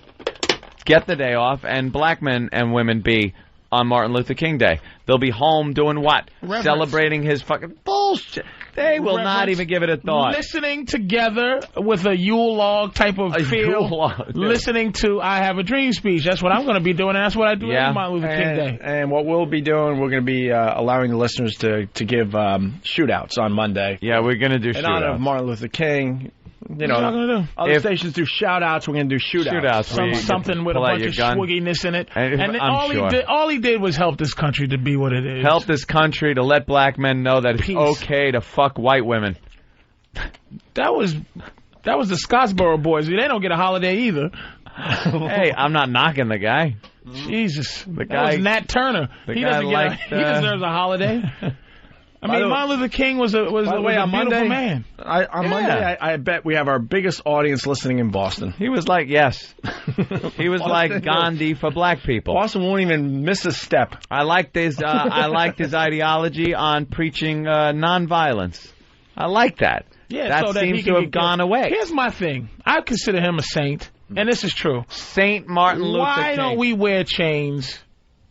get the day off and black men and women be on Martin Luther King Day? They'll be home doing what? Reverence. Celebrating his fucking bullshit. They will not even give it a thought. Listening together with a Yule log type of feel. Yule log. Listening to I Have a Dream speech. That's what I'm going to be doing, and that's what I do every Martin Luther King Day. And what we'll be doing, we're going to be allowing the listeners to give shootouts on Monday. Yeah, we're going to do in honor of shootouts. Martin Luther King. You know, what y'all gonna do? Other stations do shout-outs. We're going to do shootouts. Something with a bunch of swigginess in it. And all he did was help this country to be what it is. Help this country to let black men know that it's okay to fuck white women. That was the Scottsboro boys. They don't get a holiday either. Hey, I'm not knocking the guy. Jesus. The That was Nat Turner. He deserves a holiday. I mean, Martin Luther King was a beautiful man. On Monday, I bet we have our biggest audience listening in Boston. He was like, yes. He was like Gandhi for black people. Boston won't even miss a step. I liked his ideology on preaching nonviolence. I like that. Yeah, that so seems to have gone away. Here's my thing. I consider him a saint, and this is true. Saint Martin Luther King. Why don't we wear chains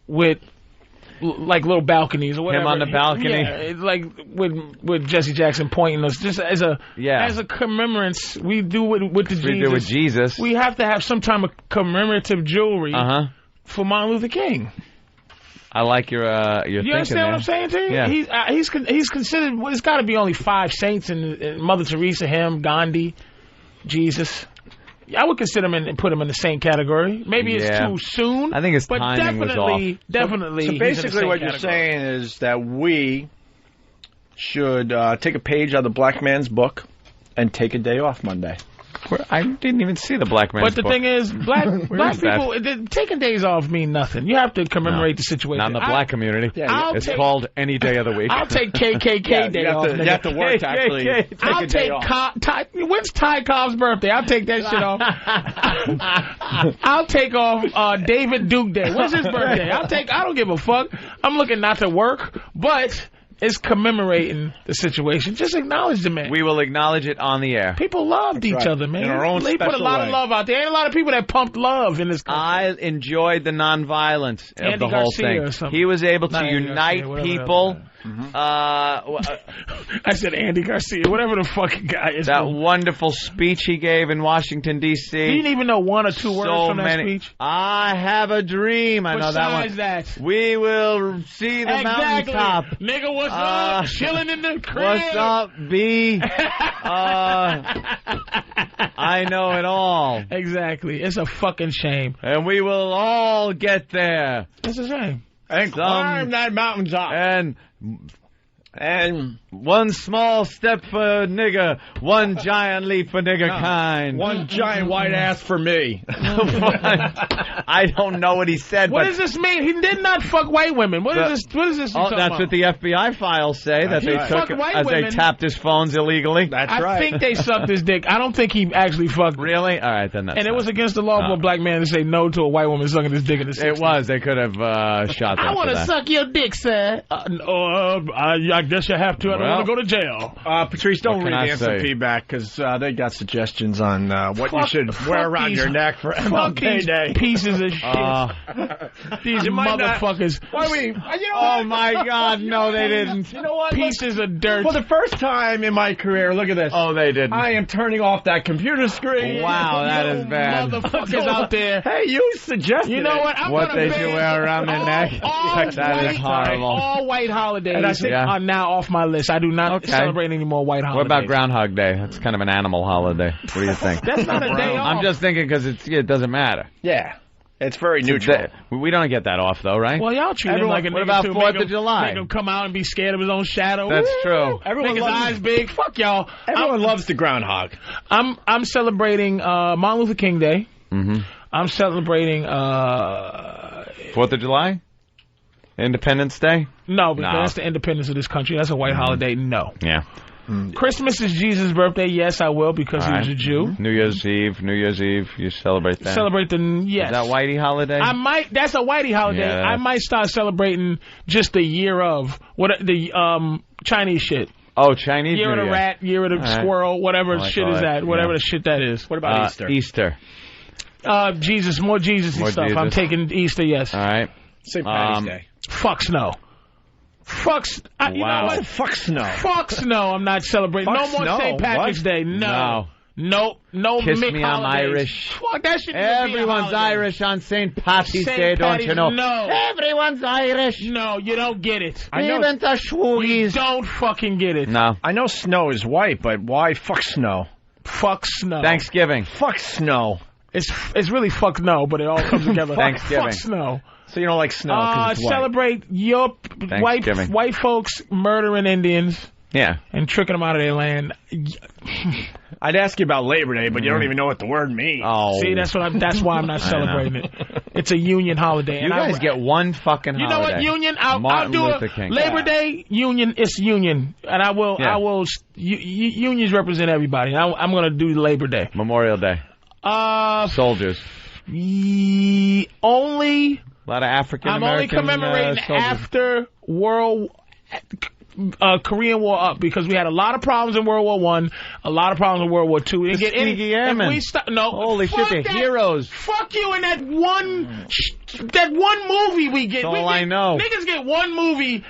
with like little balconies or whatever? Him on the balcony? Yeah, it's like with Jesse Jackson pointing us just as a commemorance. We do with Jesus. We do with Jesus. We have to have some type of commemorative jewelry for Martin Luther King. I like your You thinking understand there. what I'm saying to you? Yeah. He's considered. Well, there's got to be only 5 saints in Mother Teresa, him, Gandhi, Jesus. I would consider him and put him in the same category. Maybe it's too soon. I think his but timing was off. Definitely. So basically, what you're saying is that we should take a page out of the black man's book and take a day off Monday. I didn't even see the black man's book. But the thing is, black people taking days off mean nothing. You have to commemorate the situation. Not in the black community. It's called any day of the week. I'll take KKK day off. You have to work to actually take a day off. When's Ty Cobb's birthday? I'll take that shit off. I'll take off David Duke Day. When's his birthday? I don't give a fuck. I'm looking not to work, but it's commemorating the situation. Just acknowledge the man. We will acknowledge it on the air. People loved each other, man. In our own they put a lot way. of love out there. Ain't a lot of people that pumped love in this country. I enjoyed the nonviolence of Andy the whole Garcia thing. He was able to unite people. I said Andy Garcia, whatever the fucking guy is. That wonderful speech he gave in Washington, D.C. You didn't even know one or two words from that speech? I have a dream. I know that one. Besides that. We will see the mountaintop. Nigga, what's up? Chilling in the crib. What's up, B? I know it all. Exactly. It's a fucking shame. And we will all get there. It's a shame. And climb that mountaintop. And one small step for nigger, one giant leap for nigger kind. One giant white ass for me. I don't know what he said. What does this mean? He did not fuck white women. What is this? Oh, that's what the FBI files say. That they took as they tapped his phones illegally. That's right. right. I think they sucked his dick. I don't think he actually fucked. Really? All right, then. And it was against the law for a black man to say no to a white woman sucking his dick in the 60s. It was. They could have shot them. I want to suck your dick, sir. I guess you have to. I don't want to go to jail. Patrice, don't read the answer feedback because they got suggestions on what you should wear around your neck for MLK Day. Pieces of shit. These motherfuckers. Oh my God! No, they didn't. You know what? Pieces of dirt. For the first time in my career, look at this. Oh, they didn't. I am turning off that computer screen. Wow, that is bad. Motherfuckers out there. Hey, you suggested You know what? What they should wear around their neck. That is horrible. All white holidays are now off my list. I do not celebrate any more white holidays. What about Groundhog Day? That's kind of an animal holiday. What do you think? That's not a day off. I'm just thinking because it doesn't matter. Yeah. It's very neutral. We don't get that off, though, right? Well, y'all treat him like a nigga. What about too. 4th of July? Make him come out and be scared of his own shadow. That's true. Everyone make his eyes big. Fuck y'all. Everyone loves the groundhog. I'm celebrating Martin Luther King Day. Mm-hmm. I'm celebrating 4th of July? Independence Day? No, because that's the independence of this country. That's a white holiday. No. Yeah. Christmas is Jesus' birthday. Yes, I will because he was a Jew. New Year's Eve, you celebrate that? Yes. Is that whitey holiday? I might. That's a whitey holiday. Yeah, I might start celebrating just the year of the Chinese shit. Oh, Chinese year New of the Year. rat, year of the squirrel, whatever shit is that, whatever the shit that is. What about Easter? Easter. Jesus, more Jesus and stuff. Jesus. I'm taking Easter. Yes. All right. St. Patty's Day. Fuck snow. Fuck. You know what? Fuck snow. Fuck snow. I'm not celebrating. Fuck No more snow. St. Patrick's Day. No. No Kiss Mick me, holidays. I'm Irish. Fuck that shit. Everyone's Irish on St. Patty's Day, don't you know? No. Everyone's Irish. No, you don't get it. Even the You don't fucking get it. No. I know snow is white, but why fuck snow? Fuck snow. Thanksgiving. Fuck snow. It's really fuck no, but it all comes together. Thanksgiving. Fuck snow. So you don't like snow because it's white. Celebrate your white folks murdering Indians. Yeah. And tricking them out of their land. I'd ask you about Labor Day, but you don't even know what the word means. Oh. See, that's why I'm not celebrating it. It's a union holiday. You guys get one fucking holiday. You know what, union? I'll do Luther King. Labor Day, union, it's union. And I will, unions represent everybody. I'm going to do Labor Day. Memorial Day. Soldiers. Only... A lot of African I'm American only commemorating after Korean War up because we had a lot of problems in World War I, a lot of problems in World War II. Holy shit, they're heroes. Fuck you and that one movie we get. That's all I know. Niggas get one movie